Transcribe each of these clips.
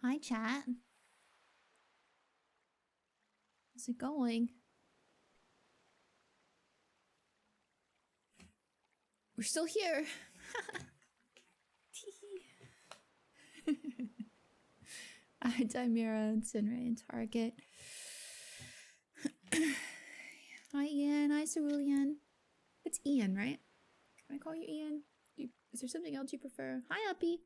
Hi, chat. How's it going? We're still here. Hi, Dimira and Sinray and Target. Hi, Ian. Hi, Cerulean. It's Ian, right? Can I call you Ian? Is there something else you prefer? Hi, Uppy.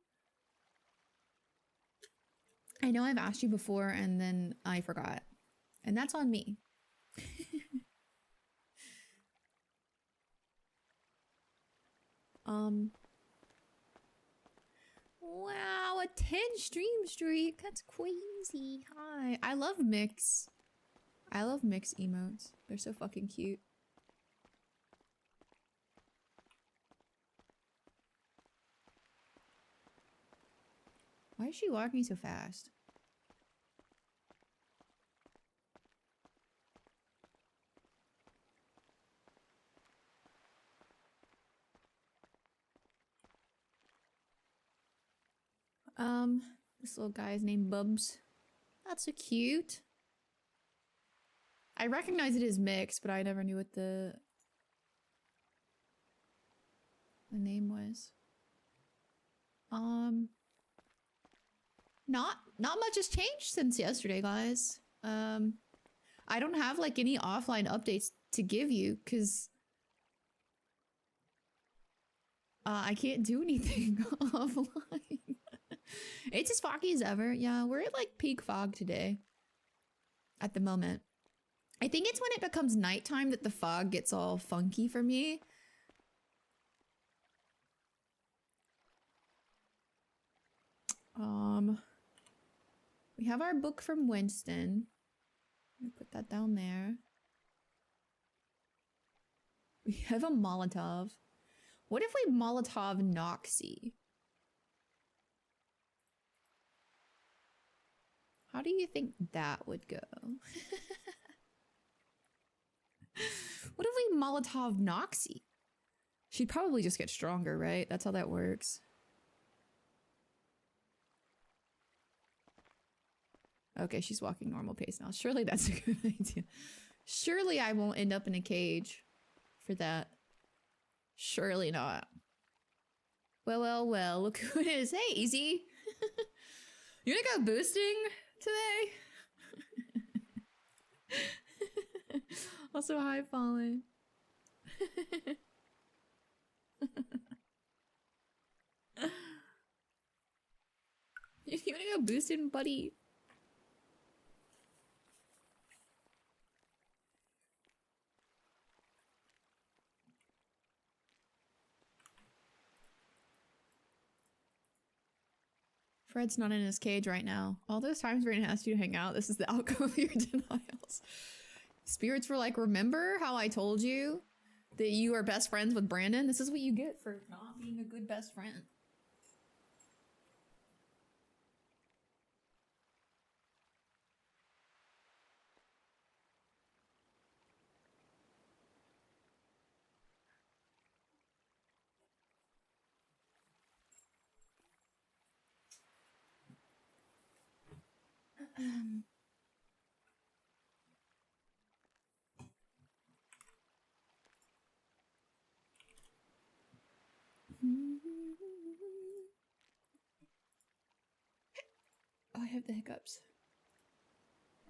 I know I've asked you before and then I forgot. And that's on me. Wow, a 10 stream streak. That's crazy. Hi. I love mix. I love mix emotes. They're so fucking cute. Why is she walking so fast? This little guy is named Bubs. That's so cute. I recognize it as mix, but I never knew what the name was. Not much has changed since yesterday, guys. I don't have like any offline updates to give you because I can't do anything offline. It's as foggy as ever. Yeah, we're at like peak fog today. At the moment. I think it's when it becomes nighttime that the fog gets all funky for me. We have our book from Winston. I'm gonna put that down there. We have a Molotov. What if we Molotov Noxy? How do you think that would go? What if we Molotov Noxy? She'd probably just get stronger, right? That's how that works. Okay, she's walking normal pace now. Surely that's a good idea. Surely I won't end up in a cage for that. Surely not. Well, look who it is. Hey, Easy. You wanna go boosting today? Also, hi, Fallen. You wanna go boosting, buddy? Fred's not in his cage right now. All those times Rain asked you to hang out, this is the outcome of your denials. Spirits were like, remember how I told you that you are best friends with Brandon? This is what you get for not being a good best friend. Oh, I have the hiccups.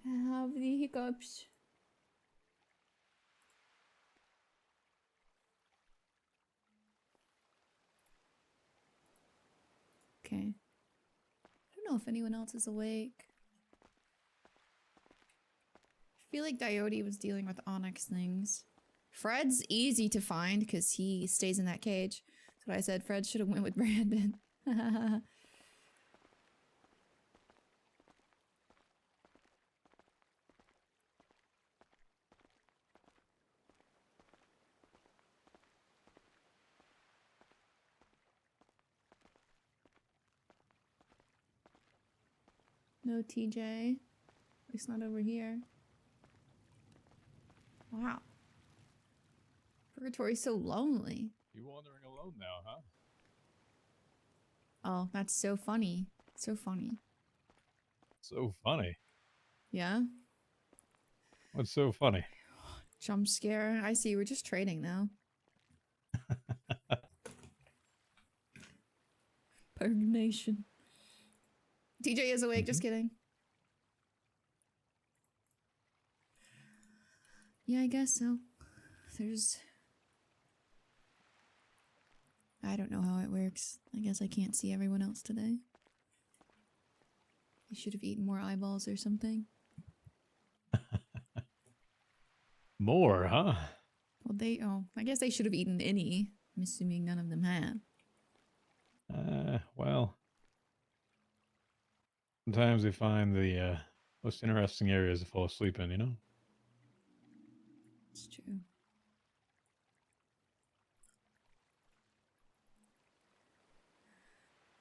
I have the hiccups. Okay. I don't know if anyone else is awake. I feel like Diote was dealing with Onyx things. Fred's easy to find because he stays in that cage. That's what I said. Fred should have went with Brandon. No TJ. At least not over here. Wow. Purgatory's so lonely. You're wandering alone now, huh? Oh, that's so funny. So funny. So funny. Yeah? What's so funny? Jump scare. I see. We're just trading now. Pergnation. TJ is awake. Just kidding. Yeah, I guess so. There's... I don't know how it works. I guess I can't see everyone else today. I should have eaten more eyeballs or something. More, huh? Well, they... Oh, I guess they should have eaten any. I'm assuming none of them have. Well, sometimes they find the most interesting areas to fall asleep in, you know? It's true.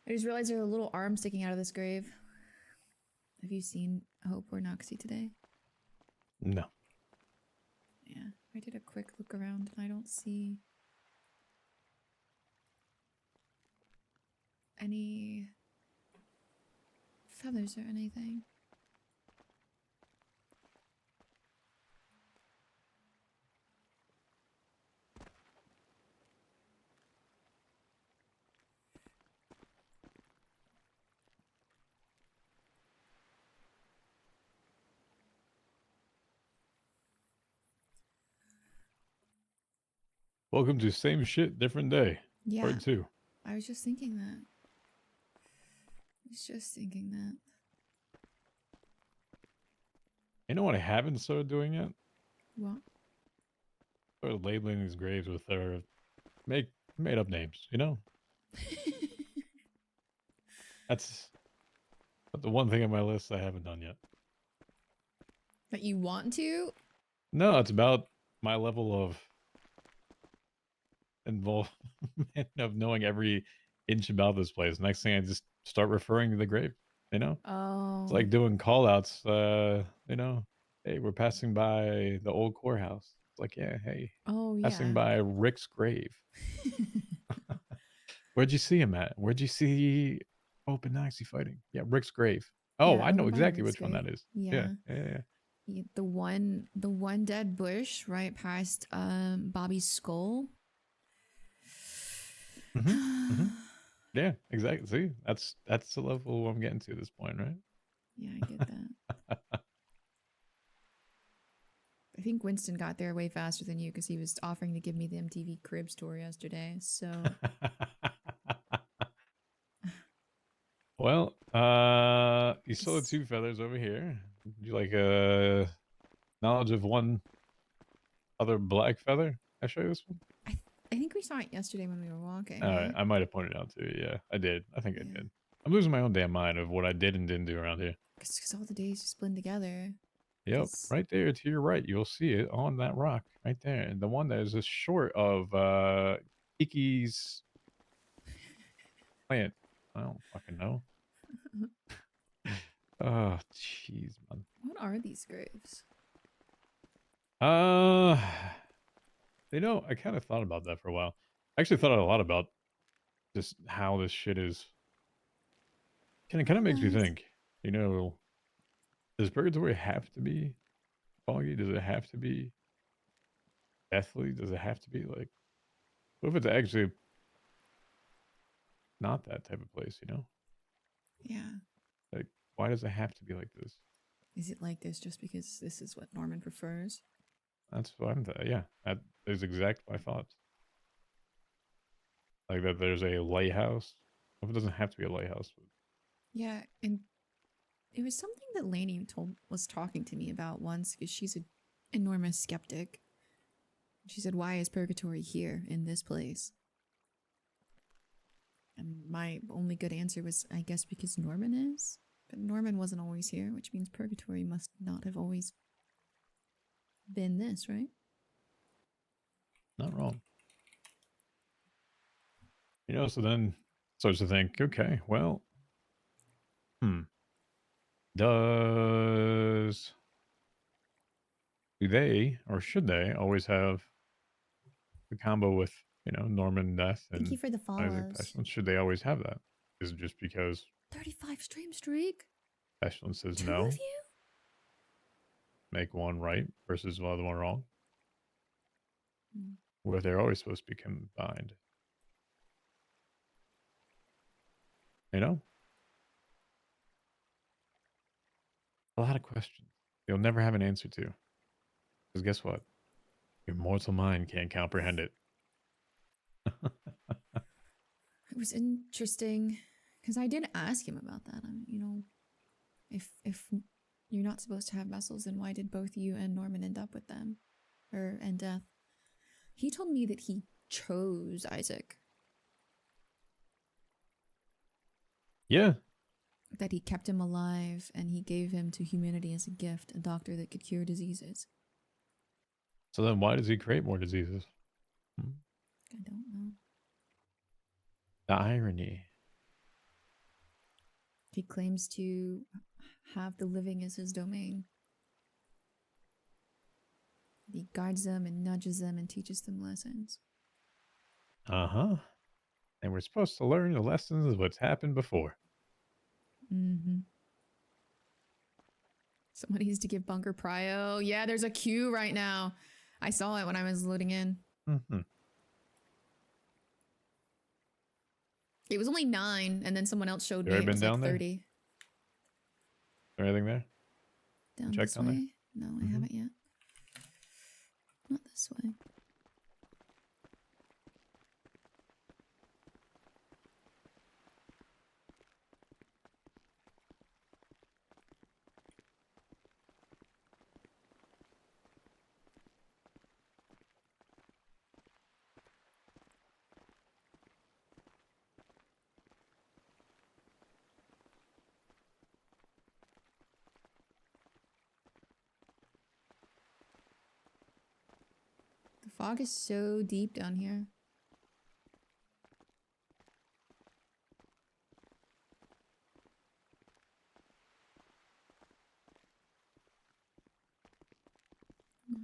I just realized there's a little arm sticking out of this grave. Have you seen Hope or Noxie today? No. Yeah, I did a quick look around and I don't see any feathers or anything. Welcome to Same Shit, Different Day. Yeah, Part 2. I was just thinking that. You know what I haven't started doing yet? What? Started labeling these graves with their made up names, you know? That's the one thing on my list I haven't done yet. That you want to? No, it's about my level of involvement of knowing every inch about this place. Next thing I just start referring to the grave, you know? It's Oh. like doing call outs, you know, hey, we're passing by the old courthouse. It's like, yeah, hey, Oh, passing yeah. by Rick's grave. Where'd you see him at? Where'd you see Open Nazi fighting? Yeah, Rick's grave. Oh, Yeah, I over know by exactly Rick's which one grave. that is. Yeah, Yeah. yeah, yeah. The one dead bush right past Bobby's skull. Mm-hmm. Mm-hmm. Yeah, exactly. See, that's the level I'm getting to at this point, right? Yeah, I get that. I think Winston got there way faster than you because he was offering to give me the MTV Cribs tour yesterday. So Well, you saw the two feathers over here. Would you like knowledge of one other black feather? I show you this one. I think we saw it yesterday when we were walking, All right, right? I might have pointed out to you. Yeah, I did. I think I Yeah. did. I'm losing my own damn mind of what I did and didn't do around here. Because all the days just blend together. Yep, right there to your right, you'll see it on that rock right there, and the one that is just short of Kiki's plant. I don't fucking know. Oh, jeez, man. What are these graves? Uh, you know, I kind of thought about that for a while. I actually thought a lot about just how this shit is. It kind of makes me think, you know, does purgatory have to be foggy? Does it have to be deathly? Does it have to be like, what if it's actually not that type of place, you know? Yeah. Like, why does it have to be like this? Is it like this just because this is what Norman prefers? That's what I'm, yeah, that is exactly my thoughts. Like that there's a lighthouse. If it doesn't have to be a lighthouse. But... Yeah, and it was something that Lainey was talking to me about once because she's an enormous skeptic. She said, "Why is purgatory here in this place?" And my only good answer was, I guess because Norman is. But Norman wasn't always here, which means purgatory must not have always been this, right? Not wrong. You know, so then starts to think, okay, well, does do they or should they always have the combo with, you know, Norman death Thank you and for the Isaac follows. pestilence? Should they always have that? Is it just because 35 stream streak? Pestilence says 2 no. of you? Make one right versus the other one wrong. Hmm. Where they're always supposed to be combined. You know? A lot of questions you'll never have an answer to. Because guess what? Your mortal mind can't comprehend it. It was interesting because I did ask him about that. You know, if you're not supposed to have vessels, then why did both you and Norman end up with them, and Death? He told me that he chose Isaac. Yeah. That he kept him alive and he gave him to humanity as a gift, a doctor that could cure diseases. So then why does he create more diseases? I don't know. The irony. He claims to have the living as his domain. He guides them and nudges them and teaches them lessons. Uh-huh. And we're supposed to learn the lessons of what's happened before. Mm-hmm. Somebody needs to give Bunker Prio. Yeah, there's a queue right now. I saw it when I was loading in. Mm-hmm. It was only 9, and then someone else showed You me ever it been was like down there? 30. Is there anything there? Down Check this down way? there? No, I haven't yet. Not this way. The fog is so deep down here. No,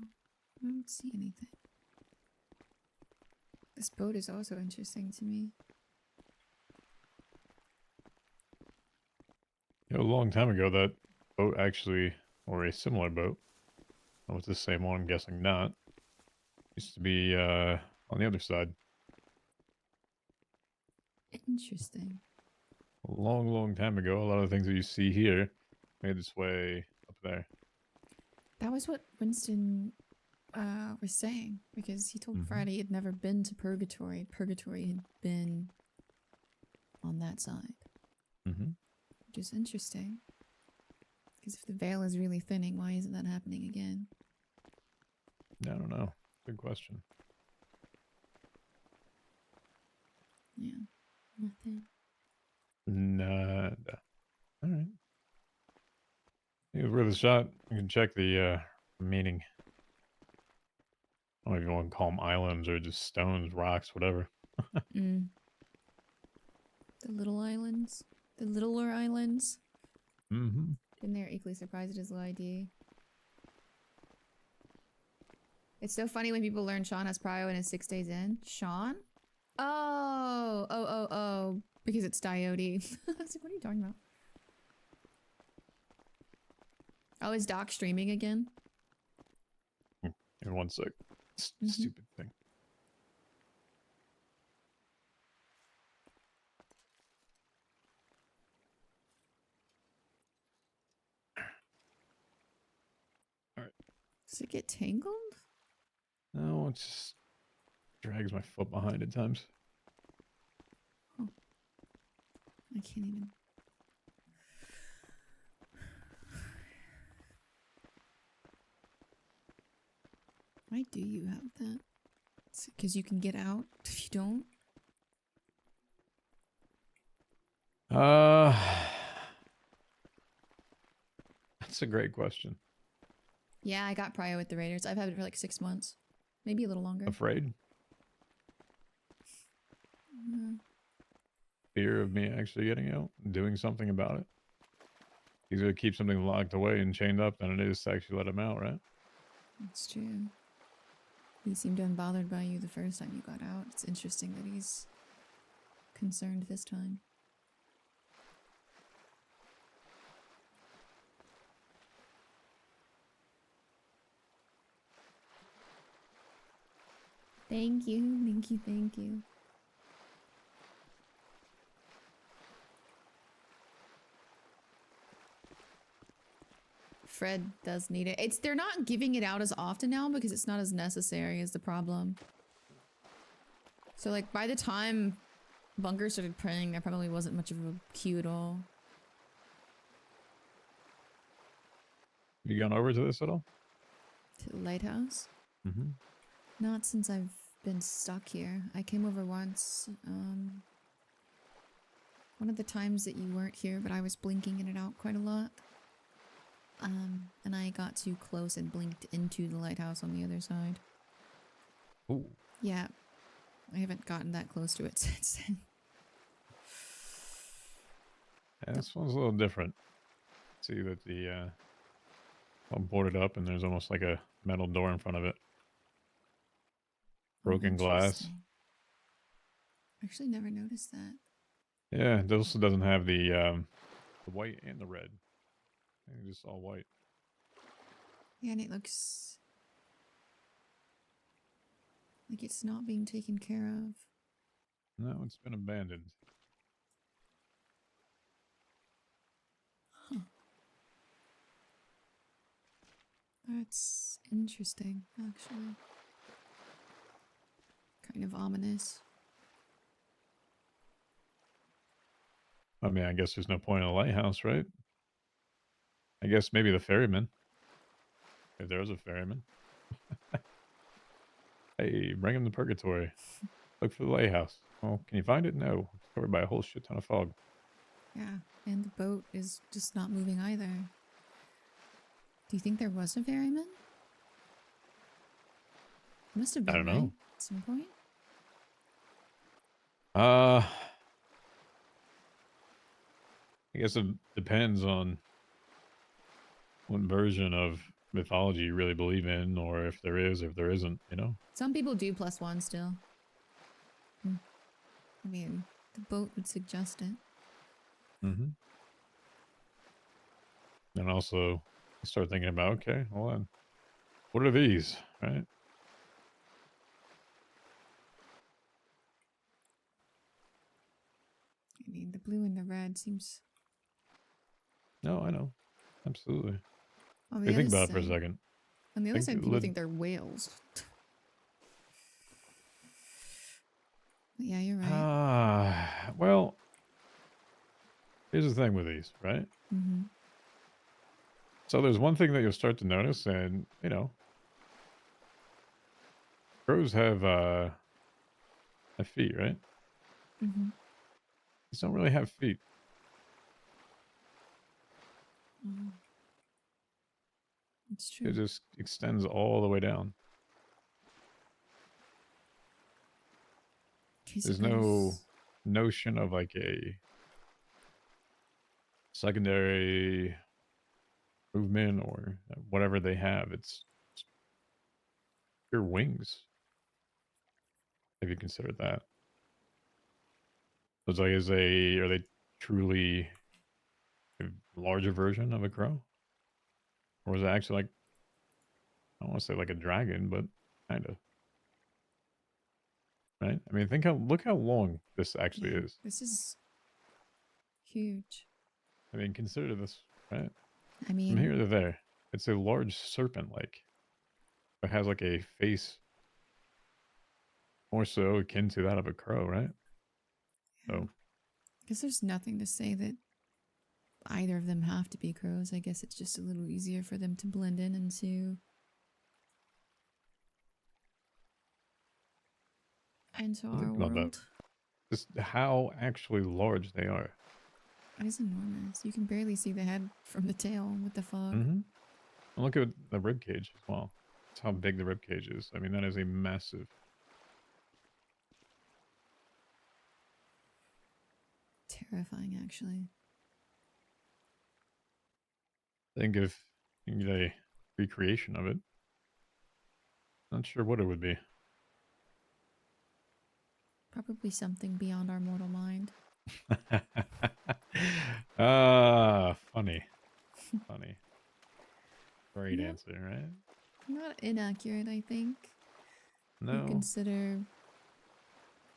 I don't see anything. This boat is also interesting to me. You know, a long time ago, that boat actually, or a similar boat, oh, it's the same one, I'm guessing not, used to be on the other side. Interesting. A long, long time ago, a lot of the things that you see here made its way up there. That was what Winston was saying, because he told Friday he had never been to Purgatory. Purgatory had been on that side. Which is interesting. Because if the veil is really thinning, why isn't that happening again? I don't know. Good question. Yeah. Nothing. Nada. Alright. It was worth a shot. You can check the meaning. I don't know if you want to call them islands or just stones, rocks, whatever. The little islands. The littler islands. And they're equally surprised at his low ID. It's so funny when people learn Sean has prio and is 6 days in. Sean? Oh. Because it's Diode. I was like, what are you talking about? Oh, is Doc streaming again? In 1 sec. Stupid thing. Alright. Does it get tangled? No, it just drags my foot behind at times. Oh. I can't even. Why do you have that? Because you can get out if you don't? That's a great question. Yeah, I got prio with the Raiders. I've had it for like 6 months. Maybe a little longer. Afraid? Fear of me actually getting out and doing something about it. Easier to keep something locked away and chained up than it is to actually let him out, right? That's true. He seemed unbothered by you the first time you got out. It's interesting that he's concerned this time. Thank you, thank you, thank you. Fred does need it. They're not giving it out as often now because it's not as necessary is the problem. So like by the time Bunker started praying, there probably wasn't much of a queue at all. Have you gone over to this at all? To the lighthouse? Mm-hmm. Not since I've been stuck here. I came over once. One of the times that you weren't here, but I was blinking in and out quite a lot. And I got too close and blinked into the lighthouse on the other side. Ooh. Yeah. I haven't gotten that close to it since then. Yeah, this one's a little different. See that the all boarded up and there's almost like a metal door in front of it. Broken glass. Actually never noticed that. Yeah, it also doesn't have the white and the red. It's just all white. Yeah, and it looks like it's not being taken care of. No, it's been abandoned. Huh. That's interesting, actually. Kind of ominous. I mean, I guess there's no point in a lighthouse, right? I guess maybe the ferryman. If there was a ferryman. Hey, bring him to purgatory. Look for the lighthouse. Well, can you find it? No. It's covered by a whole shit ton of fog. Yeah, and the boat is just not moving either. Do you think there was a ferryman? Must have been, I don't right? know. At some point? I guess it depends on what version of mythology you really believe in, or if there is, if there isn't, you know? Some people do +1 still. I mean, the boat would suggest it. Mm-hmm. And also, you start thinking about, okay, hold on. What are these, right? I mean, the blue and the red seems... No, I know. Absolutely. On the Hey, other think about it for a side... second. On the other side, people think they're whales. Yeah, you're right. Well, here's the thing with these, right? Mm-hmm. So there's one thing that you'll start to notice, and, you know, crows have feet, right? Mm-hmm. These don't really have feet. Mm-hmm. It's true. It just extends all the way down. There's no notion of like a secondary movement or whatever they have. It's pure wings, if you consider that. So it's like, are they truly a larger version of a crow? Or is it actually like, I don't want to say like a dragon, but kind of. Right? I mean, look how long this actually is. This is huge. I mean, consider this, right? I mean... From here to there, it's a large serpent-like. It has like a face more so akin to that of a crow, right? Yeah. So, I guess there's nothing to say that either of them have to be crows. I guess it's just a little easier for them to blend in into our about that. world. Just how actually large they are. It is enormous. You can barely see the head from the tail with the fog. Mm-hmm. And look at the rib cage as well. That's how big the rib cage is. I mean, that is a massive. Terrifying, actually. Think if you can get a recreation of it. Not sure what it would be. Probably something beyond our mortal mind. Funny. Funny. Great answer, right? Not inaccurate, I think. You No. consider,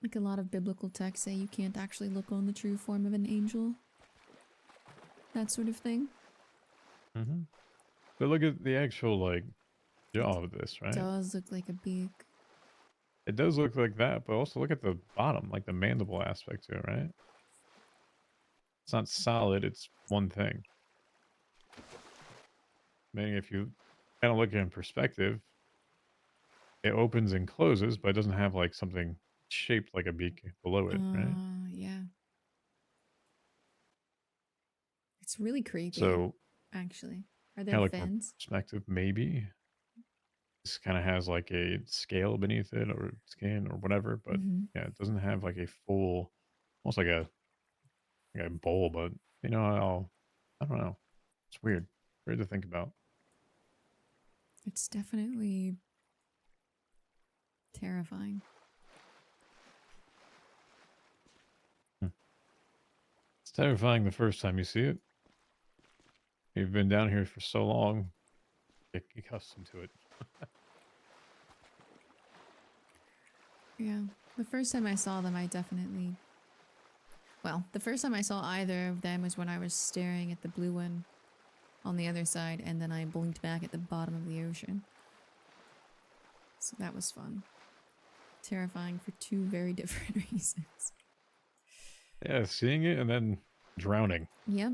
like a lot of biblical texts say, you can't actually look on the true form of an angel. That sort of thing. Mm-hmm. But look at the actual, like, jaw of this, right? Does look like a beak. It does look like that, but also look at the bottom, like the mandible aspect to it, right? It's not solid, it's one thing. Meaning if you kind of look at it in perspective, it opens and closes, but it doesn't have like something shaped like a beak below it, right? Yeah. It's really creepy, So actually. Are there kind of like from fins? perspective, maybe this kind of has like a scale beneath it or skin or whatever, but Mm-hmm. yeah, it doesn't have like a full, almost like a bowl, but you know, I don't know. It's weird. Weird to think about. It's definitely terrifying. Hmm. It's terrifying the first time you see it. You've been down here for so long, get accustomed to it. Yeah. The first time I saw them, I definitely... Well, the first time I saw either of them was when I was staring at the blue one on the other side, and then I blinked back at the bottom of the ocean. So that was fun. Terrifying for two very different reasons. Yeah, seeing it and then drowning. Yep.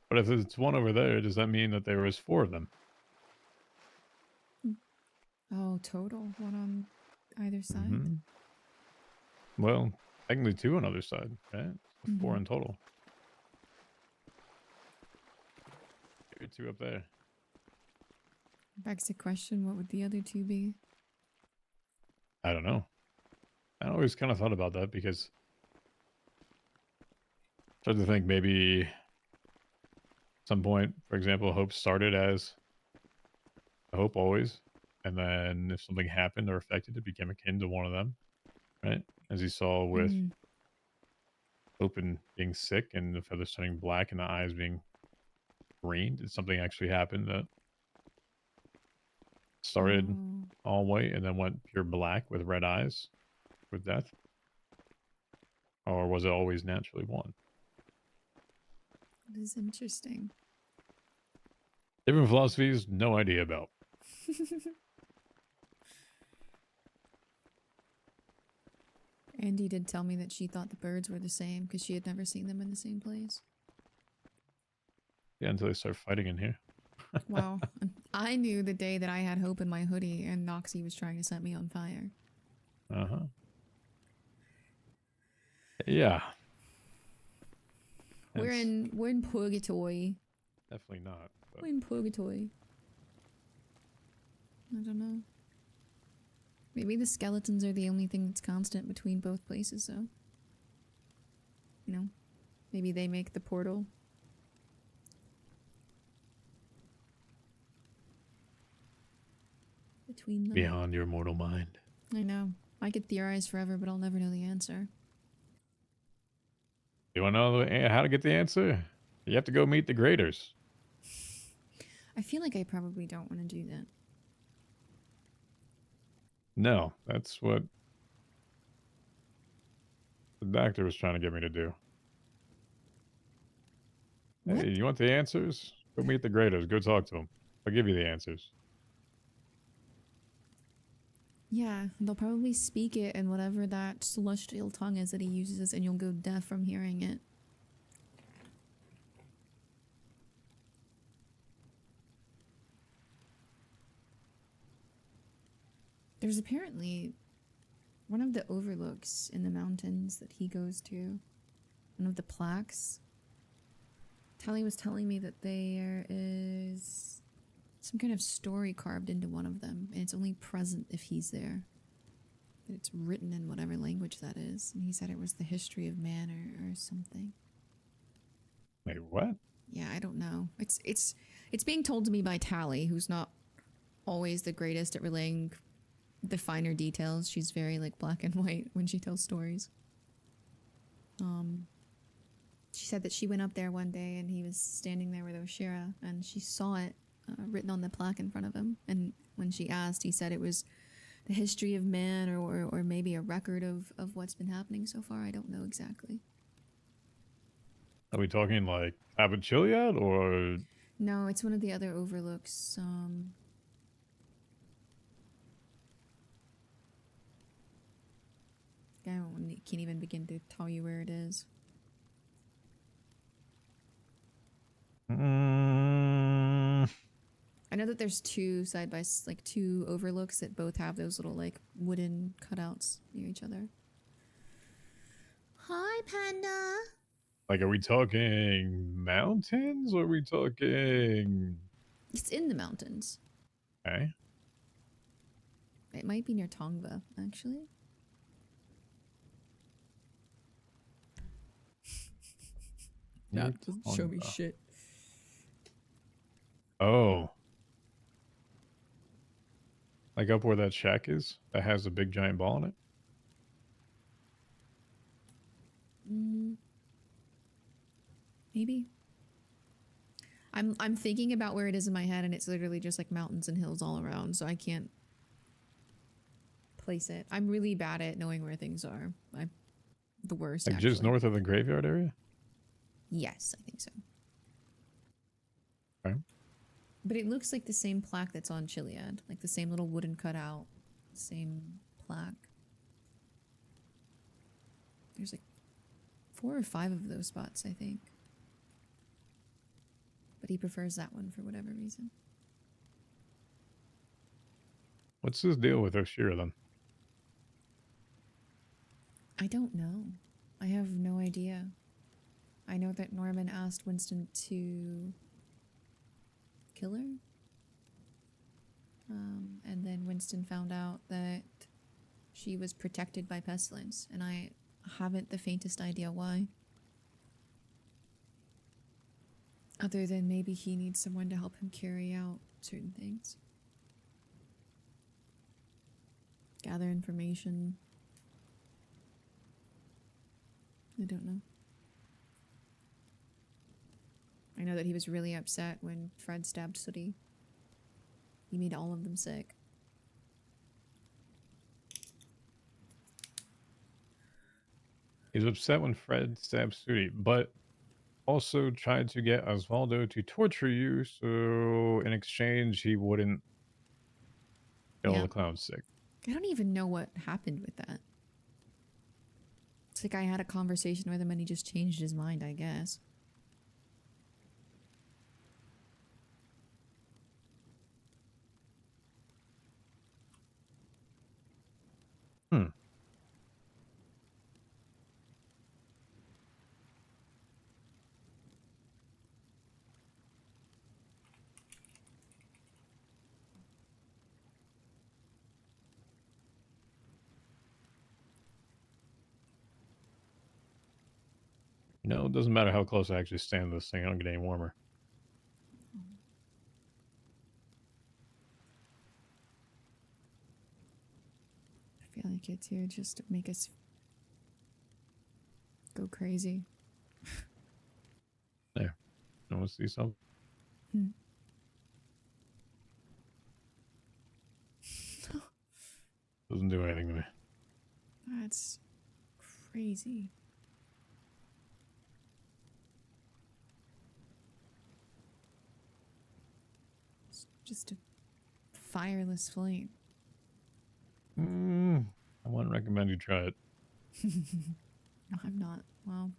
But if it's one over there, does that mean that there was four of them? Oh, total. One on either side? Mm-hmm. Well, technically two on either side, right? So Mm-hmm. four in total. Maybe two up there. Begs the question, what would the other two be? I don't know. I always kind of thought about that because I started to think maybe some point, for example, Hope started as Hope always, and then if something happened or affected it, became akin to one of them, right? As you saw with Mm. Hope and being sick and the feathers turning black and the eyes being green. Did something actually happen that started Oh, all white and then went pure black with red eyes with death? Or was it always naturally one? that is interesting. Different philosophies, no idea about. Andy did tell me that she thought the birds were the same because she had never seen them in the same place. Yeah, until they start fighting in here. Wow. I knew the day that I had Hope in my hoodie and Noxie was trying to set me on fire. Uh-huh. Yeah. We're That's in purgatory. definitely not. But We're in purgatory. I don't know. Maybe the skeletons are the only thing that's constant between both places, though. You know? Maybe they make the portal. Between them. beyond your mortal mind. I know. I could theorize forever, but I'll never know the answer. You want to know how to get the answer? You have to go meet the graders. I feel like I probably don't want to do that. No, that's what the doctor was trying to get me to do. What? Hey, you want the answers? Go meet the graders. Go talk to them. I'll give you the answers. Yeah, they'll probably speak it in whatever that celestial tongue is that he uses, and you'll go deaf from hearing it. There's apparently one of the overlooks in the mountains that he goes to. One of the plaques. Tally was telling me that there is some kind of story carved into one of them, and it's only present if he's there. That it's written in whatever language that is, and he said it was the history of man or something. Wait, what? Yeah, I don't know. It's being told to me by Tally, who's not always the greatest at relaying the finer details. She's very like black and white when she tells stories. She said that she went up there one day and he was standing there with Oshira and she saw it written on the plaque in front of him. And when she asked, he said it was the history of man or maybe a record of what's been happening so far. I don't know exactly. Are we talking like Abbot Chiliad or? No, it's one of the other overlooks. I can't even begin to tell you where it is. I know that there's two two overlooks that both have those little like wooden cutouts near each other. Hi, Panda. Like, are we talking mountains or are we talking? It's in the mountains. Okay. It might be near Tongva, actually. Yeah, That doesn't show me shit. Oh. Like up where that shack is that has a big giant ball in it? Maybe. I'm thinking about where it is in my head and it's literally just like mountains and hills all around, so I can't place it. I'm really bad at knowing where things are. I'm the worst, Like actually. just north of the graveyard area? Yes, I think so. Okay. But it looks like the same plaque that's on Chiliad. Like the same little wooden cutout. Same plaque. There's like 4 or 5 of those spots, I think. But he prefers that one for whatever reason. What's his deal with Oshira then? I don't know. I have no idea. I know that Norman asked Winston to kill her. And then Winston found out that she was protected by pestilence, and I haven't the faintest idea why. Other than maybe he needs someone to help him carry out certain things. Gather information. I don't know. I know that he was really upset when Fred stabbed Sooty. He made all of them sick. He's upset when Fred stabbed Sooty, but also tried to get Osvaldo to torture you, so in exchange he wouldn't get all the clowns sick. I don't even know what happened with that. It's like I had a conversation with him and he just changed his mind, I guess. You know, it doesn't matter how close I actually stand to this thing, I don't get any warmer. I feel like it's here just to make us go crazy. There. You want to see something? Doesn't do anything to me. That's crazy. It's just a fireless flame. I wouldn't recommend you try it. No, I'm not. Well,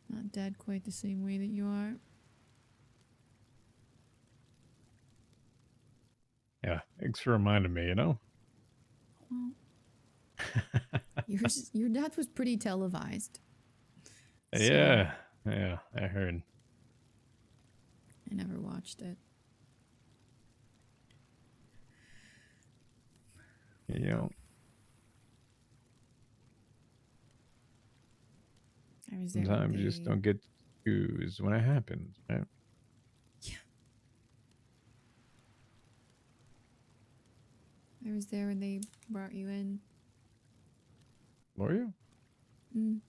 not dead quite the same way that you are. Yeah, thanks for reminding me, you know? Well, your death was pretty televised. So yeah, I heard. I never watched it. You know, I was there. sometimes you just don't get to choose when it happens, right? Yeah. I was there when they brought you in. Were you? Mm.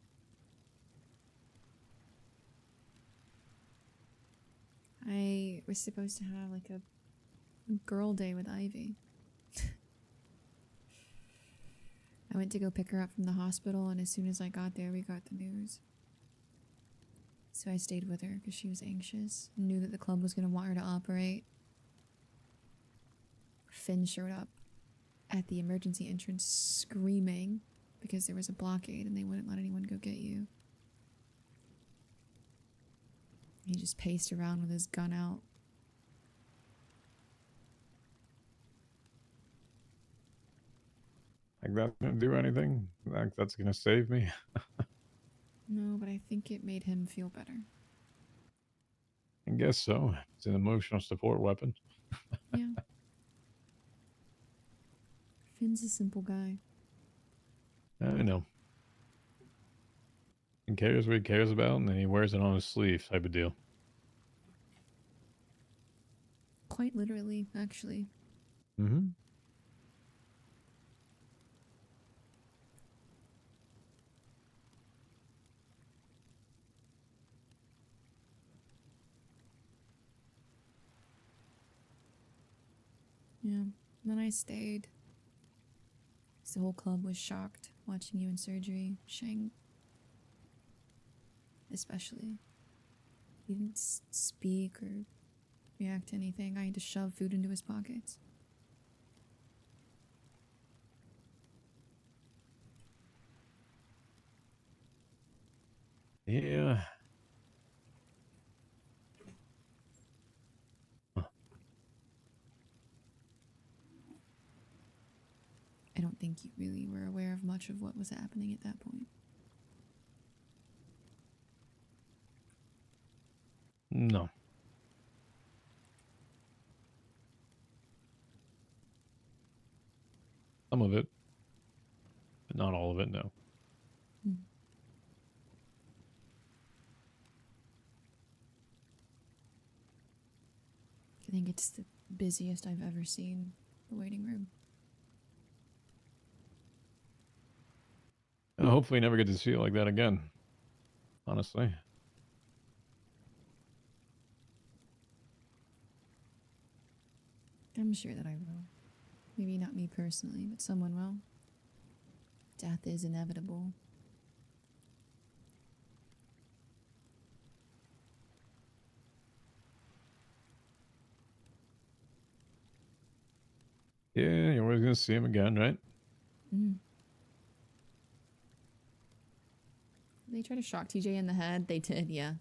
I was supposed to have like a girl day with Ivy. I went to go pick her up from the hospital, and as soon as I got there, we got the news. So I stayed with her because she was anxious and knew that the club was going to want her to operate. Finn showed up at the emergency entrance screaming because there was a blockade and they wouldn't let anyone go get you. He just paced around with his gun out. Like that's gonna do anything? Like that's gonna save me? No, but I think it made him feel better. I guess so. It's an emotional support weapon. Yeah. Finn's a simple guy. I know. He cares what he cares about, and then he wears it on his sleeve, type of deal. Quite literally, actually. Mm-hmm. Yeah. Then I stayed. The whole club was shocked watching you in surgery. Shang, especially. He didn't speak or react to anything. I had to shove food into his pockets. Yeah. Huh. I don't think you really were aware of much of what was happening at that point. No. Some of it, but not all of it, no. Hmm. I think it's the busiest I've ever seen the waiting room. And hopefully never get to see it like that again. Honestly. I'm sure that I will. Maybe not me personally, but someone will. Death is inevitable. Yeah, you're always gonna see him again, right? Mm. They try to shock TJ in the head. They did, yeah.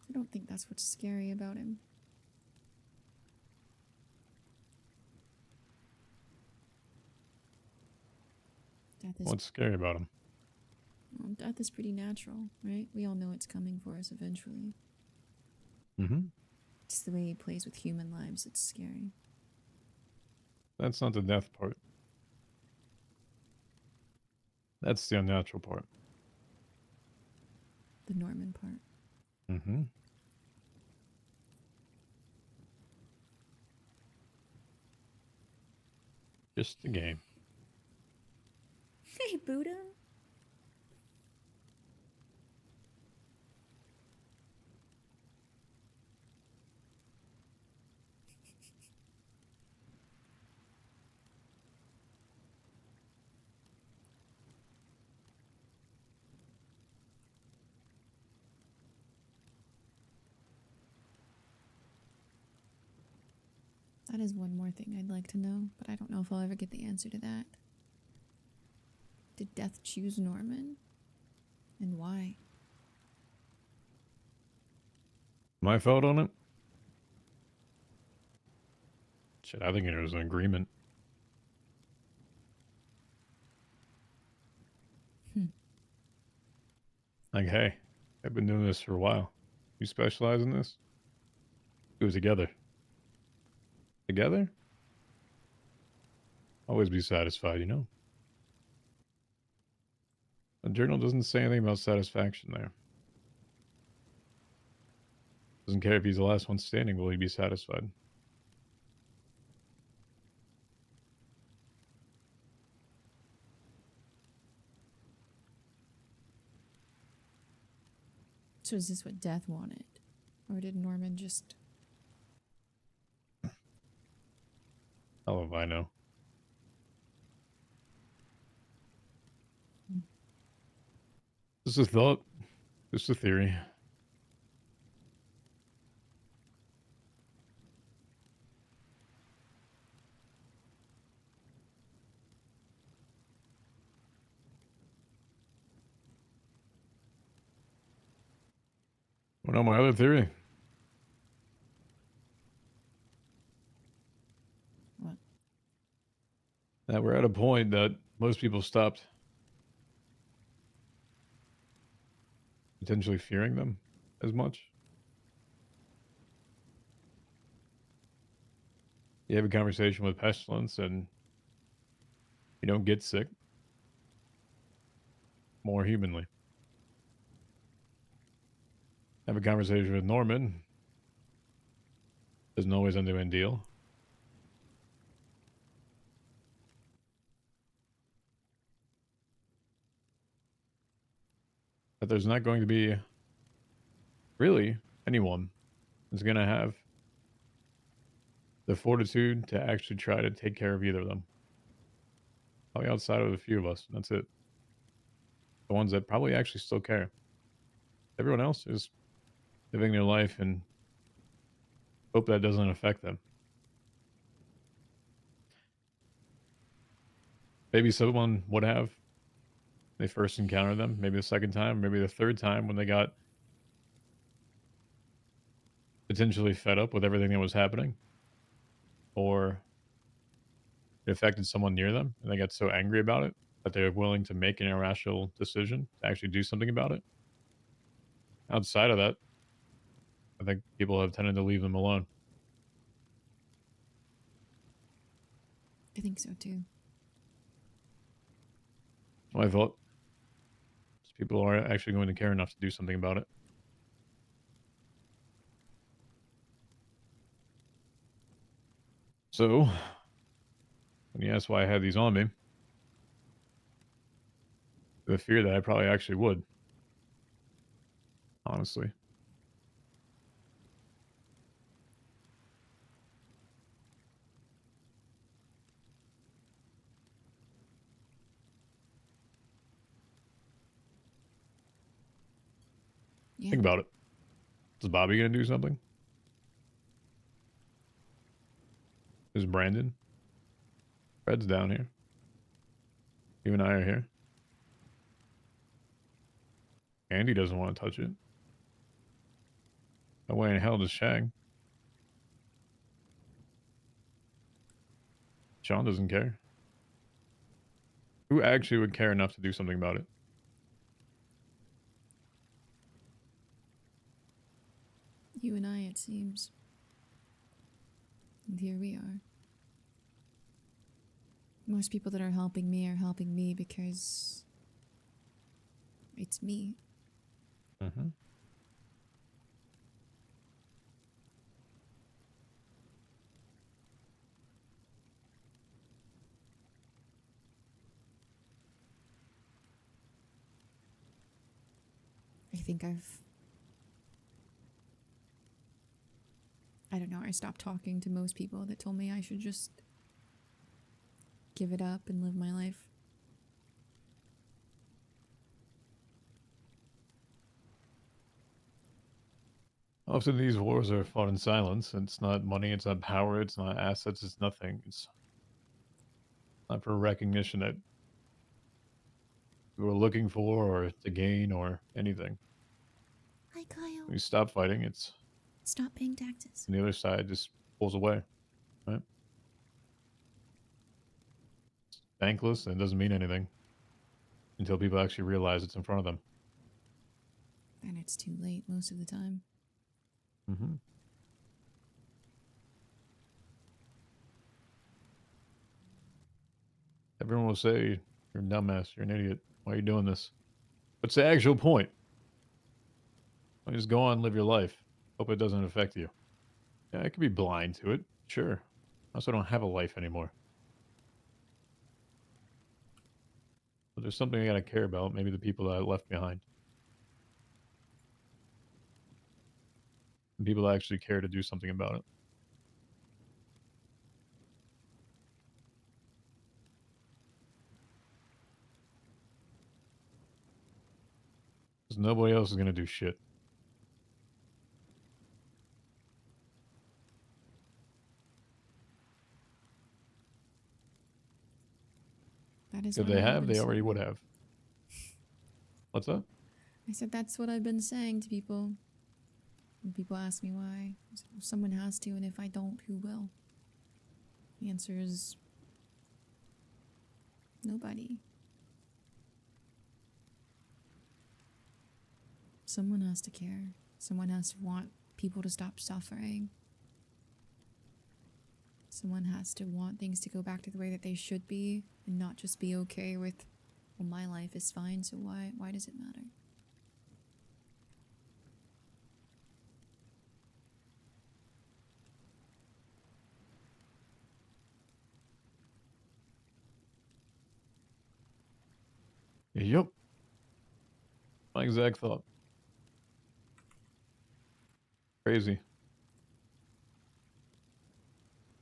I don't think that's what's scary about him. Death is What's scary about him? well, death is pretty natural, right? We all know it's coming for us eventually. Mm-hmm. Just the way he plays with human lives, it's scary. That's not the death part. That's the unnatural part. The Norman part. Mm-hmm. Just the game. Hey, Buddha. That is one more thing I'd like to know, but I don't know if I'll ever get the answer to that. Did death choose Norman? And why? My fault on it? Shit, I think it was an agreement. Hmm. Like, hey, I've been doing this for a while. You specialize in this? Do it together. Together? Always be satisfied, you know? The journal doesn't say anything about satisfaction there. Doesn't care if he's the last one standing, will he be satisfied? So is this what Death wanted? Or did Norman just... Hell if I know. Just a thought. Just a theory. Well, no, my other theory. What? That we're at a point that most people stopped potentially fearing them as much. You have a conversation with pestilence and you don't get sick more humanly. Have a conversation with Norman. Doesn't always end in a deal. That there's not going to be really anyone that's going to have the fortitude to actually try to take care of either of them. Probably outside of a few of us. That's it. The ones that probably actually still care. Everyone else is living their life and hope that doesn't affect them. Maybe someone would have. They first encountered them. Maybe the second time. Maybe the third time when they got potentially fed up with everything that was happening. Or it affected someone near them and they got so angry about it that they were willing to make an irrational decision to actually do something about it. Outside of that, I think people have tended to leave them alone. I think so too. I thought people are actually going to care enough to do something about it. So, when you ask why I had these on me, the fear that I probably actually would. Honestly. Yeah. Think about it. Is Bobby going to do something? Is Brandon? Fred's down here. You and I are here. Andy doesn't want to touch it. No way in hell does Shag. Sean doesn't care. Who actually would care enough to do something about it? You and I, it seems. And here we are. Most people that are helping me because it's me. Mm-hmm. I think I don't know, I stopped talking to most people that told me I should just give it up and live my life. Often these wars are fought in silence. It's not money, it's not power, it's not assets, it's nothing. It's not for recognition that we were looking for or to gain or anything. Hi, Kyle. When you stop fighting, it's Stop paying taxes. and the other side just pulls away, right? It's thankless and it doesn't mean anything until people actually realize it's in front of them. And it's too late most of the time. Mm-hmm. Everyone will say, you're a dumbass, you're an idiot. Why are you doing this? What's the actual point? Why just go on, live your life. Hope it doesn't affect you. Yeah, I could be blind to it. Sure. I also don't have a life anymore. But there's something I gotta care about. Maybe the people that I left behind. and people that actually care to do something about it. Because nobody else is going to do shit. That is If what they I have have, been they already saying. would have. What's that? I said that's what I've been saying to people. When people ask me why, I said, well, someone has to, and if I don't, who will? The answer is nobody. Someone has to care. Someone has to want people to stop suffering. Someone has to want things to go back to the way that they should be and not just be okay with, well, my life is fine, so why does it matter? Yep. My exact thought. Crazy.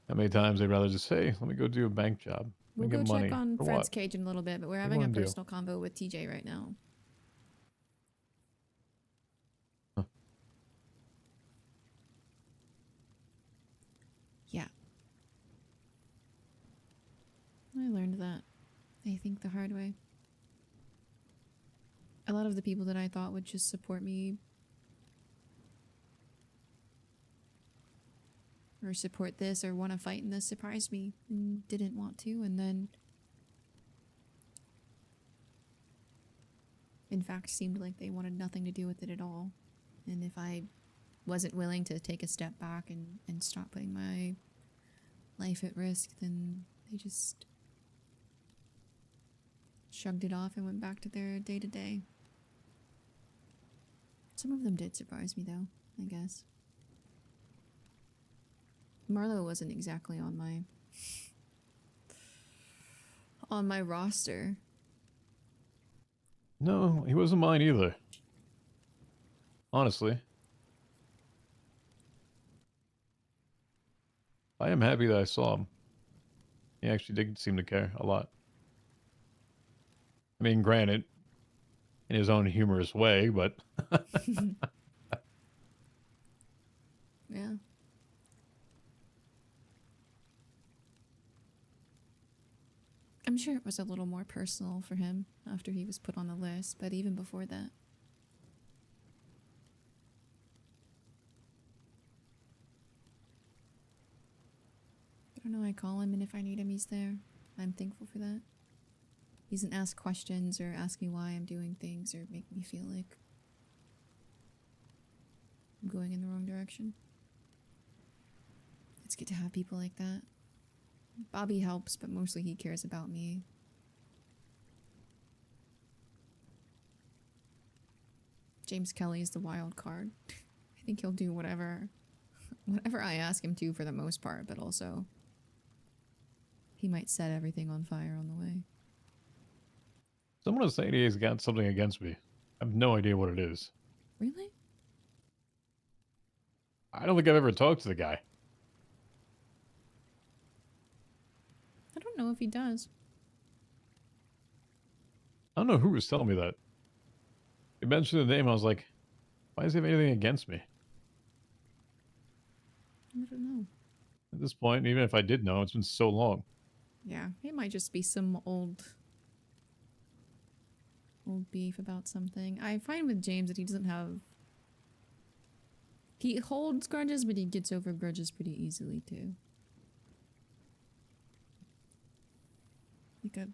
How many times they'd rather just say, let me go do a bank job. We'll Let me go get check money. on For Fred's what? cage in a little bit, but we're What do you having a want to do? personal convo with TJ right now. Huh. Yeah. I learned that, I think, the hard way. A lot of the people that I thought would just support me or support this or want to fight in this surprised me and didn't want to, and then in fact seemed like they wanted nothing to do with it at all. And if I wasn't willing to take a step back and stop putting my life at risk, then they just shrugged it off and went back to their day-to-day. Some of them did surprise me, though, I guess. Marlo wasn't exactly on my roster. No, he wasn't mine either. Honestly. I am happy that I saw him. He actually did seem to care a lot. I mean, granted, in his own humorous way, but... Yeah. I'm sure it was a little more personal for him after he was put on the list, but even before that. I don't know, I call him, and if I need him, he's there. I'm thankful for that. He doesn't ask questions or ask me why I'm doing things or make me feel like I'm going in the wrong direction. It's good to have people like that. Bobby helps, but mostly he cares about me. James Kelly is the wild card. I think he'll do whatever I ask him to for the most part, but also he might set everything on fire on the way. Someone is saying he's got something against me. I have no idea what it is. Really? I don't think I've ever talked to the guy. I don't know if he does. I don't know who was telling me that. He mentioned the name, I was like, why does he have anything against me? I don't know. At this point, even if I did know, it's been so long. Yeah, it might just be some old beef about something. I find with James that he doesn't have... He holds grudges, but he gets over grudges pretty easily, too. Like a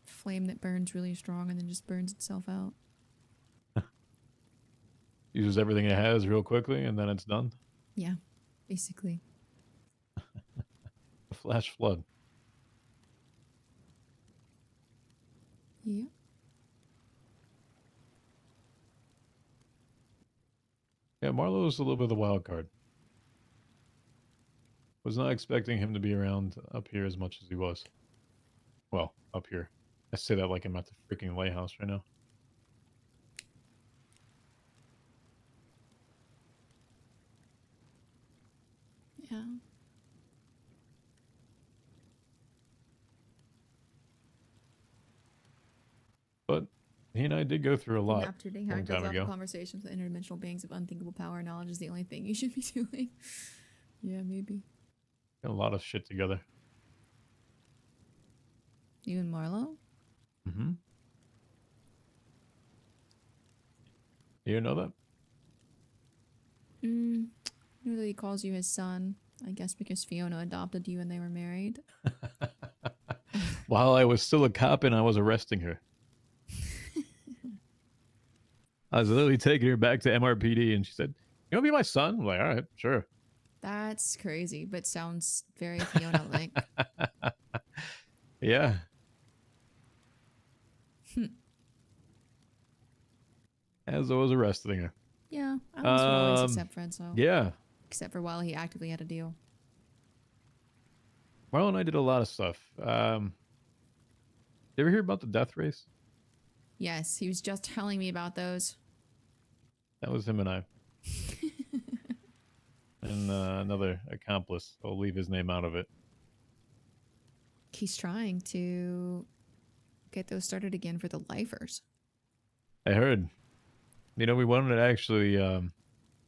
flame that burns really strong and then just burns itself out. Uses everything it has real quickly, and then it's done. Yeah, basically. A flash flood. Yeah. Yeah, Marlowe's a little bit of the wild card. Was not expecting him to be around up here as much as he was. Well, up here. I say that like I'm at the freaking lighthouse right now. Yeah. But he and I did go through a lot Kidnapped today. a long Hackers time offer ago. conversations with interdimensional beings of unthinkable power. Knowledge is the only thing you should be doing. Yeah, maybe. Got a lot of shit together. You and Marlo? Mm-hmm. You know that? Knew that he calls you his son. I guess because Fiona adopted you when they were married. While I was still a cop and I was arresting her. I was literally taking her back to MRPD and she said, "You want to be my son?" I'm like, all right, sure. That's crazy, but sounds very Fiona-like. Yeah. As I was arresting her. Yeah, I was for always except Fred, so. Yeah. Except for while he actively had a deal. Marlon and I did a lot of stuff. You ever hear about the death race? Yes, he was just telling me about those. That was him and I. And another accomplice. I'll leave his name out of it. He's trying to get those started again for the lifers. I heard. You know, we wanted to actually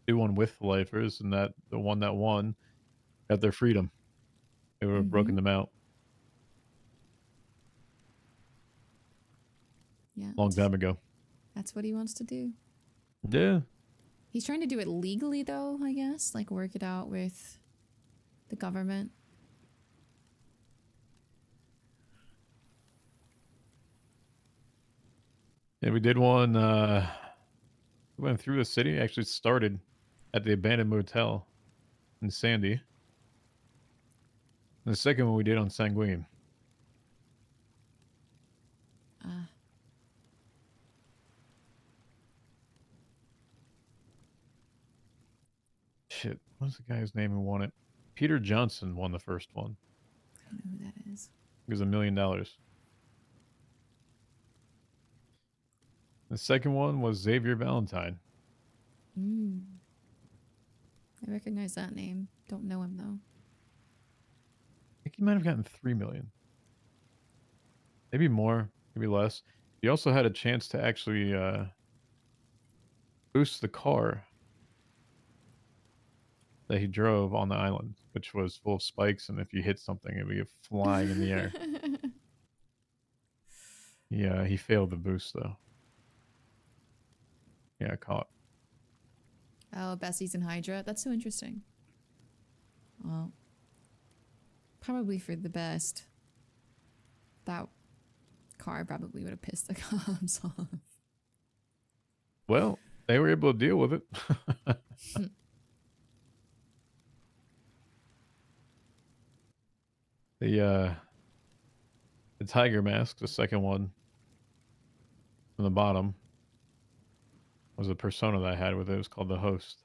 do one with lifers, and that the one that won got their freedom. They were broken them out. Yeah. Long time ago. That's what he wants to do. Yeah. He's trying to do it legally, though, I guess. Like, work it out with the government. Yeah, we did one. We went through the city. Actually started at the abandoned motel in Sandy. And the second one we did on Sanguine. Shit, what's the guy's name who won it? Peter Johnson won the first one. I don't know who that is. It was $1 million. The second one was Xavier Valentine. I recognize that name. Don't know him, though. I think he might have gotten 3 million. Maybe more, maybe less. He also had a chance to actually boost the car that he drove on the island, which was full of spikes, and if you hit something, it would be flying in the air. Yeah, he failed the boost, though. Yeah, caught. Oh, Bessie's in Hydra. That's so interesting. Well, probably for the best. That car probably would have pissed the cops off. Well, they were able to deal with it. The tiger mask, the second one from the bottom, was a persona that I had with it. It was called the host.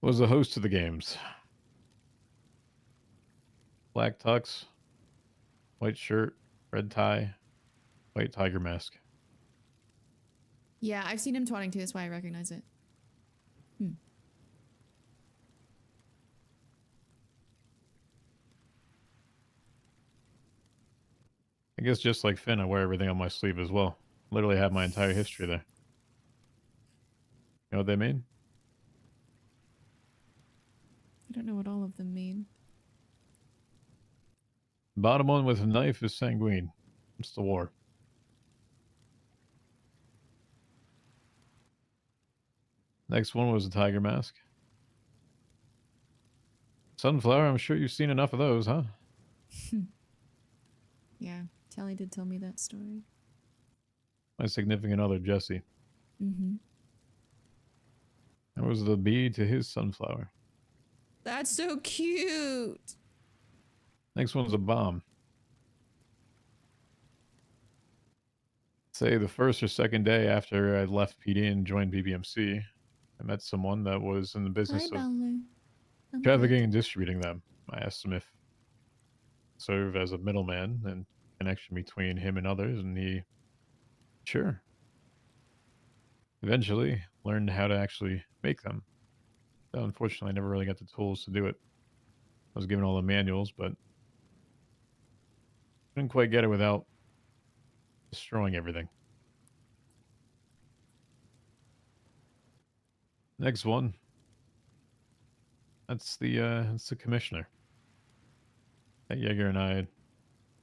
It was the host of the games. Black tux, white shirt, red tie, white tiger mask. Yeah, I've seen him twatting too. That's why I recognize it. I guess just like Finn, I wear everything on my sleeve as well. Literally have my entire history there. You know what they mean? I don't know what all of them mean. Bottom one with a knife is Sanguine. It's the war. Next one was a tiger mask. Sunflower, I'm sure you've seen enough of those, huh? Yeah, Tally did tell me that story. My significant other, Jesse. Mm-hmm. That was the bee to his sunflower. That's so cute. Next one's a bomb. Say the first or second day after I left PD and joined BBMC, I met someone that was in the business of trafficking and distributing them. I asked him if serve as a middleman and connection between him and others, and he sure. Eventually learned how to actually make them. So unfortunately, I never really got the tools to do it. I was given all the manuals, but couldn't quite get it without destroying everything. Next one. That's the commissioner that Yeager and I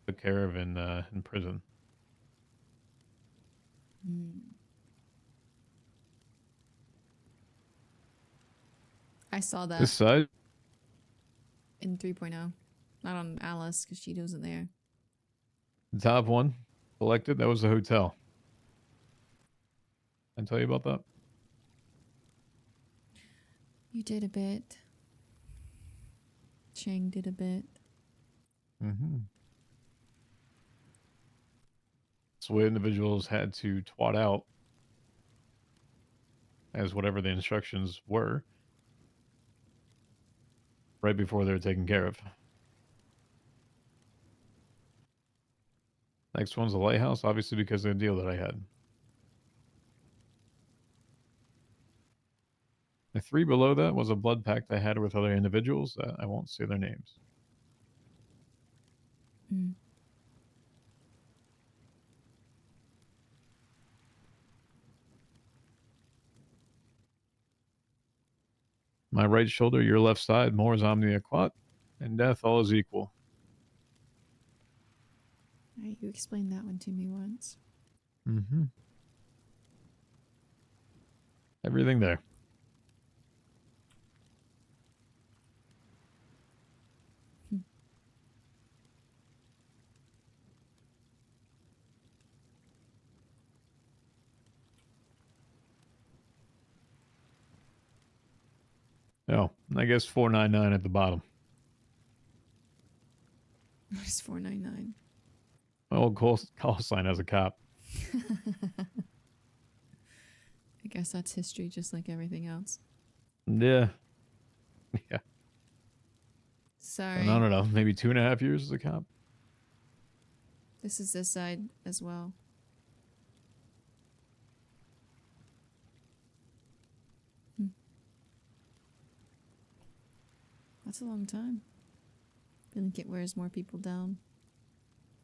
took care of in prison. I saw that This side, in 3.0. Not on Alice, because she wasn't there. the top one selected. That was the hotel. Can I tell you about that? You did a bit. Chang did a bit. Mm-hmm. So individuals had to twat out as whatever the instructions were right before they were taken care of. Next one's the lighthouse, obviously because of the deal that I had. The 3 below that was a blood pact I had with other individuals that I won't say their names. My right shoulder, your left side, mors omnia quat, and death all is equal. Alright, you explained that one to me once. Mm-hmm. Everything there. Oh, I guess 499 at the bottom. What is 499? My old call sign as a cop. I guess that's history, just like everything else. Yeah. Yeah. Sorry. And I don't know, maybe 2.5 years as a cop. This is this side as well. That's a long time. I think it wears more people down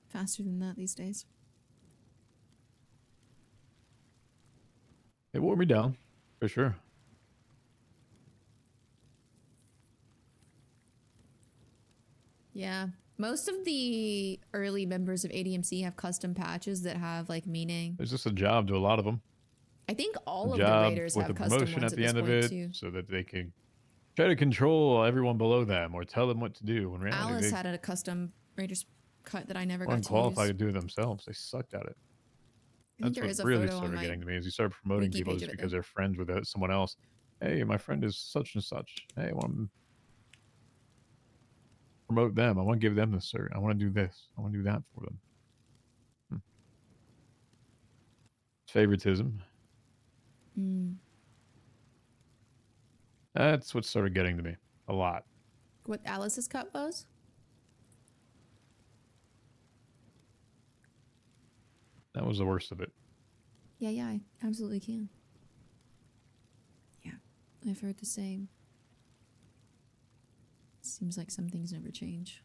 faster than that these days. It wore me down, for sure. Yeah. Most of the early members of ADMC have custom patches that have like meaning. There's just a job to a lot of them. I think all A of the job raiders with have a custom promotion ones at at the this end of point it too. so that they can try to control everyone below them or tell them what to do. In reality, Alice they had a custom raiders cut that I never were got to use. unqualified to do it themselves. They sucked at it. I think That's there what is a really photo on started my getting to me is you start promoting wiki people page just of it, because though. they're friends with someone else. Hey, my friend is such and such. Hey, I want to promote them. I want to give them the cert. I want to do this. I want to do that for them. Favoritism. That's what started getting to me a lot. What Alice's cut was? That was the worst of it. Yeah, I absolutely can. Yeah, I've heard the same. Seems like some things never change.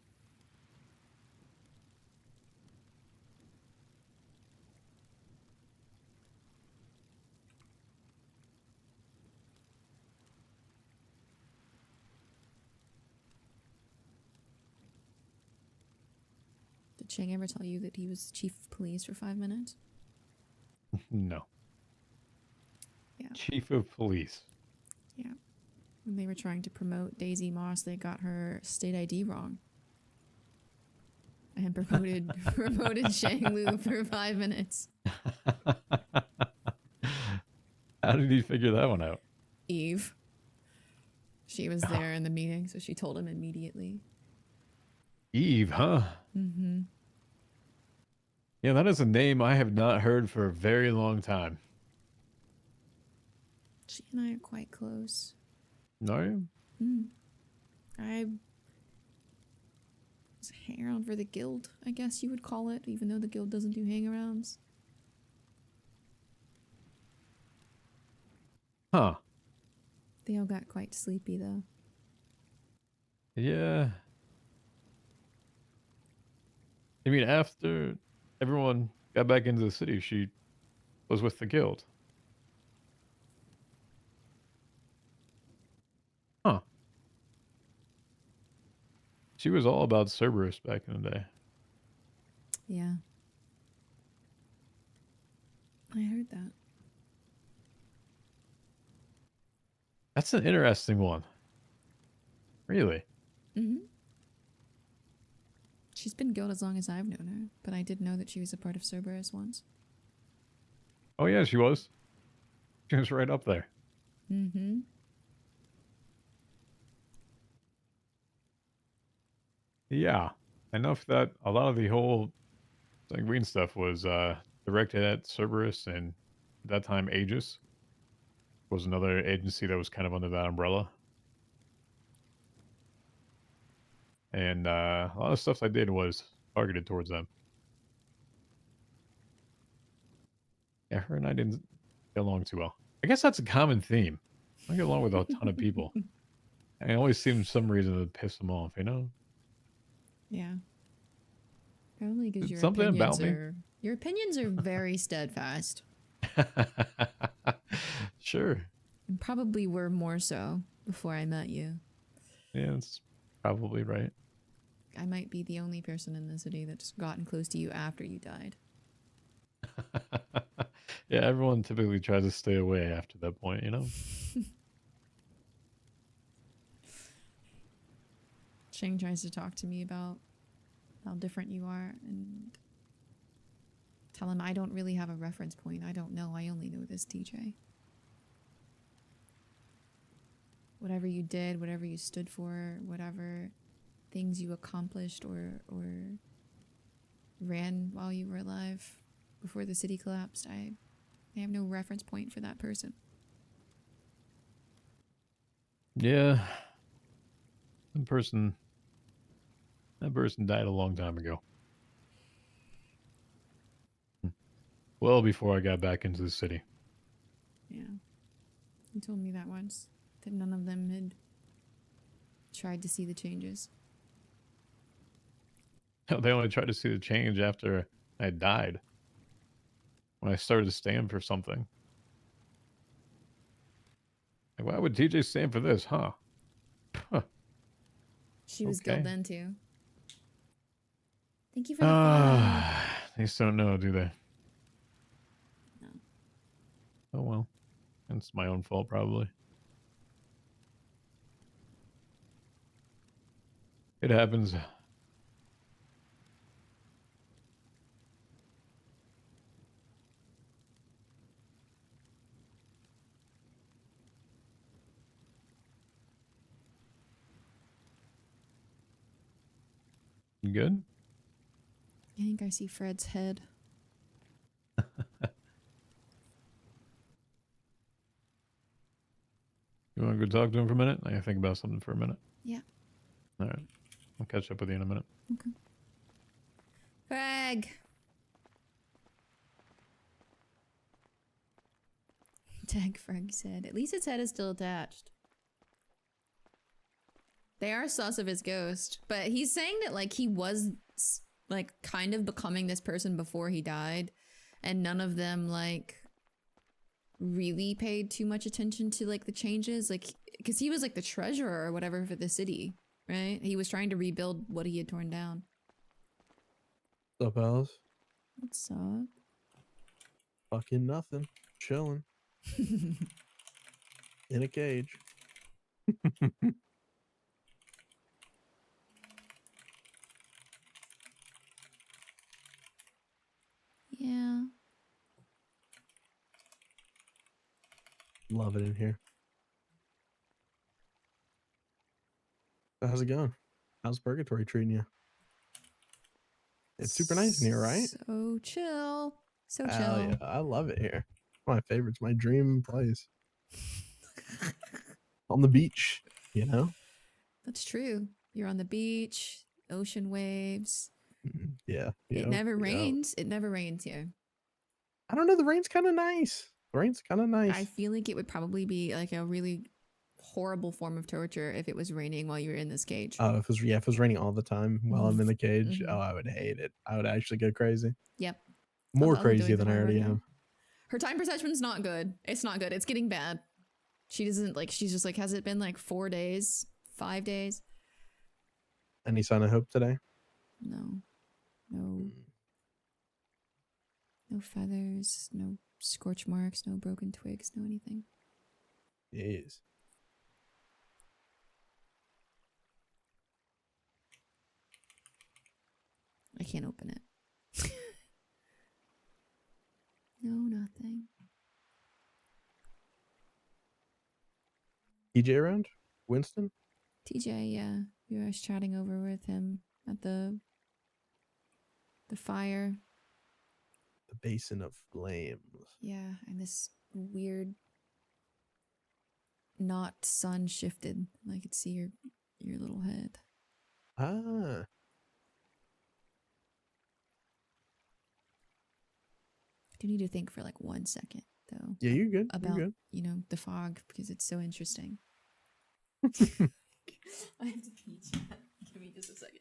Did Chang ever tell you that he was chief of police for 5 minutes? No. Yeah. Chief of police. Yeah. When they were trying to promote Daisy Moss, they got her state ID wrong. And promoted Shang Lu for 5 minutes. How did he figure that one out? Eve. She was there in the meeting, so she told him immediately. Eve, huh? Mm-hmm. Yeah, that is a name I have not heard for a very long time. She and I are quite close. Are you? I was hanging around for the guild, I guess you would call it, even though the guild doesn't do hang-arounds. Huh. They all got quite sleepy though. Yeah. I mean, after everyone got back into the city, she was with the guild. Huh. She was all about Cerberus back in the day. Yeah. I heard that. That's an interesting one. Really? Mm-hmm. She's been guild as long as I've known her, but I did know that she was a part of Cerberus once. Oh, yeah, she was. She was right up there. Mm-hmm. Yeah. Enough that a lot of the whole Sanguine stuff was directed at Cerberus, and at that time Aegis was another agency that was kind of under that umbrella. And a lot of stuff I did was targeted towards them. Yeah, her and I didn't get along too well. I guess that's a common theme. I don't get along with a ton of people. And it always seems some reason to piss them off, you know? Yeah. Probably because It's something about me. your opinions are very steadfast. Sure. And probably were more so before I met you. Yeah, that's probably right. I might be the only person in the city that's gotten close to you after you died. Yeah, everyone typically tries to stay away after that point, you know? Shane tries to talk to me about how different you are and tell him I don't really have a reference point. I don't know. I only know this TJ. Whatever you did, whatever you stood for, whatever things you accomplished or ran while you were alive before the city collapsed, I have no reference point for that person. Yeah. That person died a long time ago. Well before I got back into the city. Yeah. You told me that once, that none of them had tried to see the changes. They only tried to see the change after I died. When I started to stand for something. Like, why would TJ stand for this, huh? She was guild Okay. then too. Thank you for the follow. They just don't know, do they? No. Oh well. It's my own fault, probably. It happens. You good? I think I see Fred's head. You want to go talk to him for a minute? I gotta think about something for a minute. Yeah. All right. I'll catch up with you in a minute. Okay. Craig! Tag Frank said. At least its head is still attached. They are sus of his ghost, but he's saying that like he was like kind of becoming this person before he died, and none of them like really paid too much attention to like the changes, like because he was like the treasurer or whatever for the city, right? He was trying to rebuild what he had torn down. What's up, Alice? What's up? Fucking nothing. Chilling in a cage. Yeah. Love it in here. So how's it going? How's Purgatory treating you? It's super nice in here, right? So chill. So chill. Hell yeah, I love it here. My favorite's my dream place. On the beach, you know? That's true. You're on the beach, ocean waves. Yeah. It never rains. It never rains here. I don't know. The rain's kind of nice. The rain's kind of nice. I feel like it would probably be like a really horrible form of torture if it was raining while you were in this cage. Oh, if it was raining all the time while I'm in the cage, Mhm. oh, I would hate it. I would actually go crazy. Yep. More I'll be doing crazy the than I hard already work here. am. Her time perception's not good. It's not good. It's getting bad. She doesn't like, she's just like, has it been like 4 days? 5 days? Any sign of hope today? No. No. No feathers, no scorch marks, no broken twigs, no anything. Jeez. I can't open it. No, nothing. TJ around? Winston? TJ, yeah. We were chatting over with him at the fire. The Basin of Flames. Yeah, and this weird not sun shifted. I could see your little head. Ah. I do need to think for like 1 second though. Yeah, you're good. About, You're good. you know, the fog because it's so interesting. I have to pee, chat. Give me just a second.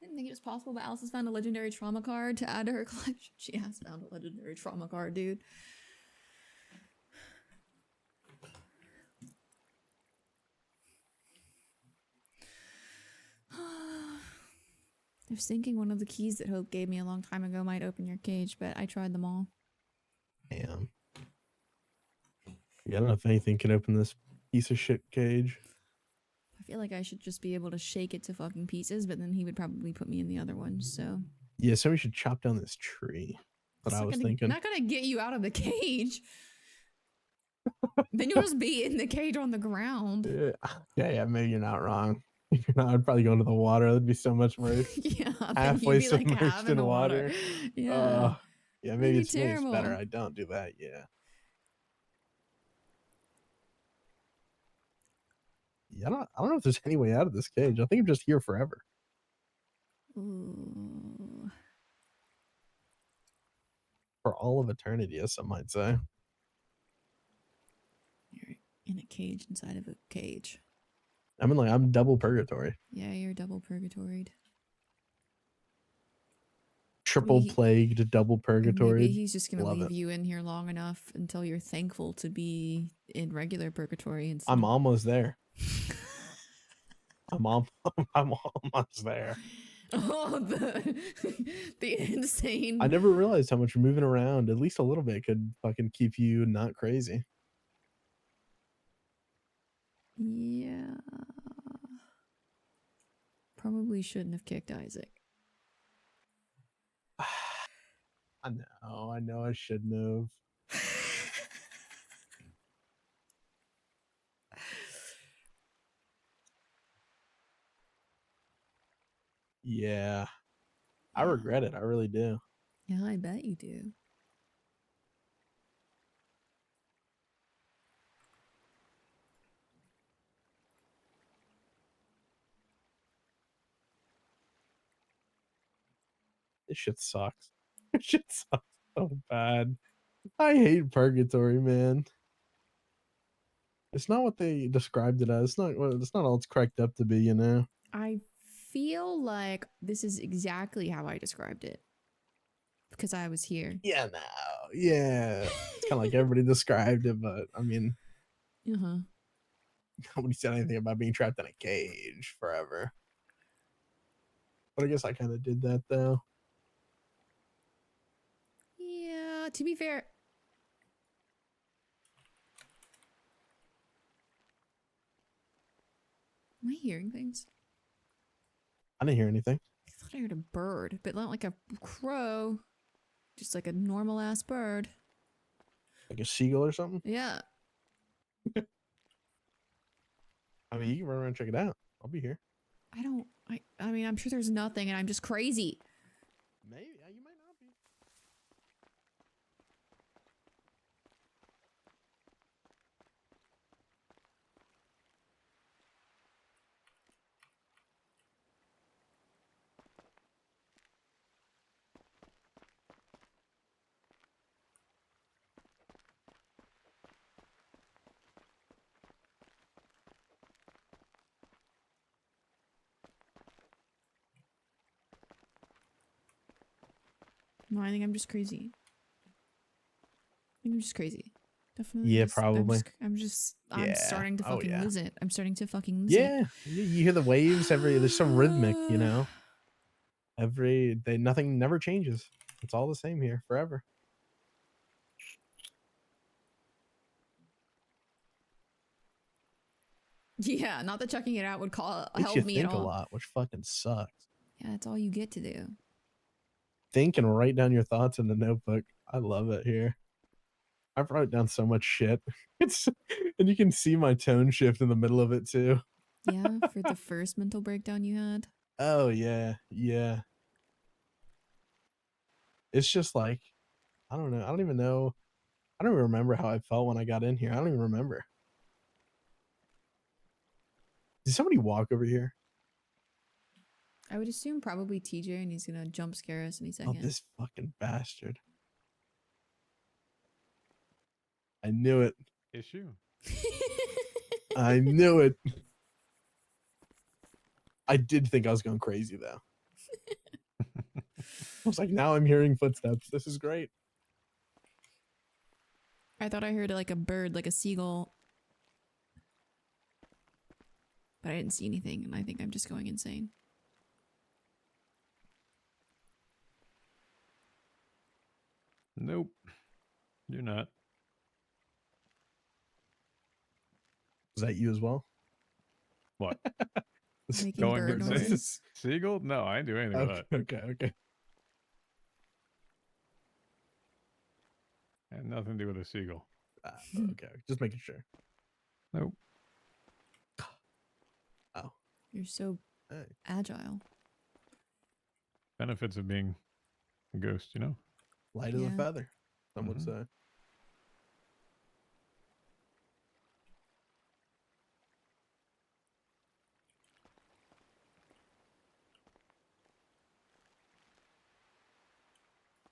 Didn't think it was possible, but Alice has found a legendary trauma card to add to her collection. She has found a legendary trauma card, dude. I was thinking one of the keys that Hope gave me a long time ago might open your cage, but I tried them all. Damn. Yeah, I don't know if anything can open this piece of shit cage. I feel like I should just be able to shake it to fucking pieces, but then he would probably put me in the other one, so. Yeah, somebody should chop down this tree. What I was thinking. Not gonna get you out of the cage. Then you'll just be in the cage on the ground. Yeah, maybe you're not wrong. You're not, I'd probably go into the water. That'd be so much worse. Yeah, Halfway you'd be like half submerged in water. Yeah. Yeah, That'd maybe be it's terrible. better I don't do that. Yeah. Yeah, I don't know if there's any way out of this cage. I think I'm just here forever. Ooh. For all of eternity, as some might say. You're in a cage inside of a cage. I mean, like, I'm double purgatory. Yeah, you're double purgatoried. Triple plagued, double purgatory. Maybe he's just gonna Love leave it. you in here long enough until you're thankful to be in regular purgatory instead. I'm almost there. I'm almost there. Oh, the insane. I never realized how much moving around, at least a little bit, could fucking keep you not crazy. Yeah. Probably shouldn't have kicked Isaac. I know I shouldn't have. Yeah. I Yeah. regret it. I really do. Yeah, I bet you do. This shit sucks. This shit sucks so bad. I hate purgatory, man. It's not what they described it as. It's not all it's cracked up to be, you know. I feel like this is exactly how I described it because I was here. Yeah, no. Yeah. It's kind of like everybody described it, but I mean, Uh-huh. nobody said anything about being trapped in a cage forever. But I guess I kind of did that though. Yeah, to be fair. Am I hearing things? I didn't hear anything. I thought I heard a bird, but not like a crow. Just like a normal ass bird. Like a seagull or something. Yeah. I mean, you can run around and check it out. I'll be here. I mean, I'm sure there's nothing and I'm just crazy. Maybe. You might not be. No, I think I'm just crazy. I think I'm just crazy. Definitely. Yeah, probably. I'm starting to Oh, fucking yeah. lose it. I'm starting to fucking lose it. Yeah. You hear the waves they're so rhythmic, you know. Nothing never changes. It's all the same here forever. Yeah, not that checking it out would Makes help you me at think a all. lot, which fucking sucks. Yeah, that's all you get to do. Think and write down your thoughts in the notebook. I love it here. I've wrote down so much shit. And you can see my tone shift in the middle of it too. Yeah, for the first mental breakdown you had. Oh yeah, yeah. It's just like I don't know. I don't even know. I don't even remember how I felt when I got in here. I don't even remember. Did somebody walk over here? I would assume probably TJ, and he's gonna jump scare us any Oh, second. this fucking bastard. I knew it. Issue. I knew it. I did think I was going crazy though. I was like, now I'm hearing footsteps. This is great. I thought I heard like a bird, like a seagull. But I didn't see anything, and I think I'm just going insane. Nope. You're not. Was that you as well? What? Making Going bird insane? noises. Seagull? No, I didn't do anything with that. Okay. Had nothing to do with a seagull. Okay. Just making sure. Nope. Oh. You're so Hey. agile. Benefits of being a ghost, you know? Light as a Yeah. feather, some would Mhm. say.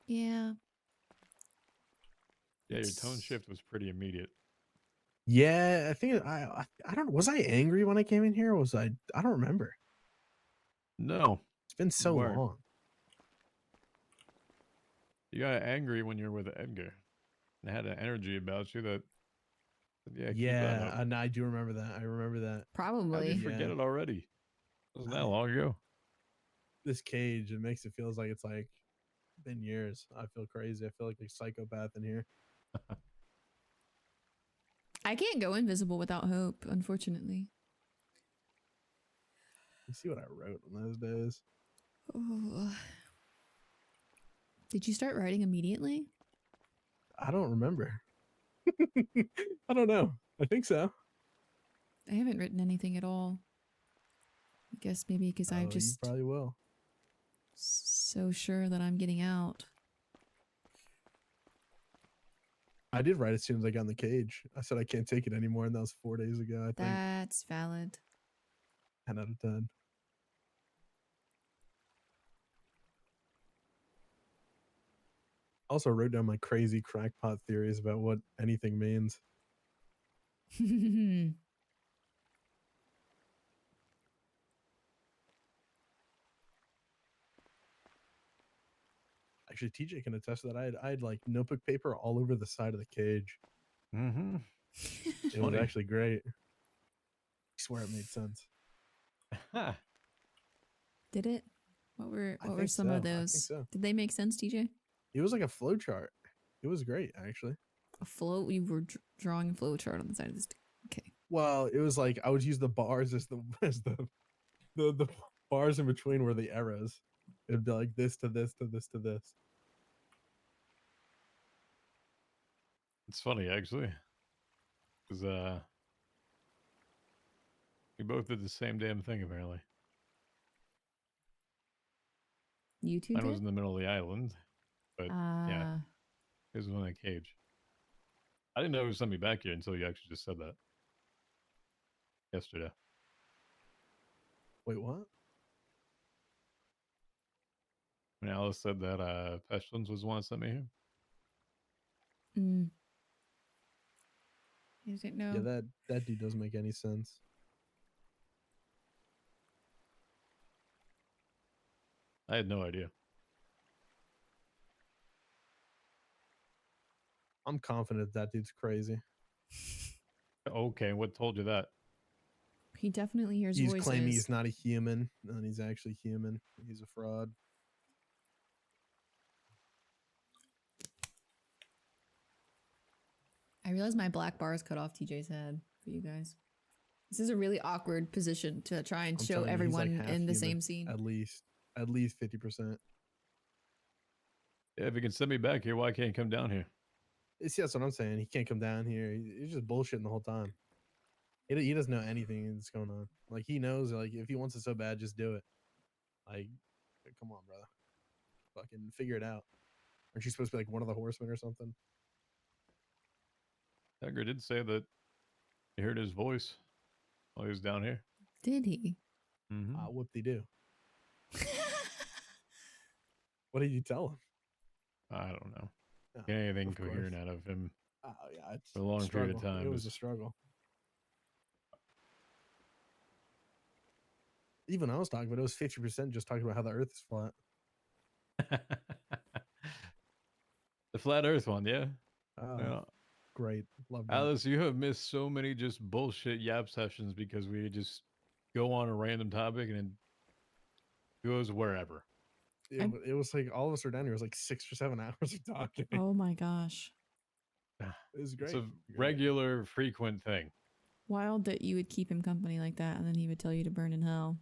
Yeah. Yeah, your tone shift was pretty immediate. Yeah, I think I don't. Was I angry when I came in here? Or was I? I don't remember. No. It's been You so weren't. long. You got angry when you were with Edgar. And had an energy about you that, yeah, keep that Yeah, up. and I do remember that. I remember that. How did Probably. you forget Yeah. it already? It wasn't that long ago. This cage, it makes it feels like it's like been years. I feel crazy. I feel like a psychopath in here. I can't go invisible without hope, unfortunately. You see what I wrote in those days? Oh. Did you start writing immediately? I don't remember. I don't know. I think so. I haven't written anything at all. I guess maybe because I'm Oh, you just probably will. so sure that I'm getting out. I did write as soon as I got in the cage. I said I can't take it anymore, and that was 4 days ago. I think That's valid. 10 out of 10. Also wrote down my crazy crackpot theories about what anything means. Actually, TJ can attest to that. I had like notebook paper all over the side of the cage. Mm-hmm. It was actually great. I swear it made sense. Did it? What were I some think of so. I think those? so. Did they make sense, TJ? It was like a flow chart. It was great, actually. A flow? You were drawing a flow chart on the side of this. Okay. Well, it was like I would use the bars as the bars in between were the arrows. It'd be like this to this to this to this. It's funny actually, because we both did the same damn thing apparently. You two Mine was did? in the middle of the island, but yeah, it was in a cage. I didn't know it was sent me back here until you actually just said that yesterday. Wait, what? When Alice said that Pestilence was the one that sent me here. I didn't know. Yeah, that dude doesn't make any sense. I had no idea. I'm confident that dude's crazy. Okay, what told you that? He definitely hears He's voices. claiming he's not a human, and he's actually human. He's a fraud. I realized my black bars cut off TJ's head for you guys. This is a really awkward position to try and I'm show telling you, he's like everyone half in the human, same scene. At least 50%. Yeah, if you can send me back here, why can't you come down here? See, that's what I'm saying. He can't come down here. He's just bullshitting the whole time. He doesn't know anything that's going on. Like, he knows, like, if he wants it so bad, just do it. Like, come on, brother. Fucking figure it out. Aren't you supposed to be like one of the horsemen or something? Tiger did say that you heard his voice while he was down here. Did he? Mm-hmm. Whoop-de-doo. What did you tell him? I don't know. Oh, Anything of coherent course. out of him Oh, yeah. It's for a long period of struggle. time. It was a struggle. Even I was talking about it was 50% just talking about how the earth is flat. The flat earth one, yeah. Oh, Yeah. great. Love that. Alice, you have missed so many just bullshit yap sessions because we just go on a random topic and it goes wherever. It was like all of us are down here. It was like 6 or 7 hours of talking. Oh my gosh. It was great. It's a regular, frequent thing. Wild that you would keep him company like that and then he would tell you to burn in hell.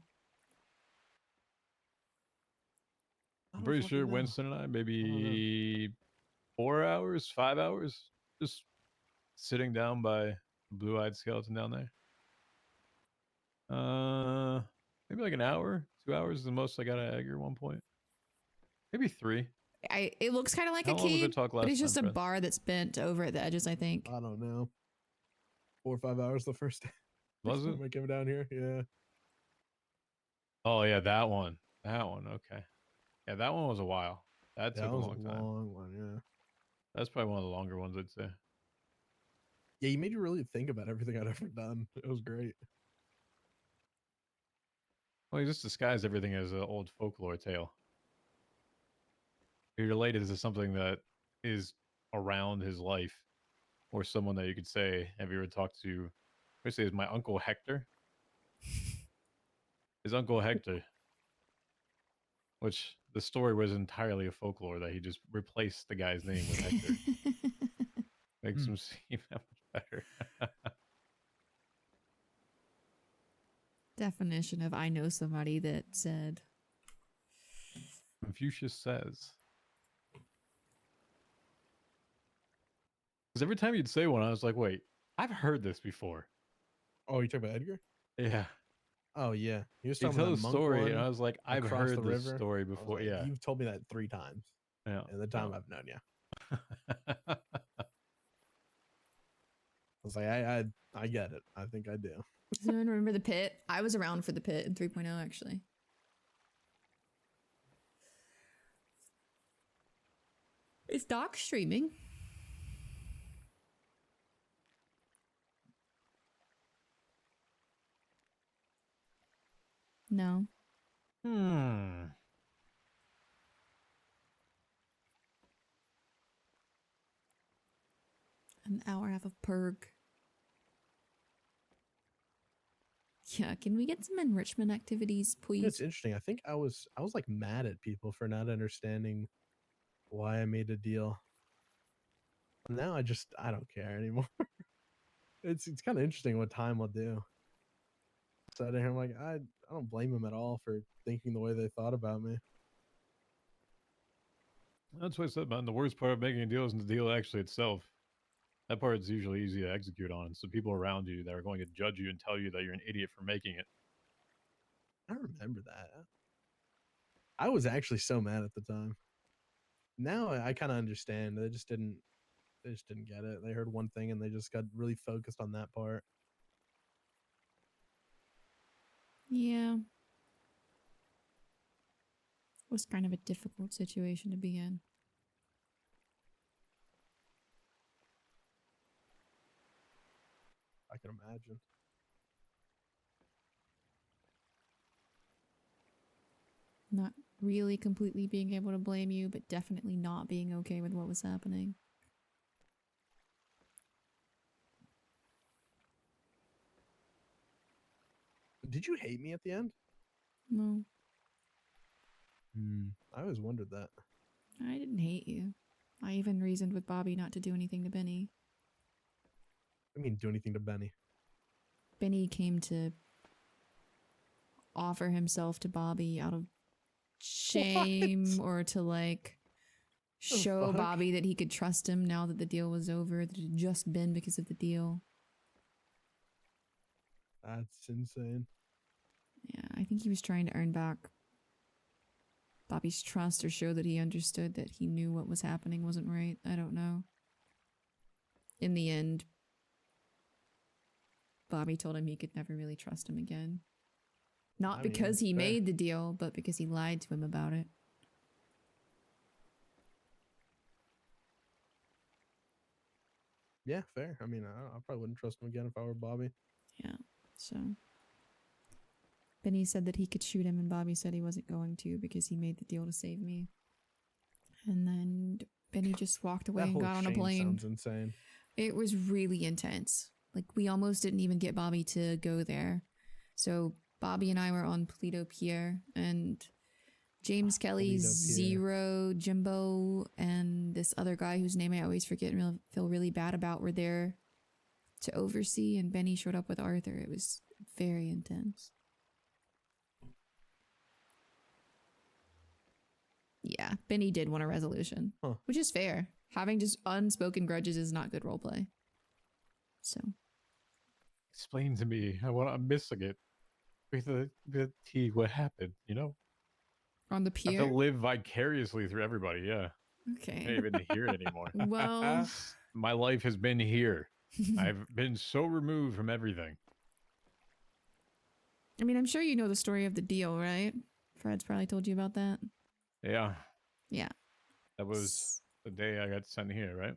I'm pretty sure Winston and I, maybe 4 hours, 5 hours, just sitting down by a blue-eyed skeleton down there. Maybe like an hour, 2 hours is the most I got at Edgar at one point. Maybe 3. It looks kind of like How a long was cave, the talk but last it's just time, a Fred? bar that's bent over at the edges, I think. I don't know. 4 or 5 hours the first day. Was it? When I came down here, yeah. Oh yeah, that one. That one. Okay. Yeah, that one was a while. That took a was long a time. long one, yeah. That's probably one of the longer ones, I'd say. Yeah, you made you really think about everything I'd ever done. It was great. Well, he just disguised everything as an old folklore tale. He related to something that is around his life, or someone that you could say, have you ever talked to? Basically, is my uncle Hector. His uncle Hector, which the story was entirely a folklore that he just replaced the guy's name with Hector. Makes him seem that much better. definition of I know somebody that said. Confucius says. Because every time you'd say one, I was like, wait, I've heard this before. Oh, you talking about Edgar? Yeah. Oh yeah, he was He talking told about the that monk story, one and I was like, I've across heard the this river. story I was before. like, Yeah. you've told me that 3 times, Yeah. and the time I've known you. I was like, I get it. I think I do. Does anyone remember the pit? I was around for the pit in 3.0 actually. Is Doc streaming? No. Hmm. An hour and a half of purg. Yeah, can we get some enrichment activities, You know, it's please? interesting. I think I was like mad at people for not understanding why I made a deal. Now I don't care anymore. It's kind of interesting what time will do. So I'm like, I don't blame them at all for thinking the way they thought about me. That's what I said, man. The worst part of making a deal isn't the deal actually itself. That part is usually easy to execute on. It's the people around you that are going to judge you and tell you that you're an idiot for making it. I remember that. I was actually so mad at the time. Now I kind of understand. They just didn't get it. They heard one thing and they just got really focused on that part. Yeah. It was kind of a difficult situation to be in. I can imagine. Not really completely being able to blame you, but definitely not being okay with what was happening. Did you hate me at the end? No, I always wondered that. I didn't hate you. I even reasoned with Bobby not to do anything to Benny. I mean, do anything to Benny. Benny came to offer himself to Bobby out of shame or to like The show fuck? Bobby that he could trust him now that the deal was over, that it had just been because of the deal. That's insane. Yeah, I think he was trying to earn back Bobby's trust or show that he understood that he knew what was happening wasn't right. I don't know. In the end, Bobby told him he could never really trust him again. Not I mean, because he fair. made the deal, but because he lied to him about it. Yeah, fair. I mean, I probably wouldn't trust him again if I were Bobby. Yeah, so Benny said that he could shoot him, and Bobby said he wasn't going to because he made the deal to save me. And then Benny just walked away That and whole got on a exchange plane. sounds insane. It was really intense. Like, we almost didn't even get Bobby to go there. So Bobby and I were on Polito Pier, and James Kelly, Polito Pier. Zero, Jimbo, and this other guy whose name I always forget and feel really bad about were there to oversee, and Benny showed up with Arthur. It was very intense. Yeah, Benny did want a resolution, Huh. which is fair. Having just unspoken grudges is not good roleplay. So, Explain to me. I'm missing it. With the tea, what happened? You know, on the I have to pier? live vicariously through everybody. Yeah, I Okay. can't even hear it anymore. Well, My life has been here. I've been so removed from everything. I mean, I'm sure you know the story of the deal, right? Fred's probably told you about that. Yeah, Yeah. that was the day I got sent here, right?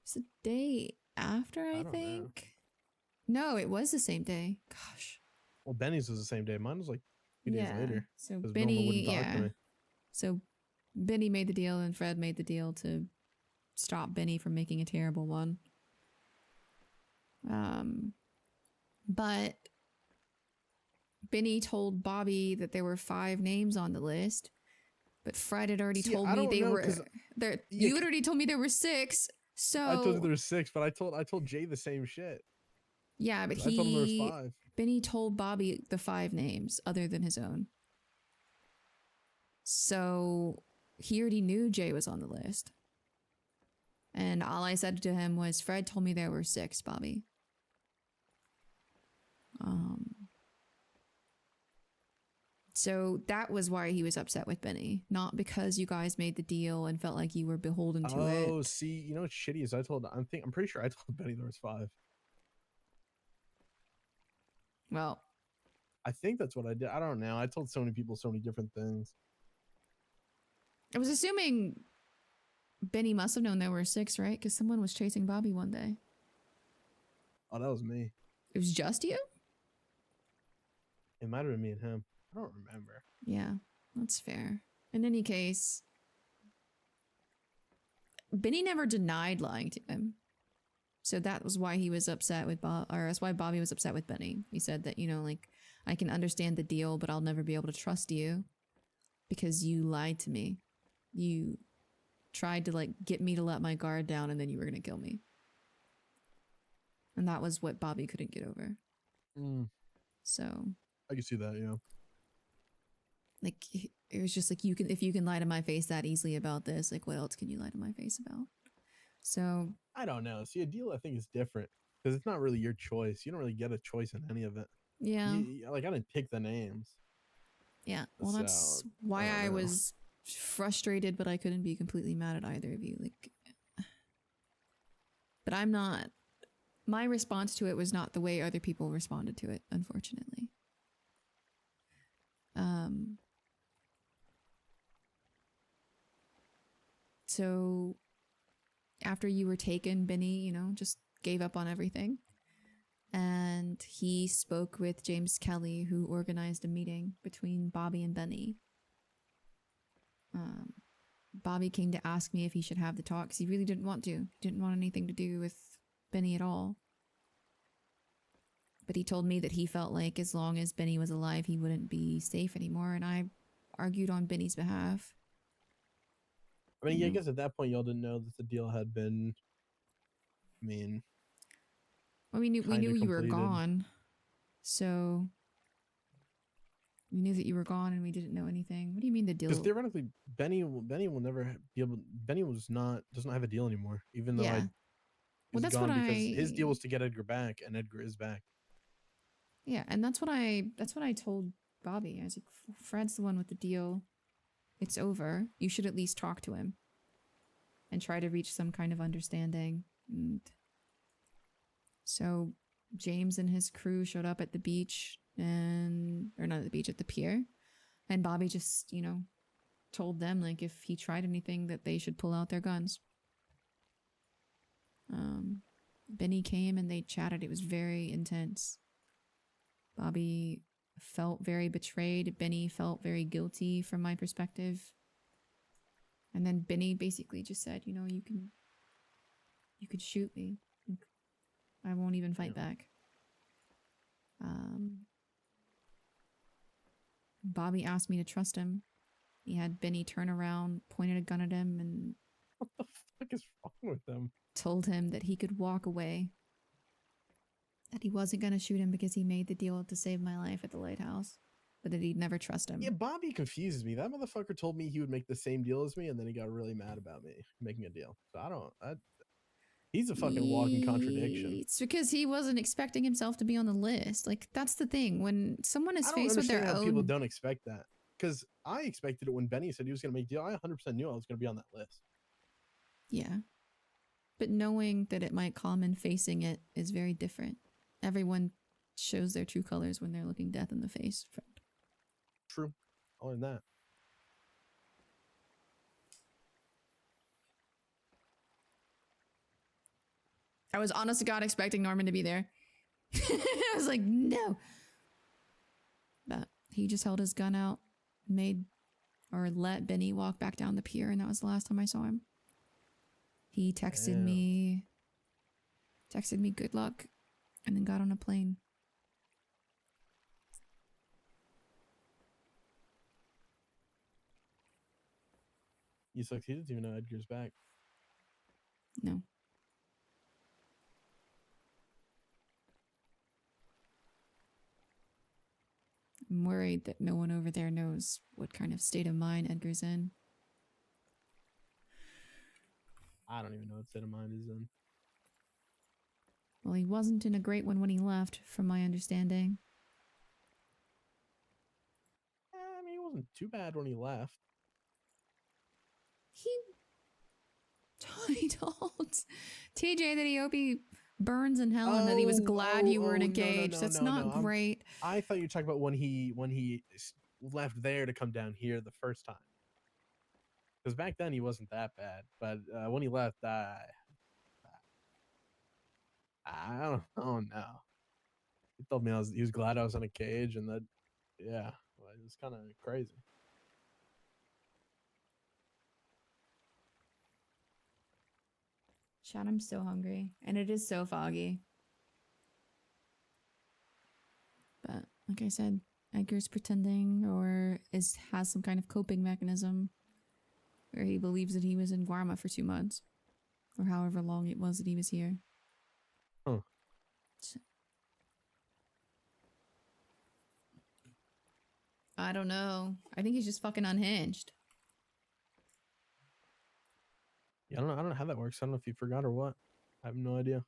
It's the day after, I don't know. think. No, it was the same day. Gosh. Well, Benny's was the same day. Mine was like 2 days Yeah. later. So 'cause Norma Benny, wouldn't talk to yeah. me. So Benny made the deal and Fred made the deal to stop Benny from making a terrible one. But Benny told Bobby that there were 5 names on the list, but Fred had already See, told I me don't they know, were 'cause- there. Yeah, You had already told me there were 6. So I told you there were 6, but I told Jay the same shit. Yeah, but I told him there was 5. Benny told Bobby the 5 names other than his own. So he already knew Jay was on the list. And all I said to him was, Fred told me there were 6, Bobby. So that was why he was upset with Benny, not because you guys made the deal and felt like you were beholden to it. Oh, see, you know what's shitty is I'm pretty sure I told Benny there was 5. Well, I think that's what I did. I don't know. I told so many people so many different things. I was assuming Benny must have known there were 6, right? Because someone was chasing Bobby one day. Oh, that was me. It was just you? It might have been me and him. I don't remember. Yeah, that's fair. In any case, Benny never denied lying to him. So that was why he was upset with Bob, or that's why Bobby was upset with Benny. He said that, you know, like, I can understand the deal, but I'll never be able to trust you because you lied to me. You tried to, like, get me to let my guard down and then you were going to kill me. And that was what Bobby couldn't get over. So I can see that, yeah. like, it was just like, if you can lie to my face that easily about this, like, what else can you lie to my face about? So I don't know. See, a deal I think is different because it's not really your choice. You don't really get a choice in any of it. yeah. Like I didn't pick the names. Yeah, well, So, that's why I I don't know. was frustrated, but I couldn't be completely mad at either of you. Like, but I'm not. My response to it was not the way other people responded to it, unfortunately. So after you were taken, Benny, you know, just gave up on everything. And he spoke with James Kelly, who organized a meeting between Bobby and Benny. Bobby came to ask me if he should have the talk because he really didn't want to. He didn't want anything to do with Benny at all. But he told me that he felt like as long as Benny was alive, he wouldn't be safe anymore. And I argued on Benny's behalf. I mean, I guess at that point y'all didn't know that the deal had been. I mean, well, we knew you were completed. gone, so we knew that you were gone, and we didn't know anything. What do you mean the deal? Because theoretically, Benny will never be able. Benny doesn't have a deal anymore, even though Yeah. Well, that's gone what because his deal was to get Edgar back, and Edgar is back. Yeah, and that's what I told Bobby. I was like, Fred's the one with the deal. It's over. You should at least talk to him and try to reach some kind of understanding. And so James and his crew showed up at the beach or not at the beach, at the pier. And Bobby just, you know, told them like if he tried anything that they should pull out their guns. Benny came and they chatted. It was very intense. Bobby felt very betrayed. Benny felt very guilty from my perspective. And then Benny basically just said, you know, you could shoot me. I won't even fight back. Bobby asked me to trust him. He had Benny turn around, pointed a gun at him, and What the fuck is wrong with them? told him that he could walk away. That he wasn't going to shoot him because he made the deal to save my life at the lighthouse. But that he'd never trust him. Yeah, Bobby confuses me. That motherfucker told me he would make the same deal as me, and then he got really mad about me making a deal. So he's a fucking walking contradiction. It's because he wasn't expecting himself to be on the list. Like, that's the thing. When someone is faced with their own... people don't expect that. Because I expected it when Benny said he was going to make a deal. I 100% knew I was going to be on that list. Yeah. But knowing that it might come and facing it is very different. Everyone shows their true colors when they're looking death in the face. True. I'll learn that. I was honest to God expecting Norman to be there. I was like, no. But he just held his gun out, let Benny walk back down the pier, and that was the last time I saw him. He texted me good luck, and then got on a plane. You sucks. He doesn't even know Edgar's back. No. I'm worried that no one over there knows what kind of state of mind Edgar's in. I don't even know what state of mind he's in. Well, he wasn't in a great one when he left, from my understanding. I mean, he wasn't too bad when he left. He told TJ that he hope he burns in hell and that he was glad you were in a cage. That's not great. I thought you were talking about when he left there to come down here the first time. Because back then he wasn't that bad, but when he left, I don't know. He told me he was glad I was in a cage, and that, yeah, well, it was kind of crazy. Chad, I'm so hungry. And it is so foggy. But like I said, Edgar's pretending or has some kind of coping mechanism where he believes that he was in Guarma for 2 months. Or however long it was that he was here. Huh. I don't know. I think he's just fucking unhinged. Yeah, I don't know how that works. I don't know if you forgot or what. I have no idea.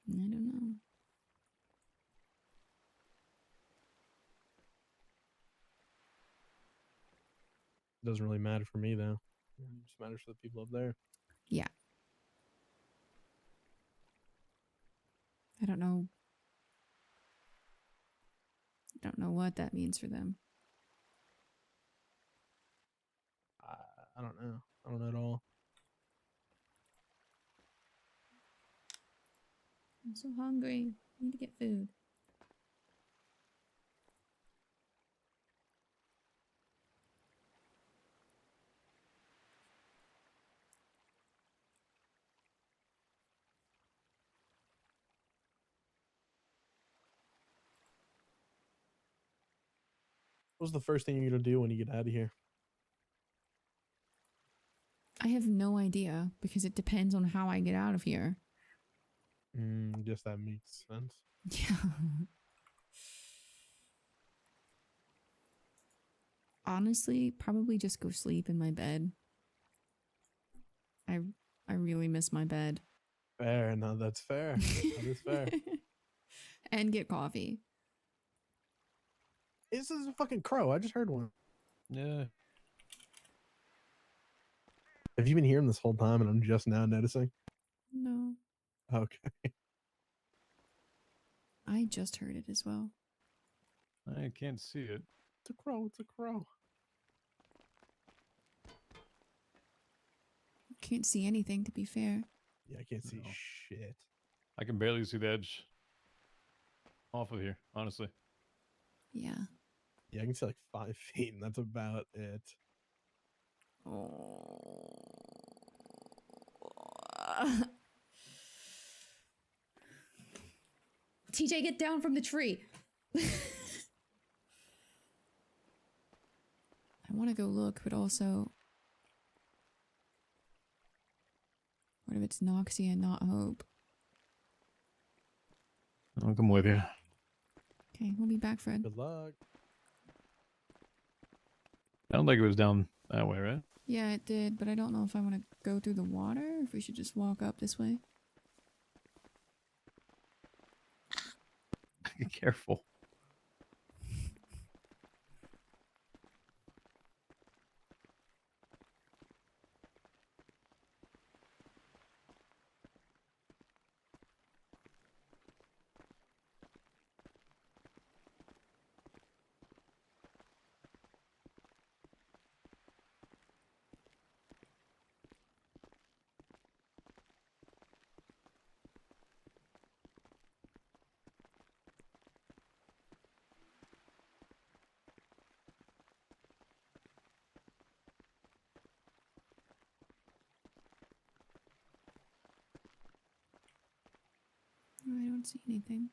I don't know. It doesn't really matter for me though. It just matters for the people up there. Yeah. I don't know. I don't know what that means for them. I don't know. I don't know at all. I'm so hungry. I need to get food. What's the first thing you're gonna do when you get out of here? I have no idea because it depends on how I get out of here. Guess that makes sense. Yeah. Honestly, probably just go sleep in my bed. I really miss my bed. Fair, no, that's fair. That is fair. And get coffee. This is a fucking crow. I just heard one. Yeah. Have you been hearing this whole time and I'm just now noticing? No. Okay. I just heard it as well. I can't see it. It's a crow. It's a crow. Can't see anything, to be fair. Yeah, I can't see No. shit. I can barely see the edge off of here, honestly. Yeah. Yeah, I can see like 5 feet, and that's about it. Oh. TJ, get down from the tree. I want to go look, but also... What if it's Noxie and not Hope? I'll come with you. Okay, we'll be back, Fred. Good luck. I don't think it was down that way, right? Yeah, it did, but I don't know if I want to go through the water or if we should just walk up this way. Be careful. Oh, I don't see anything.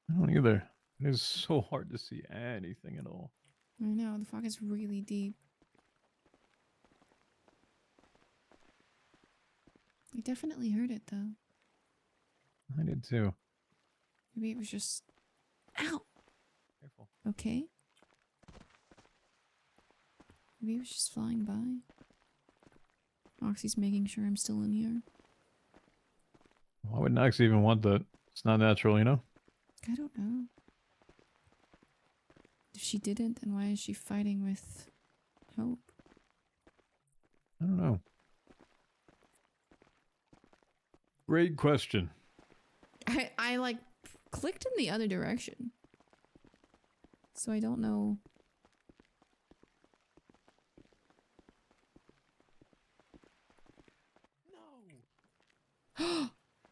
I don't either. It is so hard to see anything at all. I know, the fog is really deep. I definitely heard it though. I did too. Maybe it was just. Ow! Careful. Okay. Maybe it was just flying by. Oxy's making sure I'm still in here. Why would Nox even want that? It's not natural, you know? I don't know. If she didn't, then why is she fighting with Hope? I don't know. Great question. I like clicked in the other direction. So I don't know. No.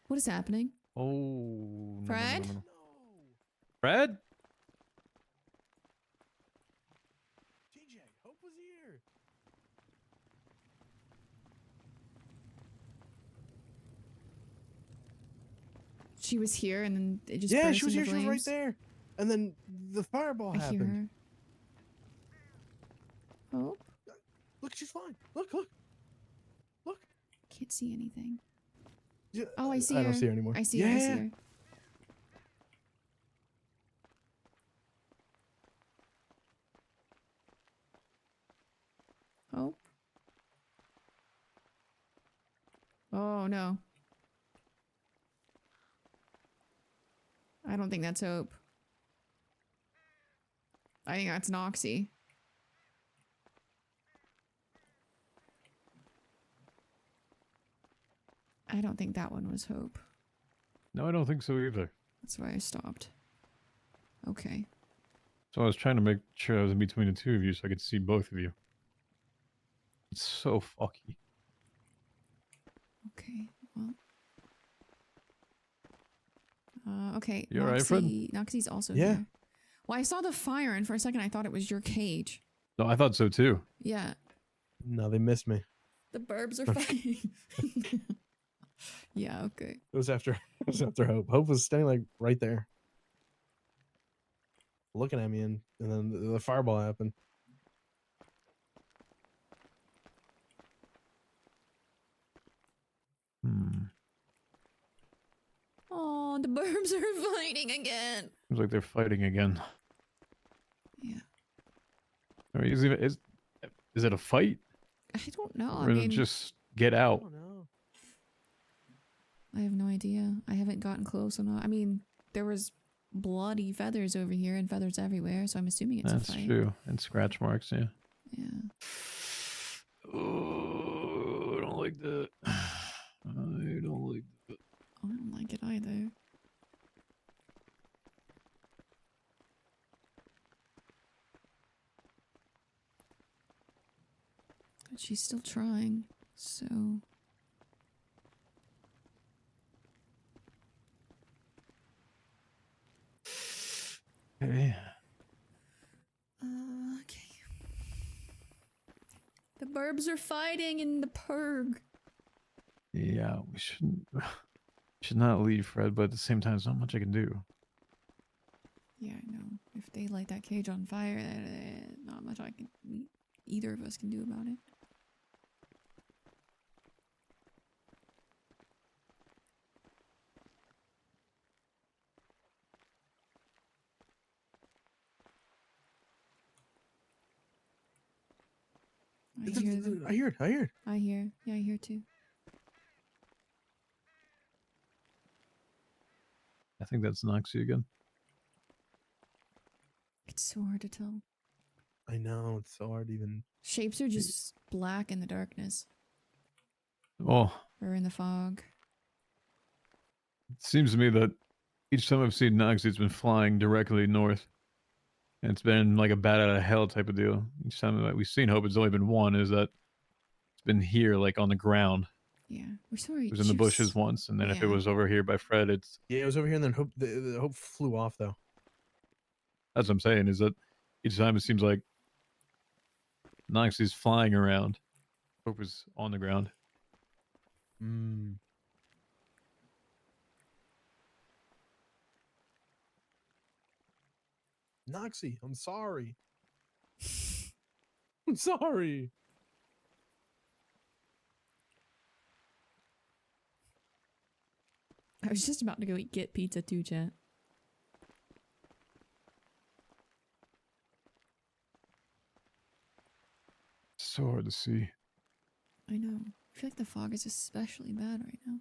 What is happening? Oh, no, Fred? No. Fred? TJ, Hope was here. She was here and then it just Yeah, burst she was into here. She was right flames. there. And then the fireball I hear happened. her. Hope? Look, she's fine. Look, look. Look. Can't see anything. Yeah, Oh, I see her. I don't see her anymore. I see her. I see Yeah. her. Hope? Oh, no. I don't think that's Hope. I think that's Noxy. I don't think that one was Hope. No, I don't think so either. That's why I stopped. Okay. So I was trying to make sure I was in between the two of you so I could see both of you. It's so fucky. Okay. Well. Okay. You alright, Fred? Noxy's also Yeah. here. Well, I saw the fire and for a second I thought it was your cage. No, I thought so too. Yeah. No, they missed me. The burbs are fighting. Yeah, okay. It was after Hope. Hope was standing like right there. Looking at me and then the fireball happened. Oh, the burbs are fighting again. Seems like they're fighting again. Yeah. I mean, is it a fight? I don't know. Or I is mean, it just get I out? don't know. I have no idea. I haven't gotten close enough. I mean, there was bloody feathers over here and feathers everywhere, so I'm assuming it's That's a fight. true. And scratch marks, yeah. Yeah. Oh, I don't like that. I don't like that. I don't like it either. But she's still trying, so... Okay. Okay. The burbs are fighting in the purg. Yeah, we should not leave, Fred, but at the same time, there's not much I can do. Yeah, I know. If they light that cage on fire, not much either of us can do about it. I hear them. I hear it. I hear it. I hear. Yeah, I hear too. I think that's Noxie again. It's so hard to tell. I know. It's so hard to even. Shapes are just black in the darkness. Well, Or in the fog. it seems to me that each time I've seen Noxie, it's been flying directly north. And it's been like a bat out of hell type of deal. Each time that we've seen Hope, it's only been one, is that it's been here, like on the ground. Yeah. We're sorry. It was in the bushes once, and then if it Yeah. was over here by Fred, it's... Yeah, it was over here, and then Hope. The Hope flew off though. That's what I'm saying, is that each time it seems like Noxie's flying around. Hope is on the ground. Mm. Noxie, I'm sorry. I'm sorry. I was just about to go get pizza too, chat. So hard to see. I know. I feel like the fog is especially bad right now.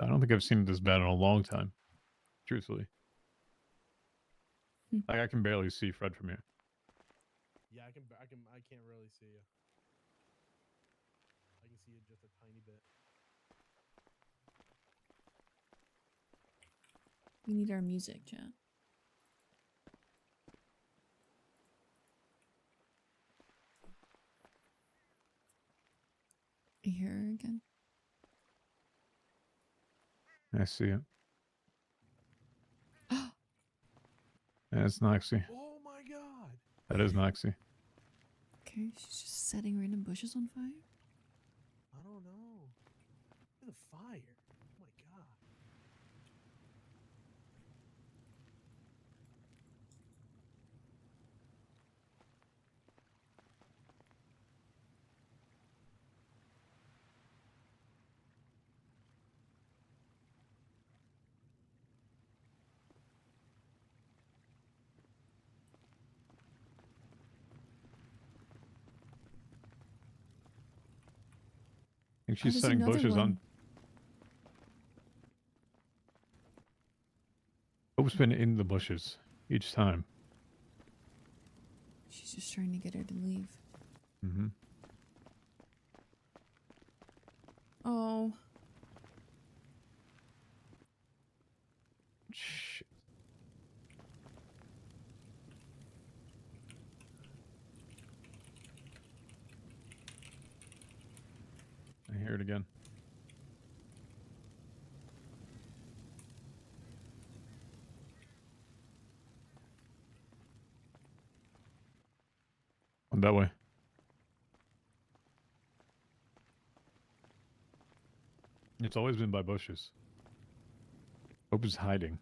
I don't think I've seen it this bad in a long time. Truthfully. Like I can barely see Fred from here. Yeah, I can't really see you. I can see you just a tiny bit. We need our music, chat. You hear her again? I see it. Yeah, it's Noxie. Oh my god! That is Noxie. Okay, she's just setting random bushes on fire. I don't know. Look at the fire. Oh my god. I think Oh, she's there's setting another bushes on. one. Hope's been in the bushes each time. She's just trying to get her to leave. Mm-hmm. Oh. Shit. I hear it again. On that way. It's always been by bushes. Hope is hiding.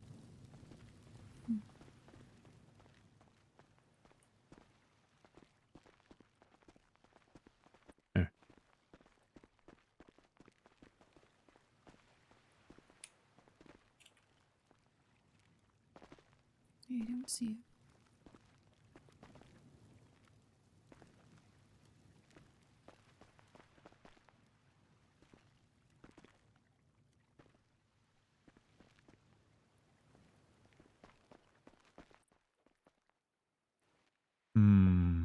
Yeah. I don't see it. Hmm.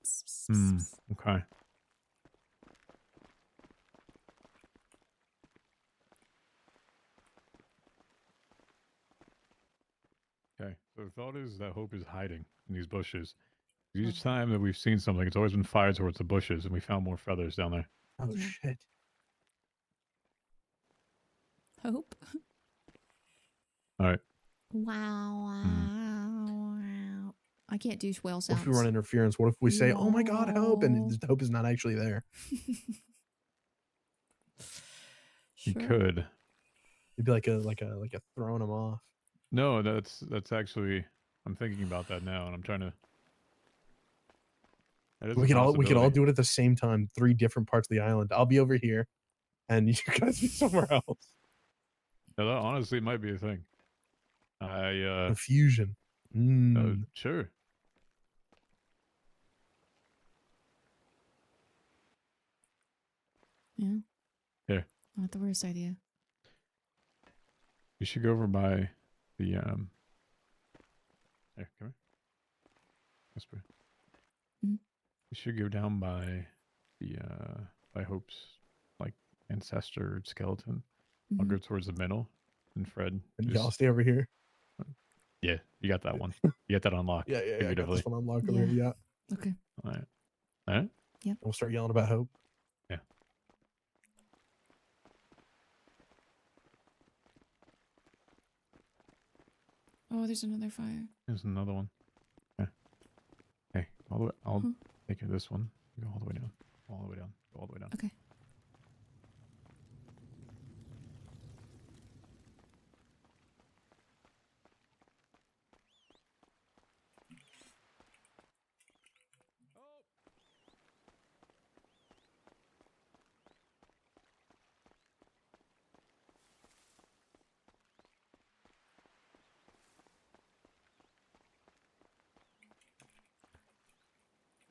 Psst, psst, Hmm. psst, psst. Okay. Okay. So the thought is that Hope is hiding in these bushes. Each time that we've seen something, it's always been fired towards the bushes, and we found more feathers down there. Oh Yeah. shit. Hope. All right. Wow, wow, wow. I can't do whale What sounds. if we run interference? What if we say, "Oh my god, Hope," and Wow. Hope is not actually there? You Sure. could. It'd be like a throwing them off. No, that's actually. I'm thinking about that now, and I'm trying to. That is a We could all possibility. do it at the same time. 3 different parts of the island. I'll be over here, and you guys be somewhere else. No, that honestly might be a thing. A fusion. Mm. Sure. Yeah. Here, Not the worst idea. you should go over by the Here, come here. Whisper. Mhm. You should go down by the by Hope's like ancestor skeleton. I'll Mhm. go towards the middle, and Fred. And Just, y'all stay over here. yeah, you got that one. You got that unlocked. Yeah, I got Figuratively. this one unlocked over here. Yeah. Okay. All right. All right. We'll start yelling about Hope. Yeah. Oh, there's another fire. There's another one. Yeah. Okay. All the way. I'll Huh. take this one. You go all the way down. All the way down. Go all the way down. Okay.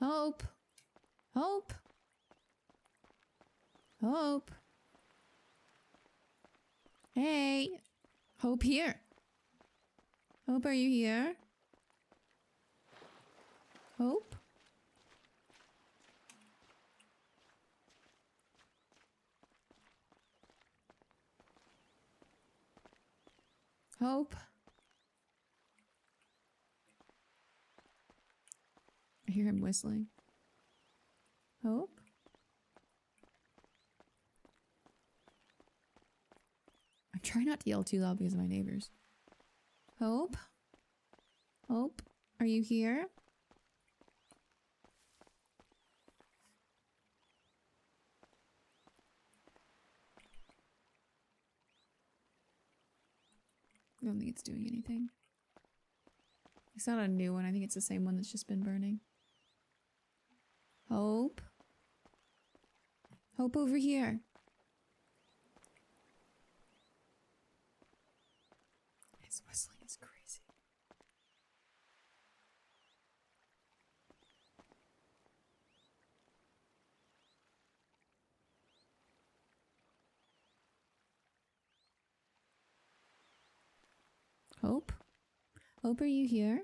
Hope. Hope. Hope. Hey. Hope here. Hope, are you here? Hope? Hope? I hear him whistling. Hope? I'm trying not to yell too loud because of my neighbors. Hope? Hope? Are you here? I don't think it's doing anything. It's not a new one. I think it's the same one that's just been burning. Hope? Hope over here. His whistling is crazy. Hope? Hope, are you here?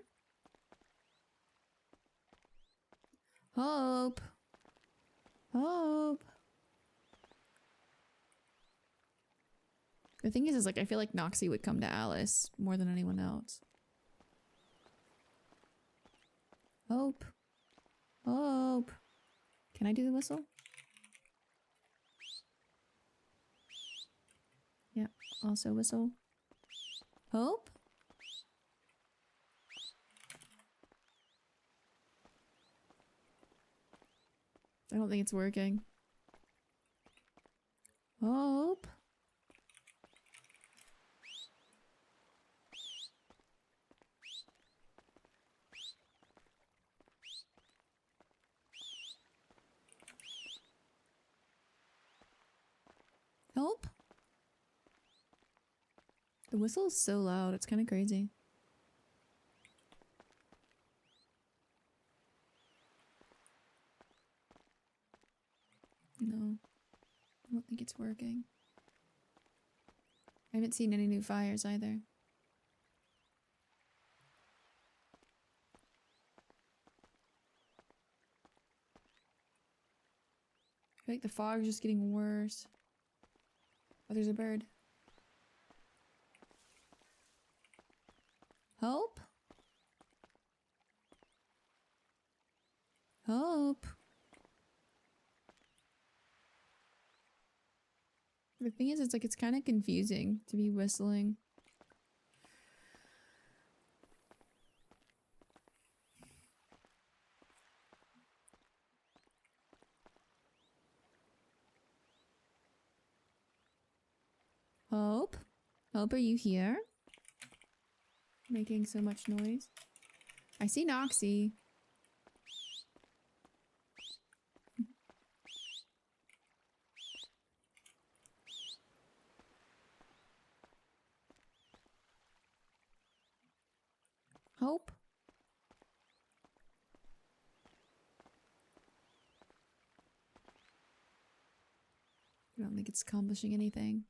Hope? Hope? The thing is like, I feel like Noxie would come to Alice more than anyone else. Hope? Hope? Can I do the whistle? Yeah, also whistle. Hope? I don't think it's working. Hope? Help? The whistle is so loud, it's kind of crazy. No, I don't think it's working. I haven't seen any new fires either. I feel like the fog's just getting worse. Oh, there's a bird. Hope? Hope? The thing is, it's like, it's kind of confusing to be whistling. Hope? Hope, are you here? Making so much noise. I see Noxie. Hope? I don't think it's accomplishing anything.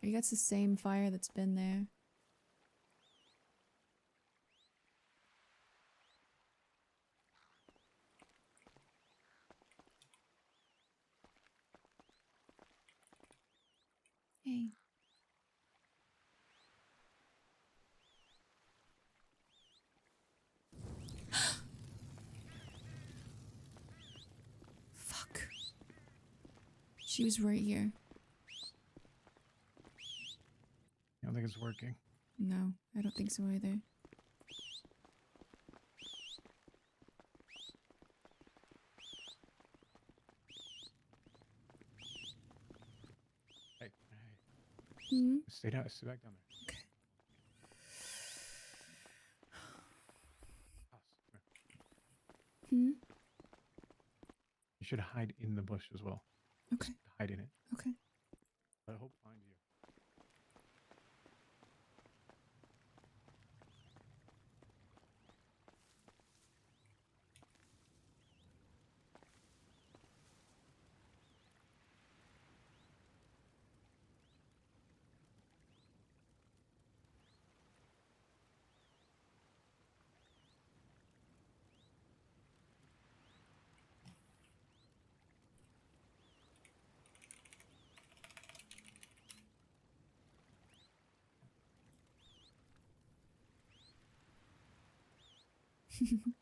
I think that's the same fire that's been there. Hey. Fuck. She was right here. I don't think it's working. No, I don't think so either. Hey, Hmm? stay down. Stay back down there. Okay. Hmm? You should hide in the bush as well. Okay. Just hide in it. Okay. Let Hope find you.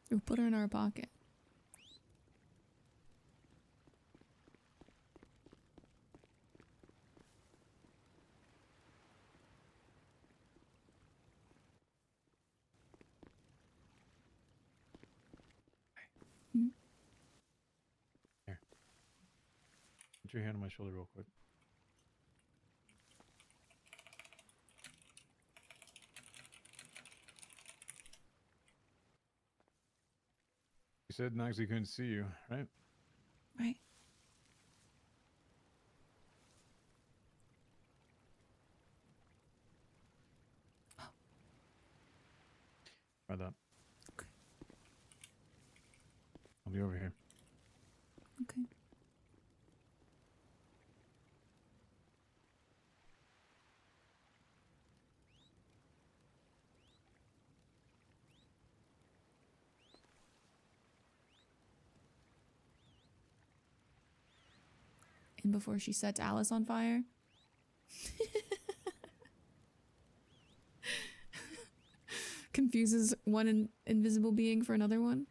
We'll put her in our pocket. Here. Put your hand on my shoulder real quick. You said Noxie couldn't see you, right? Right. Try that. Okay. I'll be over here. Okay. And before she sets Alice on fire. Confuses one invisible being for another one.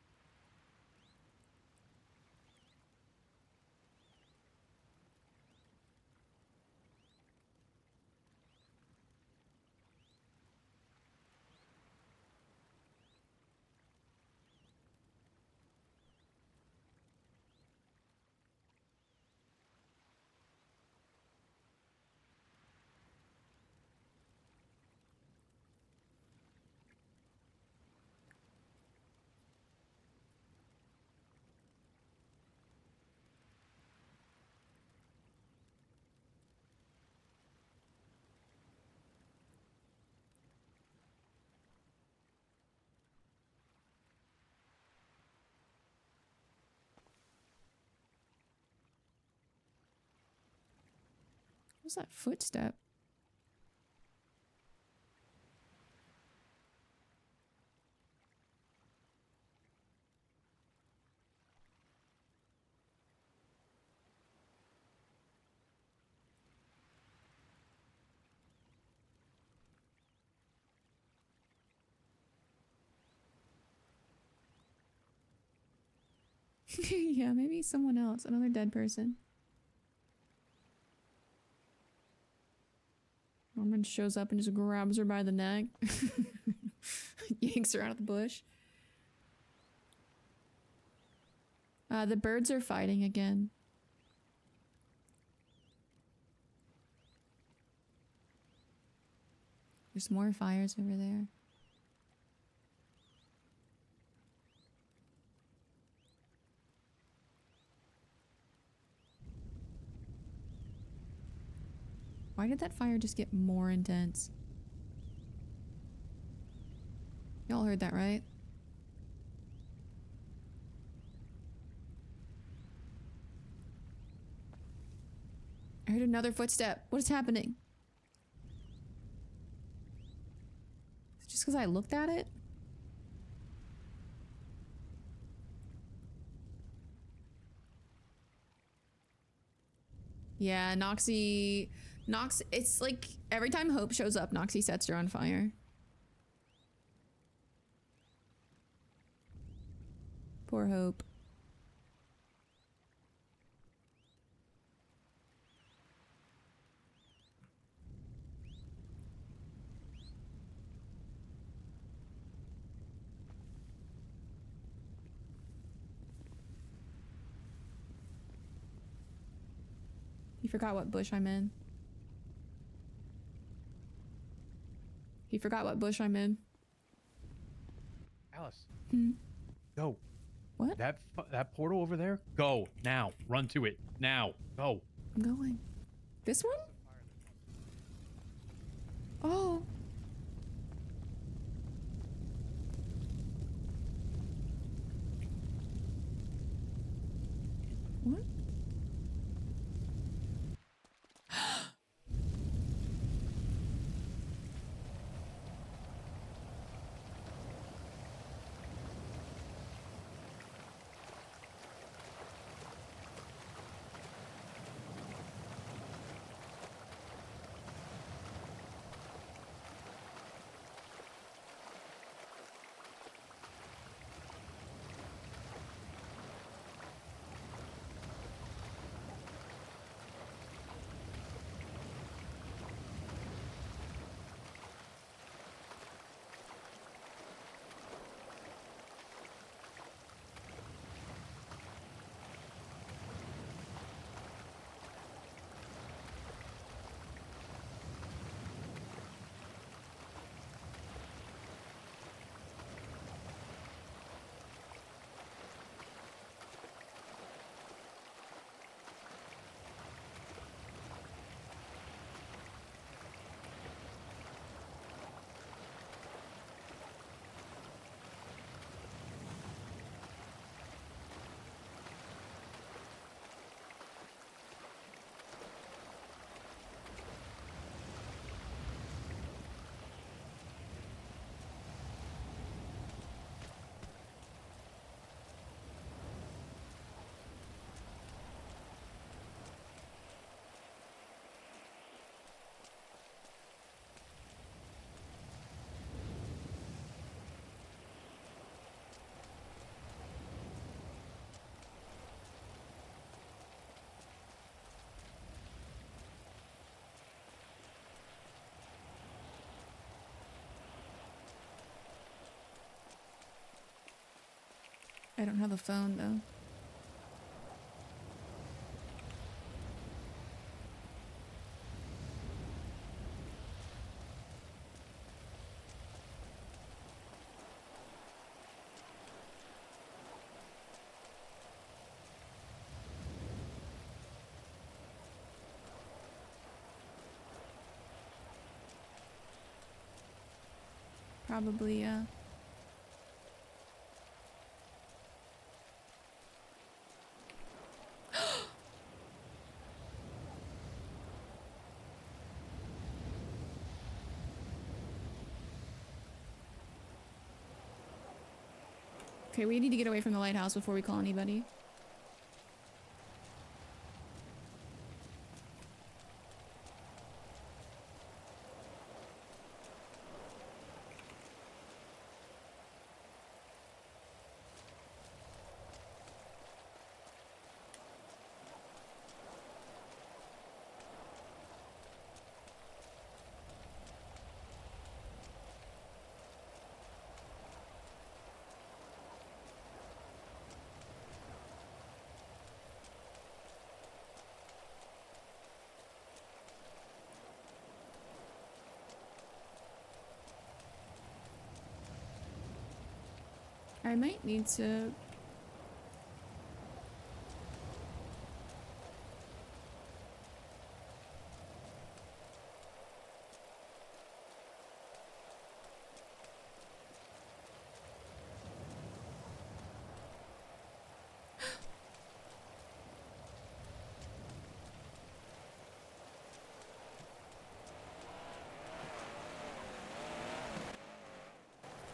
What's that footstep? Yeah, maybe someone else, another dead person. Norman shows up and just grabs her by the neck. Yanks her out of the bush. The birds are fighting again. There's more fires over there. Why did that fire just get more intense? Y'all heard that, right? I heard another footstep. What is happening? Is it just because I looked at it? Yeah, Noxie... it's like every time Hope shows up, Noxie sets her on fire. Poor Hope. He forgot what bush I'm in. He forgot what bush I'm in. Alice. Hmm. Go. What? That portal over there? Go. Now. Run to it. Now. Go. I'm going. This one? Oh. What? I don't have the phone though. Probably, yeah. Okay, we need to get away from the lighthouse before we call anybody. I might need to...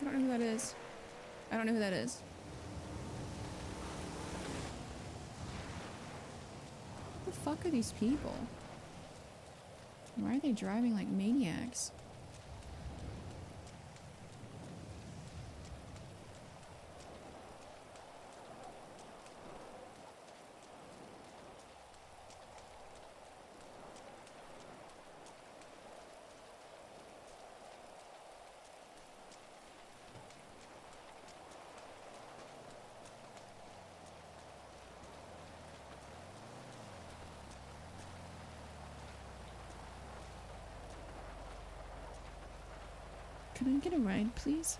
I don't know who that is. I don't know who that is. Who the fuck are these people? Why are they driving like maniacs? Can I get a ride, please?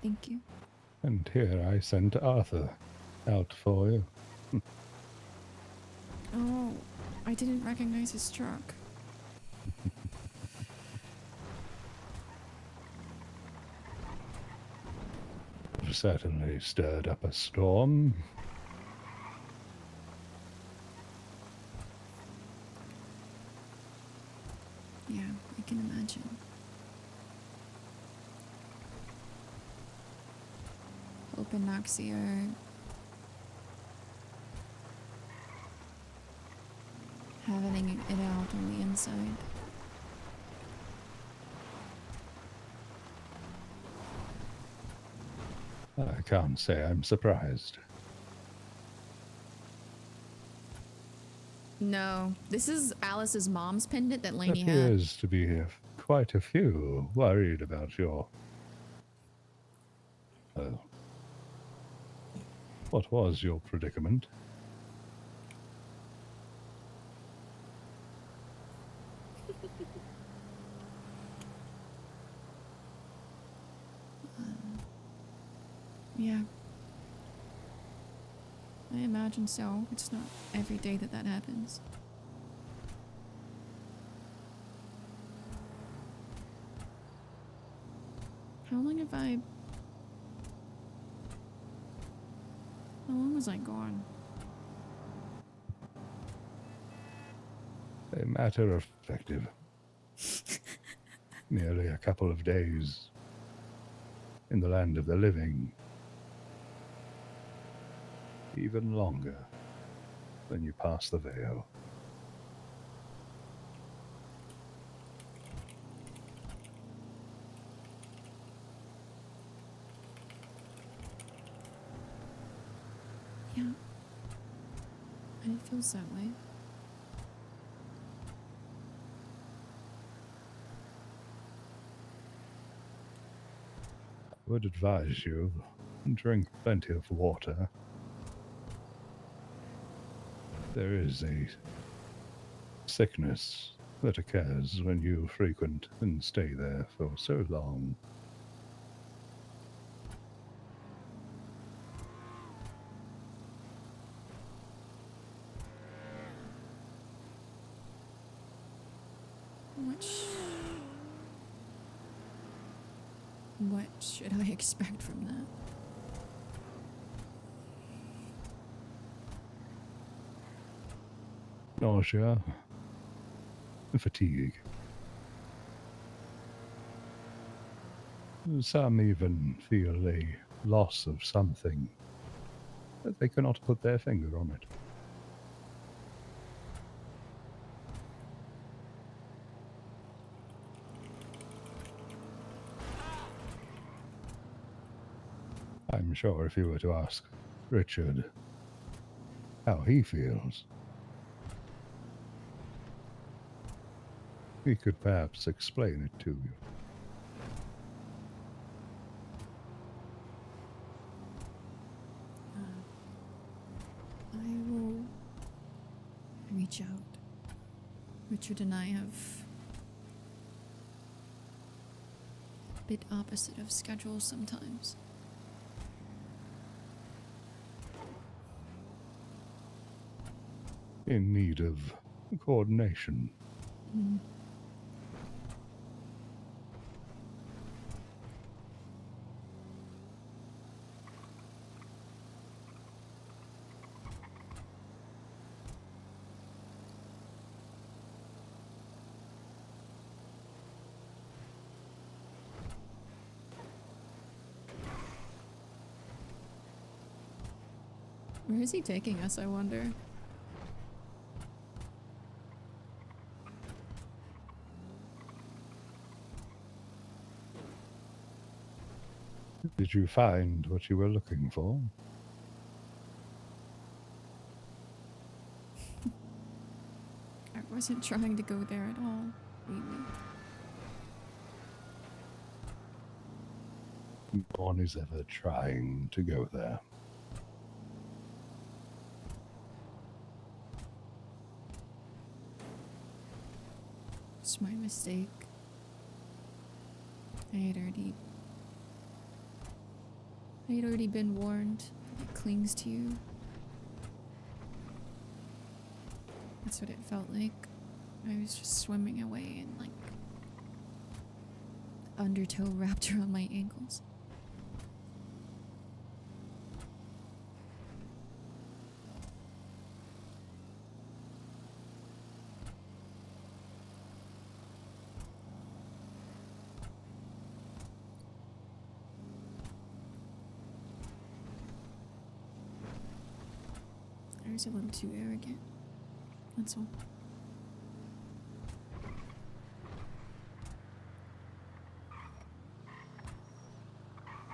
Thank you. And here I sent Arthur out for you. Oh, I didn't recognize his truck. Certainly stirred up a storm. Yeah, I can imagine. Hope and Noxie are having it out on the inside. I can't say I'm surprised. No, this is Alice's mom's pendant that Lainey had. Appears to be quite a few worried about your... what was your predicament? Yeah. I imagine so. It's not every day that that happens. How long have I... How long was I gone? A matter of perspective. Nearly a couple of days in the land of the living. Even longer when you pass the veil. Yeah. And it feels that way. would advise you drink plenty of water. There is a sickness that occurs when you frequent and stay there for so long. What should I expect from that? Nausea, fatigue. Some even feel a loss of something, but they cannot put their finger on it. I'm sure if you were to ask Richard how he feels, he could perhaps explain it to you. I will reach out. Richard and I have a bit opposite of schedules sometimes. In need of coordination. Mm. Where is he taking us, I wonder? Did you find what you were looking for? I wasn't trying to go there at all, really. No one is ever trying to go there. It's my mistake. I had already been warned. It clings to you. That's what it felt like. I was just swimming away and like undertow wrapped around my ankles. I was a little too arrogant. That's all.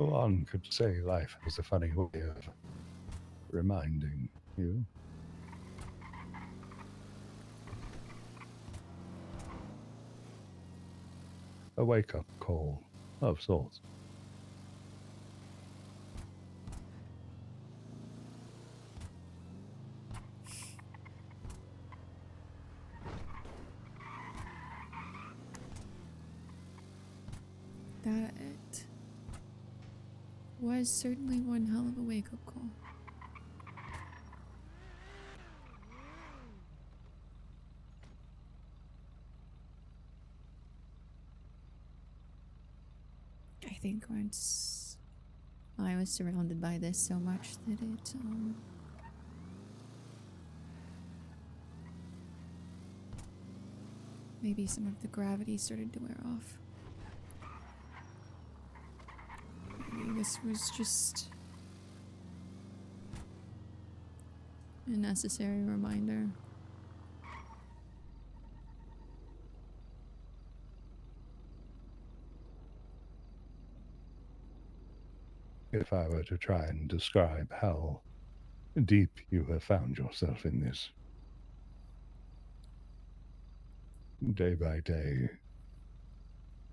One could say life is a funny way of reminding you. A wake-up call of sorts. That was certainly one hell of a wake-up call. I think once I was surrounded by this so much that it, maybe some of the gravity started to wear off. Maybe this was just a necessary reminder. If I were to try and describe how deep you have found yourself in this, day by day,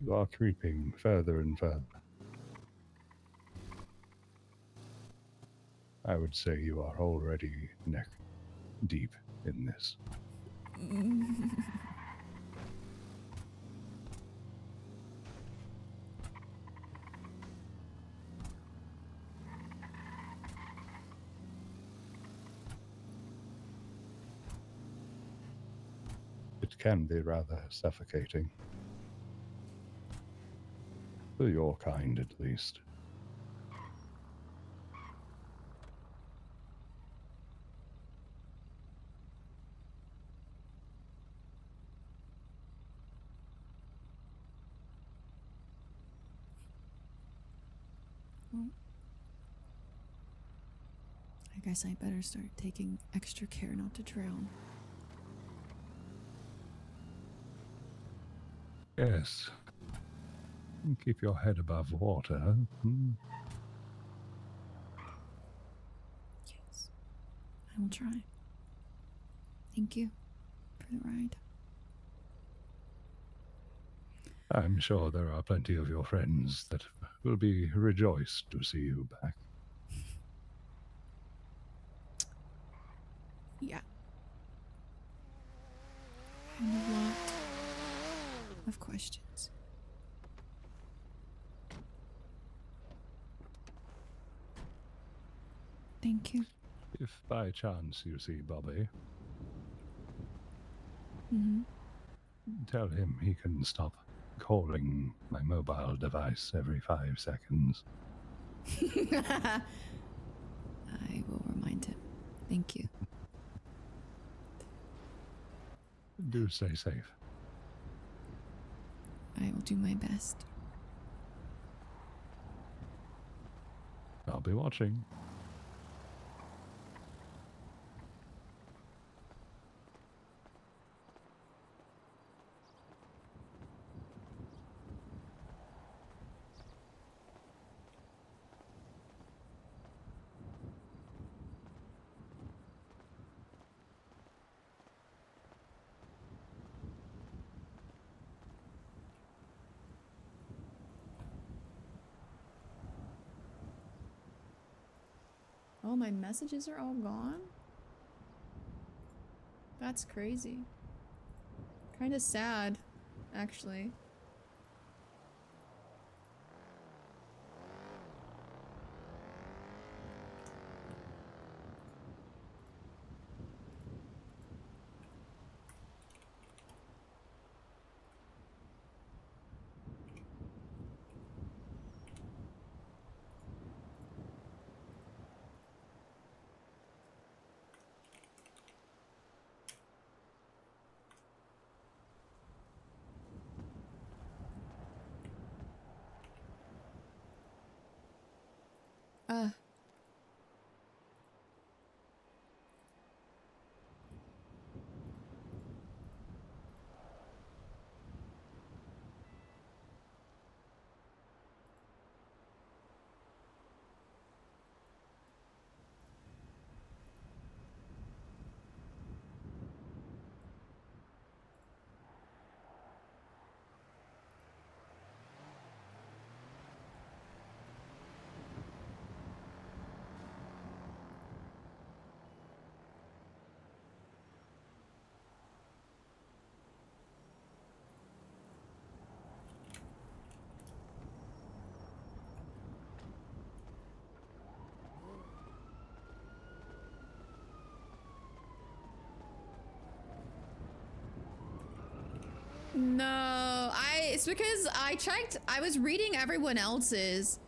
you are creeping further and further. I would say you are already neck deep in this. It can be rather suffocating. For your kind, at least. I guess I better start taking extra care not to drown. Yes. Keep your head above water. Hmm. Yes, I will try. Thank you for the ride. I'm sure there are plenty of your friends that will be rejoiced to see you back. Yeah. And a lot of questions. Thank you. If by chance you see Bobby, Mm-hmm. tell him he can stop calling my mobile device every 5 seconds. I will remind him. Thank you. Do stay safe. I will do my best. I'll be watching. Oh, my messages are all gone? That's crazy. Kind of sad, actually. Uh. No, it's because I checked, I was reading everyone else's,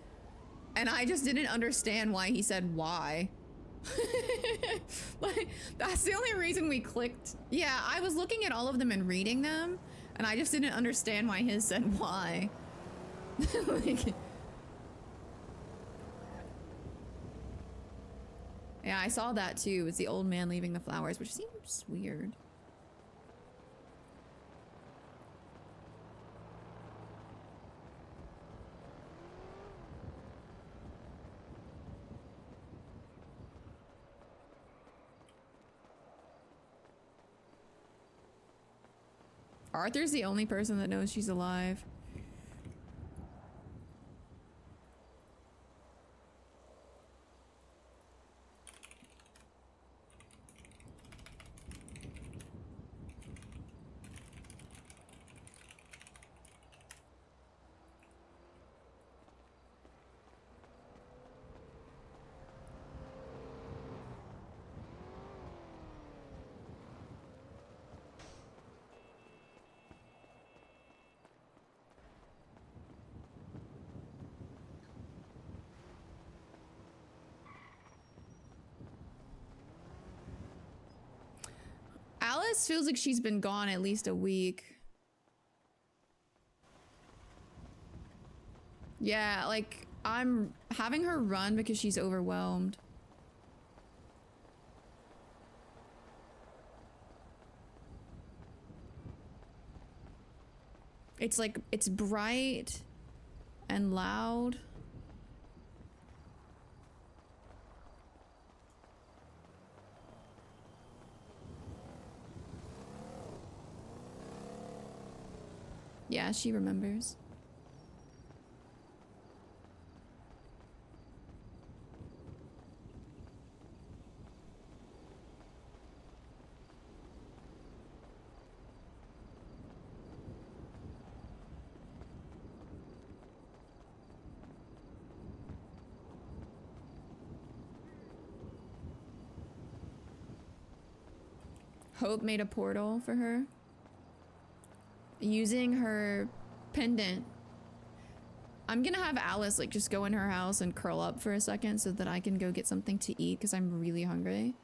and I just didn't understand why he said why. Like, that's the only reason we clicked. Yeah, I was looking at all of them and reading them, and I just didn't understand why his said why. Like, yeah, I saw that too. It's the old man leaving the flowers, which seems weird. Arthur's the only person that knows she's alive. Alice feels like she's been gone at least a week. Yeah, like, I'm having her run because she's overwhelmed. It's like, it's bright and loud. Yeah, she remembers. Hope made a portal for her. Using her pendant. I'm gonna have Alice like just go in her house and curl up for a second so that I can go get something to eat because I'm really hungry.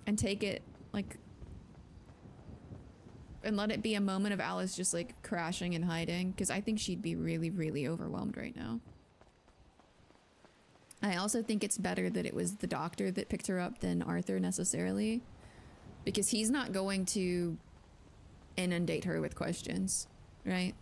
And take it like, and let it be a moment of Alice just like crashing and hiding because I think she'd be really, really overwhelmed right now. I also think it's better that it was the doctor that picked her up than Arthur necessarily, because he's not going to inundate her with questions, right?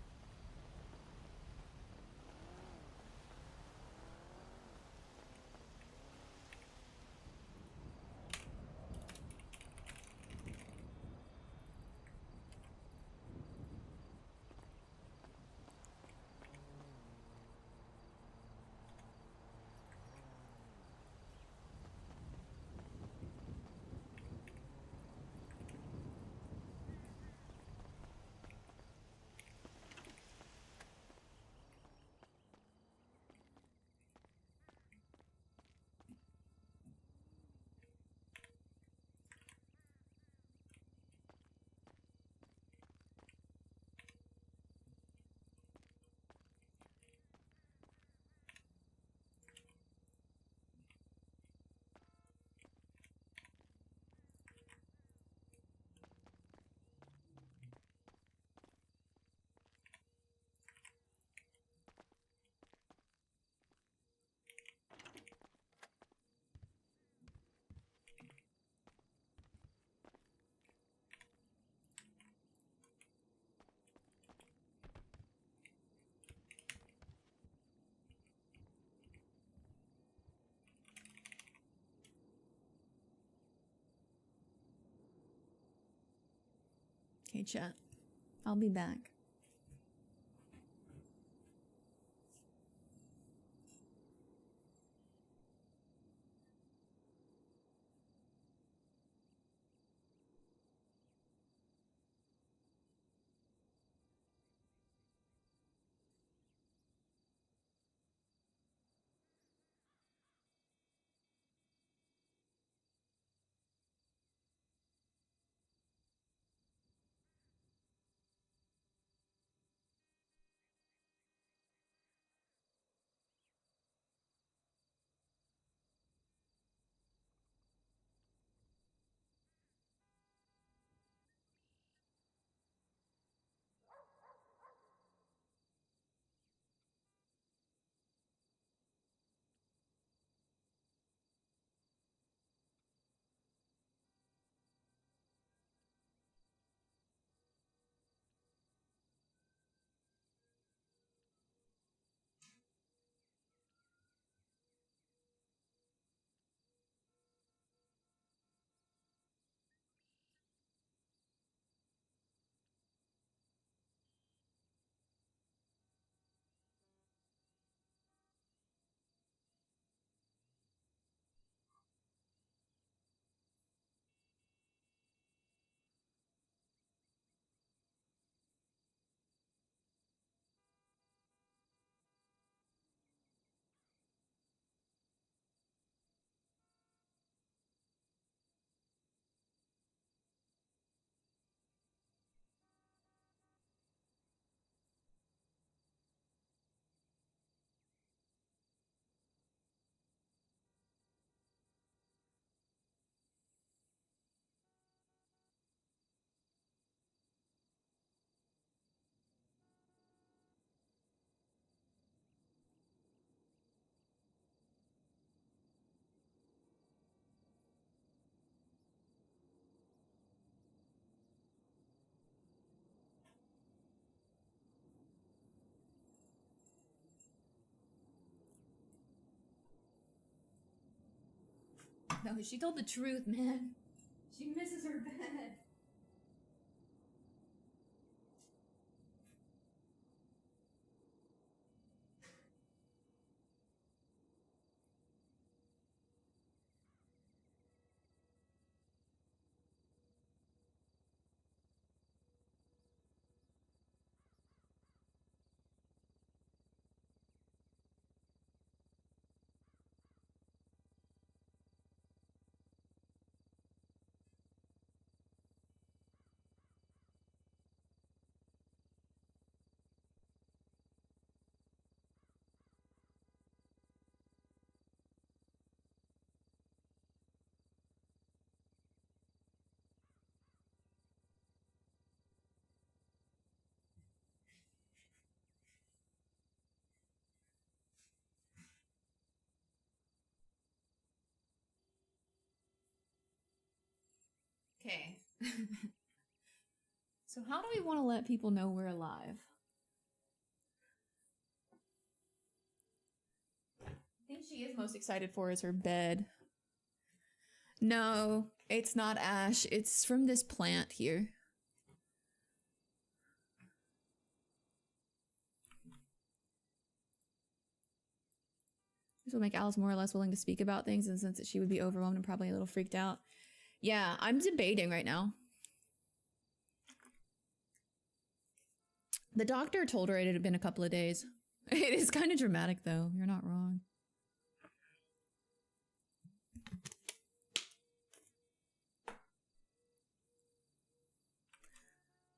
Okay, chat. I'll be back. No, she told the truth, man. She misses her bed. Okay. So how do we want to let people know we're alive? I think she is most excited for is her bed. No, it's not ash. It's from this plant here. This will make Alice more or less willing to speak about things in the sense that she would be overwhelmed and probably a little freaked out. Yeah, I'm debating right now. The doctor told her it had been a couple of days. It is kind of dramatic, though. You're not wrong.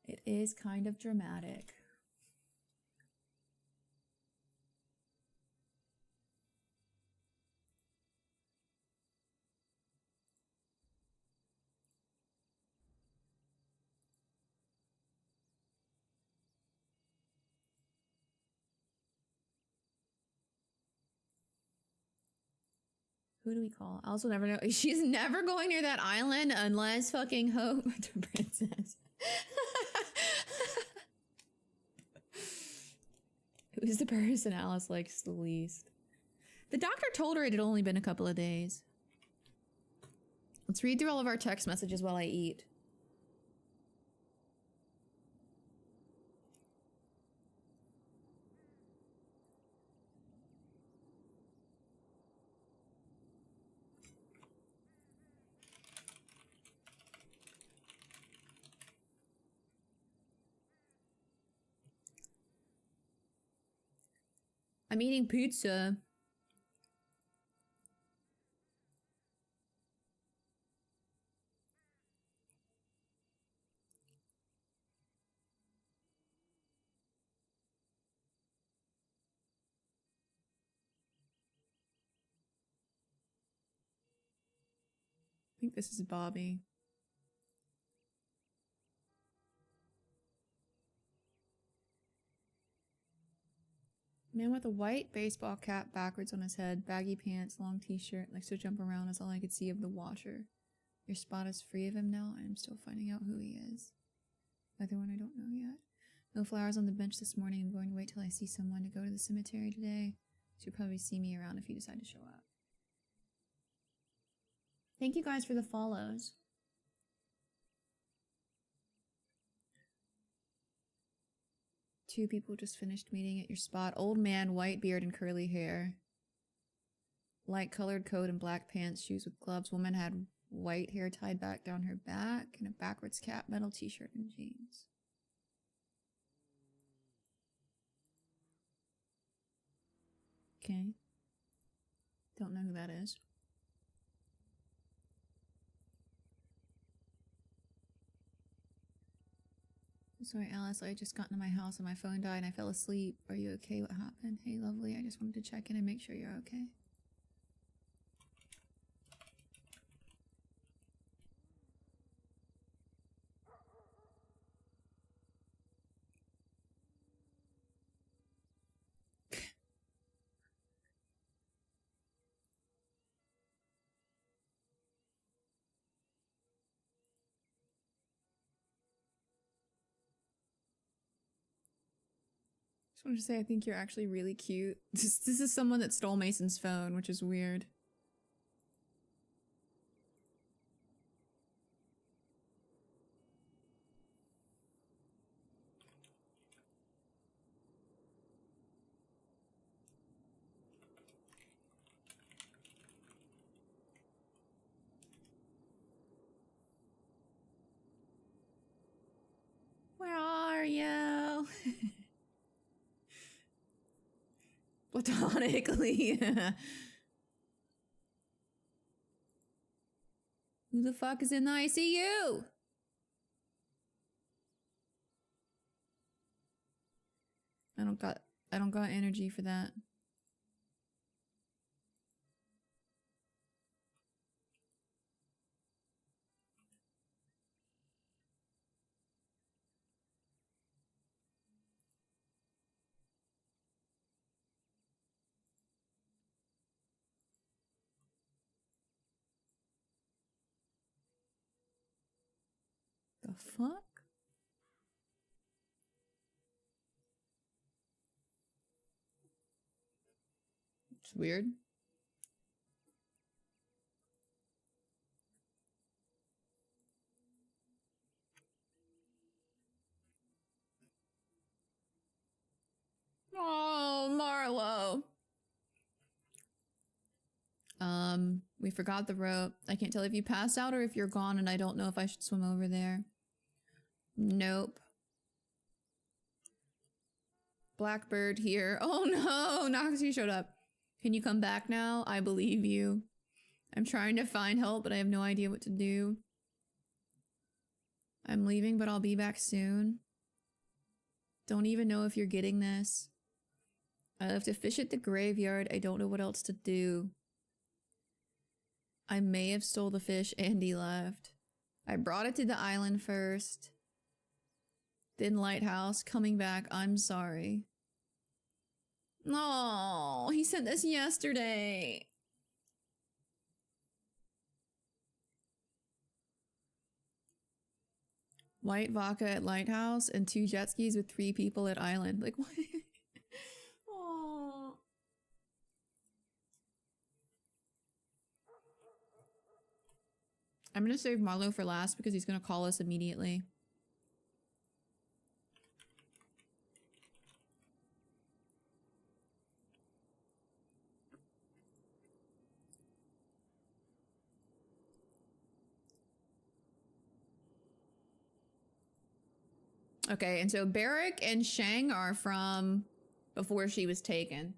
It is kind of dramatic. Who do we call? I also never know. She's never going near that island unless fucking Hope the princess. Who's the person Alice likes the least? The doctor told her it had only been a couple of days. Let's read through all of our text messages while I eat. I'm eating pizza. I think this is Bobby. Man with a white baseball cap backwards on his head, baggy pants, long t-shirt, likes to jump around is all I could see of the watcher. Your spot is free of him now. I am still finding out who he is. Other one I don't know yet. No flowers on the bench this morning. I'm going to wait till I see someone to go to the cemetery today. So you'll probably see me around if you decide to show up. Thank you guys for the follows. Two people just finished meeting at your spot. Old man, white beard and curly hair. Light colored coat and black pants, shoes with gloves. Woman had white hair tied back down her back and a backwards cap, metal t-shirt and jeans. Okay. Don't know who that is. Sorry, Alice, I just got into my house and my phone died and I fell asleep. Are you okay? What happened? Hey, lovely, I just wanted to check in and make sure you're okay. Just wanted to say I think you're actually really cute. This is someone that stole Mason's phone, which is weird. Platonically. Who the fuck is in the ICU? I don't got energy for that. The fuck? It's weird. Oh, Marlo. We forgot the rope. I can't tell if you passed out or if you're gone, and I don't know if I should swim over there. Nope. Blackbird here. Oh no, Noxie showed up. Can you come back now? I believe you. I'm trying to find help, but I have no idea what to do. I'm leaving, but I'll be back soon. Don't even know if you're getting this. I have to fish at the graveyard. I don't know what else to do. I may have stole the fish Andy left. I brought it to the island first. Then lighthouse. Coming back. I'm sorry. Oh, he sent this yesterday. White vodka at lighthouse and 2 jet skis with 3 people at island. Like, what? Oh. I'm gonna save Marlo for last because he's gonna call us immediately. Okay, and so Barrick and Shang are from before she was taken.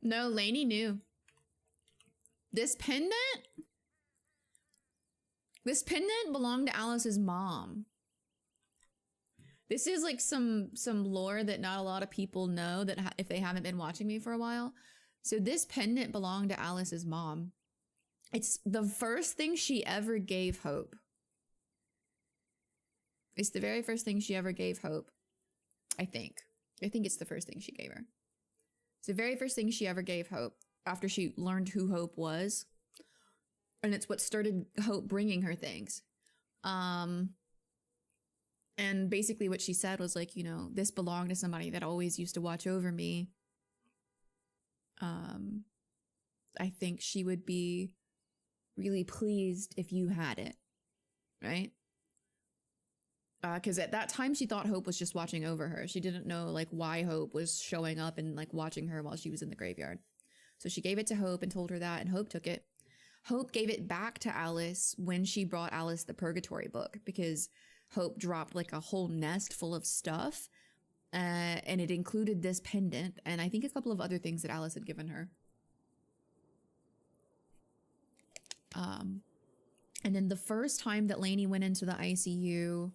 No, Lainey knew. This pendant belonged to Alice's mom. This is like some lore that not a lot of people know that if they haven't been watching me for a while. So this pendant belonged to Alice's mom. It's the first thing she ever gave Hope. It's the very first thing she ever gave Hope. I think it's the first thing she gave her. It's the very first thing she ever gave Hope after she learned who Hope was. And it's what started Hope bringing her things. And basically what she said was like, you know, this belonged to somebody that always used to watch over me. I think she would be really pleased if you had it, right? Because at that time she thought Hope was just watching over her. She didn't know like why Hope was showing up and like watching her while she was in the graveyard. So she gave it to Hope and told her that, and Hope took it. Hope gave it back to Alice when she brought Alice the Purgatory book, because Hope dropped like a whole nest full of stuff, and it included this pendant and I think a couple of other things that Alice had given her. And then the first time that Lainey went into the ICU,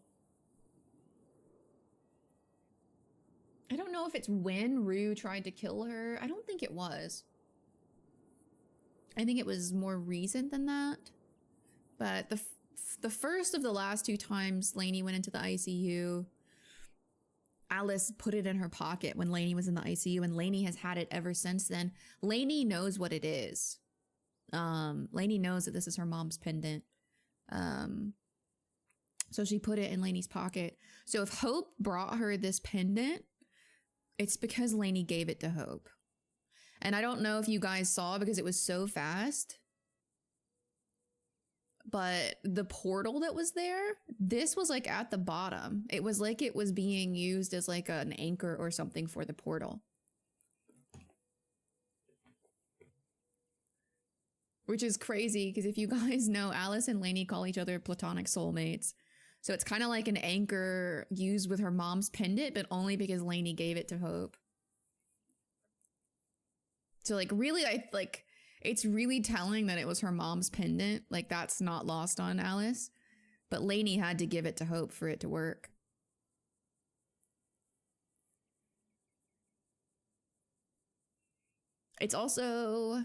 I don't know if it's when Rue tried to kill her. I don't think it was. I think it was more recent than that. But the first of the last 2 times Lainey went into the ICU, Alice put it in her pocket when Lainey was in the ICU, and Lainey has had it ever since then. Lainey knows what it is. Lainey knows that this is her mom's pendant. So she put it in Lainey's pocket. So if Hope brought her this pendant, it's because Lainey gave it to Hope. And I don't know if you guys saw because it was so fast, but the portal that was there, this was like at the bottom. It was like it was being used as like an anchor or something for the portal. Which is crazy because if you guys know, Alice and Lainey call each other platonic soulmates. So it's kind of like an anchor used with her mom's pendant, but only because Lainey gave it to Hope. So like really, it's really telling that it was her mom's pendant. Like that's not lost on Alice. But Lainey had to give it to Hope for it to work. It's also,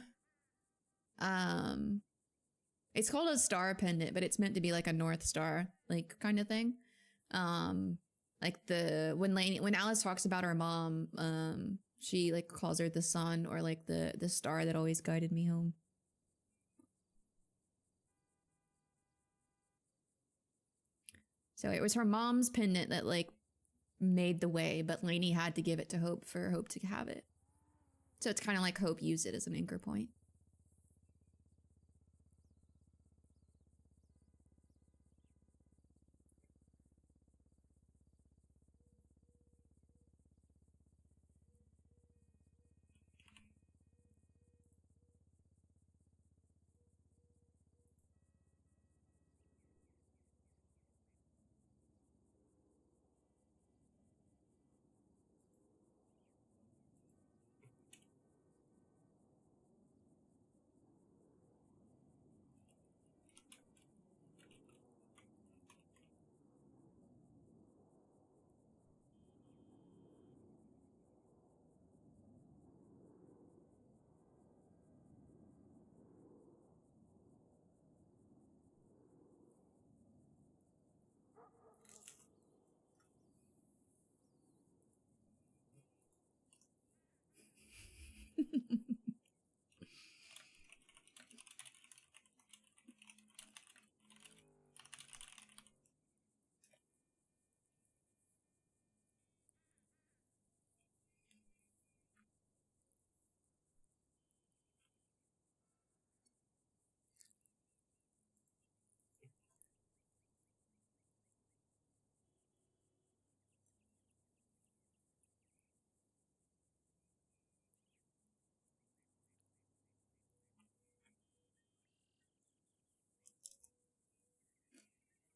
it's called a star pendant, but it's meant to be like a North Star, like kind of thing. Like when Alice talks about her mom, she like calls her the sun or like the star that always guided me home. So it was her mom's pendant that like made the way, but Lainey had to give it to Hope for Hope to have it. So it's kind of like Hope used it as an anchor point.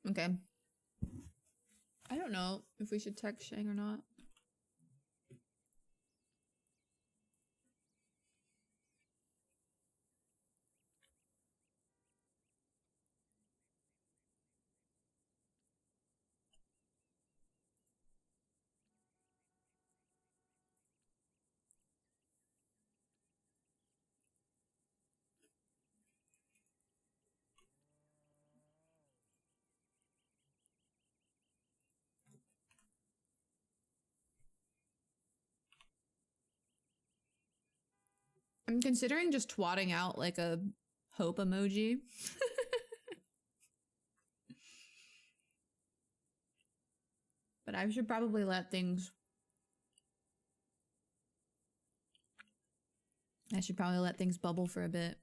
Okay. I don't know if we should text Shang or not. I'm considering just twatting out like a hope emoji. But I should probably let things... I should probably let things bubble for a bit.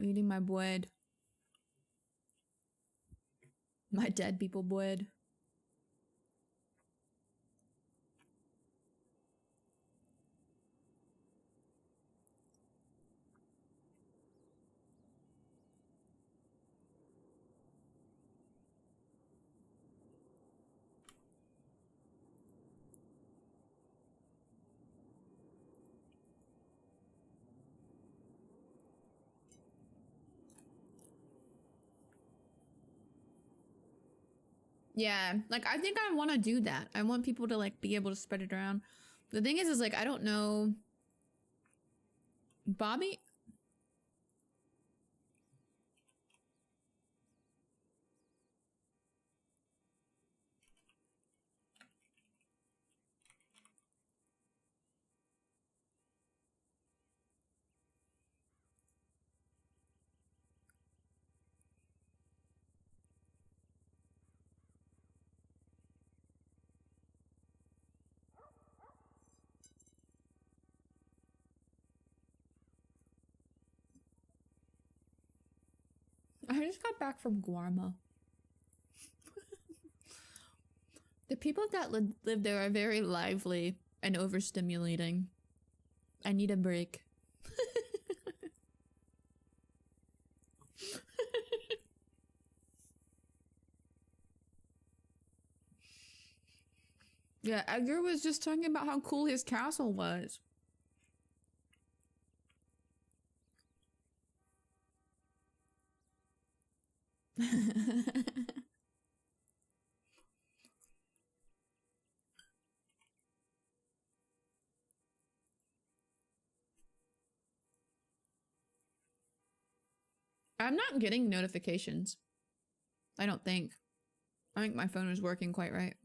Eating my bread. My dead people bread. Yeah, like I think I want to do that. I want people to like be able to spread it around. The thing is like I don't know. Bobby? I just got back from Guarma. The people that live there are very lively and overstimulating. I need a break. Yeah, Edgar was just talking about how cool his castle was. I'm not getting notifications. I don't think. I think my phone is working quite right.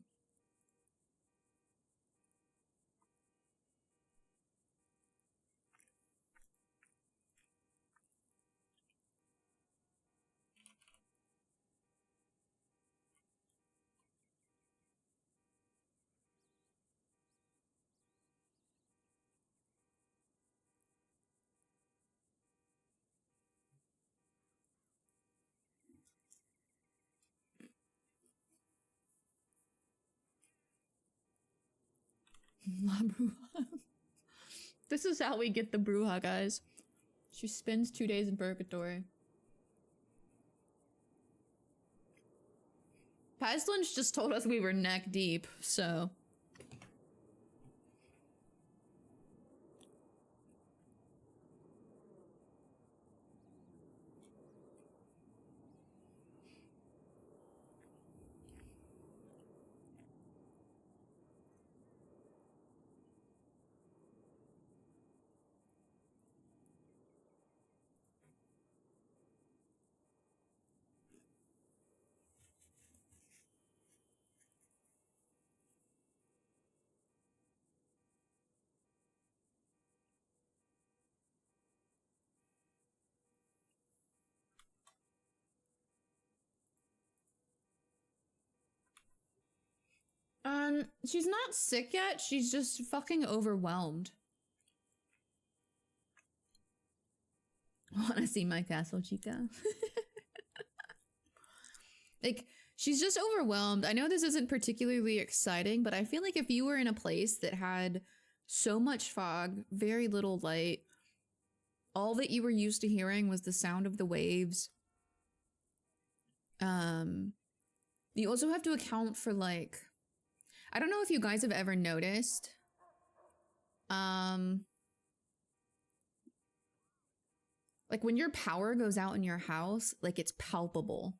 La Bruja. This is how we get the Bruja, guys. She spends 2 days in purgatory. Pestilence just told us we were neck deep, so... she's not sick yet, she's just fucking overwhelmed. Wanna see my castle, chica? Like, she's just overwhelmed. I know this isn't particularly exciting, but I feel like if you were in a place that had so much fog, very little light, all that you were used to hearing was the sound of the waves. You also have to account for, like, I don't know if you guys have ever noticed, like when your power goes out in your house, like it's palpable,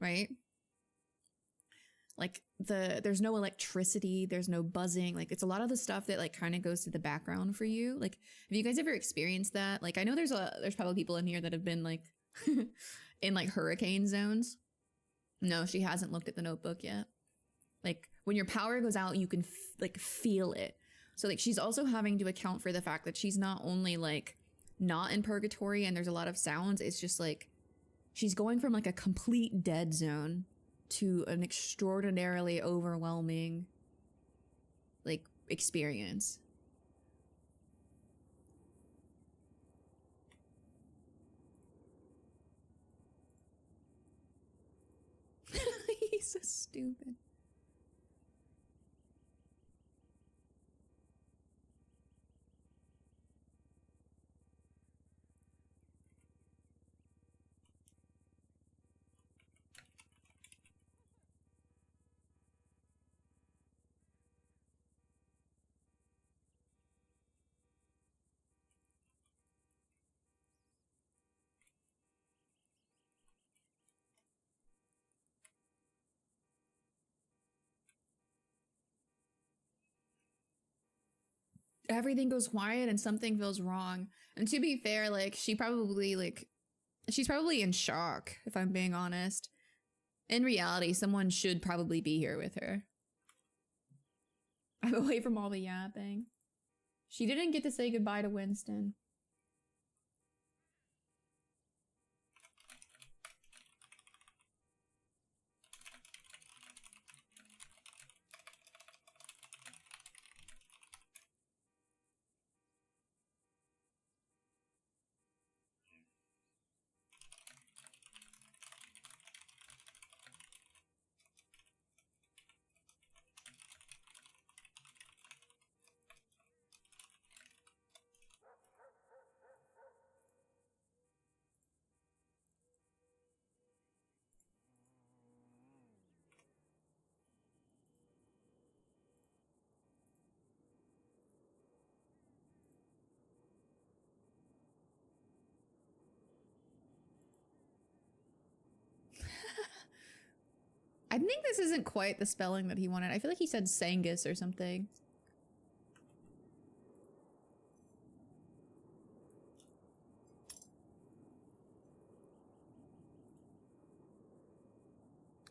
right? Like there's no electricity, there's no buzzing, like it's a lot of the stuff that like kind of goes to the background for you. Like, have you guys ever experienced that? Like, I know there's probably people in here that have been like in like hurricane zones. No, she hasn't looked at the notebook yet. Like when your power goes out, you can like feel it. So like she's also having to account for the fact that she's not only like not in purgatory and there's a lot of sounds, it's just like she's going from like a complete dead zone to an extraordinarily overwhelming like experience. He's so stupid. Everything goes quiet and something feels wrong. And to be fair, like she's probably in shock, if I'm being honest. In reality, someone should probably be here with her. I'm away from all the yapping. She didn't get to say goodbye to Winston. I think this isn't quite the spelling that he wanted. I feel like he said Sangus or something.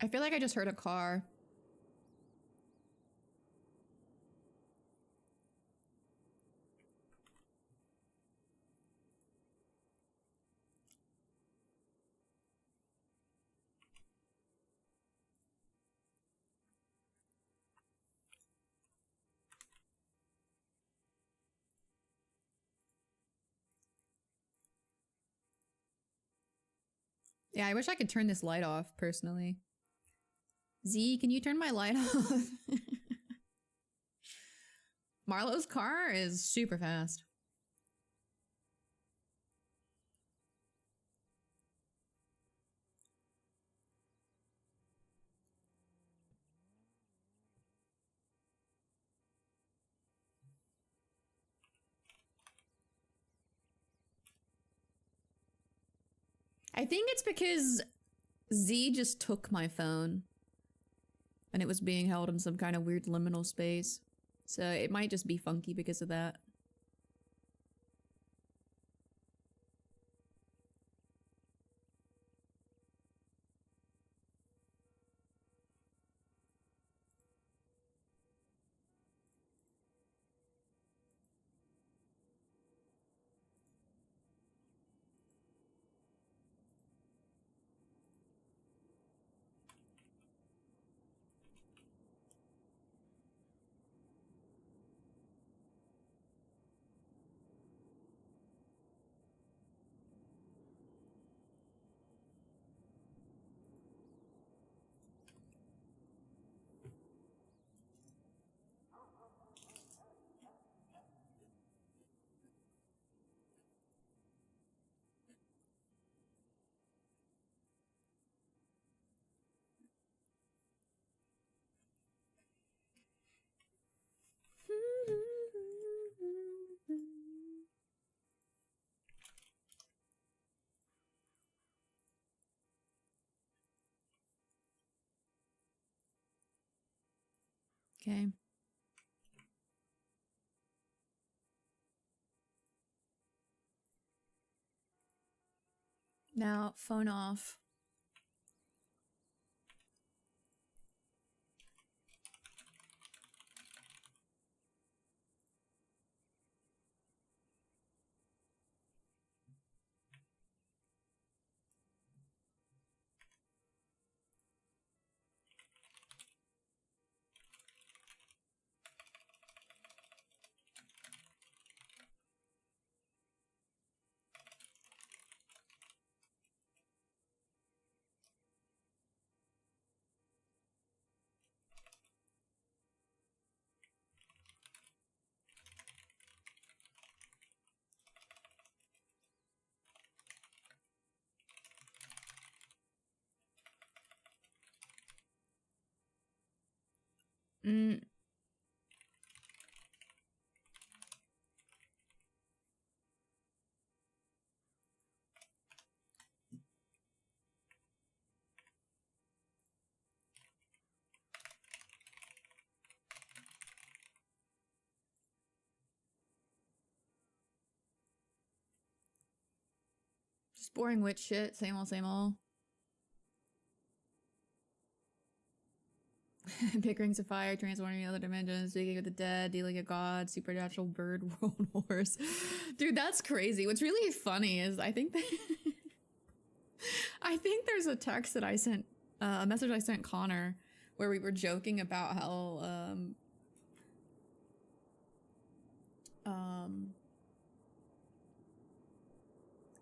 I feel like I just heard a car. Yeah, I wish I could turn this light off, personally. Z, can you turn my light off? Marlo's car is super fast. I think it's because Z just took my phone. And it was being held in some kind of weird liminal space. So it might just be funky because of that. Okay. Now, phone off. Mm. Just boring witch shit. Same old, same old. Pick rings of fire, transforming other dimensions, speaking with the dead, dealing a god, supernatural bird, world wars. Dude, that's crazy. What's really funny is I think that I think there's a text that I sent, a message I sent Connor, where we were joking about how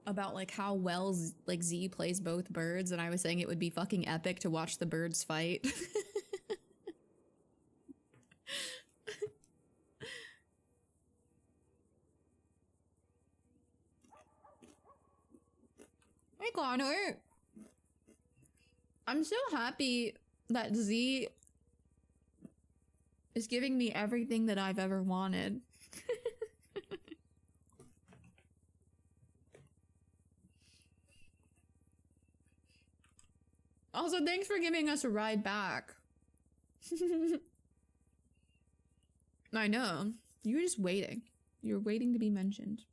about like how well like Z plays both birds, and I was saying it would be fucking epic to watch the birds fight. Hey Connor! I'm so happy that Z is giving me everything that I've ever wanted. Also, thanks for giving us a ride back. I know. You were just waiting. You were waiting to be mentioned.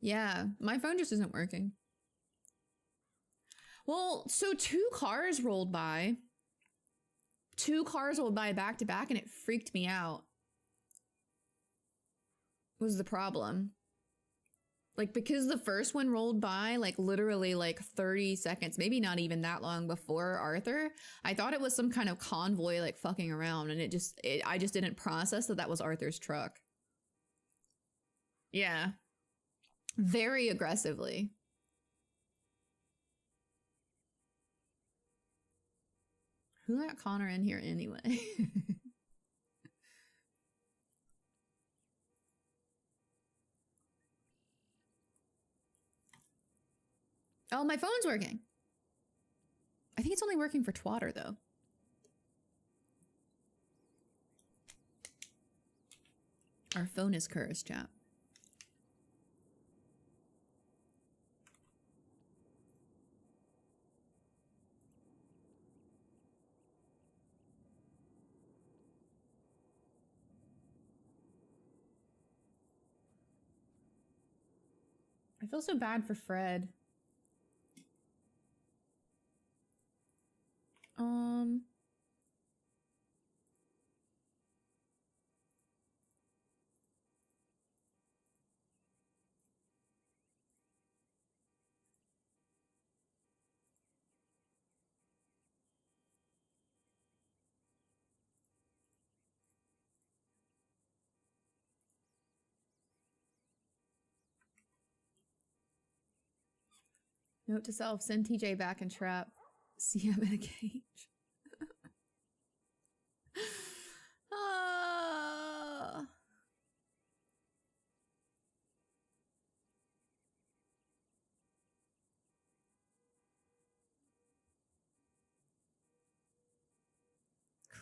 Yeah, my phone just isn't working. Well, so two cars rolled by. Two cars rolled by back to back and it freaked me out. Was the problem. Like, because the first one rolled by, like, literally, like, 30 seconds, maybe not even that long before Arthur, I thought it was some kind of convoy, like, fucking around, and I just didn't process that that was Arthur's truck. Yeah. Very aggressively. Who let Connor in here anyway? Oh, my phone's working. I think it's only working for Twatter, though. Our phone is cursed, chat. I feel so bad for Fred. Note to self, send TJ back and trap CM in a cage. Ah.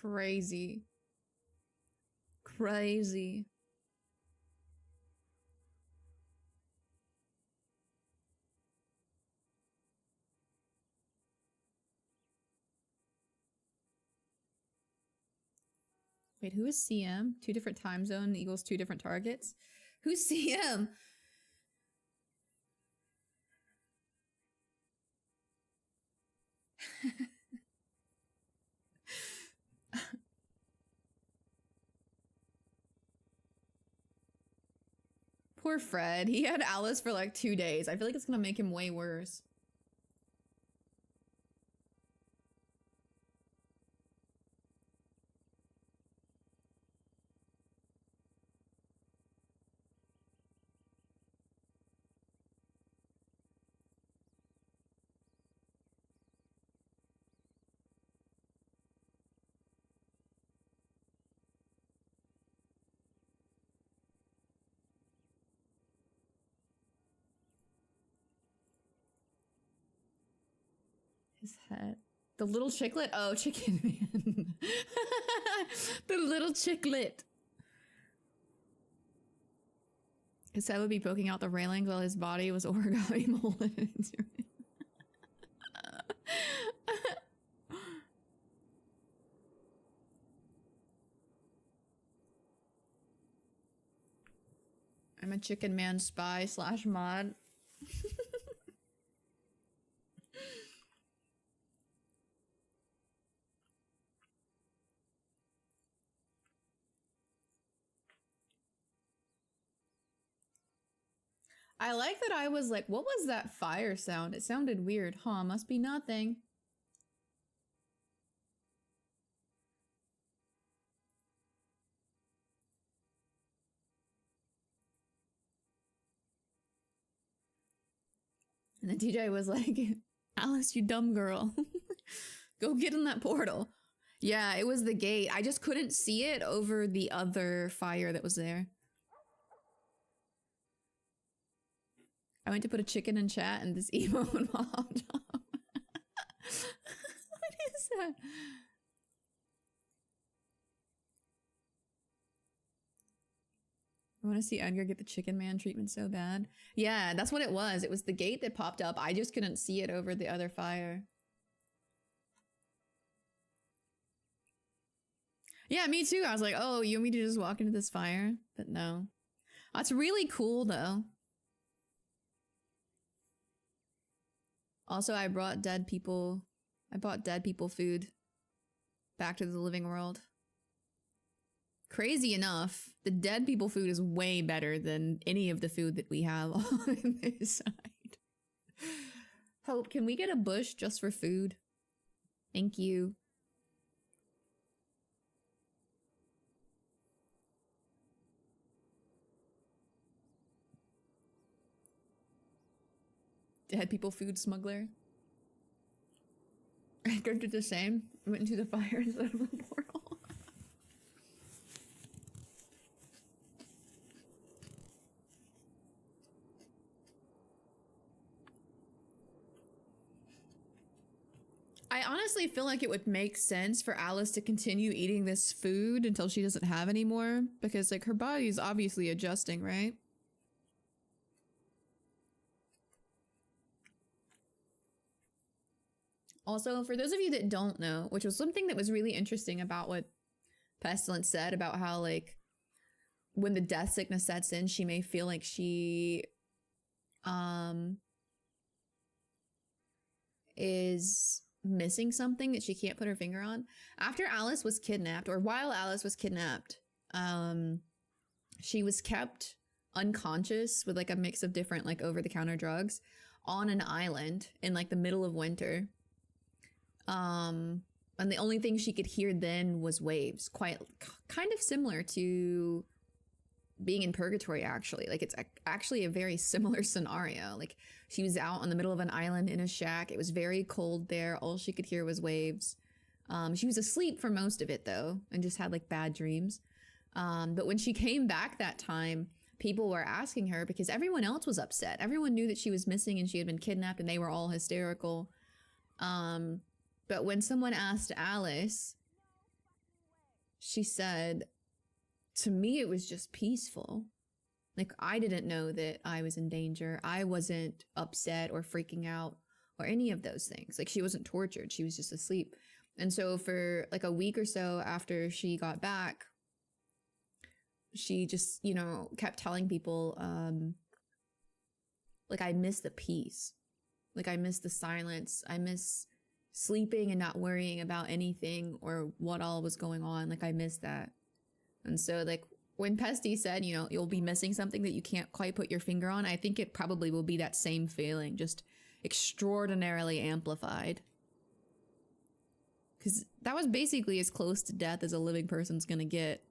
Crazy. Crazy. Wait, who is CM? Two different time zone equals two different targets? Who's CM? Poor Fred. He had Alice for like 2 days. I feel like it's gonna make him way worse. His head. The little chicklet? Oh, chicken man. The little chicklet. His head would be poking out the railings while his body was origami molded into it. I'm a chicken man spy / mod. I like that I was like, what was that fire sound? It sounded weird. Huh, must be nothing. And then TJ was like, Alice, you dumb girl. Go get in that portal. Yeah, it was the gate. I just couldn't see it over the other fire that was there. I went to put a chicken in chat and this emo and popped up. What is that? I want to see Edgar get the chicken man treatment so bad. Yeah, that's what it was. It was the gate that popped up. I just couldn't see it over the other fire. Yeah, me too. I was like, oh, you want me to just walk into this fire? But no. That's really cool, though. Also, I brought dead people. I bought dead people food back to the living world. Crazy enough, the dead people food is way better than any of the food that we have on this side. Hope, can we get a bush just for food? Thank you. Dead people food smuggler. Edgar did the same. Went into the fire instead of the portal. I honestly feel like it would make sense for Alice to continue eating this food until she doesn't have any more, because like her body's obviously adjusting, right? Also, for those of you that don't know, which was something that was really interesting about what Pestilence said about how like when the death sickness sets in, she may feel like she is missing something that she can't put her finger on. After Alice was kidnapped, or while Alice was kidnapped, she was kept unconscious with like a mix of different like over-the-counter drugs on an island in like the middle of winter. And the only thing she could hear then was waves, kind of similar to being in purgatory, actually. Like it's actually a very similar scenario. Like she was out on the middle of an island in a shack. It was very cold there. All she could hear was waves. She was asleep for most of it though, and just had like bad dreams. But when she came back that time, people were asking her because everyone else was upset. Everyone knew that she was missing and she had been kidnapped, and they were all hysterical. But when someone asked Alice, she said, to me, it was just peaceful. Like, I didn't know that I was in danger. I wasn't upset or freaking out or any of those things. Like, she wasn't tortured. She was just asleep. And so for like a week or so after she got back, she just, you know, kept telling people, like, I miss the peace. Like, I miss the silence. I miss sleeping and not worrying about anything or what all was going on. Like, I miss that. And so, like, when Pesty said, you know, you'll be missing something that you can't quite put your finger on, I think it probably will be that same feeling, just extraordinarily amplified. Because that was basically as close to death as a living person's gonna get.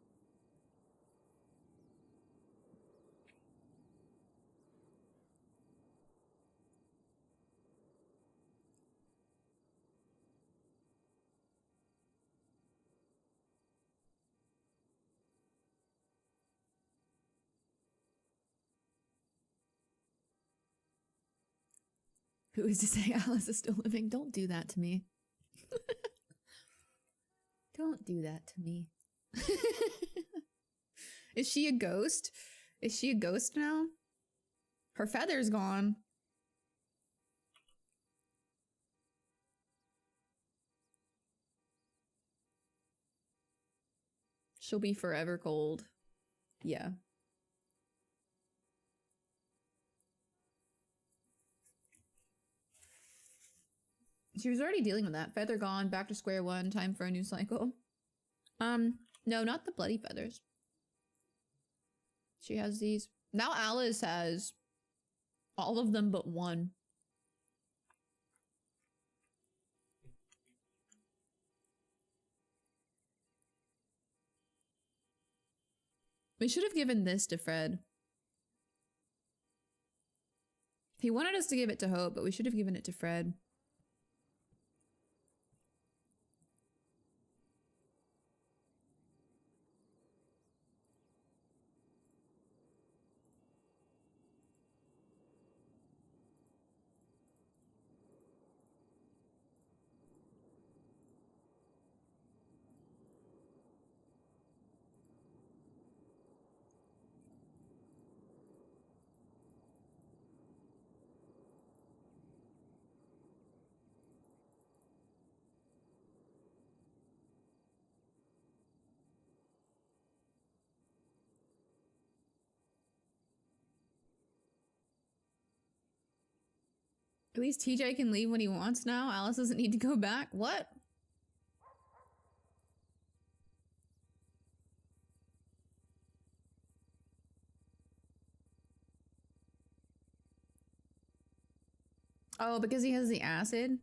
Who is to say Alice is still living? Don't do that to me. Don't do that to me. Is she a ghost? Is she a ghost now? Her feather's gone. She'll be forever cold. Yeah. She was already dealing with that. Feather gone, back to square one, time for a new cycle. No, not the bloody feathers. She has these. Now Alice has all of them but one. We should have given this to Fred. He wanted us to give it to Hope, but we should have given it to Fred. At least TJ can leave when he wants now. Alice doesn't need to go back. What? Oh, because he has the acid?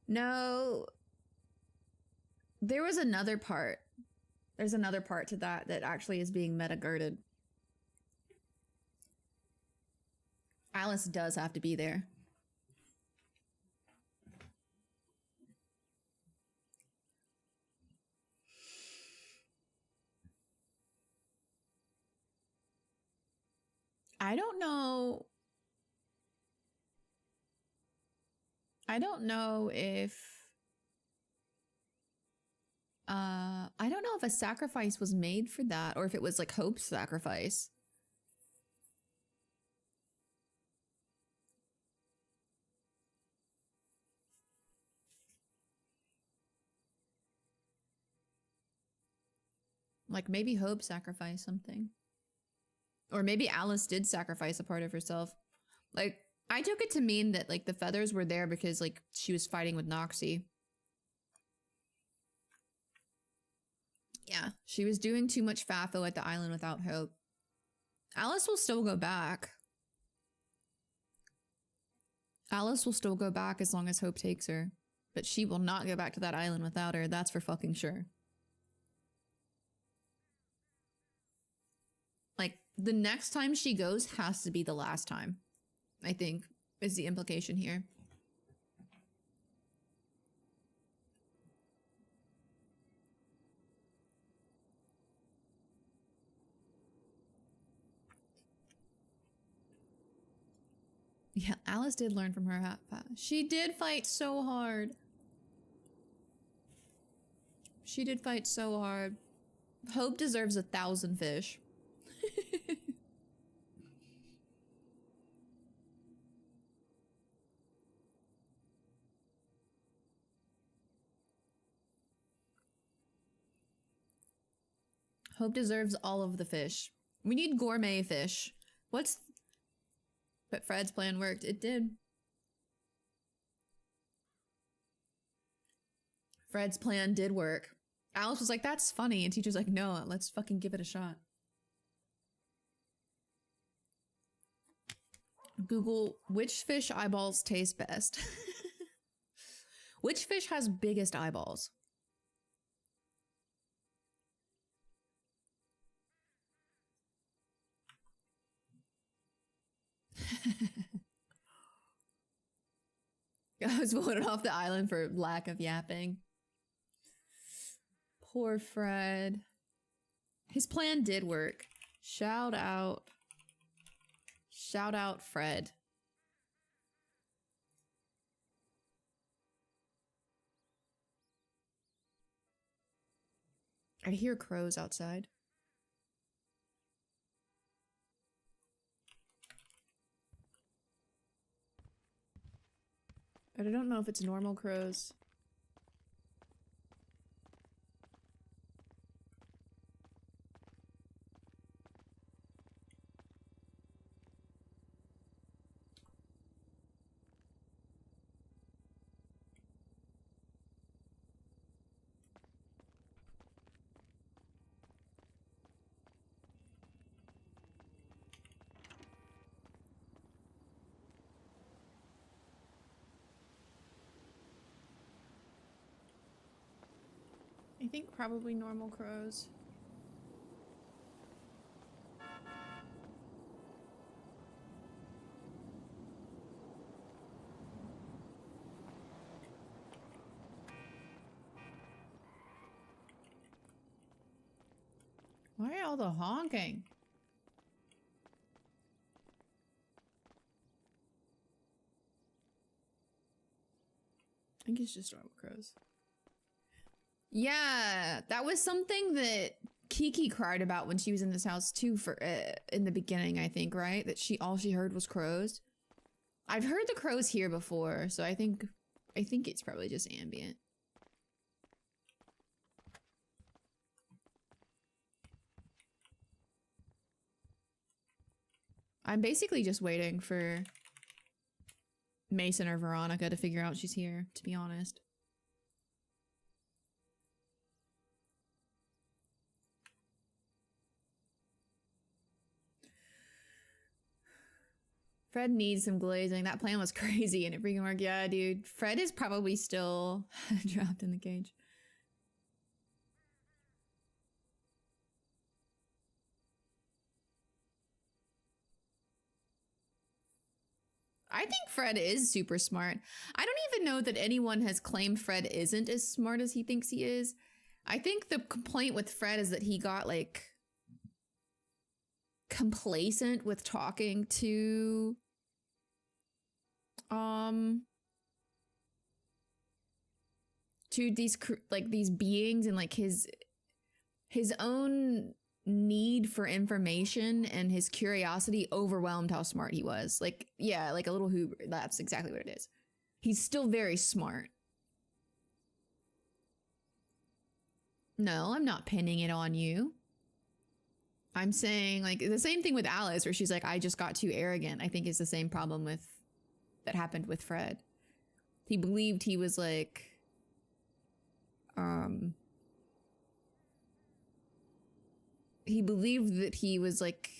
No. There was another part. There's another part to that that actually is being meta-girded. Alice does have to be there. I don't know. I don't know if... I don't know if a sacrifice was made for that or if it was like Hope's sacrifice. Like maybe Hope sacrificed something. Or maybe Alice did sacrifice a part of herself. Like, I took it to mean that like the feathers were there because like she was fighting with Noxie. Yeah, she was doing too much FAFO at the island without Hope. Alice will still go back. Alice will still go back as long as Hope takes her. But she will not go back to that island without her, that's for fucking sure. Like, the next time she goes has to be the last time, I think, is the implication here. Yeah, Alice did learn from her. She did fight so hard. She did fight so hard. Hope deserves 1,000 fish. Hope deserves all of the fish. We need gourmet fish. What's... But Fred's plan worked. It did. Fred's plan did work. Alice was like, that's funny. And teacher's like, no, let's fucking give it a shot. Google, which fish eyeballs taste best? Which fish has biggest eyeballs? I was voted off the island for lack of yapping. Poor Fred. His plan did work. Shout out. Shout out Fred. I hear crows outside. But I don't know if it's normal crows. I think probably normal crows. Why all the honking? I think it's just normal crows. Yeah, that was something that Kiki cried about when she was in this house too for in the beginning, I think, right? That all she heard was crows. I've heard the crows here before, so I think it's probably just ambient. I'm basically just waiting for Mason or Veronica to figure out she's here, to be honest. Fred needs some glazing. That plan was crazy and it freaking worked. Yeah, dude. Fred is probably still trapped in the cage. I think Fred is super smart. I don't even know that anyone has claimed Fred isn't as smart as he thinks he is. I think the complaint with Fred is that he got like complacent with talking to these beings, and like his own need for information and his curiosity overwhelmed how smart he was. Like, yeah, like a little Hoover. That's exactly what it is. He's still very smart. No, I'm not pinning it on you. I'm saying like the same thing with Alice, where she's like, I just got too arrogant. I think it's the same problem that happened with Fred. He believed he was like, he believed that he was like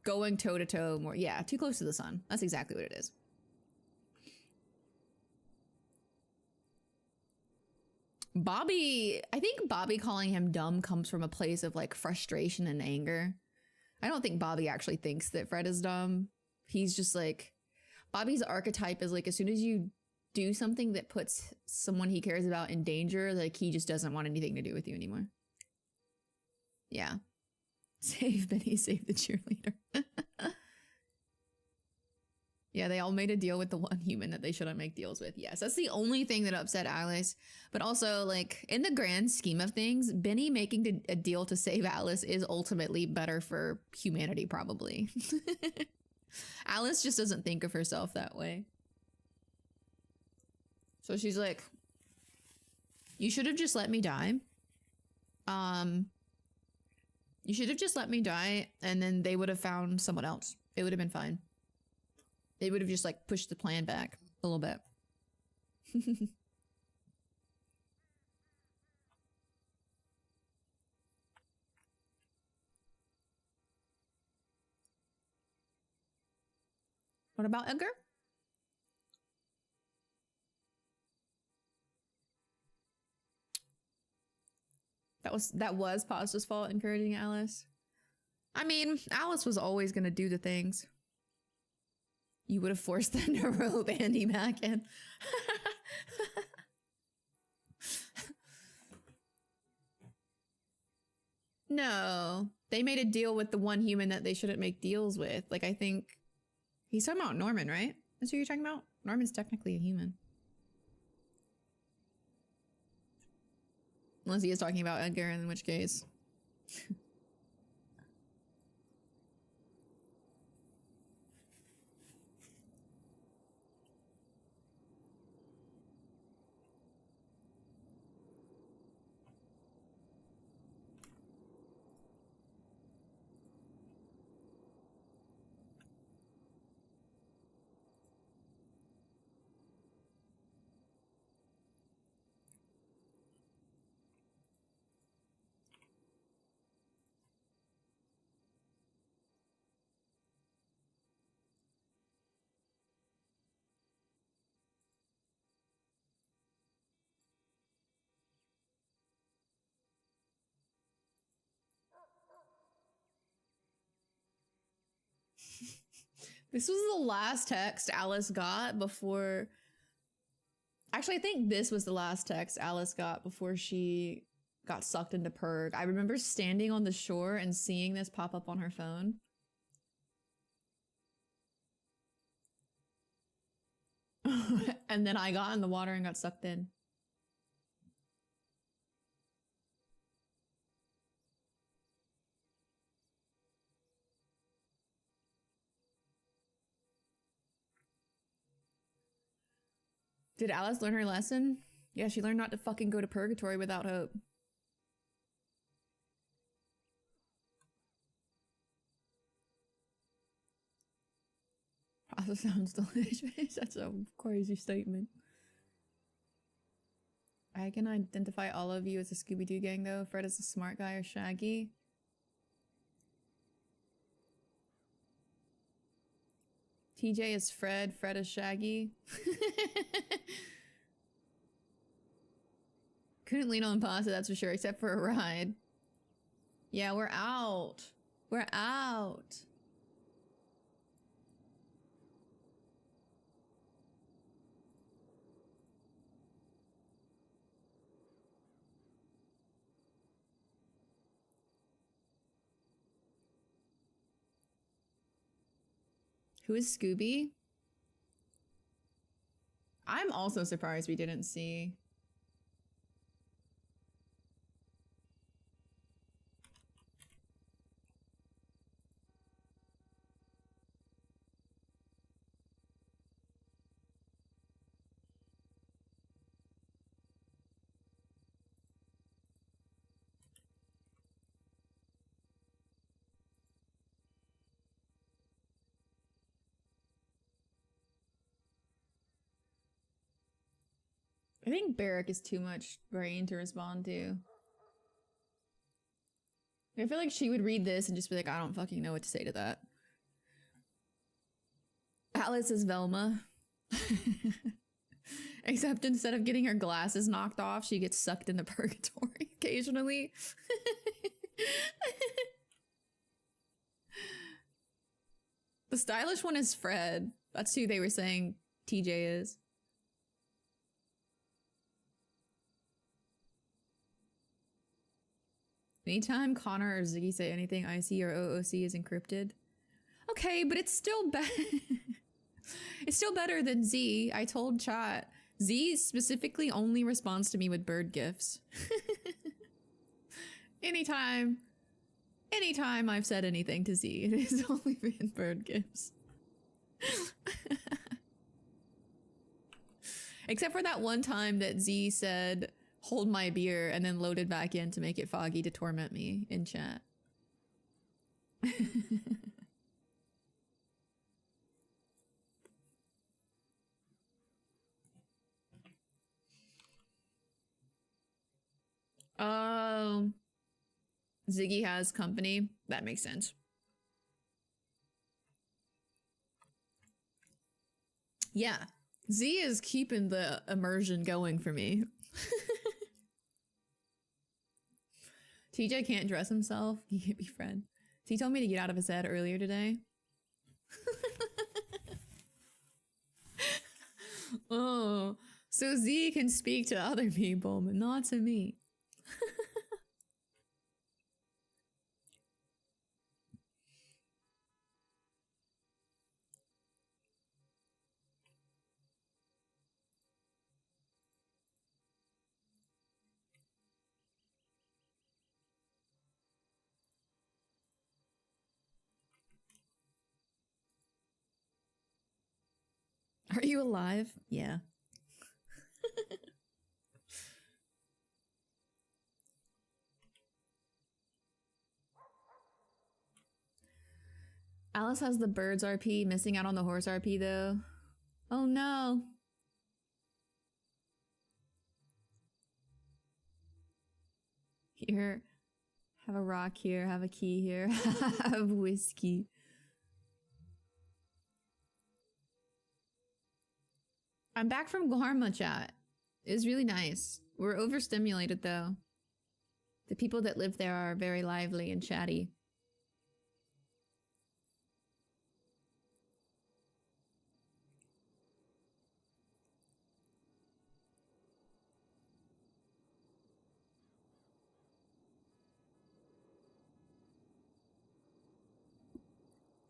going toe to toe more. Yeah, too close to the sun. That's exactly what it is. Bobby, I think Bobby calling him dumb comes from a place of like frustration and anger. I don't think Bobby actually thinks that Fred is dumb. He's just like, Bobby's archetype is like, as soon as you do something that puts someone he cares about in danger, like he just doesn't want anything to do with you anymore. Yeah. Save Benny, save the cheerleader. Yeah, they all made a deal with the one human that they shouldn't make deals with. Yes, that's the only thing that upset Alice. But also, like, in the grand scheme of things, Benny making a deal to save Alice is ultimately better for humanity, probably. Alice just doesn't think of herself that way. So she's like, you should have just let me die. You should have just let me die, and then they would have found someone else. It would have been fine. They would have just like pushed the plan back a little bit. What about Edgar? That was Pasta's fault, encouraging Alice. I mean, Alice was always gonna do the things. You would have forced them to rope Andy back in. No, they made a deal with the one human that they shouldn't make deals with. Like, I think he's talking about Norman, right? That's who you're talking about? Norman's technically a human. Unless he is talking about Edgar, in which case. This was the last text Alice got before... Actually, I think this was the last text Alice got before she got sucked into Purg. I remember standing on the shore and seeing this pop up on her phone. And then I got in the water and got sucked in. Did Alice learn her lesson? Yeah, she learned not to fucking go to purgatory without hope. Pasta sounds delicious. That's a crazy statement. I can identify all of you as a Scooby-Doo gang, though. Fred is a smart guy or Shaggy. TJ is Fred. Fred is Shaggy. Couldn't lean on pasta, that's for sure, except for a ride. Yeah, we're out. We're out. Who is Scooby? I'm also surprised we didn't see. I think Barrack is too much brain to respond to. I feel like she would read this and just be like, I don't fucking know what to say to that. Alice is Velma. Except instead of getting her glasses knocked off, she gets sucked into purgatory occasionally. The stylish one is Fred. That's who they were saying TJ is. Anytime Connor or Ziggy say anything IC or OOC is encrypted. Okay, but it's still it's still better than Z. I told chat. Z specifically only responds to me with bird gifts. Anytime I've said anything to Z, it has only been bird gifts. Except for that one time that Z said, hold my beer, and then loaded back in to make it foggy to torment me in chat. Ziggy has company. That makes sense. Yeah. Z is keeping the immersion going for me. TJ can't dress himself. He can't be Fred. He told me to get out of his head earlier today. Oh, so Z can speak to other people, but not to me. Are you alive? Yeah. Alice has the birds RP, missing out on the horse RP though. Oh no. Here. Have a rock here, have a key here, have whiskey. I'm back from Guarma chat. It was really nice. We're overstimulated though. The people that live there are very lively and chatty.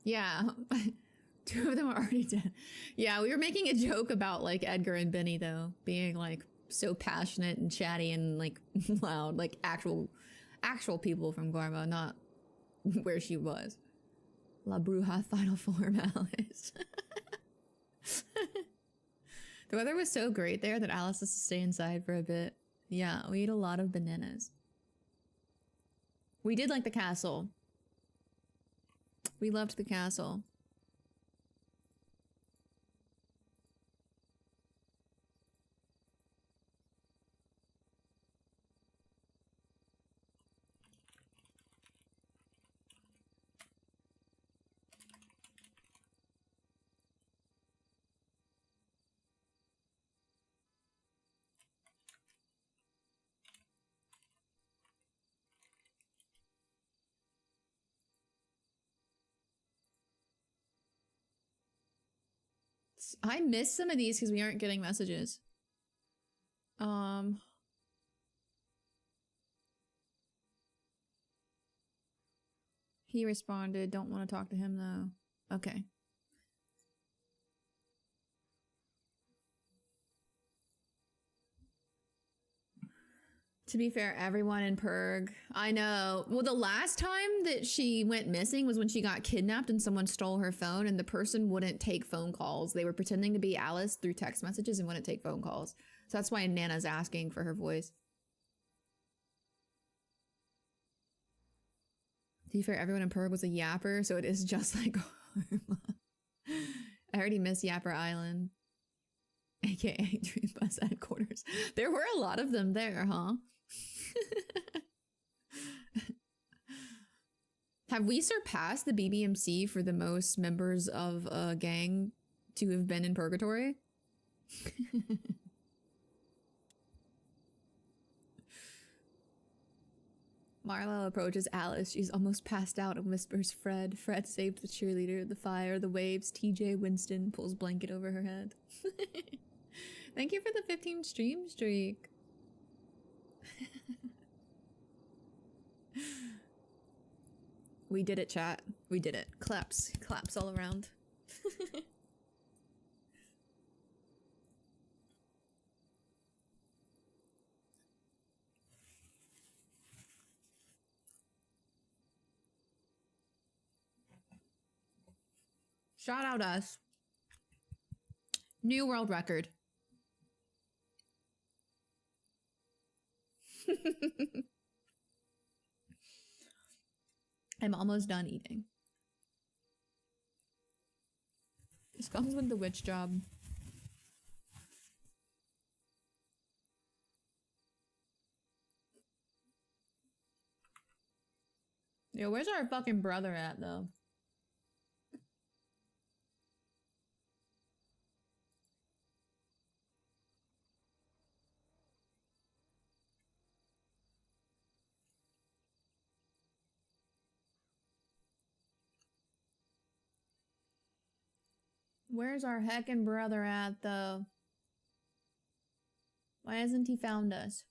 Yeah, 2 of them are already dead. Yeah, we were making a joke about like Edgar and Benny though, being like so passionate and chatty and like loud, like actual people from Guarma, not where she was. La Bruja final form, Alice. The weather was so great there that Alice has to stay inside for a bit. Yeah, we ate a lot of bananas. We did like the castle. We loved the castle. I missed some of these because we aren't getting messages. He responded, don't want to talk to him though. Okay. To be fair, everyone in Purg. I know. Well, the last time that she went missing was when she got kidnapped and someone stole her phone and the person wouldn't take phone calls. They were pretending to be Alice through text messages and wouldn't take phone calls. So that's why Nana's asking for her voice. To be fair, everyone in Purg was a yapper, so it is just like Karma. I already miss Yapper Island. AKA Dream Bus headquarters. There were a lot of them there, huh? Have we surpassed the BBMC for the most members of a gang to have been in purgatory? Marlo approaches Alice. She's almost passed out and whispers Fred. Fred saved the cheerleader, the fire, the waves. TJ Winston pulls blanket over her head. Thank you for the 15 stream streak. We did it, chat. We did it. Claps. Claps all around. Shout out us. New world record. I'm almost done eating. This comes with the witch job. Yo, where's our fucking brother at, though? Where's our heckin' brother at, though? Why hasn't he found us?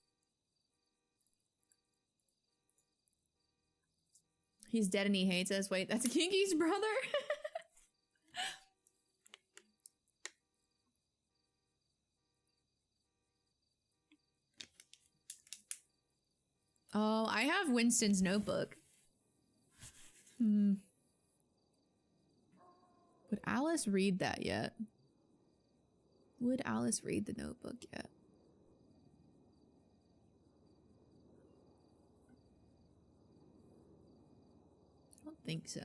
He's dead and he hates us. Wait, that's Kinky's brother? Oh, I have Winston's notebook. Would Alice read that yet? Would Alice read the notebook yet? I don't think so.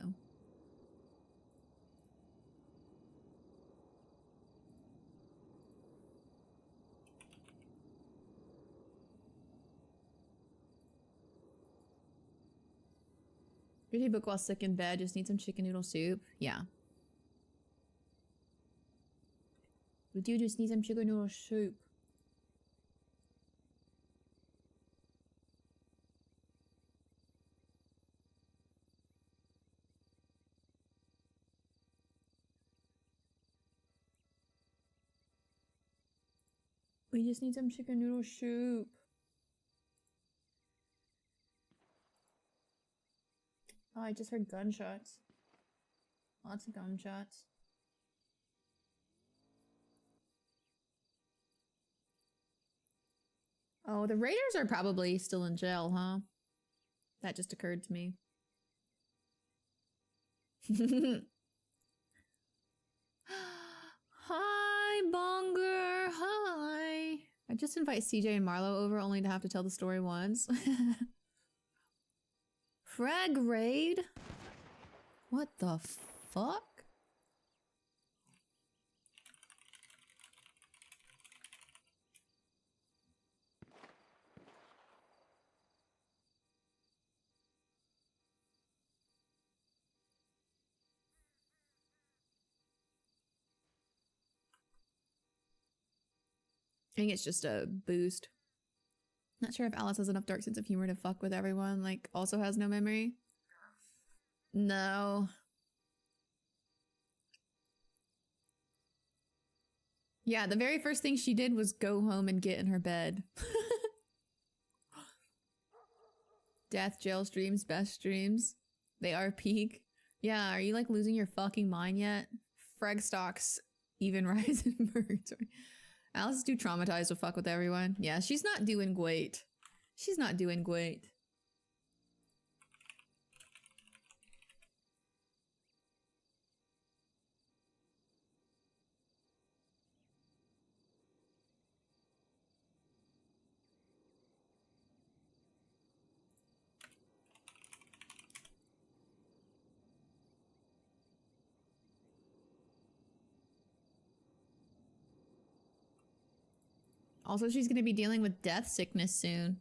Read a book while sick in bed, just need some chicken noodle soup. Yeah. We do just need some chicken noodle soup. We just need some chicken noodle soup. Oh, I just heard gunshots. Lots of gunshots. Oh, the Raiders are probably still in jail, huh? That just occurred to me. Hi, Bonger. Hi. I just invite CJ and Marlo over only to have to tell the story once. Frag raid? What the fuck? I think it's just a boost. Not sure if Alice has enough dark sense of humor to fuck with everyone, like, also has no memory. No. Yeah, the very first thing she did was go home and get in her bed. Death, jail streams, best streams. They are peak. Yeah, are you like losing your fucking mind yet? Frag stocks even rise in purgatory. Alice is too traumatized to fuck with everyone. Yeah, she's not doing great. She's not doing great. Also, she's gonna be dealing with death sickness soon.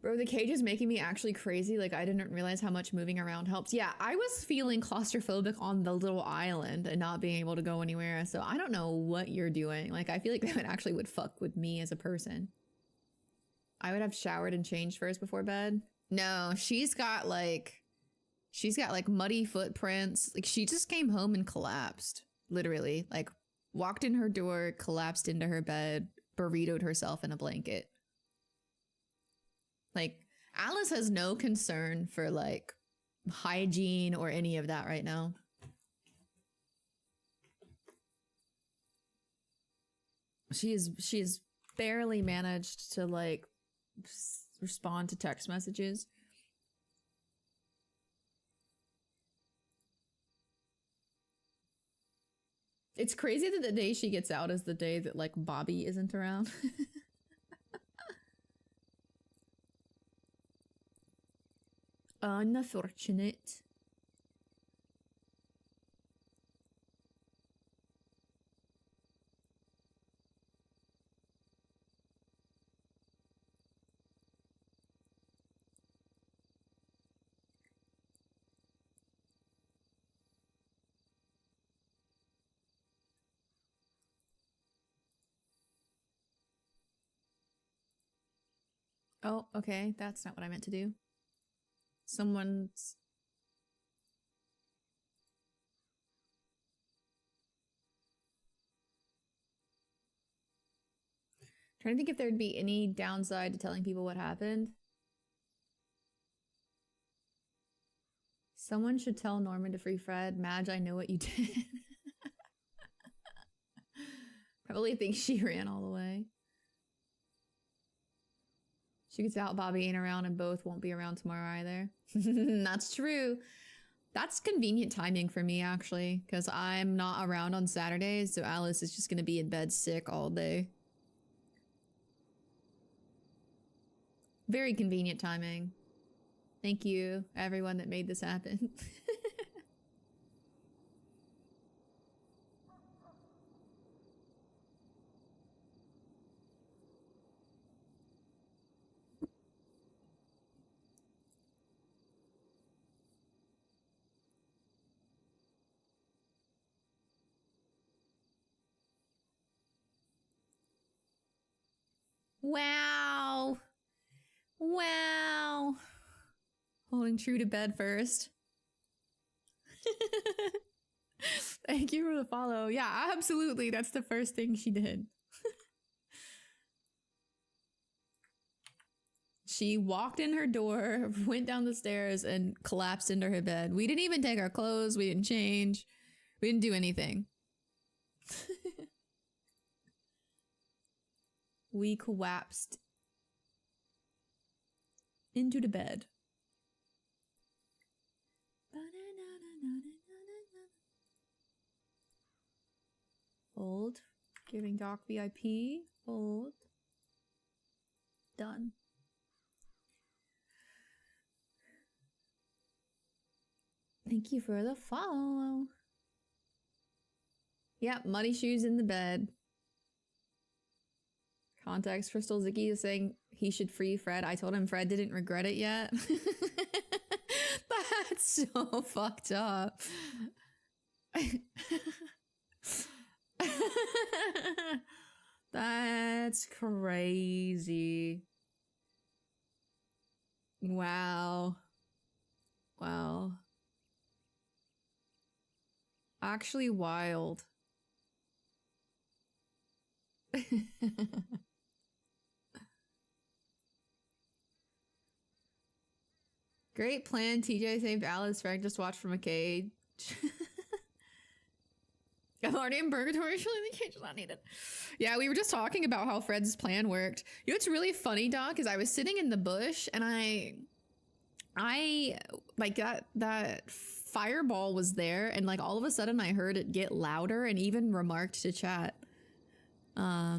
Bro, the cage is making me actually crazy. Like, I didn't realize how much moving around helps. Yeah, I was feeling claustrophobic on the little island and not being able to go anywhere. So I don't know what you're doing. Like, I feel like that actually would fuck with me as a person. I would have showered and changed first before bed. No, she's got like muddy footprints. Like, she just came home and collapsed. Literally. Like, walked in her door, collapsed into her bed, burritoed herself in a blanket. Like, Alice has no concern for, like, hygiene or any of that right now. She is barely managed to, like, respond to text messages. It's crazy that the day she gets out is the day that, like, Bobby isn't around. Unfortunate. Oh, okay. That's not what I meant to do. Someone's... Trying to think if there'd be any downside to telling people what happened. Someone should tell Norman to free Fred. Madge, I know what you did. Probably thinks she ran all the way. She gets out, Bobby ain't around, and both won't be around tomorrow either. That's true. That's convenient timing for me, actually, because I'm not around on Saturdays, so Alice is just going to be in bed sick all day. Very convenient timing. Thank you, everyone that made this happen. Wow. Wow. Holding true to bed first. Thank you for the follow. Yeah, absolutely. That's the first thing she did. She walked in her door, went down the stairs, and collapsed into her bed. We didn't even take our clothes. We didn't change. We didn't do anything. We collapsed into the bed. Hold. Giving Doc VIP. Hold. Done. Thank you for the follow. Yep, muddy shoes in the bed. Context, Crystal Ziggy is saying he should free Fred. I told him Fred didn't regret it yet. That's so fucked up. That's crazy. Wow. Wow. Actually wild. Great plan. TJ saved Alice. Frank just watched from a cage. I'm already in purgatory. Surely the cage is not needed. Yeah, we were just talking about how Fred's plan worked. You know what's really funny, Doc, is I was sitting in the bush and I like that fireball was there, and like all of a sudden I heard it get louder and even remarked to chat. I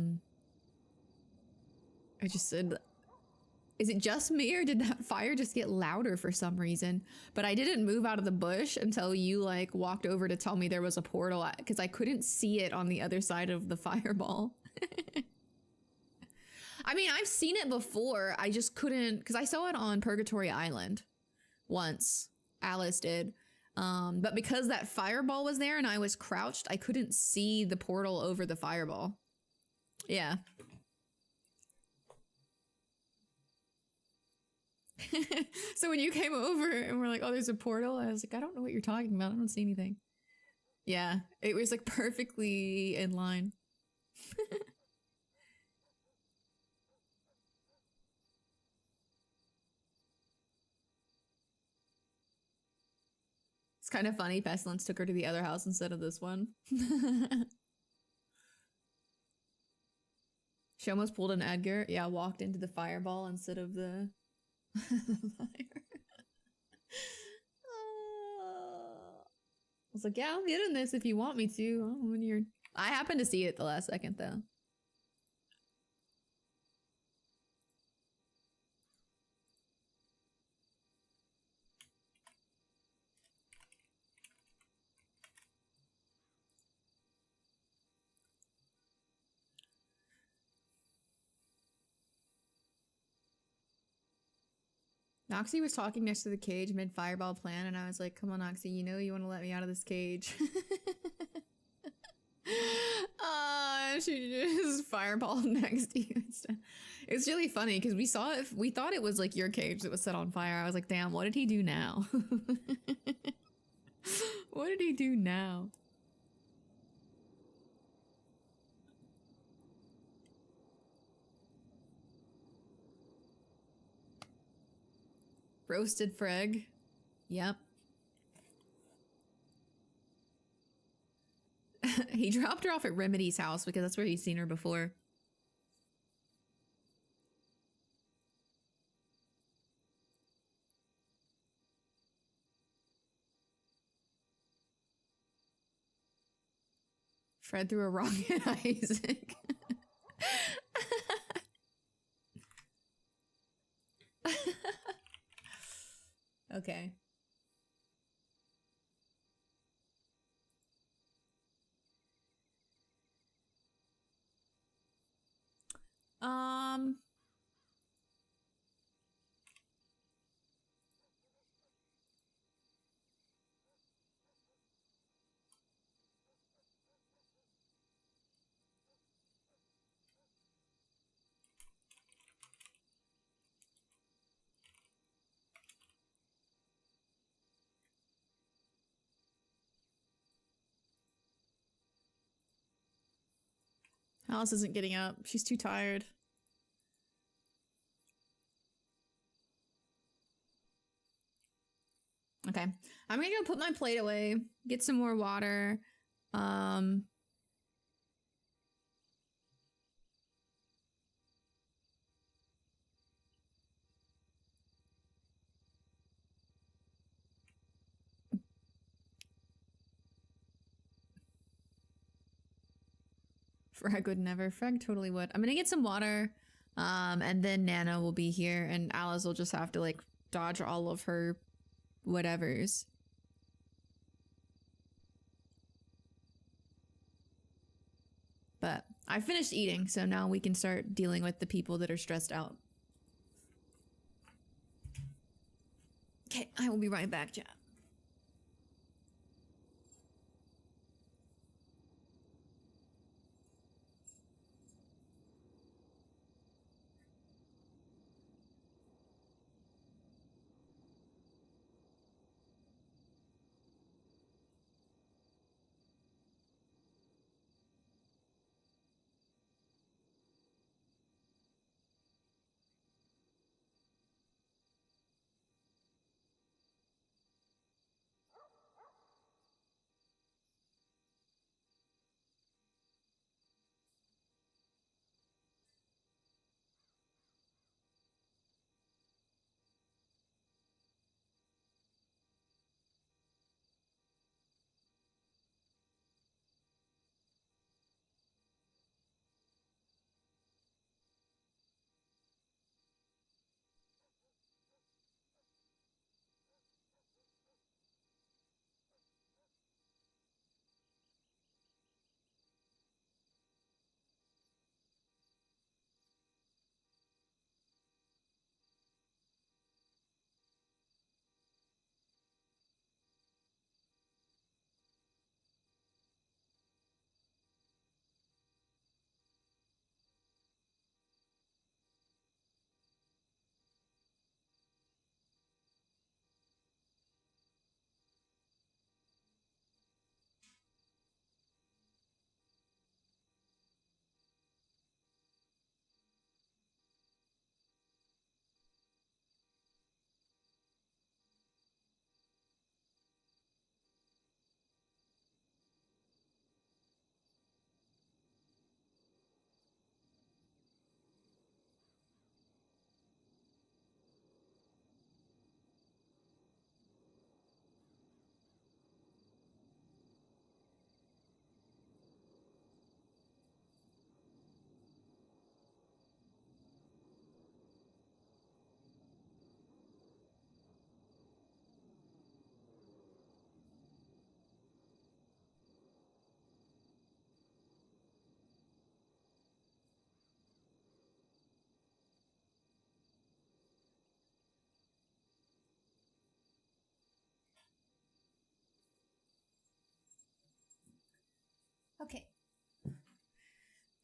just said, is it just me or did that fire just get louder for some reason? But I didn't move out of the bush until you like walked over to tell me there was a portal because I couldn't see it on the other side of the fireball. I mean, I've seen it before. I just couldn't, because I saw it on Purgatory Island once. Alice did. But because that fireball was there and I was crouched, I couldn't see the portal over the fireball. Yeah. So when you came over and we're like, oh, there's a portal, I was like, I don't know what you're talking about. I don't see anything. Yeah, it was like perfectly in line. It's kind of funny. Pestilence took her to the other house instead of this one. She almost pulled an Edgar. Yeah, walked into the fireball instead of the fire. I was like, yeah, I'll get in this if you want me to. Oh, when you're... I happened to see it the last second, though. Noxie was talking next to the cage mid fireball plan, and I was like, come on, Noxie, you know you want to let me out of this cage. She just fireballed next to you instead. It's really funny because we thought it was like your cage that was set on fire. I was like, damn, what did he do now? What did he do now? Roasted Freg. Yep. He dropped her off at Remedy's house because that's where he's seen her before. Fred threw a rock at Isaac. Okay. Alice isn't getting up. She's too tired. Okay. I'm gonna go put my plate away, get some more water. Frag would never. Frag totally would. I'm gonna get some water, and then Nana will be here, and Alice will just have to like dodge all of her whatevers. But I finished eating, so now we can start dealing with the people that are stressed out. Okay, I will be right back, chat.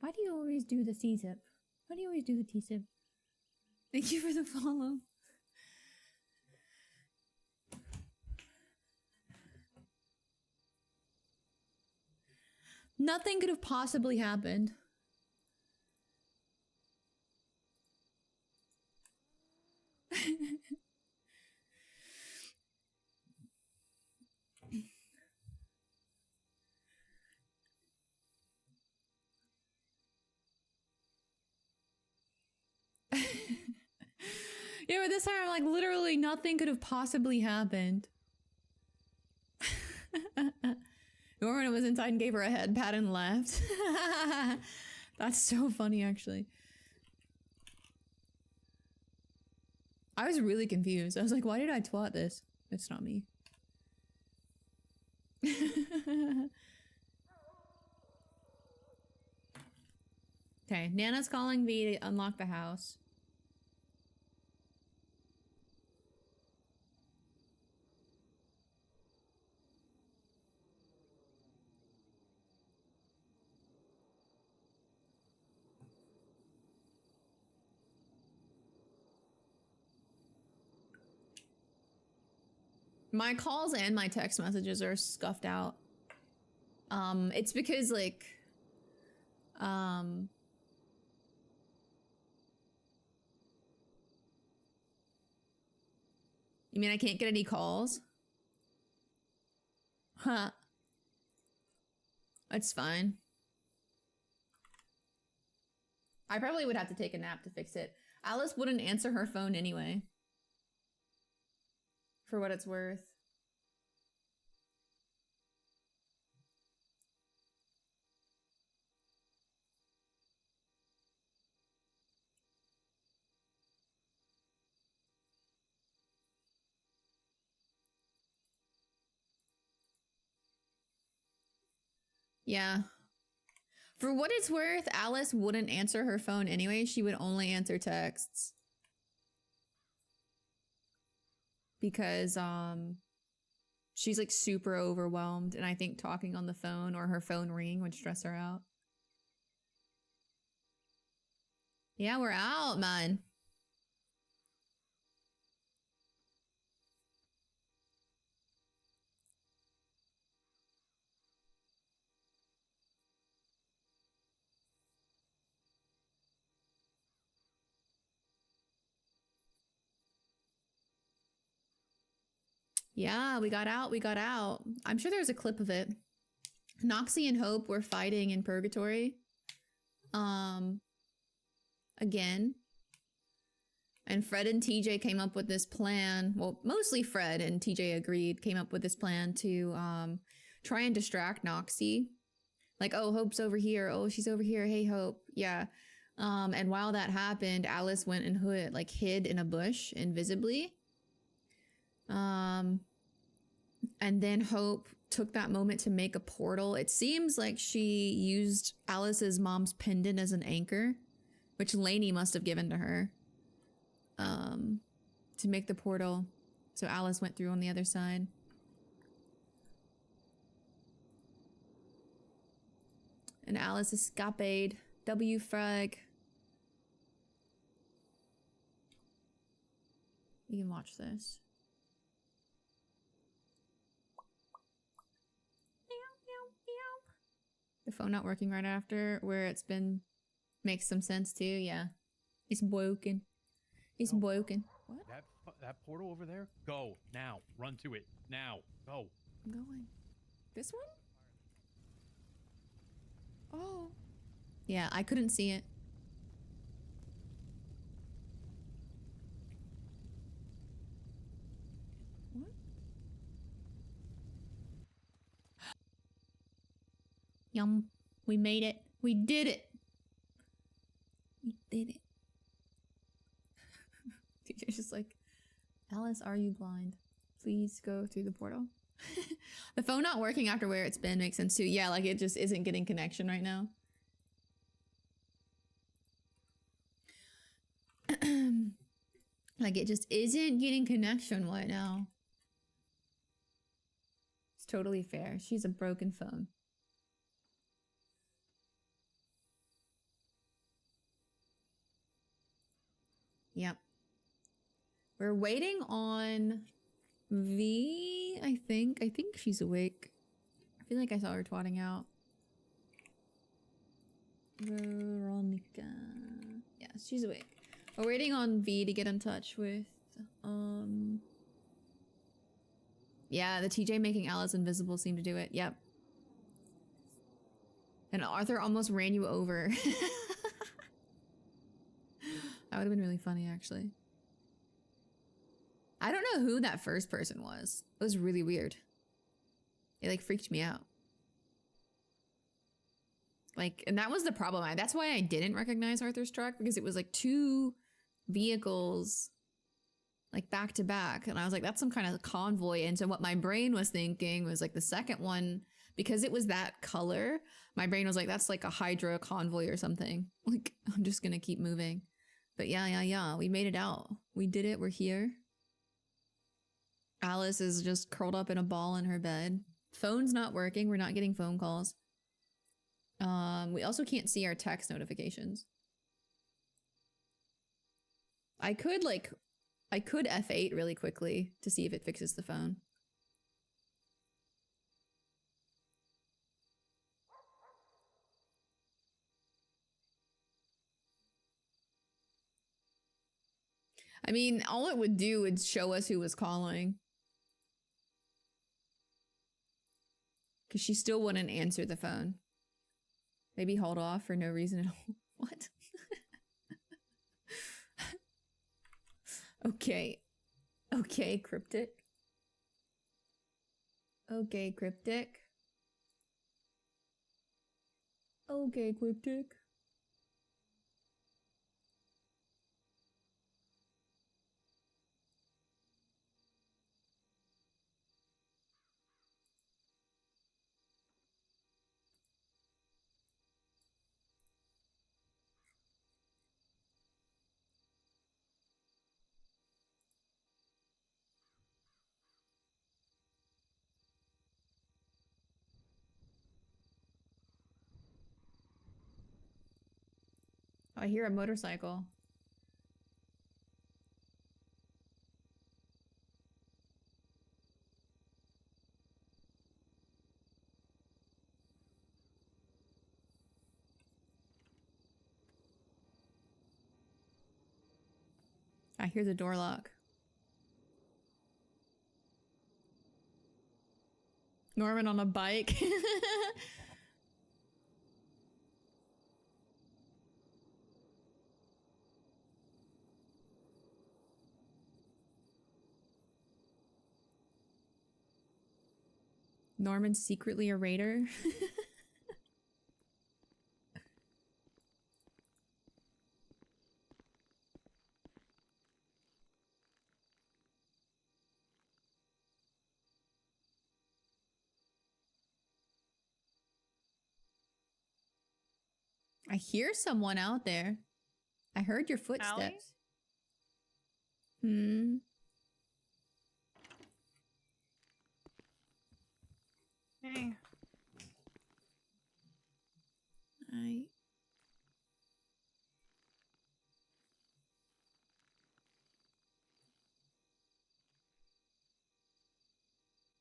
Why do you always do the T-zip? Why do you always do the T-zip? Thank you for the follow. Nothing could have possibly happened. Yeah, but this time I'm like, literally nothing could have possibly happened. Norman was inside and gave her a head pat and left. That's so funny, actually. I was really confused. I was like, why did I twat this? It's not me. Okay, Nana's calling V to unlock the house. My calls and my text messages are scuffed out. It's because, like, you mean I can't get any calls? Huh. That's fine. I probably would have to take a nap to fix it. Alice wouldn't answer her phone anyway. For what it's worth. Yeah. For what it's worth, Alice wouldn't answer her phone anyway. She would only answer texts. Because, she's like super overwhelmed, and I think talking on the phone or her phone ringing would stress her out. Yeah, we're out, man. Yeah, we got out, we got out. I'm sure there's a clip of it. Noxie and Hope were fighting in Purgatory. Again. And Fred and TJ came up with this plan. Well, mostly Fred and TJ agreed, came up with this plan to try and distract Noxie. Like, oh, Hope's over here. Oh, she's over here. Hey, Hope. Yeah. And while that happened, Alice went and hid in a bush invisibly. And then Hope took that moment to make a portal. It seems like she used Alice's mom's pendant as an anchor, which Lainey must have given to her, to make the portal. So Alice went through on the other side. And Alice escaped. W frag. You can watch this. The phone not working right after, where it's been, makes some sense too, yeah. It's broken. It's broken. What? That portal over there? Go, now. Run to it. Now. Go. I'm going. This one? Oh. Yeah, I couldn't see it. What? Yum. We made it. We did it. We did it. TJ's just like, Alice, are you blind? Please go through the portal. The phone not working after where it's been makes sense too. Yeah, like it just isn't getting connection right now. Like it just isn't getting connection right now. It's totally fair. She's a broken phone. Yep. We're waiting on V, I think. I think she's awake. I feel like I saw her twatting out. Veronica. Yeah, she's awake. We're waiting on V to get in touch with, yeah, the TJ making Alice invisible seemed to do it. Yep. And Arthur almost ran you over. That would have been really funny, actually. I don't know who that first person was. It was really weird. It like freaked me out. Like, and that was the problem. That's why I didn't recognize Arthur's truck, because it was like 2 vehicles like back to back. And I was like, that's some kind of convoy. And so what my brain was thinking was like the second one, because it was that color, my brain was like, that's like a Hydra convoy or something. Like, I'm just gonna keep moving. But yeah, we made it out. We did it, we're here. Alice is just curled up in a ball in her bed. Phone's not working, we're not getting phone calls. We also can't see our text notifications. I could F8 really quickly to see if it fixes the phone. I mean, all it would do would show us who was calling. Because she still wouldn't answer the phone. Maybe hold off for no reason at all. What? Okay. Okay, cryptic. Okay, cryptic. Okay, cryptic. I hear a motorcycle. I hear the door lock. Norman on a bike. Norman's secretly a raider. I hear someone out there. I heard your footsteps. Hmm. Hey. I...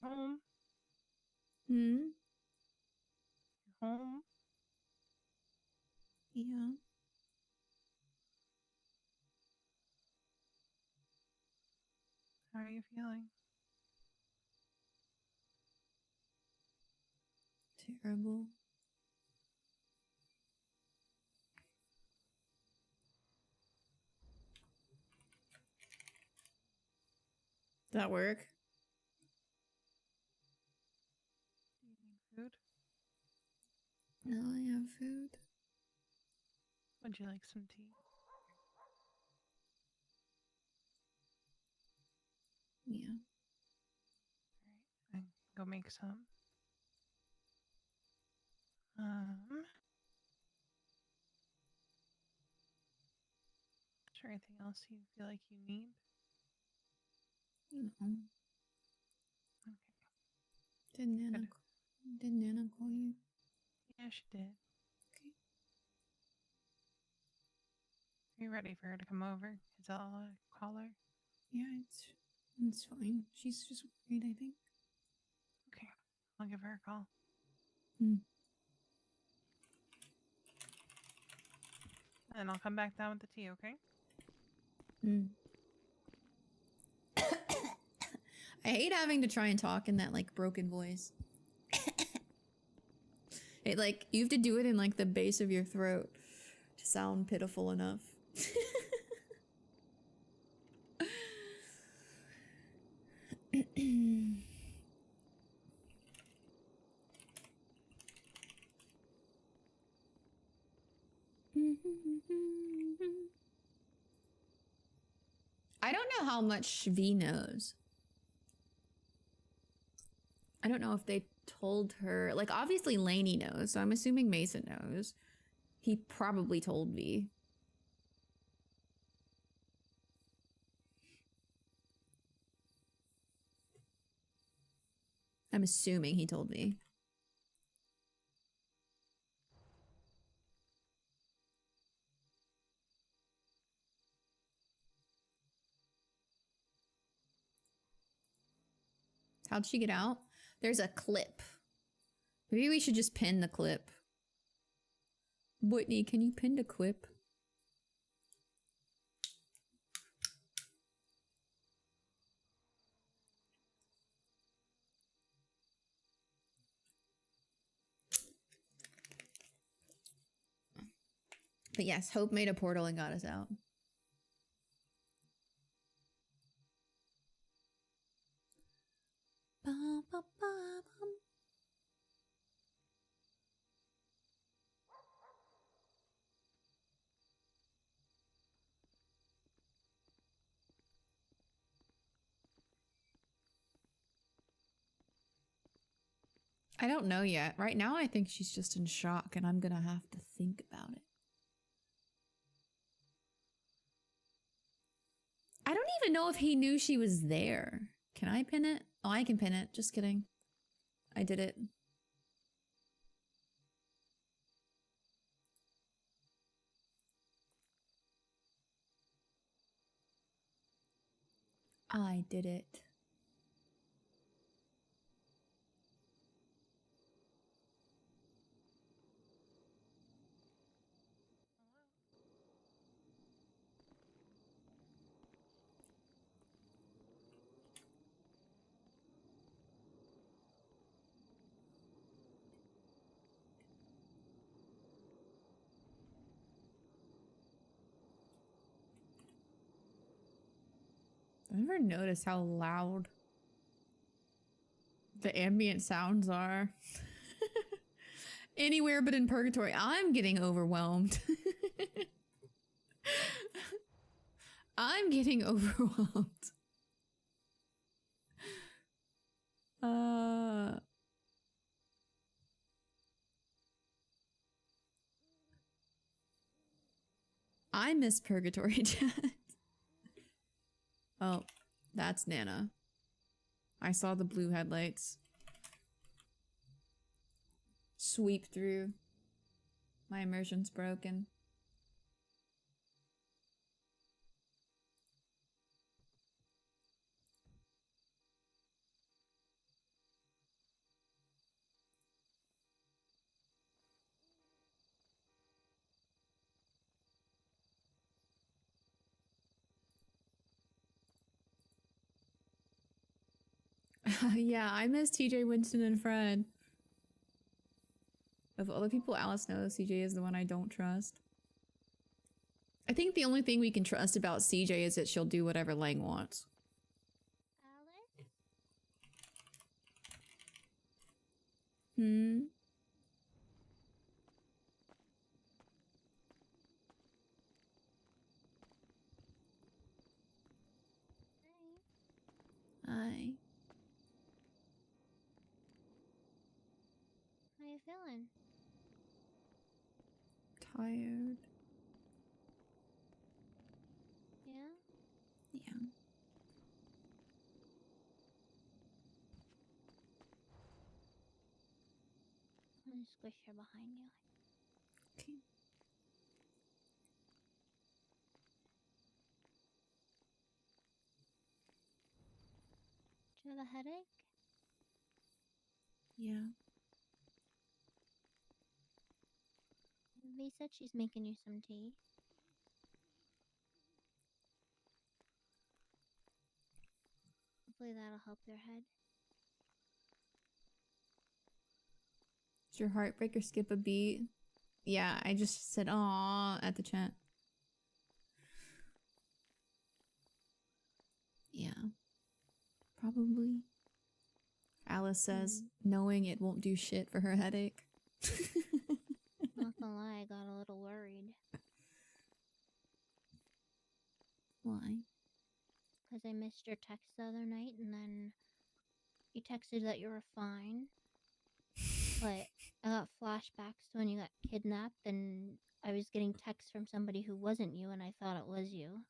Home. Hmm? Home. Yeah. How are you feeling? Terrible. Does that work? Do you need food? No, I have food. Would you like some tea? Yeah. Alright, I can go make some. Is there anything else you feel like you need? No. Okay. Did Nana, Good. did Nana call you? Yeah, she did. Okay. Are be ready for her to come over. Is that all I call her? Yeah, it's fine. She's just worried, I think. Okay. I'll give her a call. Hmm. And I'll come back down with the tea, okay? Mm. I hate having to try and talk in that like broken voice. It like you have to do it in like the base of your throat to sound pitiful enough. I don't know how much V knows. I don't know if they told her. Like, obviously Lainey knows, so I'm assuming Mason knows. He probably told V. I'm assuming he told me. How'd she get out? There's a clip. Maybe we should just pin the clip. Whitney, can you pin the clip? But yes, Hope made a portal and got us out. Ba, ba, ba, bum. I don't know yet. Right now, I think she's just in shock, and I'm gonna have to think about it. I don't even know if he knew she was there. Can I pin it? Oh, I can pin it. Just kidding. I did it. I did it. I never noticed how loud the ambient sounds are. Anywhere but in purgatory. I'm getting overwhelmed. I'm getting overwhelmed. I miss purgatory chat. Oh, that's Nana. I saw the blue headlights sweep through. My immersion's broken. Yeah, I miss TJ, Winston, and Fred. Of all the people Alice knows, CJ is the one I don't trust. I think the only thing we can trust about CJ is that she'll do whatever Lang wants. Alice? Hmm? Hi. Hi. How you feeling? Tired. Yeah? Yeah. I'm gonna squish her behind you. Okay. She have a headache? Yeah. V said she's making you some tea. Hopefully that'll help your head. Did your heartbreaker skip a beat? Yeah, I just said "aw" at the chat. Yeah. Probably. Alice says, knowing it won't do shit for her headache. Not gonna lie, I got a little worried. Why? Because I missed your text the other night, and then you texted that you were fine. But I got flashbacks to when you got kidnapped, and I was getting texts from somebody who wasn't you, and I thought it was you.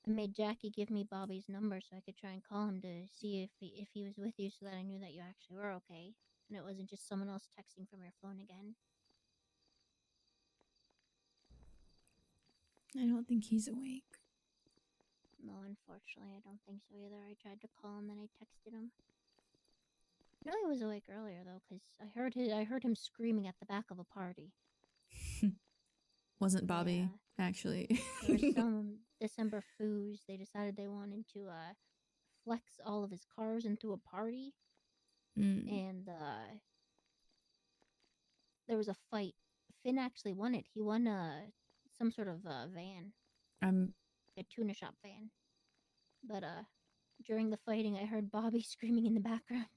I made Jackie give me Bobby's number so I could try and call him to see if he was with you, so that I knew that you actually were okay, and it wasn't just someone else texting from your phone again. I don't think he's awake. No, unfortunately, I don't think so either. I tried to call him, then I texted him. I know he was awake earlier though, because I heard him screaming at the back of a party. Wasn't Bobby, actually. There were some December foos. They decided they wanted to flex all of his cars into a party, and there was a fight. Finn actually won it. He won some sort of van, a tuna shop van. But during the fighting, I heard Bobby screaming in the background.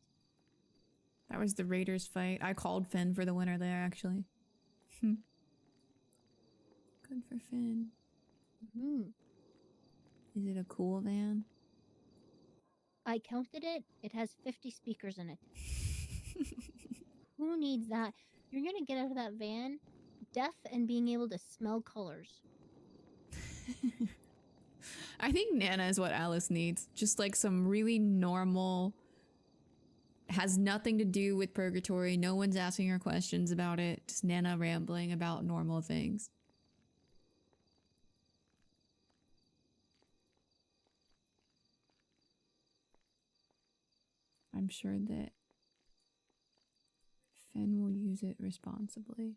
That was the Raiders fight. I called Finn for the winner there, actually. Good for Finn. Is it a cool van? I counted it. It has 50 speakers in it. Who needs that? You're gonna get out of that van deaf and being able to smell colors. I think Nana is what Alice needs. Just like some really normal, has nothing to do with purgatory. No one's asking her questions about it. Just Nana rambling about normal things. I'm sure that Finn will use it responsibly.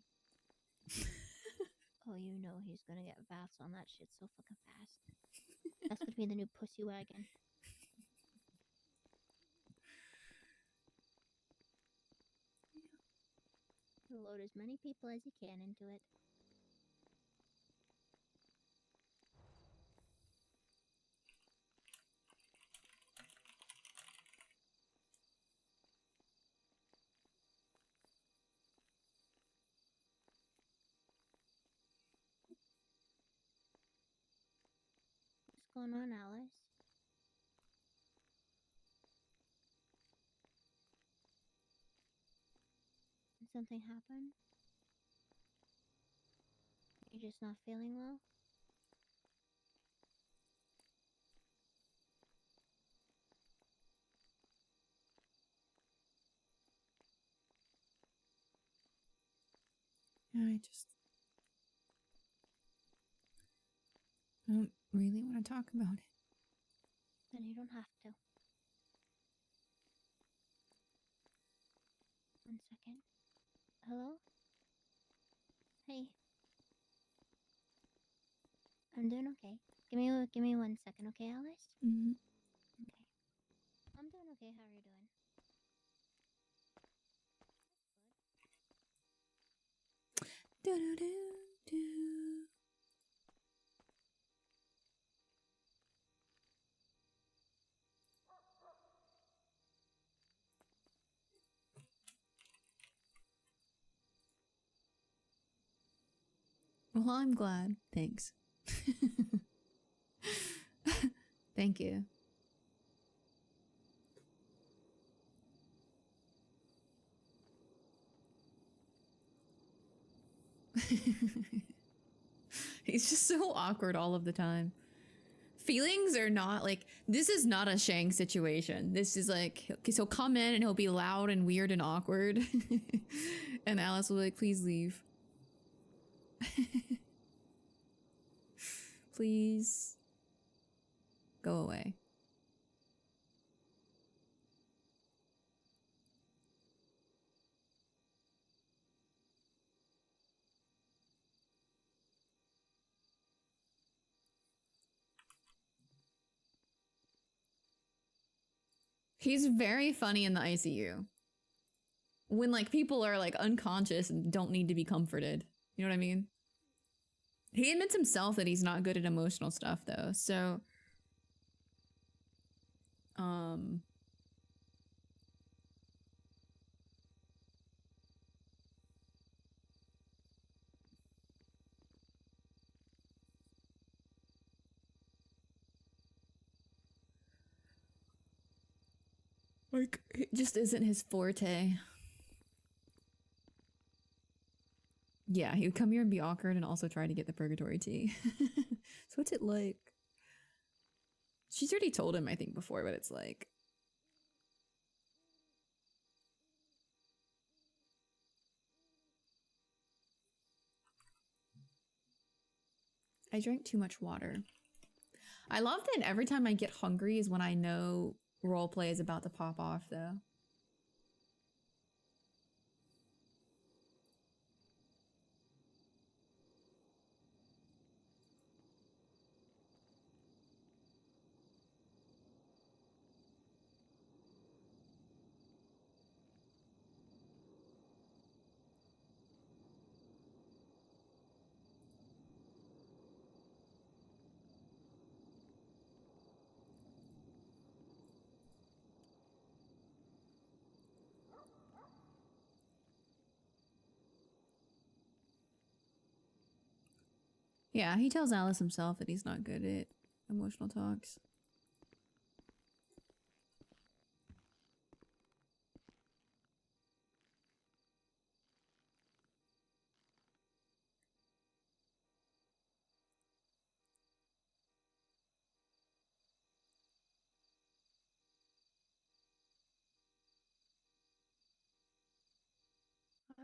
Oh, you know he's gonna get VATS on that shit so fucking fast. That's gonna be the new pussy wagon. Load as many people as you can into it. What's going on, Alice? Did something happen? You're just not feeling well? Yeah, I don't really want to talk about it. Then you don't have to. 1 second. Hello? Hey. I'm doing okay. Give me 1 second, okay, Alice? Mm-hmm. Okay. I'm doing okay. How are you doing? Do-do-do-do. Well, I'm glad. Thanks. Thank you. He's just so awkward all of the time. Feelings are not like, this is not a Shang situation. This is like, he'll come in and he'll be loud and weird and awkward. And Alice will be like, please leave. Please go away. He's very funny in the ICU. When like people are like unconscious and don't need to be comforted. You know what I mean? He admits himself that he's not good at emotional stuff though. So like it just isn't his forte. Yeah, he would come here and be awkward and also try to get the purgatory tea. So what's it like? She's already told him, I think, before what it's like. I drank too much water. I love that every time I get hungry is when I know roleplay is about to pop off, though. Yeah, he tells Alice himself that he's not good at emotional talks.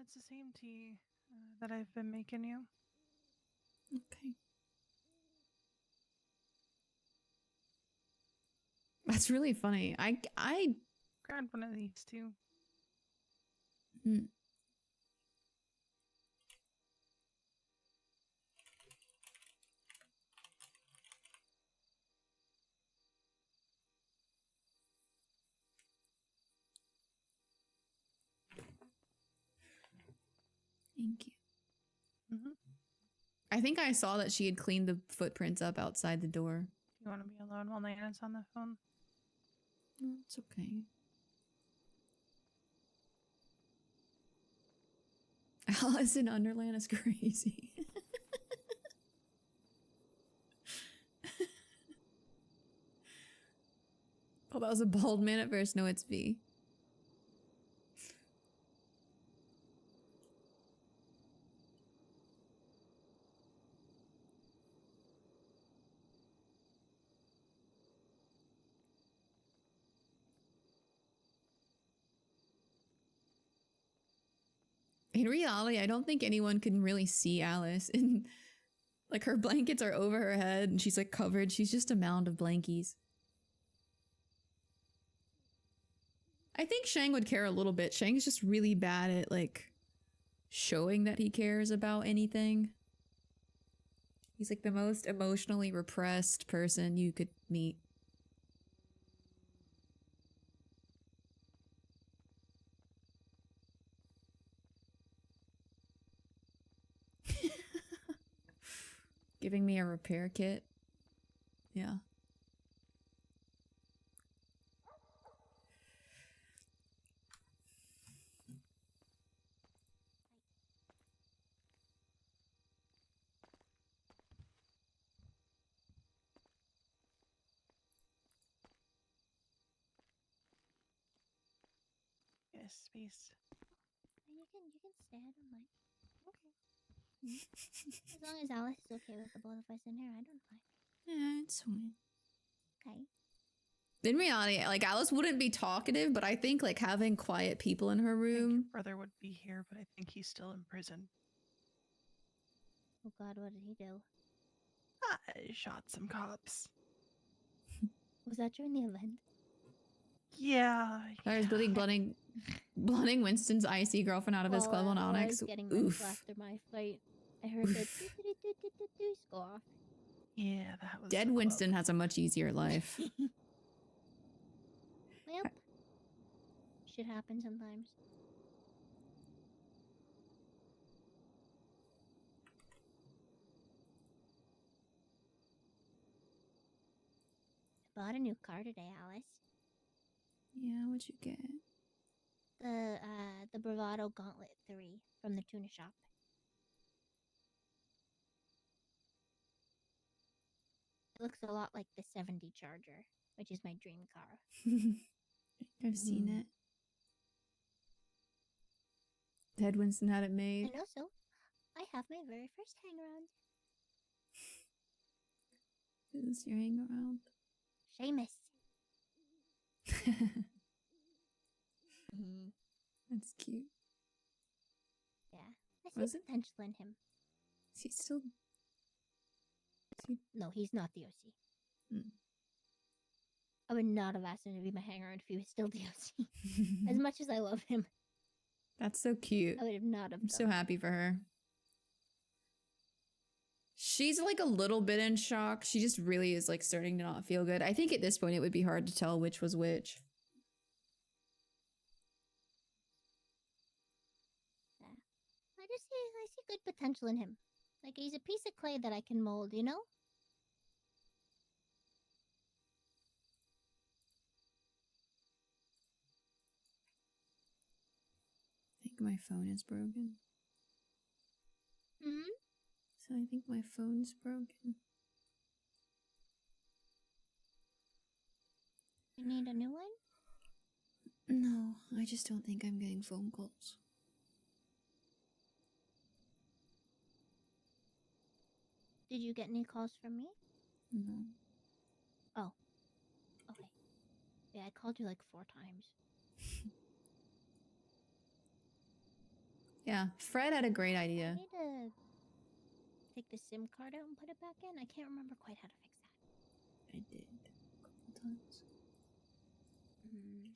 It's the same tea that I've been making you. Okay. That's really funny. I Grabbed one of these too. hmm. Thank you. Mm-hmm. I think I saw that she had cleaned the footprints up outside the door. You want to be alone while Nana's on the phone? No, it's okay. Alice in Underland is crazy. Oh, that was a bald man at first. No, it's V. In reality, I don't think anyone can really see Alice. And like her blankets are over her head and she's like covered. She's just a mound of blankies. I think Shang would care a little bit. Shang's just really bad at like showing that he cares about anything. He's like the most emotionally repressed person you could meet. Giving me a repair kit. Yeah. Yes, space. You can stay. I don't mind. Okay. As long as Alice is okay with the both of us in here, I don't mind. Yeah, it's fine. Okay. In reality, like Alice wouldn't be talkative, but I think like having quiet people in her I think your room. brother would be here, but I think he's still in prison. Oh God, what did he do? I shot some cops. Was that during the event? Yeah. I was blunting Winston's icy girlfriend out of his club on While I Onyx. was getting ready Oof. after my fight, I heard the doo-doo-doo-doo-doo-doos go off. Yeah, that was Dead the club. Winston has a much easier life. Well, shit happens sometimes. I bought a new car today, Alice. Yeah, what'd you get? The Bravado Gauntlet 3 from the tuna shop. It looks a lot like the 70 Charger, which is my dream car. I've seen Mhm. it. Ted Winston had it made. And also, I have my very first hang around. Who's your hang around? Seamus. Mhm. That's cute. Yeah. I see Was it? potential in him. Is he still? No, he's not the OC. Hmm. I would not have asked him to be my hang around if he was still the OC. As much as I love him, That's so cute. I would have not have I'm done so that. happy for her. She's like a little bit in shock. She just really is like starting to not feel good. I think at this point it would be hard to tell which was which. Yeah. I see good potential in him. Like he's a piece of clay that I can mold, you know? I think my phone is broken. Mm-hmm. So I think my phone's broken. You need a new one? No, I just don't think I'm getting phone calls. Did you get any calls from me? No. Oh. Okay. Yeah, I called you like 4 times. Yeah, Fred had a great I idea. need to take the SIM card out and put it back in. I can't remember quite how to fix that. I did a couple times. Mm.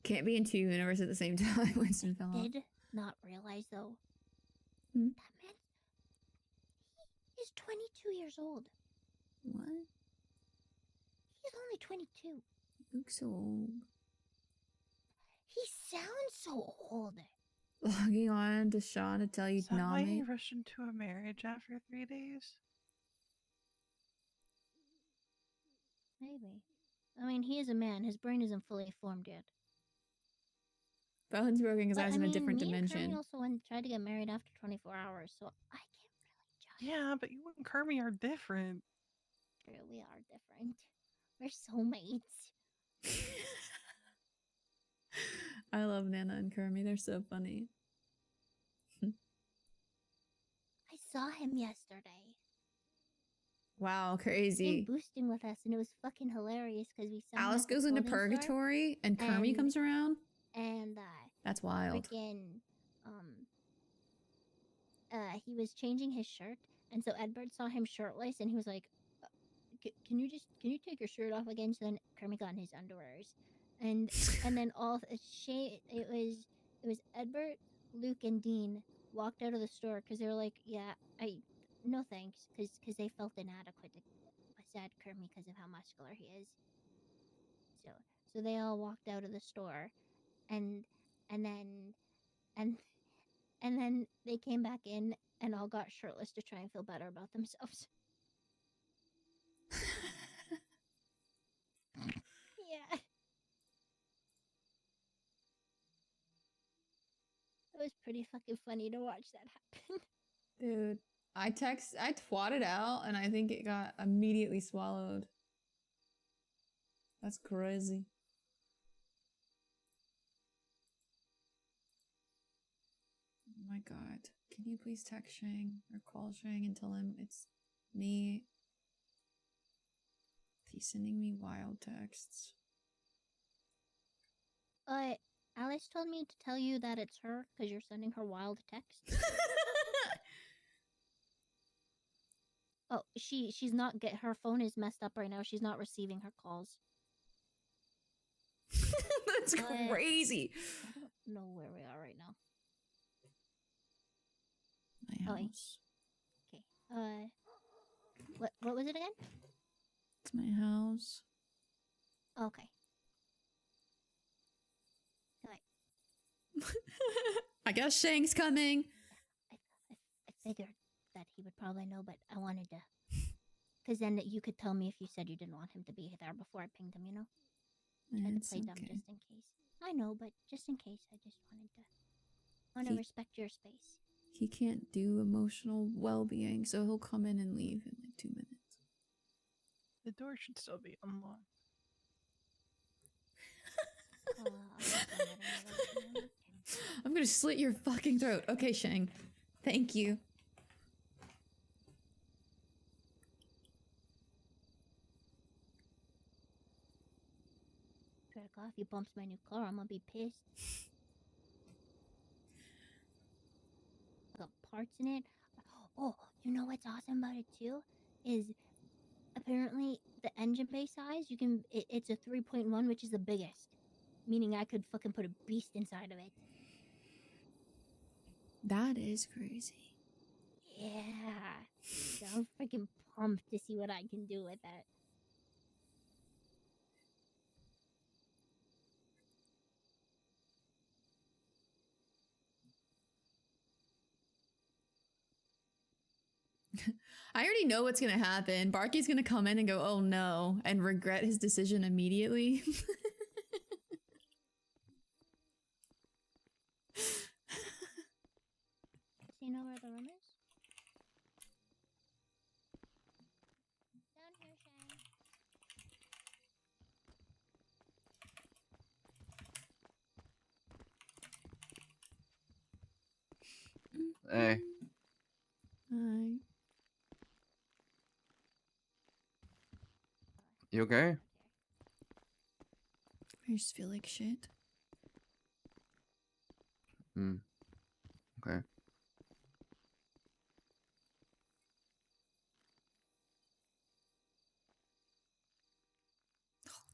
Can't be in 2 universes at the same time. Winston fell off. Did not realize though. Hmm? That man is 22 years old. What? He's only 22. You look so old. He sounds so old. Logging on to Sean to tell you Is that why he Nami. rushed into a marriage after 3 days? Maybe. I mean, he is a man. His brain isn't fully formed yet. Phone's broken because I But, was I in mean, a different me and dimension. Kermie also tried to get married after 24 hours, so I can't really judge. Yeah, but you and Kermie are different. True, we are different. We're soulmates. I love Nana and Kermie. They're so funny. I saw him yesterday. Wow, He came crazy. boosting with us, and it was fucking hilarious because we somehow Alice at the goes into clothing store, purgatory and Kermie and- comes around. and That's wild. freaking he was changing his shirt, and so Edward saw him shirtless, and he was like, can you take your shirt off again?" So then Kermit got in his underwears, and then it was Edward, Luke, and Dean walked out of the store because they were like, "Yeah, no thanks," because they felt inadequate to sad Kermit because of how muscular he is. So they all walked out of the store, and then they came back in and all got shirtless to try and feel better about themselves. Yeah. It was pretty fucking funny to watch that happen. Dude, I twatted out and I think it got immediately swallowed. That's crazy. Oh my god. Can you please text Shang or call Shang and tell him it's me? He's sending me wild texts. Alice told me to tell you that it's her because you're sending her wild texts. Oh, she's not get her phone is messed up right now. She's not receiving her calls. That's But- crazy. I don't know where we are right now. My Oh, house. Okay. What was it again? It's my house. Okay. I guess Shang's coming. I figured that he would probably know, but I wanted to, because then you could tell me if you said you didn't want him to be there before I pinged him. You know, tried to It's play dumb okay. just in case. I know, but just in case, I just want to He- respect your space. He can't do emotional well-being, so he'll come in and leave in like 2 minutes. The door should still be unlocked. I'll work on that another time. I'm gonna slit your fucking throat. Okay, Shang. Thank you. Swear to God, if he bumps my new car, I'm gonna be pissed. Got parts in it. Oh, you know what's awesome about it too? Is apparently the engine bay size, it's a 3.1, which is the biggest. Meaning I could fucking put a beast inside of it. That is crazy. Yeah. So I'm freaking pumped to see what I can do with that. I already know what's gonna happen. Barky's gonna come in and go, "Oh no," and regret his decision immediately. So you know where the room is? Down here, Shang. Hey, Hi. you okay? I just feel like shit. Hmm. Okay.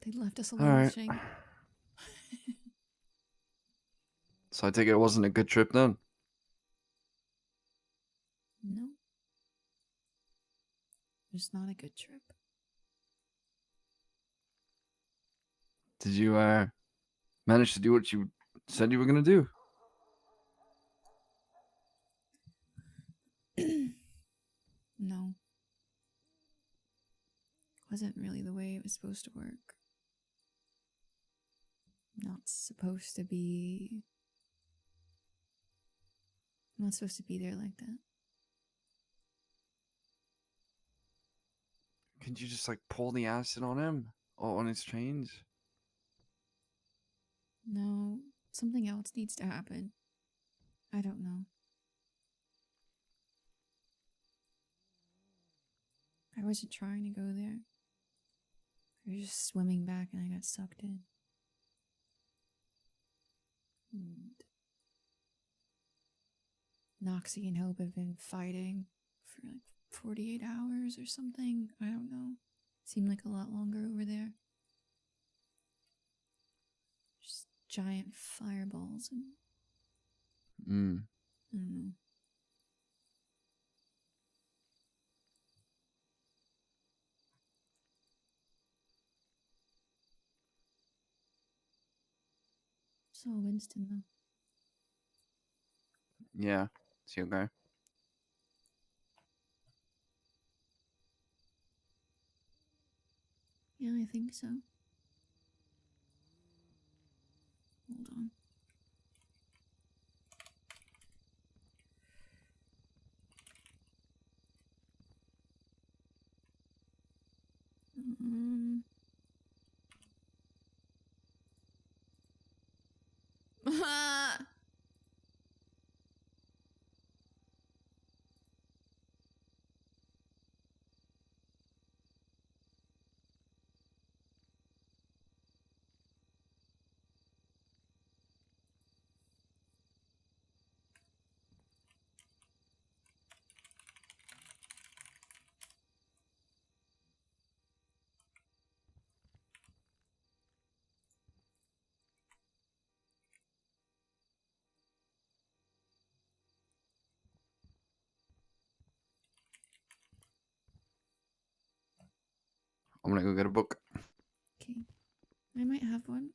They left us All alone, right. Shang. So I take it wasn't a good trip then? No. It's not a good trip. Did you manage to do what you said you were gonna do? No. Wasn't really the way it was supposed to work. Not supposed to be. I'm not supposed to be there like that. Could you just like pull the acid on him or on his chains? No, something else needs to happen. I don't know. I wasn't trying to go there. I was just swimming back and I got sucked in. And Noxie and Hope have been fighting for like 48 hours or something. I don't know. Seemed like a lot longer over there. Just giant fireballs and Hmm. I don't know. So Winston though. Yeah. Is he okay? Yeah, I think so. Hold on. Um. I'm gonna go get a book. Okay. I might have one.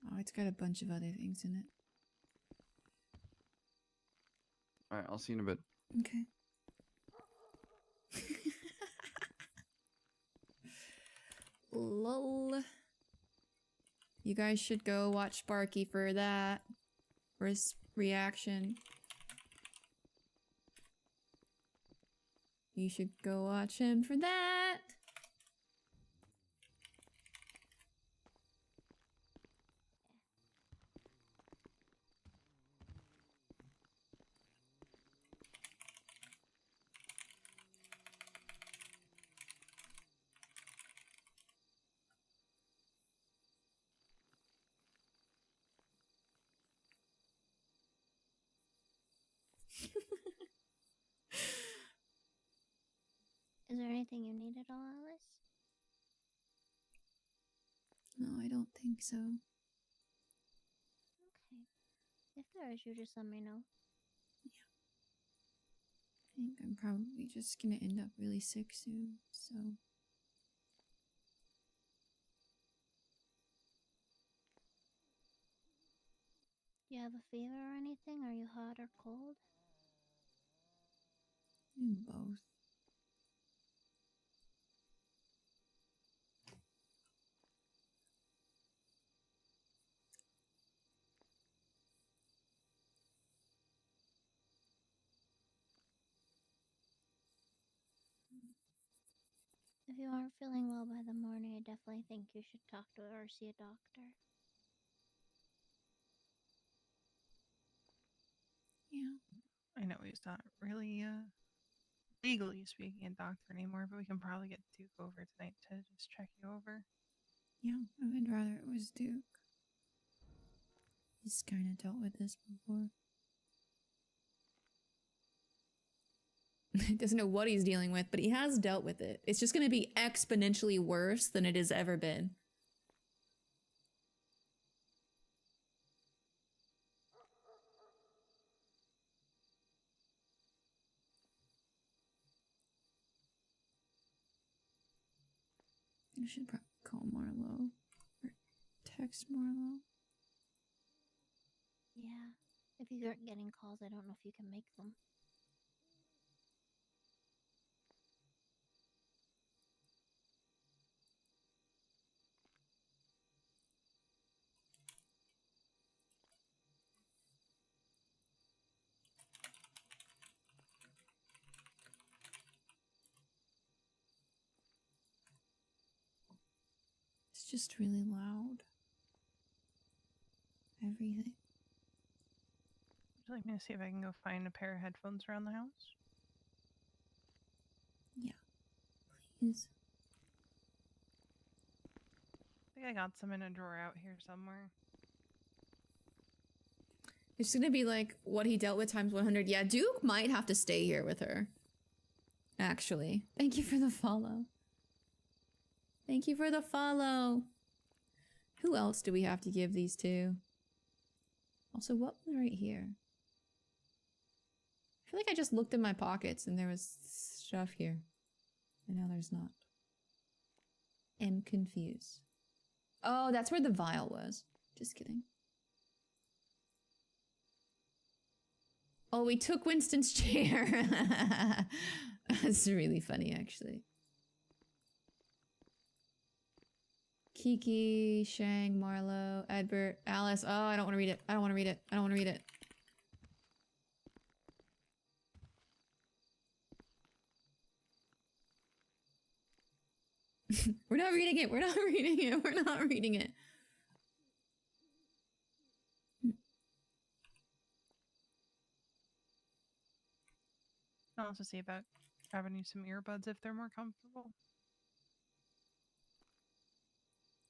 Oh, it's got a bunch of other things in it. All right, I'll see you in a bit. Okay. Lol. You guys should go watch Sparky for that. For his reaction. You should go watch him for that. Is there anything you need at all, Alice? No, I don't think so. Okay. If there is, you just let me know. I think I'm probably just gonna end up really sick soon, so. Do you have a fever or anything? Are you hot or cold? Both. If you aren't feeling well by the morning, I definitely think you should talk to or see a doctor. Yeah. I know he's not really legally speaking a doctor anymore, but we can probably get Duke over tonight to just check you over. Yeah, I would rather it was Duke. He's kind of dealt with this before. Doesn't know what he's dealing with, but he has dealt with it. It's just going to be exponentially worse than it has ever been. I should probably call Marlo or text Marlo. Yeah. If you aren't getting calls, I don't know if you can make them. It's just really loud. Everything. Would you like me to see if I can go find a pair of headphones around the house? Yeah. Please. I think I got some in a drawer out here somewhere. It's gonna be like what he dealt with times 100. Yeah, Duke might have to stay here with her. Actually. Thank you for the follow. Thank you for the follow. Who else do we have to give these to? Also, what was right here? I feel like I just looked in my pockets and there was stuff here. And now there's not. Am confused. Oh, that's where the vial was. Just kidding. Oh, we took Winston's chair. That's really funny, actually. Kiki, Shang, Marlo, Edbert, Alice. Oh, I don't want to read it. I don't want to read it. I don't want to read it. We're not reading it. We're not reading it. We're not reading it. I'll also see about grabbing you some earbuds if they're more comfortable.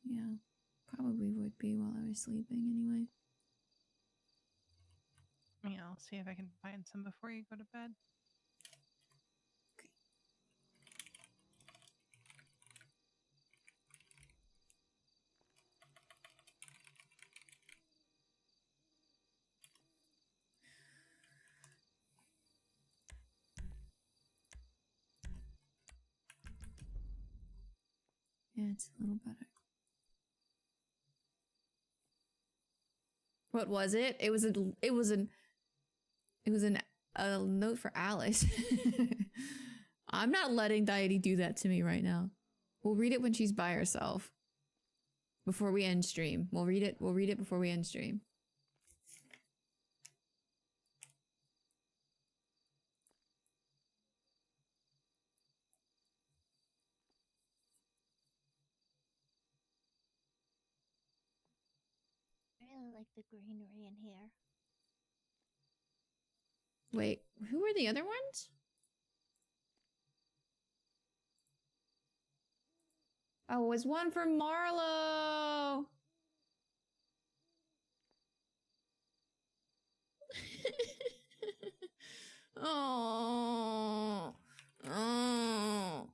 Yeah, probably would be while I was sleeping anyway. Yeah, I'll see if I can find some before you go to bed. Yeah, it's a little better. What was it? It was a note for Alice. I'm not letting Deity do that to me right now. We'll read it when she's by herself. Before we end stream. We'll read it before we end stream. I really like the greenery in here. Wait, who were the other ones? Oh, it was one from Marlo. Oh. Oh.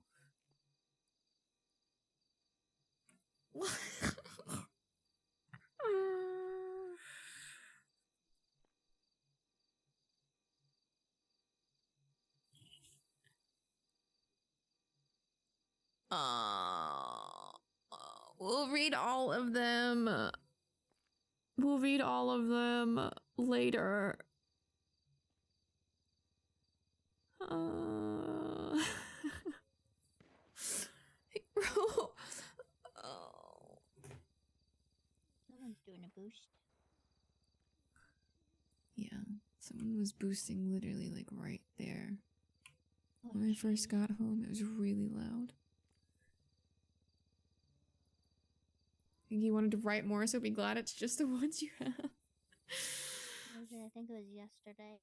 We'll read all of them. We'll read all of them later. Bro. Oh. Someone's doing a boost. Yeah, someone was boosting literally like right there. Oh, When I first jeez. got home, it was really loud. I think he wanted to write more, so be glad it's just the ones you have. What was it? I think it was yesterday.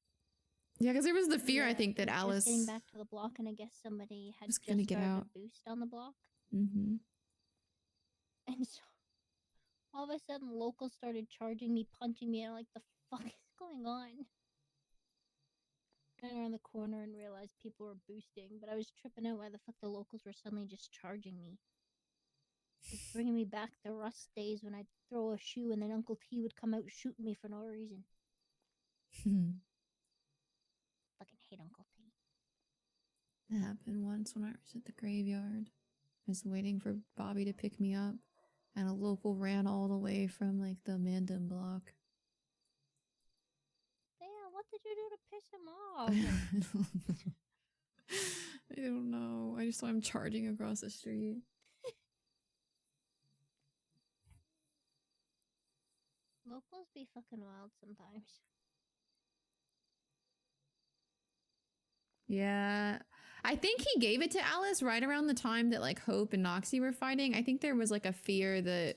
Yeah, because there was the fear, I Yeah, think, that I was Alice just getting back to the block, and I guess somebody had was just gonna get started out. a boost on the block, Mm-hmm. and so all of a sudden, locals started charging me, punching me, and I'm like, the fuck is going on? Ran around the corner and realized people were boosting, but I was tripping out why the fuck the locals were suddenly just charging me. It's bringing me back the Rust days when I'd throw a shoe and then Uncle T would come out shooting me for no reason. Fucking hate Uncle T. That happened once when I was at the graveyard. I was waiting for Bobby to pick me up, and a local ran all the way from like the Mandem block. Damn, what did you do to piss him off? I don't know. I just saw him charging across the street. Locals be fucking wild sometimes. Yeah. I think he gave it to Alice right around the time that like Hope and Noxie were fighting. I think there was like a fear that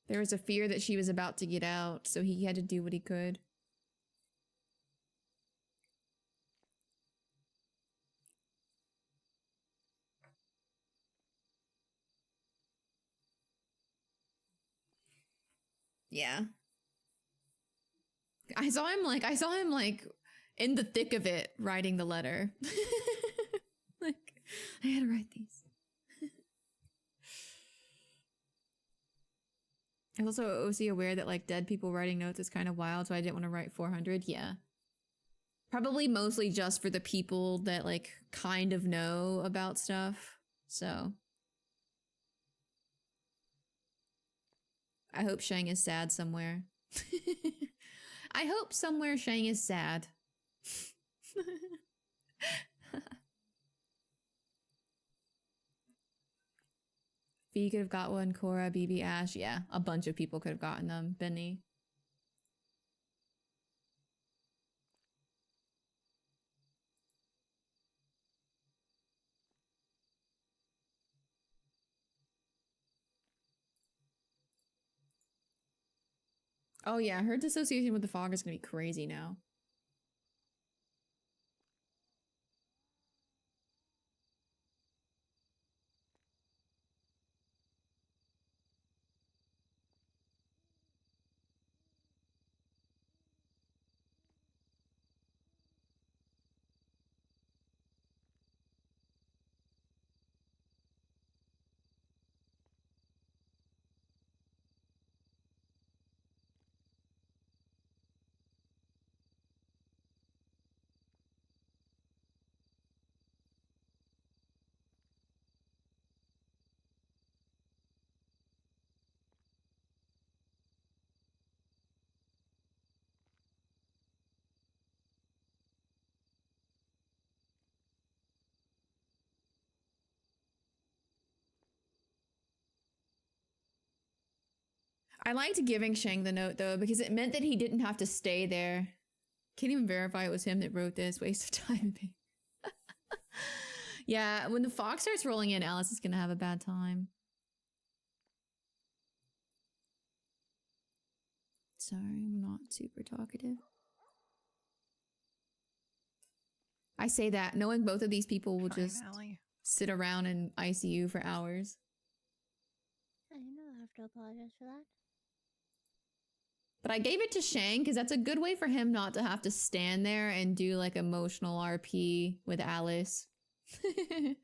there was a fear that she was about to get out, so he had to do what he could. Yeah. I saw him like in the thick of it writing the letter. Like, I had to write these. I was also OC aware that like dead people writing notes is kind of wild, so I didn't want to write 400. Yeah. Probably mostly just for the people that like kind of know about stuff. So I hope Shang is sad somewhere. I hope somewhere Shang is sad. Fee could have got one, Cora, BB, Ash. Yeah, a bunch of people could have gotten them. Benny. Oh yeah, her dissociation with the fog is gonna be crazy now. I liked giving Shang the note though, because it meant that he didn't have to stay there. Can't even verify it was him that wrote this. Waste of time. Yeah, when the fog starts rolling in, Alice is gonna have a bad time. Sorry, I'm not super talkative. I say that knowing both of these people will Fine, just Allie. sit around in ICU for hours. I don't have to apologize for that. But I gave it to Shang because that's a good way for him not to have to stand there and do like emotional RP with Alice. I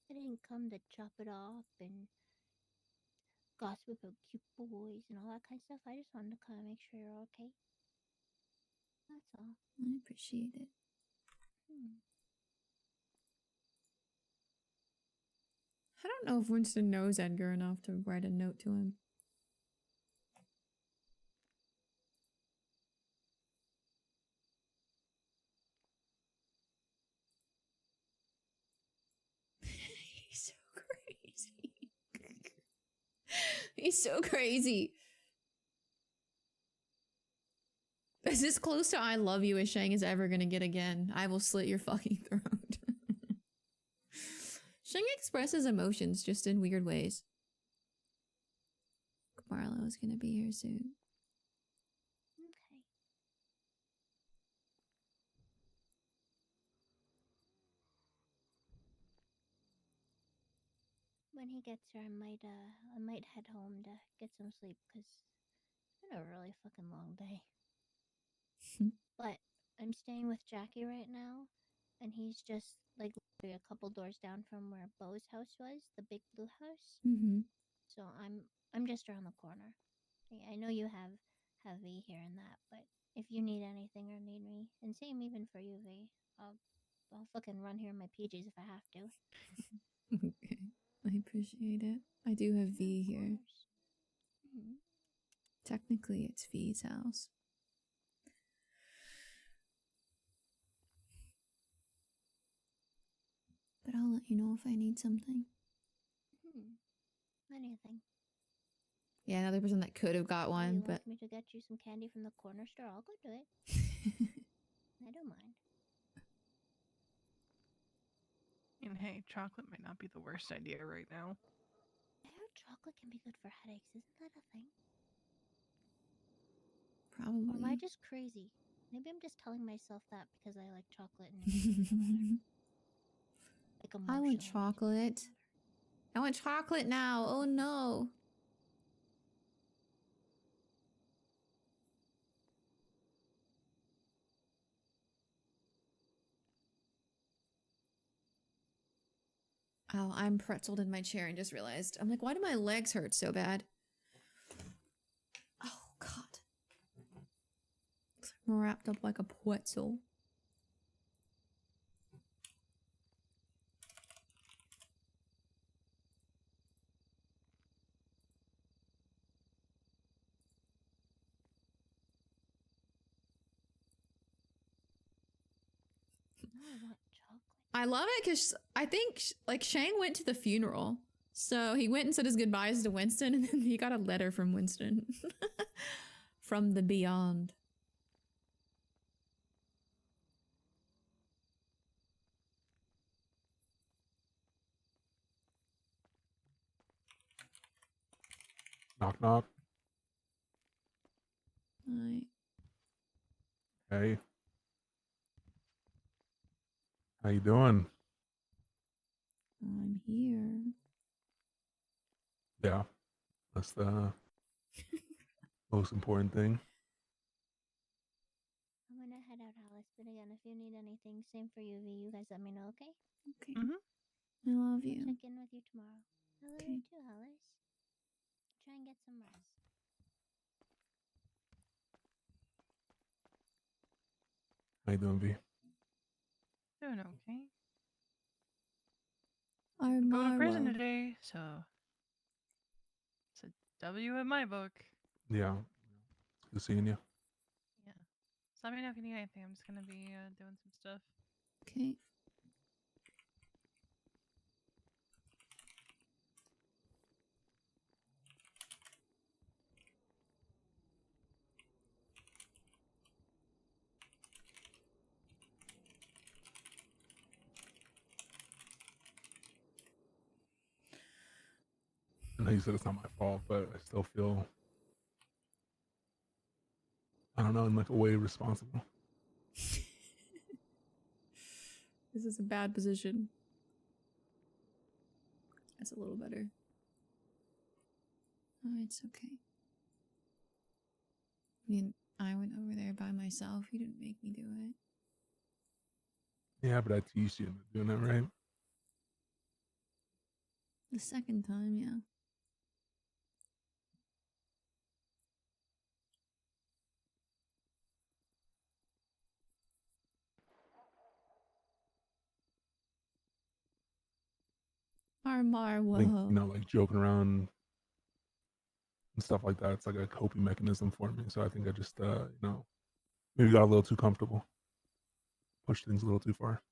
didn't come to chop it off and gossip about cute boys and all that kind of stuff. I just wanted to come and make sure you're okay. That's all. I appreciate it. I don't know if Winston knows Edgar enough to write a note to him. He's so crazy. He's so crazy. Is this close to I love you as Shang is ever gonna get again? I will slit your fucking throat. Shang expresses emotions just in weird ways. Marlo is gonna be here soon. Okay. When he gets here, I might head home to get some sleep because it's been a really fucking long day. But I'm staying with Jackie right now, and he's just like literally a couple doors down from where Bo's house was, the big blue house. Mm-hmm. So I'm just around the corner. I know you have V here and that, but if you need anything or need me, and same even for you, V, I'll fucking run here in my PJs if I have to. Okay. I appreciate it. I do have V Yeah, of here. course. Mhm. Technically, it's V's house. But I'll let you know if I need something. Anything. Yeah, another person that could have got Oh, one, you but want me to get you some candy from the corner store? I'll go do it. I don't mind. And hey, chocolate might not be the worst idea right now. I heard chocolate can be good for headaches. Isn't that a thing? probably. Or am I just crazy? Maybe I'm just telling myself that because I like chocolate and it makes me feel better. Like I emotionally want makes me feel chocolate. better. I want chocolate now. Oh no. Oh, I'm pretzeled in my chair and just realized. I'm like, why do my legs hurt so bad? Oh, God. I'm wrapped up like a pretzel. No, I want chocolate. I love it because I think like Shang went to the funeral. So he went and said his goodbyes to Winston and then he got a letter from Winston. From the beyond. Knock knock. Right. Hey. How you doing? I'm here. Yeah. That's the most important thing. I'm gonna head out, Alice. But again, if you need anything, same for you, V. You guys let me know, okay? Okay. Mhm. I love I'll you. check in with you tomorrow. I love you Okay. too, Alice. Try and get some rest. How you doing, V? Doing okay. I'm Go to prison Marlo. today, so it's a W in my book. Yeah. Good seeing you. Yeah. So let me know if you need anything. I'm just gonna be doing some stuff. Okay. I know you said it's not my fault, but I still feel, I don't know, in like a way responsible. This is a bad position. That's a little better. Oh, it's okay. I mean, I went over there by myself. You didn't make me do it. Yeah, but I teased you into doing it, right? The second time, yeah. Marmar, I think, whoa. like joking around and stuff like that, it's like a coping mechanism for me. So I think I just, maybe got a little too comfortable, pushed things a little too far.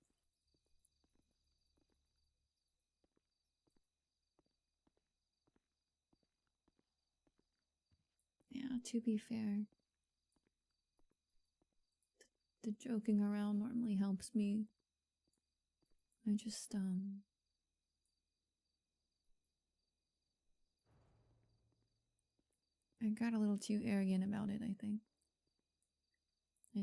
Yeah, to be fair, the joking around normally helps me. I just, I got a little too arrogant about it, I think. I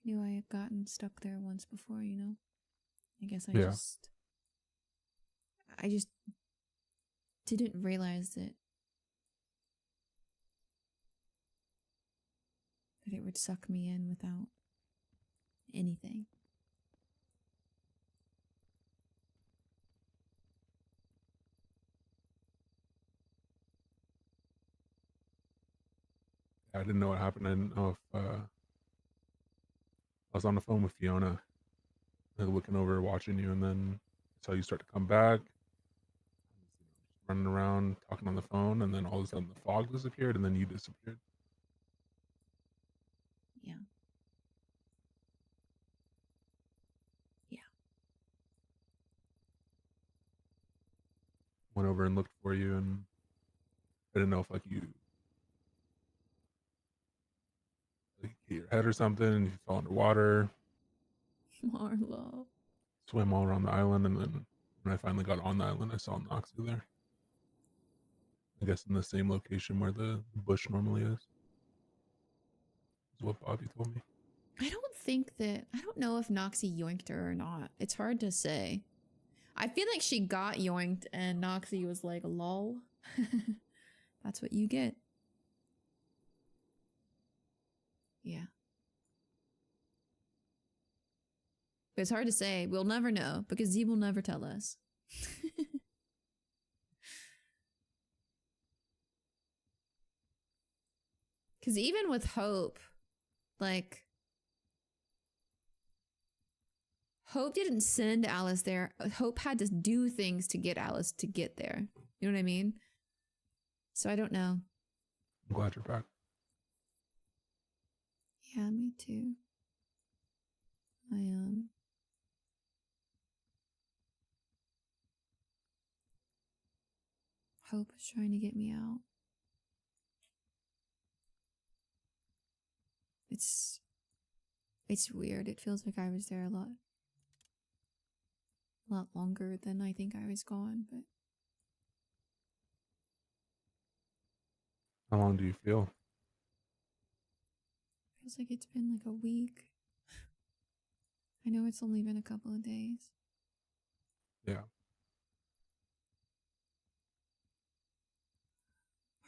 knew I had gotten stuck there once before, you know? I guess I Yeah. just didn't realize that it would suck me in without anything. I didn't know what happened. I didn't know if I was on the phone with Fiona, like looking over, watching you, and then I saw you start to come back, running around, talking on the phone, and then all of a sudden the fog disappeared, and then you disappeared. Yeah. Yeah. Went over and looked for you, and I didn't know if like you like, hit your head or something, and you fell underwater, Marlo. swam all around the island, and then when I finally got on the island, I saw Noxie there. I guess in the same location where the bush normally is what Bobby told me. I don't know if Noxie yoinked her or not. It's hard to say. I feel like she got yoinked and Noxie was like, lol. That's what you get. Yeah. But it's hard to say. We'll never know because Z will never tell us. Because even with Hope, like, Hope didn't send Alice there. Hope had to do things to get Alice to get there. You know what I mean? So I don't know. I'm glad you're back. Yeah, me too. Hope is trying to get me out. It's weird. It feels like I was there a lot longer than I think I was gone, but How long do you feel? feels like it's been like a week. I know it's only been a couple of days. Yeah.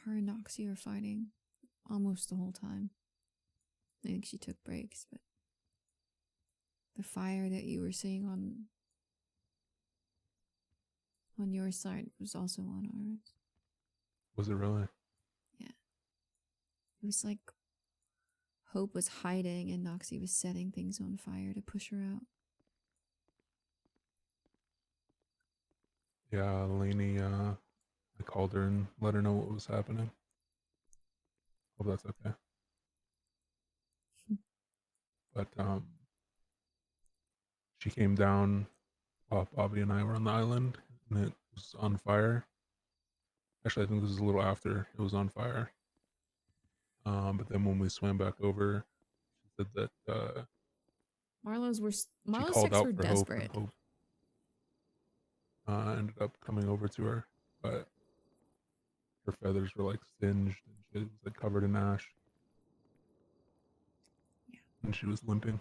Her and Noxie are fighting almost the whole time. I think she took breaks, but the fire that you were seeing on your side was also on ours. Was it really? Yeah. It was like Hope was hiding and Noxie was setting things on fire to push her out. Yeah, Lainey, I called her and let her know what was happening. Hope that's okay. But she came down while Bobby and I were on the island, and it was on fire. Actually, I think this was a little after it was on fire. But then when we swam back over, she said that Marlo's she texts called were out for Hope, and desperate. Hope. ended up coming over to her, but her feathers were like singed and she was like covered in ash. Yeah. And she was limping.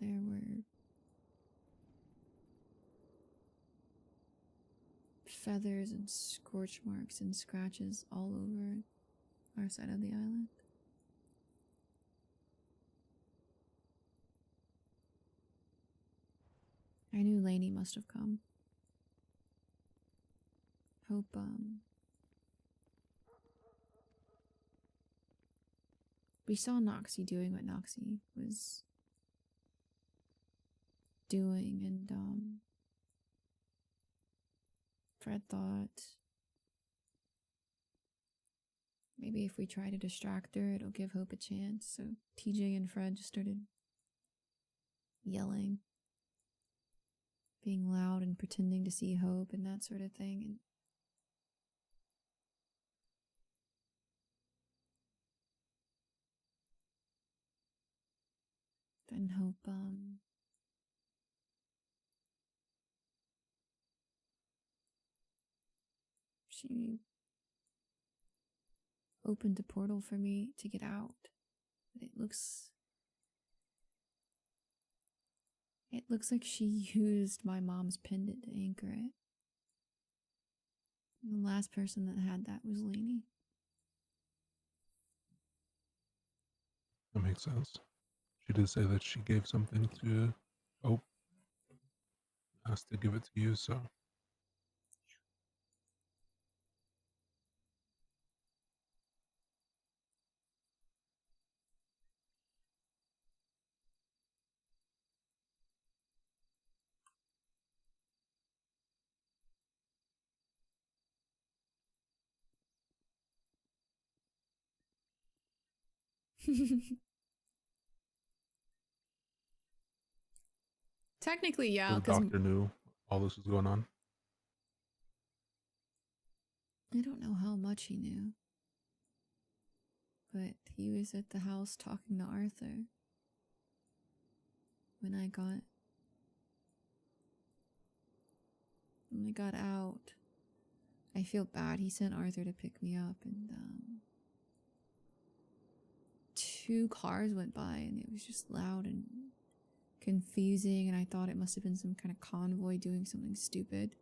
There were feathers and scorch marks and scratches all over our side of the island. I knew Lainey must have come. Hope, we saw Noxie doing what Noxie was doing, and, Fred thought maybe if we try to distract her, it'll give Hope a chance. So TJ and Fred just started yelling, being loud and pretending to see Hope and that sort of thing. And then Hope, she opened a portal for me to get out. But it looks like she used my mom's pendant to anchor it. And the last person that had that was Lainey. That makes sense. She did say that she gave something to Hope, asked to give it to you, so. Technically, yeah, So the because doctor knew all this was going on. I don't know how much he knew. But he was at the house talking to Arthur when I got out. I feel bad. He sent Arthur to pick me up, and 2 cars went by, and it was just loud and confusing, and I thought it must have been some kind of convoy doing something stupid.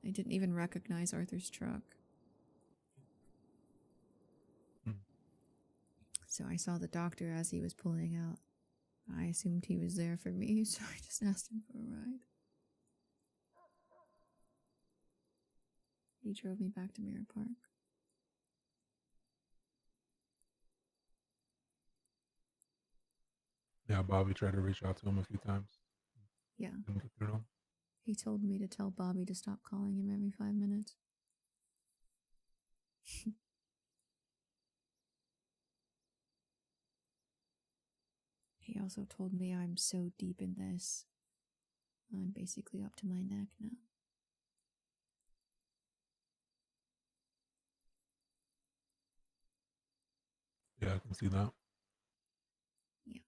I didn't even recognize Arthur's truck. So I saw the doctor as he was pulling out. I assumed he was there for me, so I just asked him for a ride. He drove me back to Mirror Park. Yeah, Bobby tried to reach out to him a few times. Yeah. Didn't get through to him. He told me to tell Bobby to stop calling him every 5 minutes. He also told me I'm so deep in this. I'm basically up to my neck now. Yeah, I can see that. Yeah.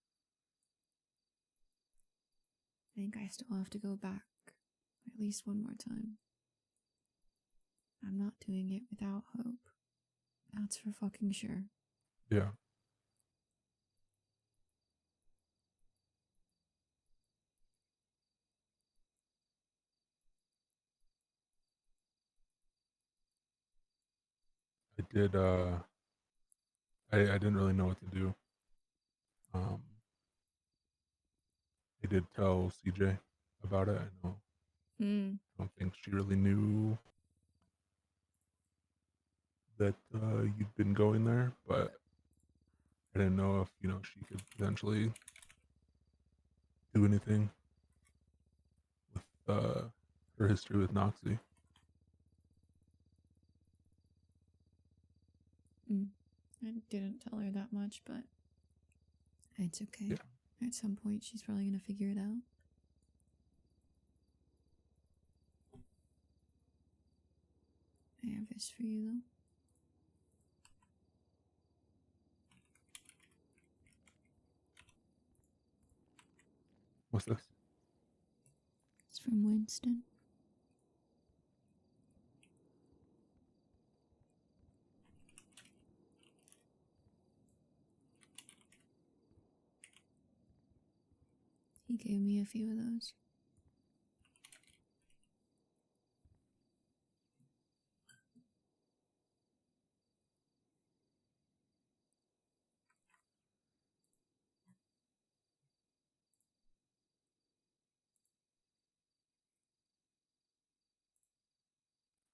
I think I still have to go back at least one more time. I'm not doing it without Hope. That's for fucking sure. Yeah. I did, I didn't really know what to do. I did tell CJ about it. I know. I don't think she really knew that you'd been going there, but I didn't know if, she could potentially do anything with her history with Noxie. I didn't tell her that much, but it's okay. Yeah. At some point, she's probably gonna figure it out. I have this for you, though. What's this? It's It's from Winston. He gave me a few of those.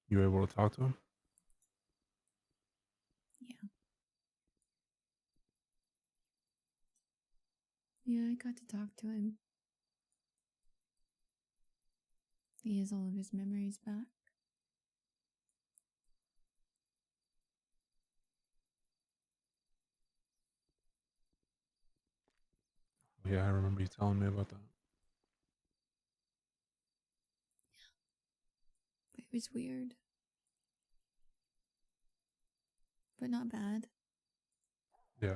You were able to talk to him? Yeah, I got to talk to him. He has all of his memories back. Yeah, I remember you telling me about that. It was weird. But not bad. Yeah.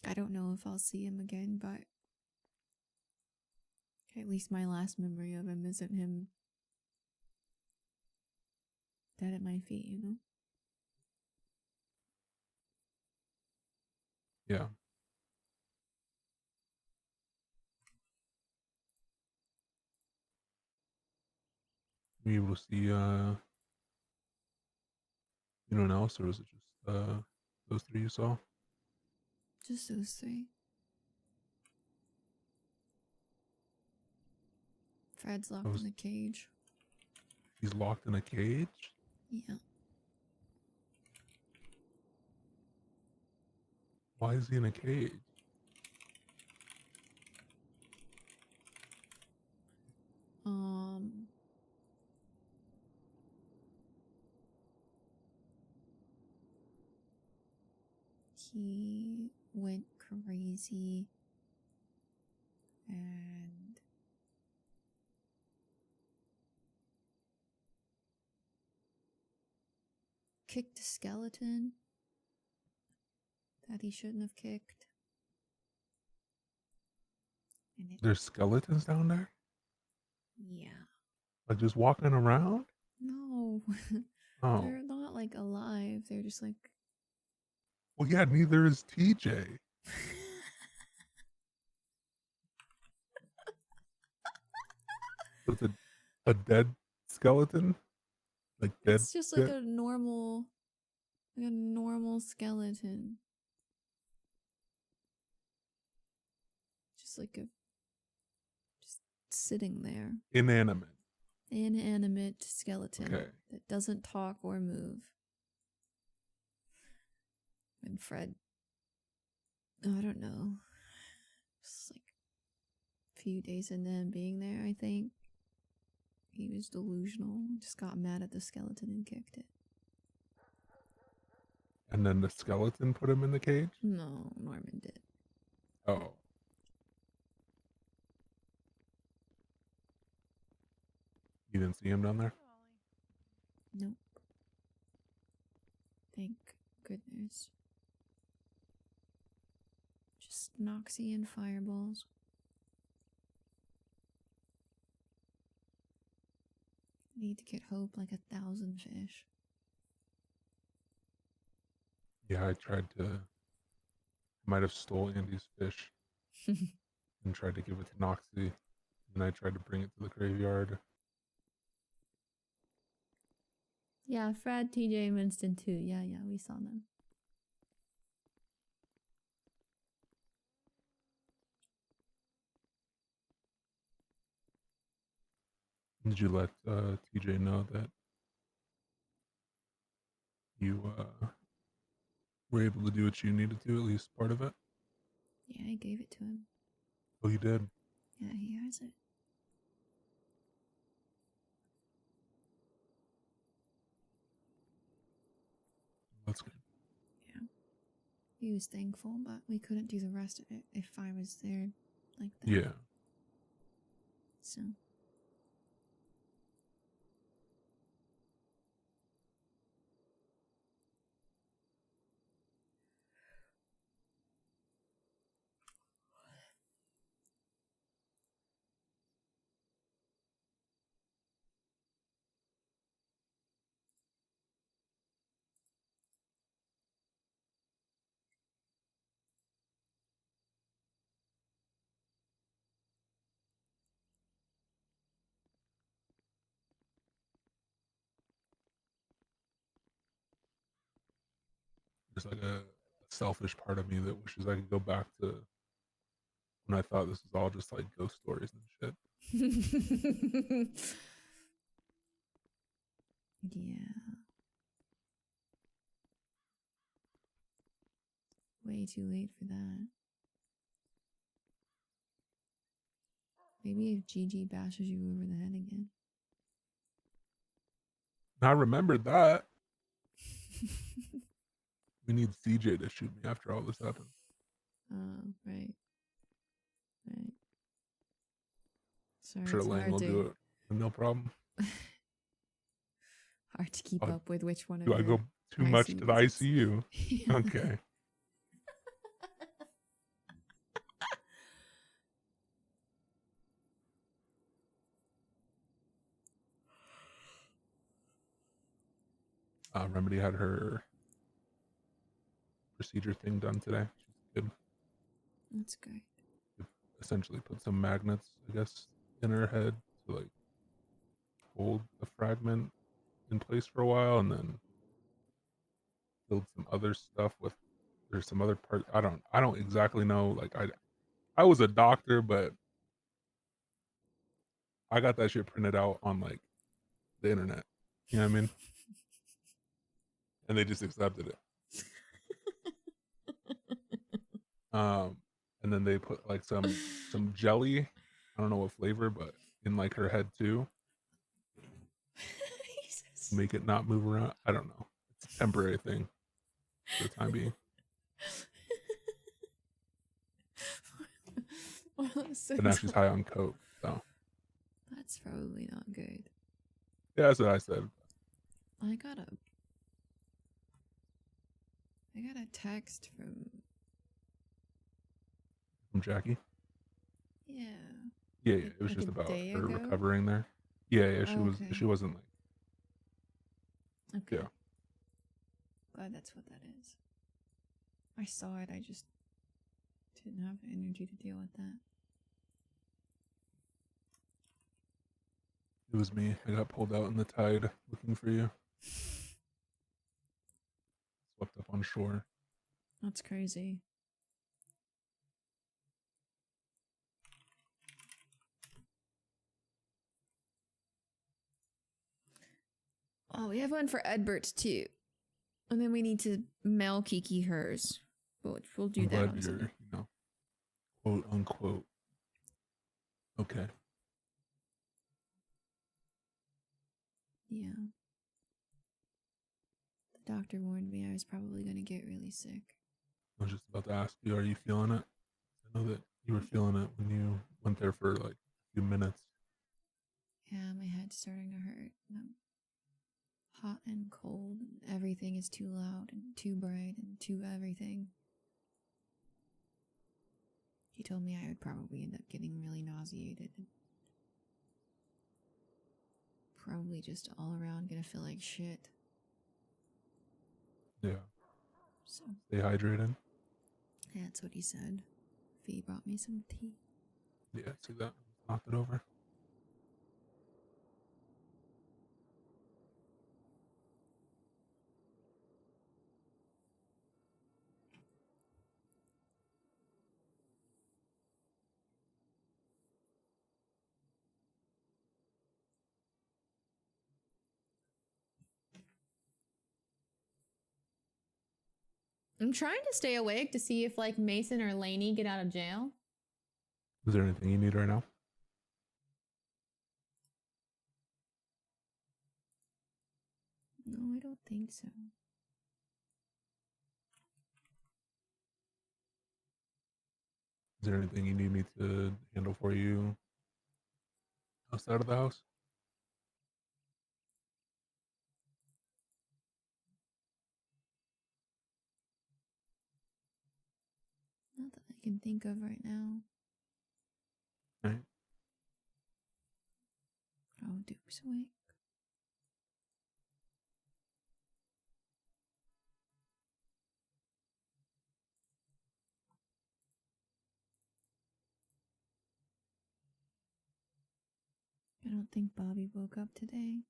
I don't know if I'll see him again, but at least my last memory of him isn't him dead at my feet, you know? Yeah. Were you able to see anyone else, or was it just those three you saw? Just those three. Fred's locked in a cage. He's locked in a cage? Yeah. Why is he in a cage? He went crazy and kicked a skeleton that he shouldn't have kicked. And it, There's skeletons down there? yeah. Like just walking around? No. Oh. They're not like alive. They're just like Well, yeah, neither is TJ. So it's a dead skeleton? Like dead? it's just like a normal skeleton. Just like just sitting there. Inanimate. Inanimate skeleton Okay. that doesn't talk or move. And Fred, I don't know, just like a few days into him being there, I think he was delusional. Just got mad at the skeleton and kicked it. And then the skeleton put him in the cage? No, Norman did. Oh. You didn't see him down there? Nope. Thank goodness. Just Noxie and fireballs. Need to get Hope like 1,000 fish. Yeah, I tried to. Might have stole Andy's fish and tried to give it to Noxie. And I tried to bring it to the graveyard. Yeah, Fred, TJ, and Winston too. Yeah, we saw them. Did you let TJ know that you were able to do what you needed to, at least part of it? Yeah, I gave it to him. Oh, you did? Yeah, he has it. That's good. Yeah. He was thankful, but we couldn't do the rest of it if I was there like that. Yeah. So. there's like a selfish part of me that wishes I could go back to when I thought this was all just like ghost stories and shit. Yeah. Way too late for that. Maybe if Gigi bashes you over the head again. I remembered that. We need CJ to shoot me after all this happened. Oh, right. Right. Sorry, I'm sure it's Lang hard will do it. No problem. hard to keep Oh, up with which one of Do I your go too much to the visits. ICU? Yeah. Okay. Remedy had her procedure thing done today. She's good. That's good. Essentially put some magnets, I guess, in her head to like hold the fragment in place for a while, and then filled some other stuff with. There's some other part. I don't exactly know. Like I was a doctor, but I got that shit printed out on like the internet. You know what I mean? And they just accepted it. And then they put like some jelly. I don't know what flavor, but in like her head too. Jesus. Make it not move around. I don't know. It's a temporary thing for the time being. Well, so But now she's high on coke. So that's probably not good. yeah, that's what I said. I got a text from Jackie. yeah. Yeah. It was Like just a about day her ago? recovering there. Yeah. She Okay. wasn't like Okay. yeah. Glad that's what that is. I saw it, I just didn't have the energy to deal with that. It was me. I got pulled out in the tide looking for you. Swept up on shore. That's crazy. Oh, we have one for Edbert too. And then we need to mail Kiki hers. But we'll do I'm that glad on you're, Sunday. quote unquote. Okay. Yeah. The doctor warned me I was probably going to get really sick. I was just about to ask you, are you feeling it? I know that you were feeling it when you went there for like a few minutes. Yeah, my head's starting to hurt. I'm hot and cold, and everything is too loud and too bright and too everything. He told me I would probably end up getting really nauseated. And probably just all around gonna feel like shit. Yeah. So, Stay hydrated. yeah, that's what he said. Fee brought me some tea. Yeah, see that? Knocked it over. I'm trying to stay awake to see if like Mason or Lainey get out of jail. Is there anything you need right now? No, I don't think so. Is there anything you need me to handle for you outside of the house? Not that I can think of right now. Right. Oh, Duke's awake. I don't think Bobby woke up today.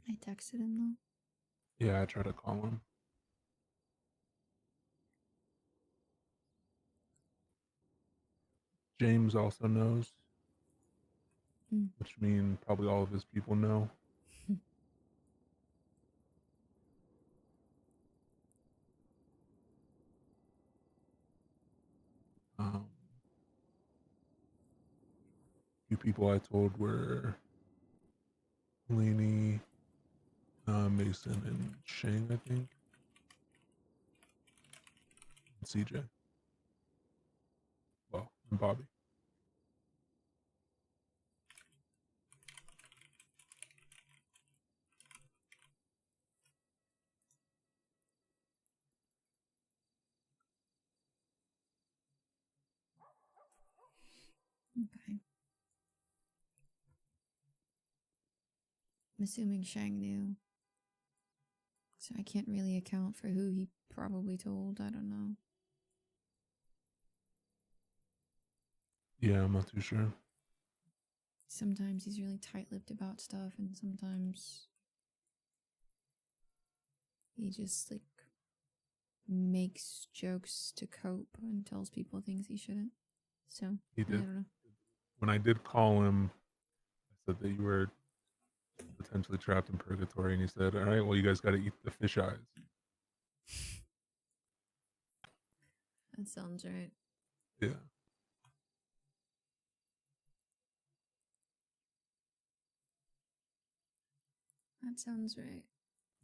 I texted him though. Yeah, I tried to call him. James also knows, Mm. which means probably all of his people know. Few people I told were Lainey, Mason, and Shang, I think. And CJ. Well, and Bobby. Okay. I'm assuming Shang knew. So I can't really account for who he probably told. I don't know. Yeah, I'm not too sure. Sometimes he's really tight-lipped about stuff, and sometimes he just like makes jokes to cope and tells people things he shouldn't. So He I did. don't know. When I did call him, I said that you were potentially trapped in purgatory, and he said, "All right, well, you guys got to eat the fish eyes." That sounds right. Yeah. That sounds right.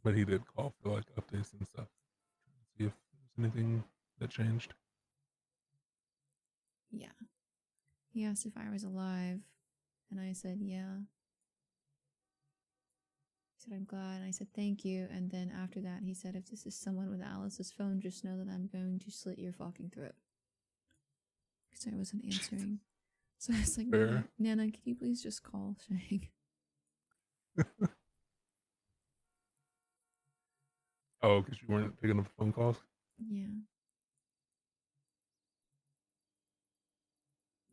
But he did call for like updates and stuff. See if there's anything that changed. Yeah. He asked if I was alive, and I said, yeah. He said, I'm glad. And I said, thank you. And then after that, he said, if this is someone with Alice's phone, just know that I'm going to slit your fucking throat. Because I wasn't answering. So I was like, Fair. Nana, can you please just call Shang? Oh, because you weren't picking up phone calls? Yeah.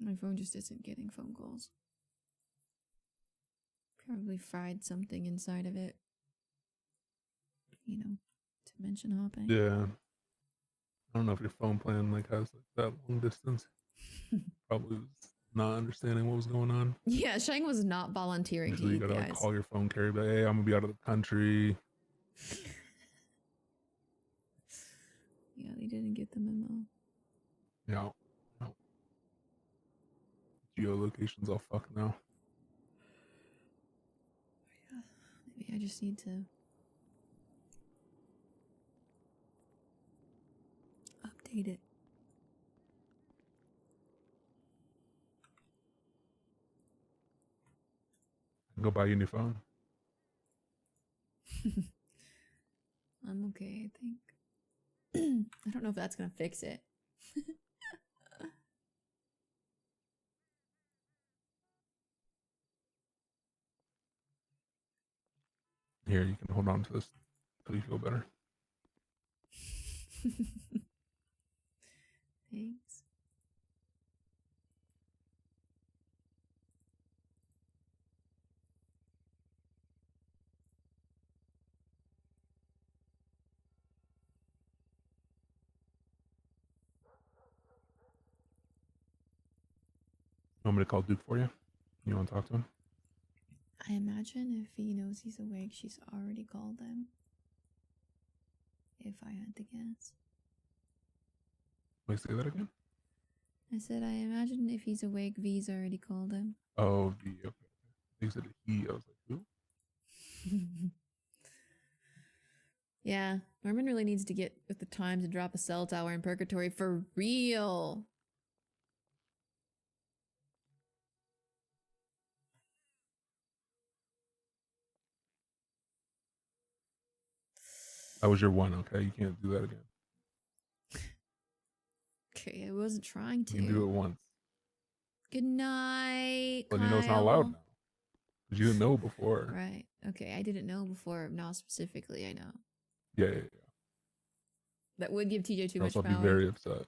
My phone just isn't getting phone calls. Probably fried something inside of it. You know, dimension hopping. Yeah. I don't know if your phone plan like has like that long distance. Probably was not understanding what was going on. Yeah, Shang was not volunteering Usually to you eat gotta the like eyes. call your phone carrier, but hey, I'm gonna be out of the country. Yeah, they didn't get the memo. Yeah. No. Geolocation's all fucked now. Yeah, maybe I just need to update it. Go buy you a new phone. I'm okay, I think. I don't know if that's gonna fix it. Here, you can hold on to this until you feel better. Thanks. You want me to call Duke for you? You want to talk to him? I imagine if he knows he's awake, she's already called him. If I had to guess. Wait, say that again? I said, I imagine if he's awake, V's already called him. Oh, the okay. You said he. I was like, who? Yeah, Norman really needs to get with the times and drop a cell tower in purgatory for real. That was your one, okay? You can't do that again. Okay, I wasn't trying to. You can do it once. Good night, But Kyle. you know it's not allowed now. Because you didn't know before. Right. Okay, I didn't know before. Now specifically, I know. Yeah. That would give TJ too Or much else I'll power. be very upset.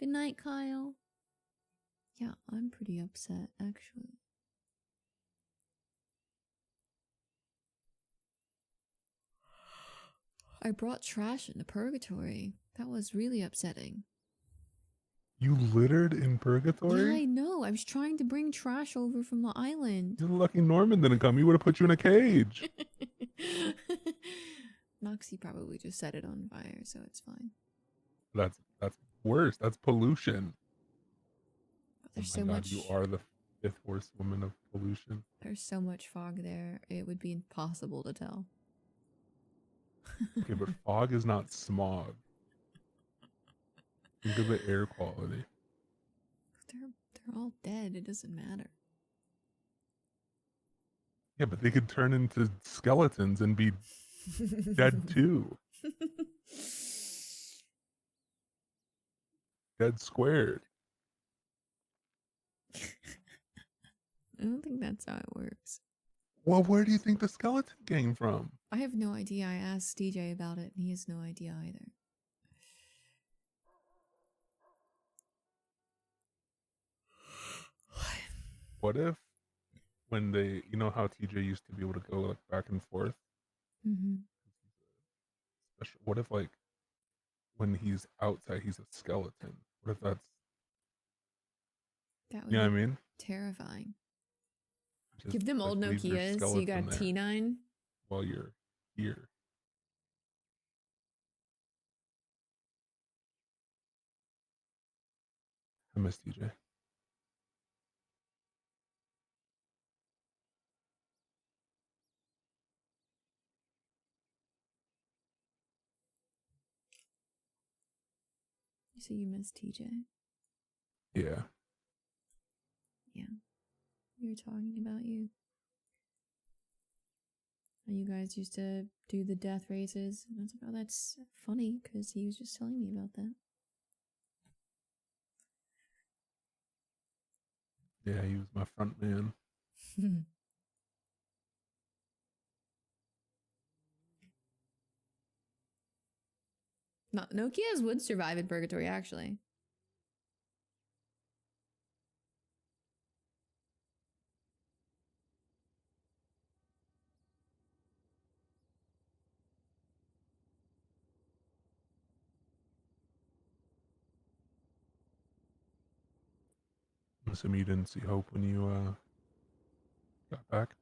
Good night, Kyle. Yeah, I'm pretty upset, actually. I brought trash into purgatory. That was really upsetting. You littered in Yeah, purgatory? I know. I was trying to bring trash over from the island. You're lucky Norman didn't come. He would have put you in a cage. Noxie probably just set it on fire, so it's fine. That's worse. That's pollution. But Oh there's my so god, much. you are the fifth worst woman of pollution. There's so much fog there. It would be impossible to tell. Okay, but fog is not smog. Think of the air quality. They're all dead. It doesn't matter. Yeah, but they could turn into skeletons and be dead too. Dead squared. I don't think that's how it works. Well, where do you think the skeleton came from? I have no idea. I asked DJ about it, and he has no idea either. What if when they, you know how TJ used to be able to go like back and forth? Mm-hmm. What if like when he's outside, he's a skeleton? What if that's, That would you know be what I mean? terrifying. Just, Give them like, old leave your Nokias so you got skeleton there T9. while you're here. I miss TJ. You say you miss TJ? Yeah. Yeah. We were talking about you. How you guys used to do the death races. And I was like, oh, that's funny, because he was just telling me about that. Yeah, he was my front man. No, Nokias would survive in purgatory, actually. I'm assuming you didn't see hope when you got back.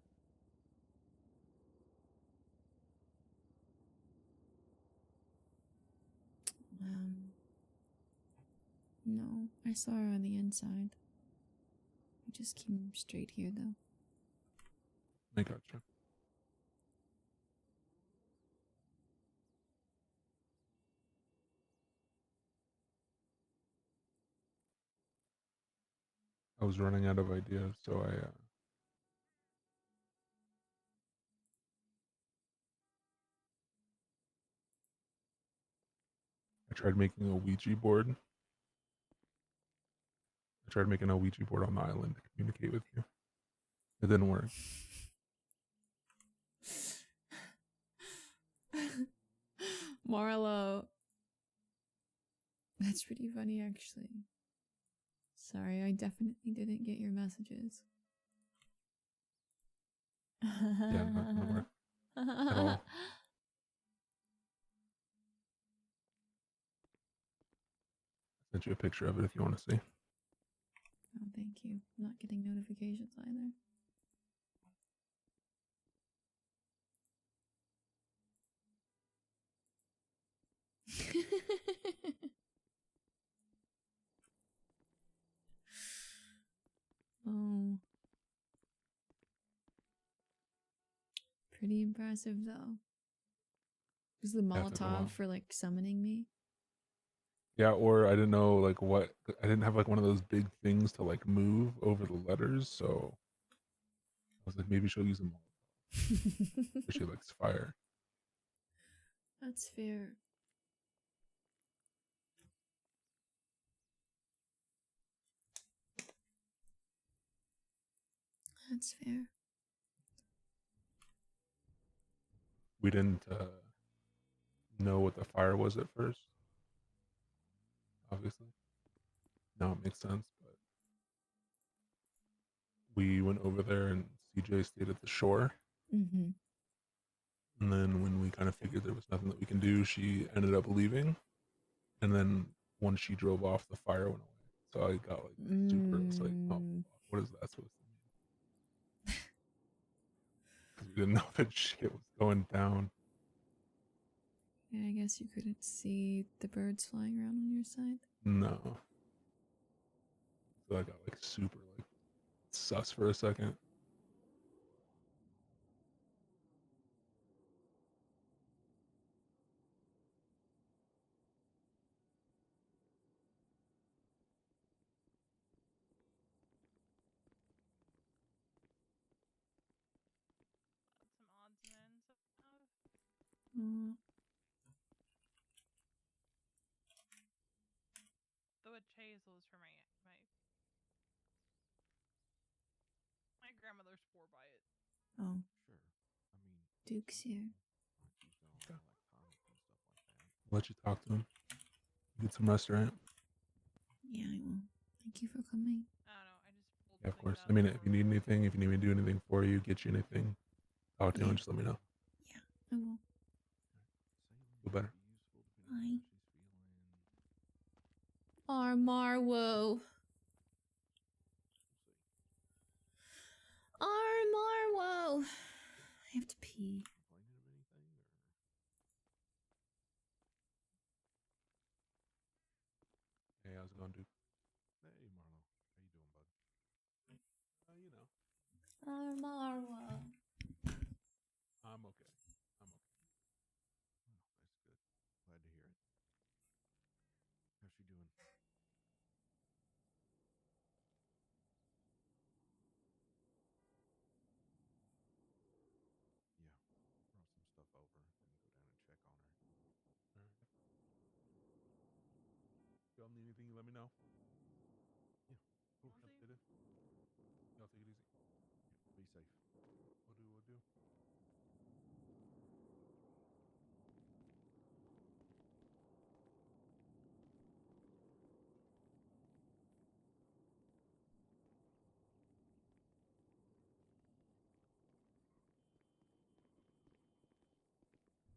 No, I saw her on the inside. I just came straight here, though. I gotcha. I was running out of ideas, so I tried making a Ouija board. I tried making a Ouija board on the island to communicate with you. It didn't work. Marlo. That's pretty funny, actually. Sorry, I definitely didn't get your messages. Yeah, not gonna work at all. Sent you a picture of it if you want to see. Oh, thank you. I'm not getting notifications either. Oh. Pretty impressive, though. Was the Yeah, it took a while. Molotov for, like, summoning me? Yeah, or I didn't know like what, I didn't have like one of those big things to like move over the letters, so I was like, maybe she'll use them all. She likes fire. That's fair. That's fair. We didn't know what the fire was at first, obviously. Now it makes sense, but we went over there and CJ stayed at the shore. Mm-hmm. And then when we kind of figured there was nothing that we can do, she ended up leaving. And then once she drove off, the fire went away. So I got like super. It's like, oh, Mm, fuck, what is that supposed to mean? Because we didn't know that shit was going down. yeah, I guess you couldn't see the birds flying around on your side. No. So I got like super like sus for a second. Some odds and ends of Mm, the witch hazel is for my grandmother swore by it. oh, Sure. I mean, Duke's some here. people like use it on Okay. like tonics and stuff like that. I'll let you talk to him. Get some rest, right? Yeah, I will. Thank you for coming. I don't know. I just pulled Yeah, of things course. out I mean, the if you need drawer. anything, if you need me to do anything for you, get you anything, talk to you, Yeah. and just let me know. Yeah, I will. Saline Feel better? might be useful depending on Bye. how she's feeling. Armarwo. We'll see. Armarwo. I have to pee. Complaining of anything or Hey, how's it going, dude? hey Marlo, how you doing, bud? You know, Armarwo. I'm okay. I'm okay. Oh, that's good. Glad to hear it. How's she doing? Yeah. Brought some stuff over. Gonna go down and check on her. All right. If y'all need anything, you let me know. Yeah. Cool. Will Yep, do. they do. Y'all take it easy. Yeah. Be safe. We'll do. We'll do.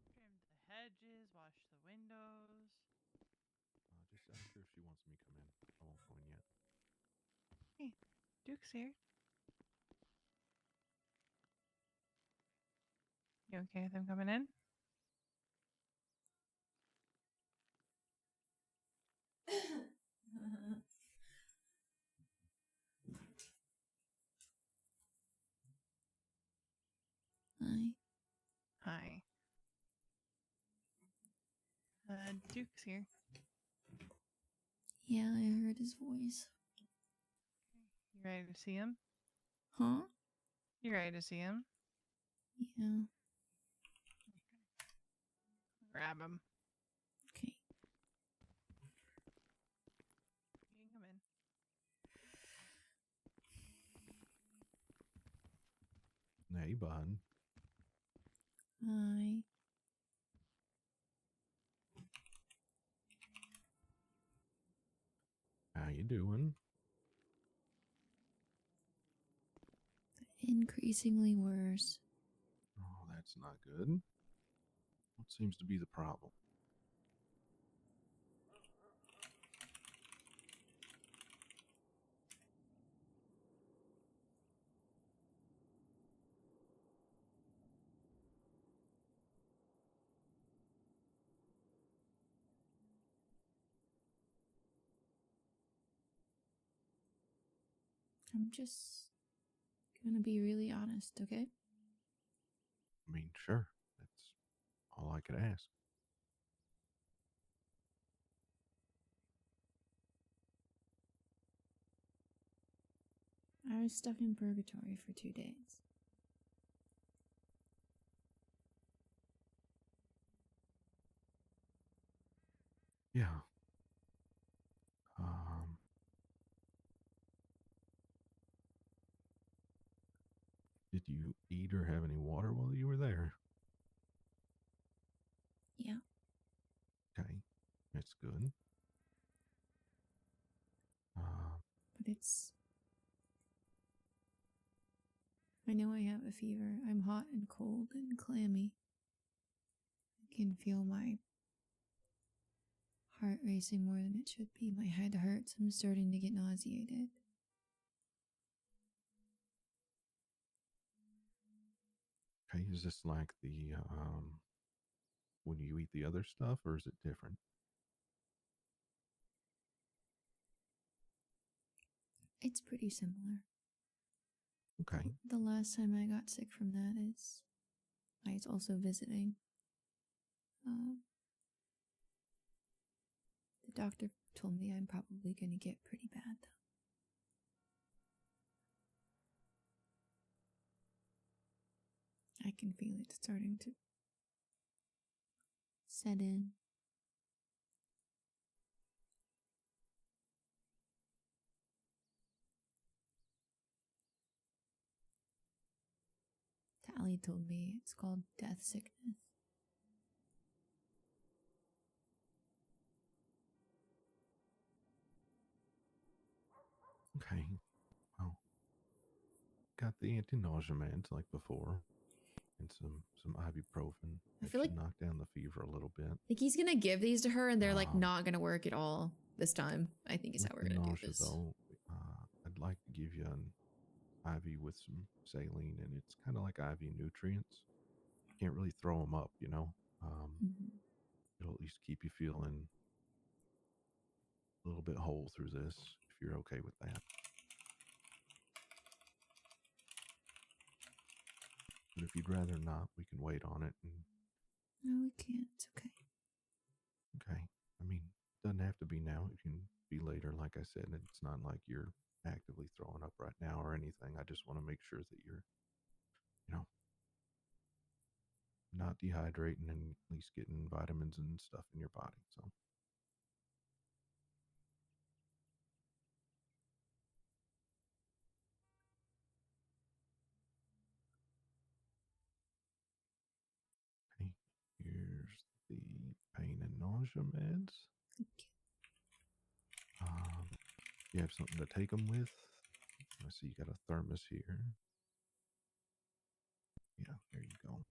Trimmed the hedges, washed the windows. Just ask her if she wants me to come in. I won't go in yet. Hey, Duke's here. You okay with him coming in? Hi. Hi. Duke's here. Yeah, I heard his voice. You ready to see him? Huh? You ready to see him? Yeah. Grab him. Okay. You can come in. Hey, bud. Hi. How you doing? Increasingly worse. Oh, that's not good. What seems to be the problem? I'm just gonna be really honest, okay? I mean, sure. That's all I could ask. I was stuck in purgatory for 2 days. Yeah. Um. Did you eat or have any water while you were there? Yeah. Okay. That's good. But it's... I know I have a fever. I'm hot and cold and clammy. I can feel my Heart racing more than it should be. My head hurts. I'm starting to get nauseated. Okay, is this like the when you eat the other stuff, or is it different? It's pretty similar. Okay. The last time I got sick from that is I was also visiting. The doctor told me I'm probably going to get pretty bad, though. I can feel it starting to set in. Tally told me it's called death sickness. Okay. Well, got the anti-nausea meds like before, and some ibuprofen. I That feel should like- knock down the fever a little bit. Like he's gonna give these to her and they're like Um, not gonna work at all this time. I think is how we're With the gonna do nausea, this. though, I'd like to give you an IV with some saline, and it's kind of like IV nutrients. Can't really throw them up, you know. Mhm. It'll at least keep you feeling a little bit whole through this, if you're okay with that. But if you'd rather not, we can wait on it. And No, we can't. It's okay. okay, I mean, it doesn't have to be now. It can be later. Like I said, it's not like you're actively throwing up right now or anything. I just want to make sure that you're, you know, not dehydrating and at least getting vitamins and stuff in your body. So. Okay, here's the pain and nausea meds. You have something to take them with. I see you got a thermos here. Yeah, there you go.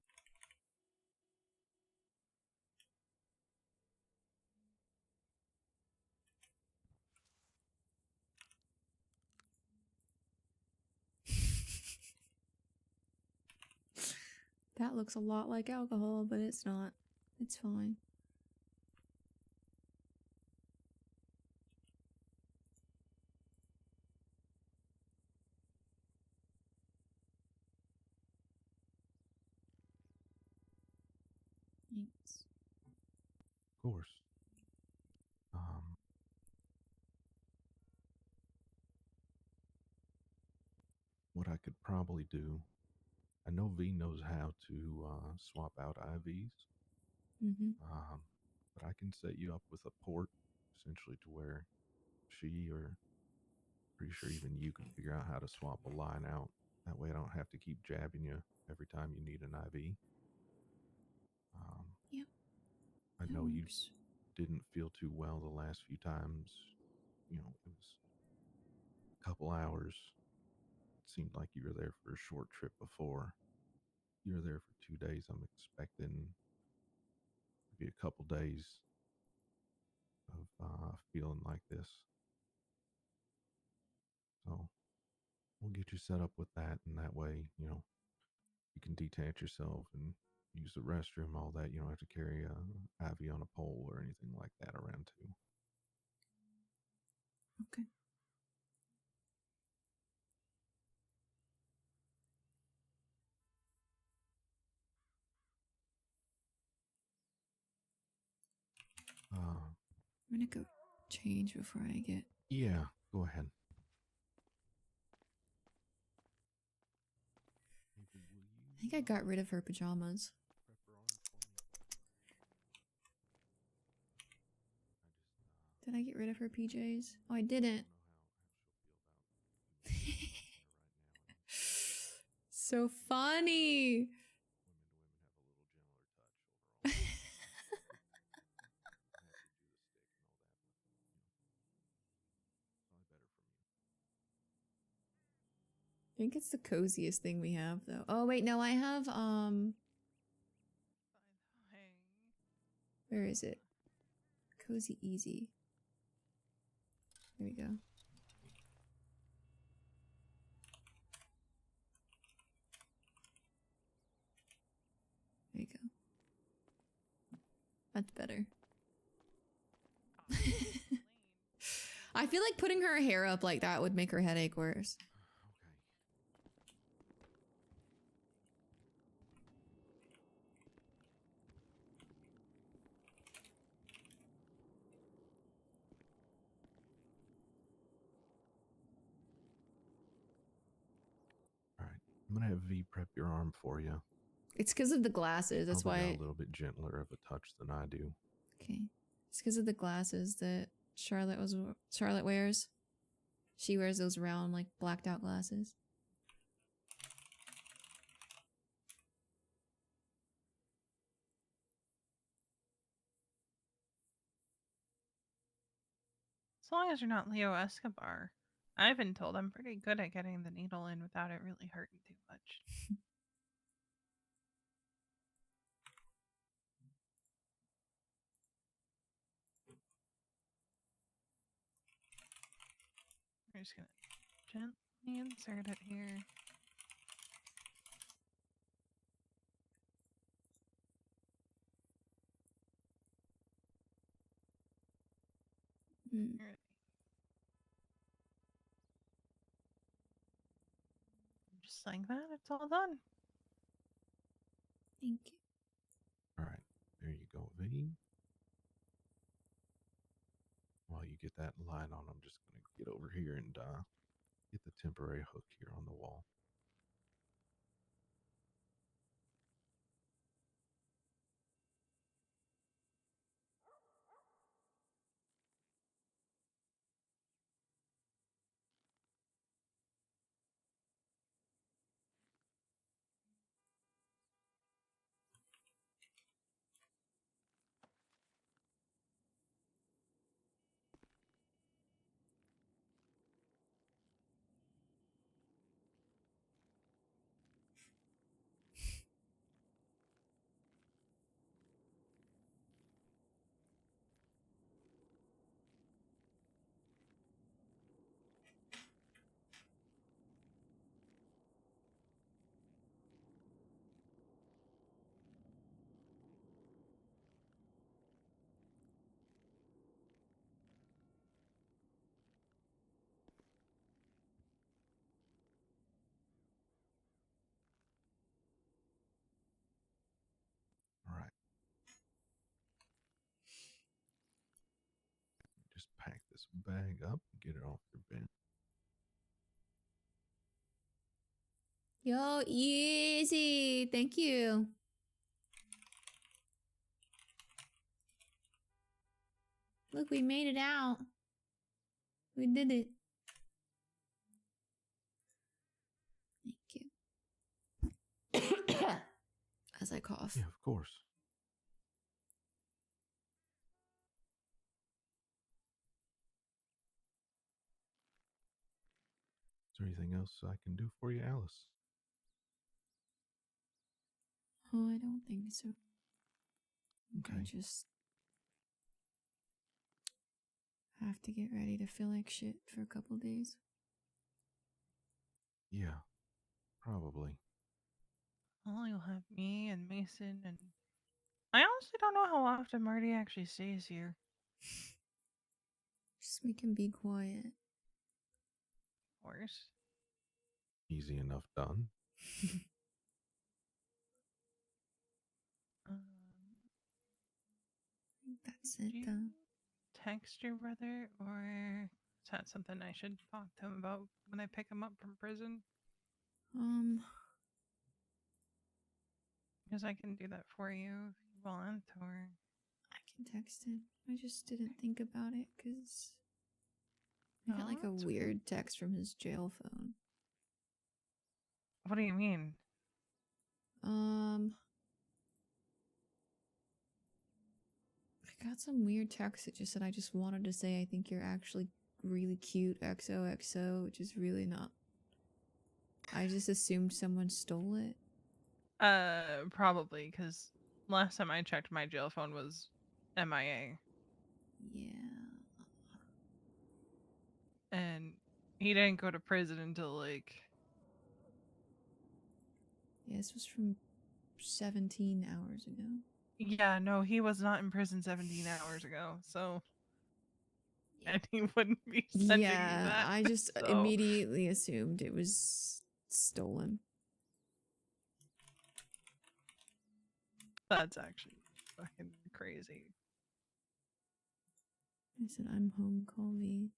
That looks a lot like alcohol, but it's not. It's fine. Thanks. Of course. Um, what I could probably do, I know V knows how to swap out IVs, Mm-hmm. but I can set you up with a port, essentially to where she, or pretty sure even you, can figure out how to swap a line out. That way I don't have to keep jabbing you every time you need an IV. Yep. I That know works. you didn't feel too well the last few times. You know, it was a couple hours. It seemed like you were there for a short trip before. You were there for 2 days. I'm expecting maybe a couple days of feeling like this. So we'll get you set up with that, and that way, you know, you can detach yourself and use the restroom, all that. You don't have to carry a IV on a pole or anything like that around too. Okay. I'm gonna go change before I get. Yeah, go ahead. I think I got rid of her pajamas. Did I get rid of her PJs? Oh, I didn't. So funny. I think it's the coziest thing we have, though. Oh wait, no, I have where is it? Cozy easy. There we go. There you go. That's better. I feel like putting her hair up like that would make her headache worse. All right. I'm going to have V prep your arm for you. It's because of the glasses. That's Probably got why. a little bit gentler of a touch than I do. Okay. It's because of the glasses that Charlotte wears. She wears those round, like, blacked out glasses. As long as you're not Leo Escobar. I've been told I'm pretty good at getting the needle in without it really hurting too much. We're just gonna gently insert it here. Mm. Alright. Just like that, it's all done. Thank you. All right. There you go, V. While you get that light on, I'm just going to get over here and get the temporary hook here on the wall. All right. Just pack this bag up and get it off your bench. Yo, easy. Thank you. Look, we made it out. We did it. Thank you. As I cough. Yeah, of course. Is there anything else I can do for you, Alice? Oh, I don't think so. Okay. I just have to get ready to feel like shit for a couple days. Yeah, probably. Well, you'll have me and Mason, and I honestly don't know how often Marty actually stays here. Just make him be quiet. Of course. Easy enough done. That's Do it, you though. text your brother, or is that something I should talk to him about when I pick him up from prison? Because I can do that for you if you want, or... I can text him. I just didn't think about it because I got like a that's okay. weird text from his jail phone. What do you mean? I got some weird text that just said I just wanted to say I think you're actually really cute XOXO, which is really not. I just assumed someone stole it. Probably, because last time I checked, my jail phone was MIA. Yeah. And he didn't go to prison until like Yeah, this was from 17 hours ago. yeah, no, he was not in prison 17 hours ago. So and he wouldn't be sending you Yeah, that. I just so immediately assumed it was stolen. that's actually fucking crazy. I said, I'm home, call me.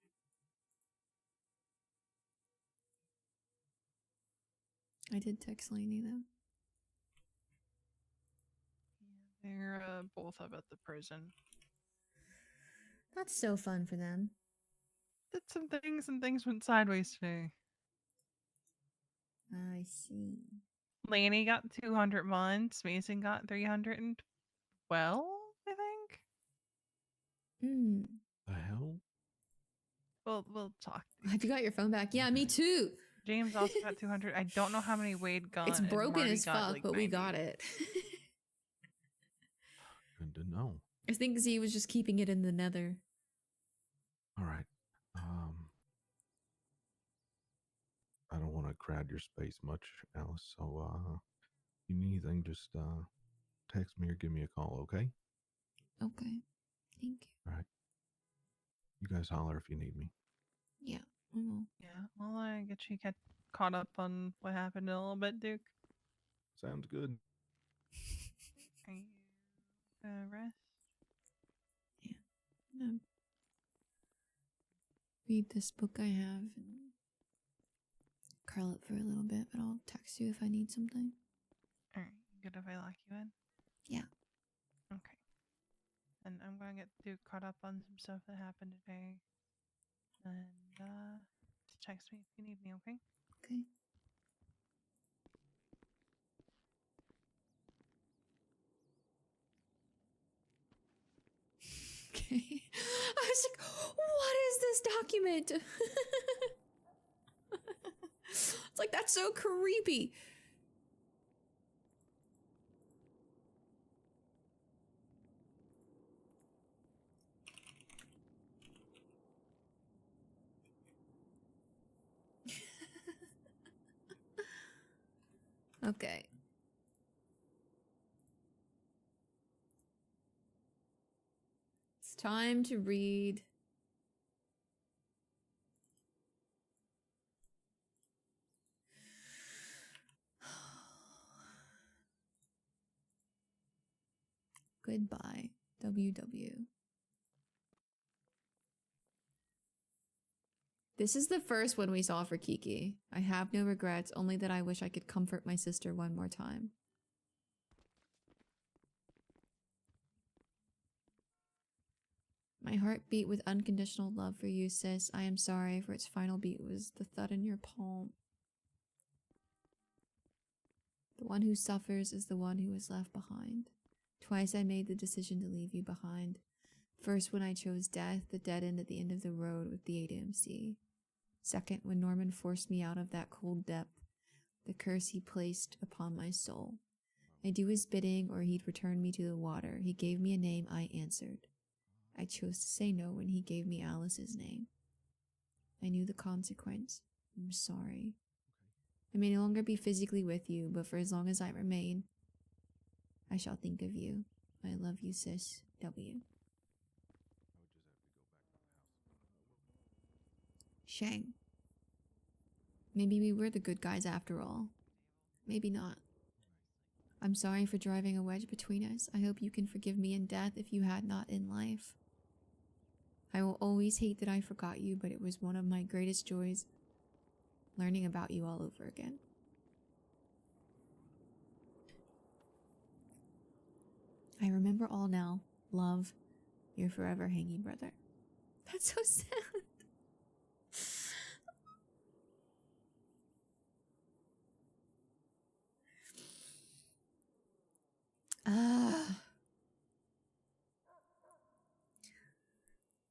I did text Lainey though. They're both up at the prison. That's so fun for them. Did some things and things went sideways today. I see. Laney got 200 months. Mason got 312, I think. Hmm. The hell? We'll talk. Have you got your phone back? Yeah, me too. James also got 200. I don't know how many Wade got. It's and broken Marty as got, fuck, like, but we 90. got it. Good to know. I think Z was just keeping it in the nether. All right. I don't want to crowd your space much, Alice. So, if you need anything, just text me or give me a call, okay? Okay. Thank you. All right. You guys holler if you need me. Yeah, I will. Yeah, I'll get you caught up on what happened in a little bit, Duke. Sounds good. Are you rest? No. Read this book I have and curl up for a little bit, but I'll text you if I need something. Alright, good if I lock you in? Yeah. Okay. And I'm gonna get Duke caught up on some stuff that happened today. And just text me if you need me, okay? Okay. Okay. I was like, what is this document? It's like, that's so creepy. Okay. It's time to read. Goodbye, WW. This is the first one we saw for Kiki. I have no regrets, only that I wish I could comfort my sister one more time. My heart beat with unconditional love for you, sis. I am sorry for its final beat was the thud in your palm. The one who suffers is the one who is left behind. Twice I made the decision to leave you behind. First when I chose death, the dead end at the end of the road with the ADMC. Second, when Norman forced me out of that cold depth, the curse he placed upon my soul. I do his bidding or he'd return me to the water. He gave me a name, I answered. I chose to say no when he gave me Alice's name. I knew the consequence. I'm sorry. I may no longer be physically with you, but for as long as I remain, I shall think of you. I love you, sis. W. Shang. Maybe we were the good guys after all. Maybe not. I'm sorry for driving a wedge between us. I hope you can forgive me in death if you had not in life. I will always hate that I forgot you, but it was one of my greatest joys learning about you all over again. I remember all now. Love, your forever hanging brother. That's so sad.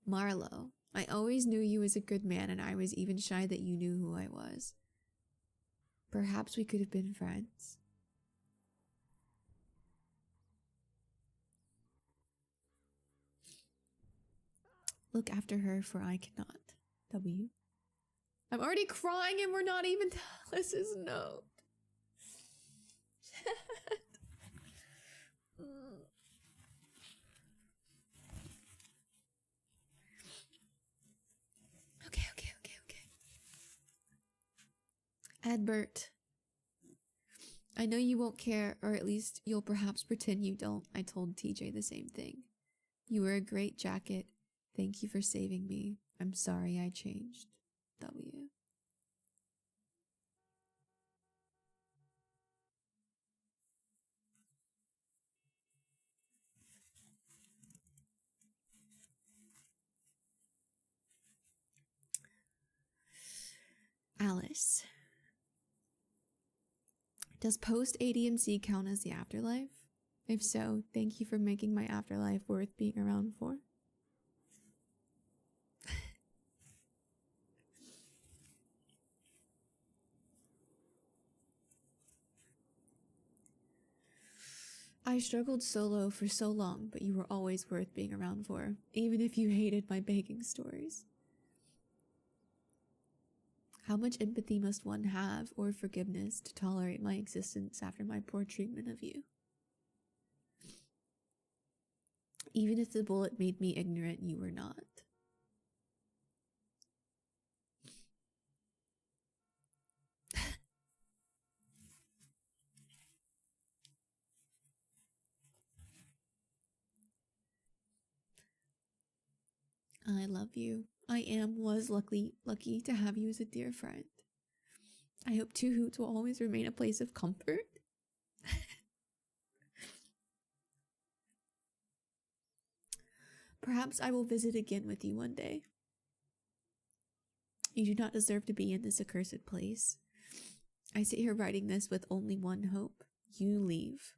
Marlo, I always knew you as a good man, and I was even shy that you knew who I was. Perhaps we could have been friends. Look after her, for I cannot. W. I'm already crying and we're not even Alice's note. Okay. Adbert. I know you won't care, or at least you'll perhaps pretend you don't. I told TJ the same thing. You were a great jacket. Thank you for saving me. I'm sorry I changed. W. Alice. Does post ADMC count as the afterlife? If so, thank you for making my afterlife worth being around for. I struggled solo for so long, but you were always worth being around for, even if you hated my begging stories. How much empathy must one have, or forgiveness, to tolerate my existence after my poor treatment of you? Even if the bullet made me ignorant, you were not. I love you. Was lucky to have you as a dear friend. I hope Two Hoots will always remain a place of comfort. Perhaps I will visit again with you one day. You do not deserve to be in this accursed place. I sit here writing this with only one hope. You leave.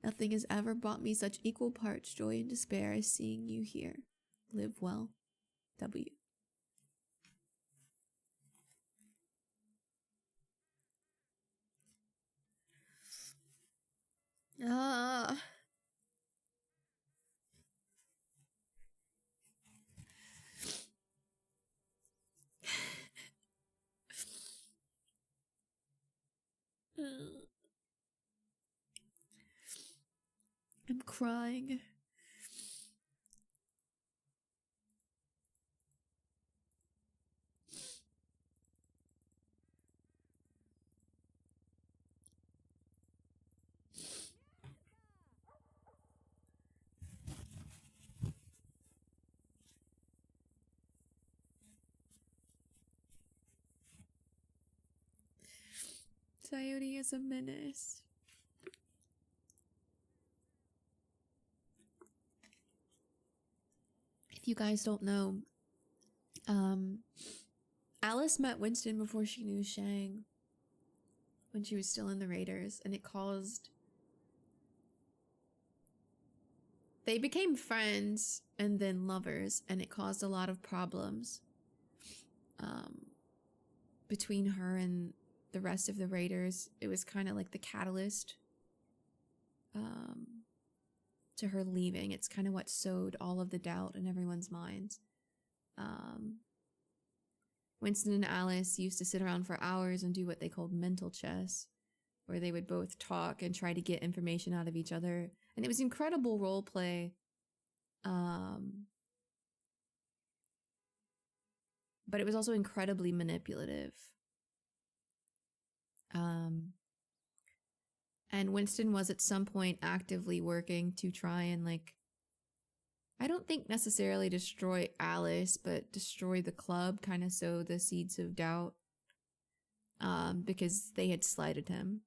Nothing has ever brought me such equal parts joy and despair as seeing you here. Live well. W. Ah. I'm crying. Sayuri is a menace. If you guys don't know, Alice met Winston before she knew Shang, when she was still in the Raiders, and it caused... They became friends and then lovers, and it caused a lot of problems between her and the rest of the Raiders. It was kind of like the catalyst to her leaving. It's kind of what sowed all of the doubt in everyone's minds. Winston and Alice used to sit around for hours and do what they called mental chess, where they would both talk and try to get information out of each other. And it was incredible role play. But it was also incredibly manipulative. And Winston was at some point actively working to try and, like, I don't think necessarily destroy Alice, but destroy the club, kind of sow the seeds of doubt, because they had slighted him.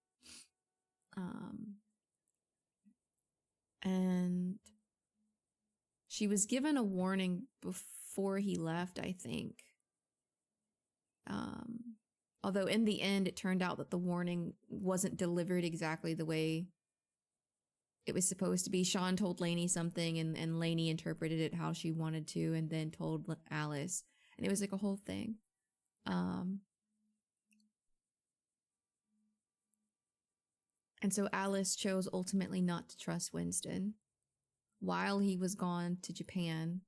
And she was given a warning before he left, I think. Although in the end, it turned out that the warning wasn't delivered exactly the way it was supposed to be. Sean told Lainey something, and Lainey interpreted it how she wanted to, and then told Alice. And it was like a whole thing. And so Alice chose ultimately not to trust Winston, while he was gone to Japan.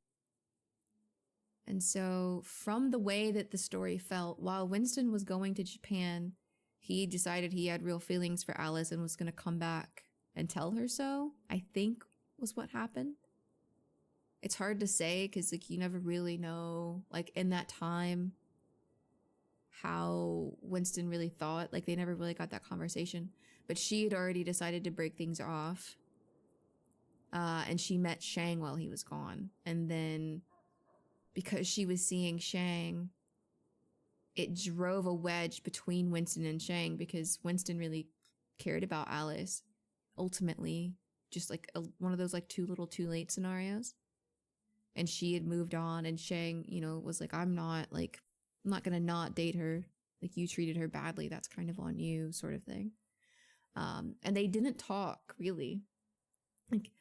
And so, from the way that the story felt, while Winston was going to Japan, he decided he had real feelings for Alice and was going to come back and tell her so, I think was what happened. It's hard to say because, like, you never really know, like, in that time, how Winston really thought. Like, they never really got that conversation. But she had already decided to break things off. And she met Shang while he was gone. And then, because she was seeing Shang, it drove a wedge between Winston and Shang because Winston really cared about Alice. Ultimately, just like one of those like too little too late scenarios. And she had moved on, and Shang, you know, was like, I'm not gonna not date her. Like, you treated her badly, that's kind of on you, sort of thing. And they didn't talk really. Like,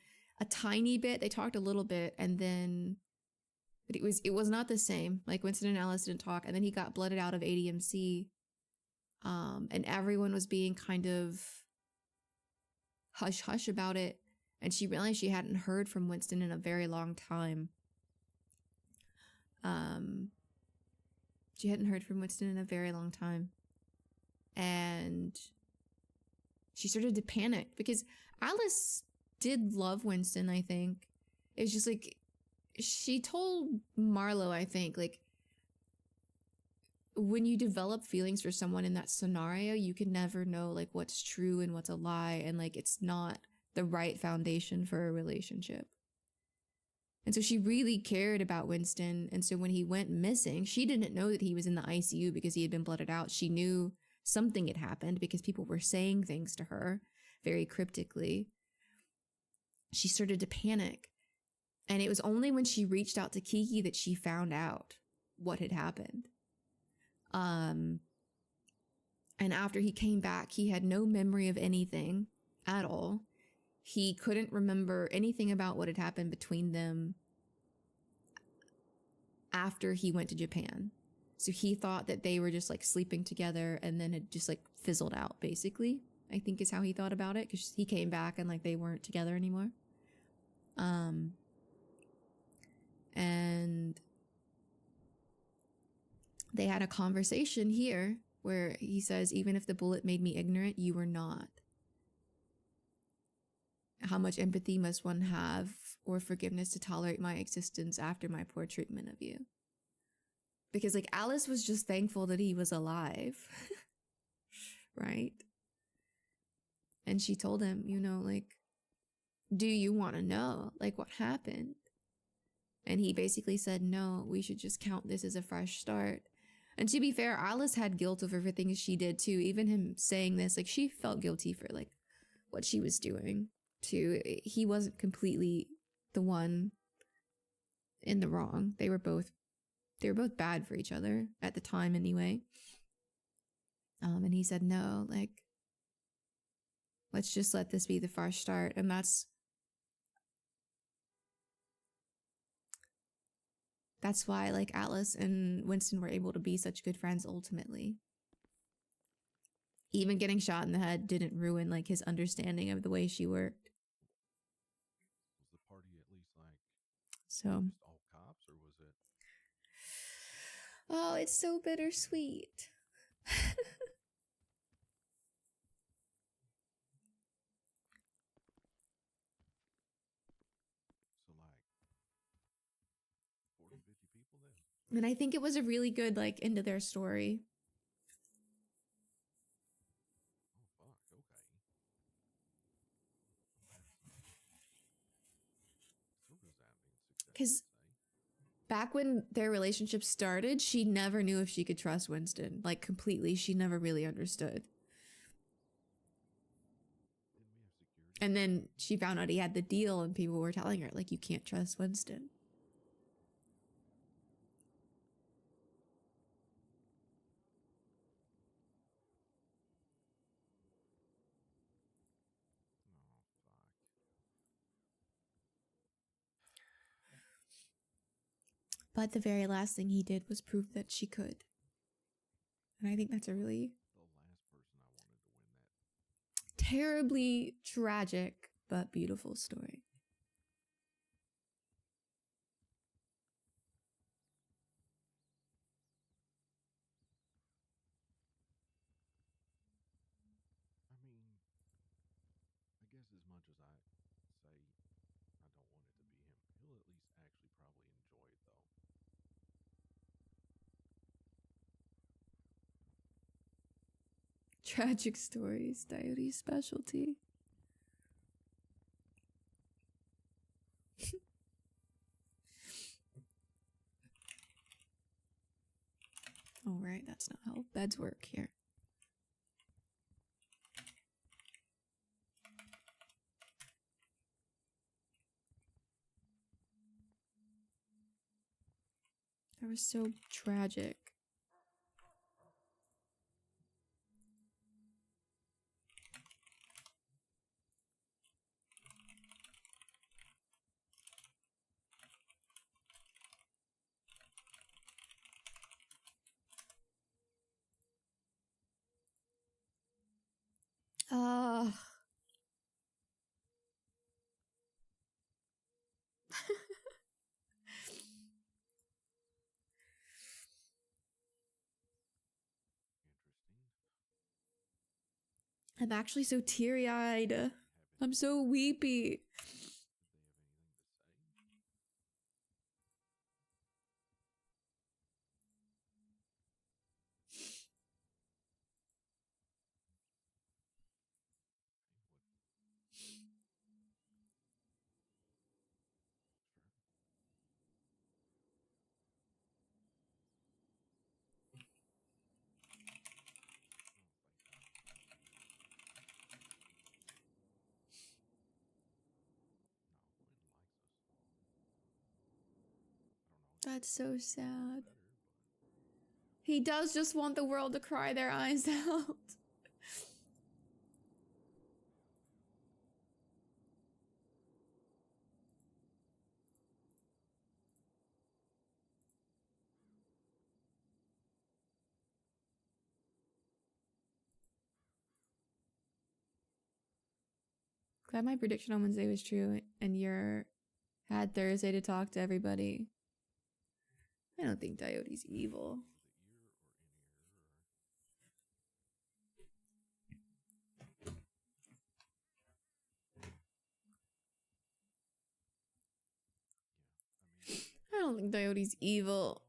a tiny bit, they talked a little bit, and then, but it was not the same. Like, Winston and Alice didn't talk, and then he got blooded out of ADMC. And everyone was being kind of hush hush about it, and she realized she hadn't heard from Winston in a very long time. She hadn't heard from Winston in a very long time. And she started to panic because Alice did love Winston, I think. It was just like, she told Marlo, I think, like, when you develop feelings for someone in that scenario, you can never know, like, what's true and what's a lie, and, like, it's not the right foundation for a relationship. And so she really cared about Winston, and so when he went missing, she didn't know that he was in the ICU because he had been blooded out. She knew something had happened because people were saying things to her very cryptically. She started to panic, and it was only when she reached out to Kiki that she found out what had happened. And after he came back, he had no memory of anything at all. He couldn't remember anything about what had happened between them after he went to Japan. So he thought that they were just like sleeping together and then had just like fizzled out, basically, I think is how he thought about it, because he came back and like they weren't together anymore. And they had a conversation here where he says, even if the bullet made me ignorant, you were not. How much empathy must one have or forgiveness to tolerate my existence after my poor treatment of you? Because, like, Alice was just thankful that he was alive. Right? And she told him, you know, like, do you want to know, like, what happened? And he basically said, no, we should just count this as a fresh start. And to be fair, Alice had guilt of everything she did too. Even him saying this, like, she felt guilty for like what she was doing too. He wasn't completely the one in the wrong. They were both bad for each other at the time anyway. And he said, no, like, let's just let this be the fresh start. And that's why, like, Alice and Winston were able to be such good friends ultimately. Even getting shot in the head didn't ruin, like, his understanding of the way she worked. Was the party at least like So, just all cops, or was it? oh, it's so bittersweet. So like 40, 50 people then? And I think it was a really good, like, end to their story. Oh fuck, okay. So resounding success, 'Cause I'd say. back when their relationship started, she never knew if she could trust Winston. Like, completely. She never really understood. Didn't we have security? And then she found out he had the deal, and people were telling her, like, you can't trust Winston. Oh fuck. But the very last thing he did was prove that she could. And I think that's a really The last person I wanted to win that. terribly tragic but beautiful story. much as I say I don't want it to be him, he'll at least actually probably enjoy it though. Tragic stories, Diode's specialty. All right, that's not how beds work here. That was so tragic. Interesting. I'm actually so teary-eyed. Have I'm any, so weepy. did they have anything to say? Okay, what? Sure. Oh, thank God. No, Quentin likes us. I don't know. That's so sad. Better, but He does just want the world to cry their eyes out. Glad my prediction on Wednesday was true and you're had Thursday to talk to everybody. I don't think Diode's evil. the ear or in ear or yeah. I mean, I don't think Diode's evil.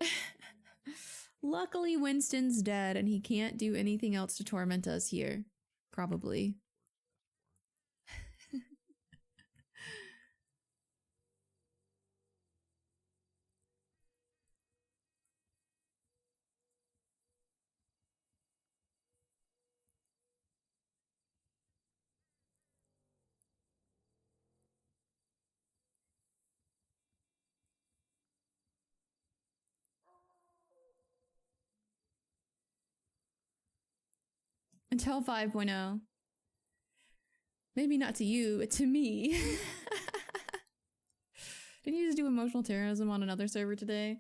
all the Luckily, Winston's dead and he can't do anything else to torment us here. Probably. works best for. Until 5.0. Maybe not to you, but to me. Didn't you just do emotional terrorism on another server today?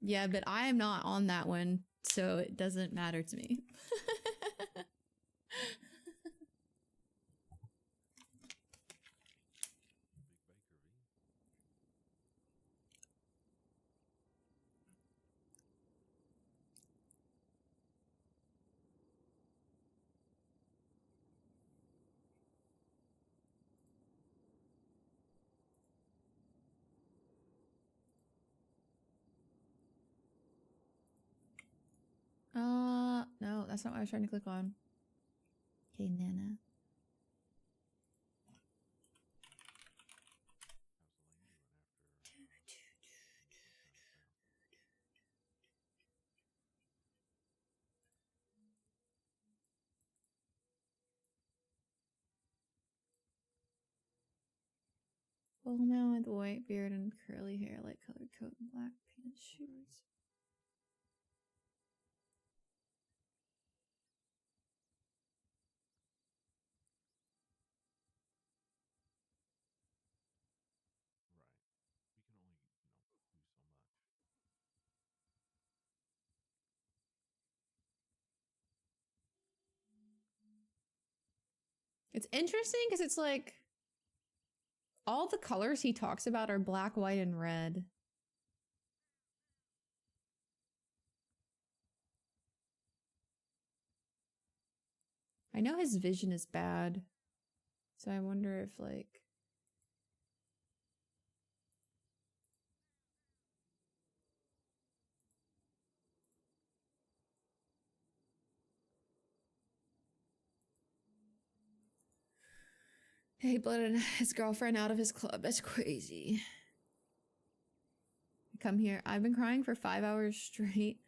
Yeah, but I am not on that one, so it doesn't matter to me. Big Baker V. No, that's not what I was trying to click on. Hey, Nana. How's the lane doing after things went kind of south? Full man with white beard and curly hair, light colored coat and black pants, shoes. Right. We can only, do so much. It's interesting because it's like all the colors he talks about are black, white, and red. I know his vision is bad, So I wonder if like he blooded his girlfriend out of his club. That's crazy. I come here. I've been crying for 5 hours straight.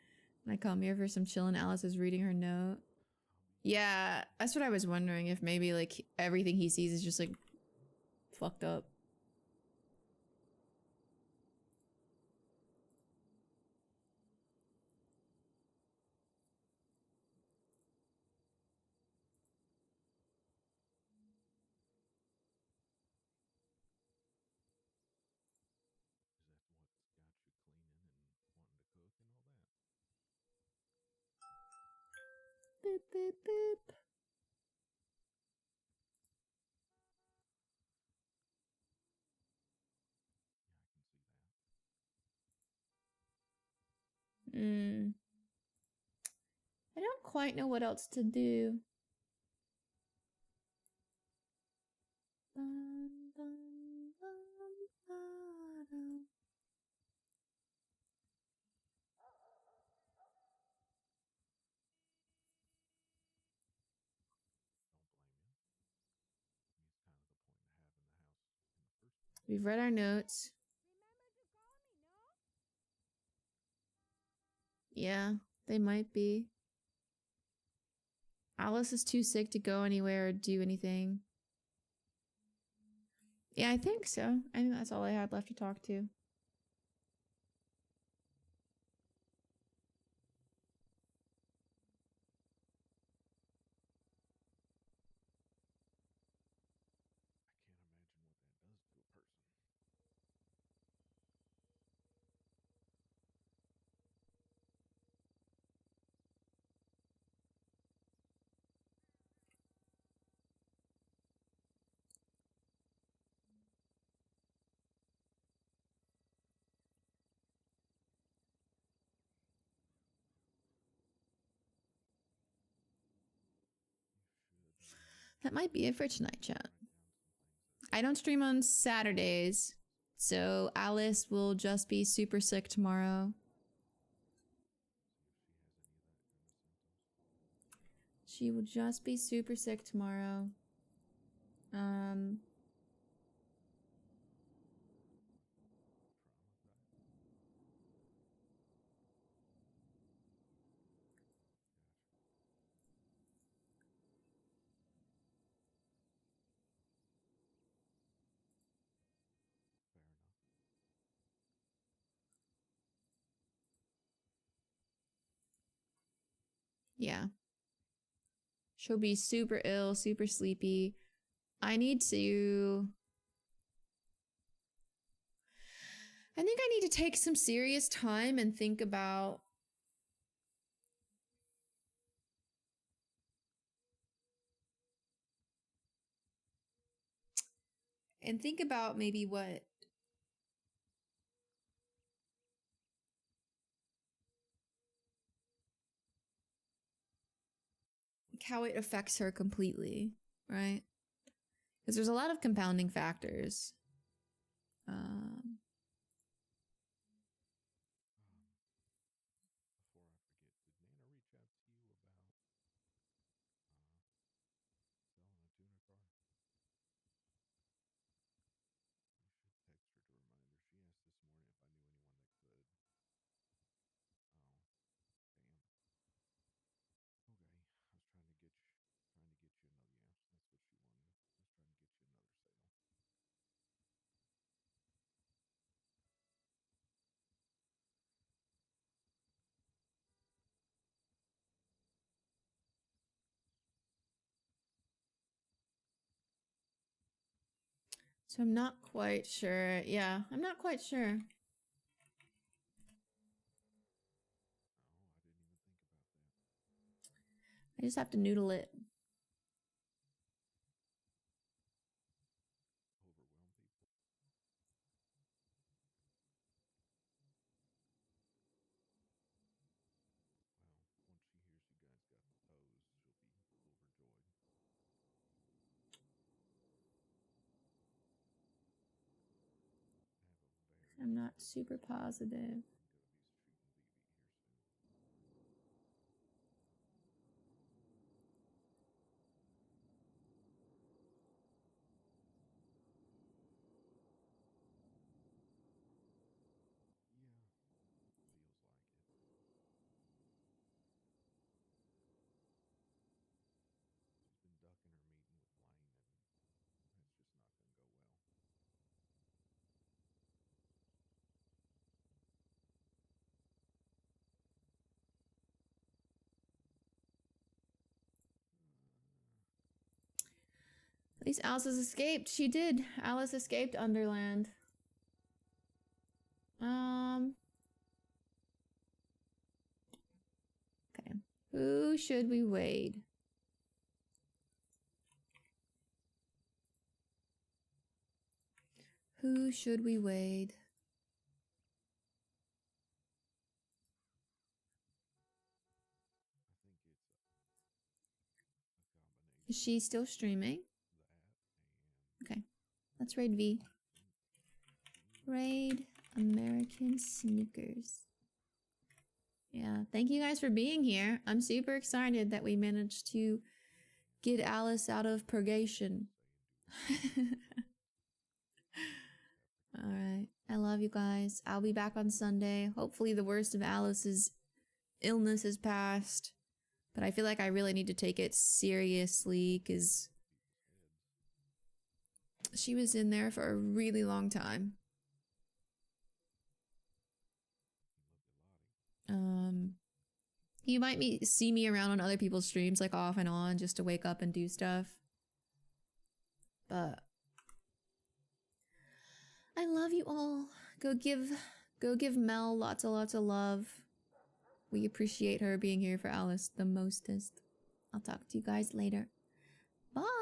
And I come here for some chill and Alice is reading her note. Yeah, that's what I was wondering, if maybe like everything he sees is just like fucked up. Is that what's got you cleaning and wanting to cook and all that? Boop, boop, boop. Yeah, I can see that. I don't quite know what else to do. Bum, bum, bum, ba-dum. Don't blame you. I mean, it's kind of the point of having the house in the first place. We've read our notes. Yeah, they might be. Alice is too sick to go anywhere or do anything. Yeah, I think so. I think that's all I had left to talk to. I can't imagine what that does to a person. You should That might be it for tonight, chat. write down some things that I don't stream on Saturdays, so Alice will just be super sick tomorrow. see if she has any of that kind of symptoms. She will just be super sick tomorrow. Trauma, right? Gotcha. Fair enough. Yeah. She'll be super ill, super sleepy. I think I need to take some serious time and think about maybe what how it affects her completely, right? Because there's a lot of compounding factors. Before I forget, did Nana reach out to you about selling a tuner car? You should text her to remind her. She asked this morning if I knew anyone that could. Oh, damn. Okay, I was trying to get you another. Yeah, that's what she wanted. I was trying to get you another sale. So I'm not quite sure. Yeah, I'm not quite sure. Oh, I didn't even think about that. I just have to noodle it. Overwhelm people. Well, once she hears you guys got the toes, she'll be overjoyed. I'm not super positive. She's been ducking her meeting with Blaine, and that's just not going to go well. At least Alice has escaped. She did. Alice escaped Underland. Okay. Who should we raid? Who should we raid? I think it's a combination. Is she still streaming? That and Okay. Let's raid V. Raid American Sneakers. Yeah, thank you guys for being here. I'm super excited that we managed to get Alice out of purgation. Alright, I love you guys. I'll be back on Sunday. Hopefully the worst of Alice's illness is past. But I feel like I really need to take it seriously because she was in there for a really long time. You might see me around on other people's streams, like off and on, just to wake up and do stuff. But I love you all. Go give Mel lots of love. We appreciate her being here for Alice the mostest. I'll talk to you guys later. Bye.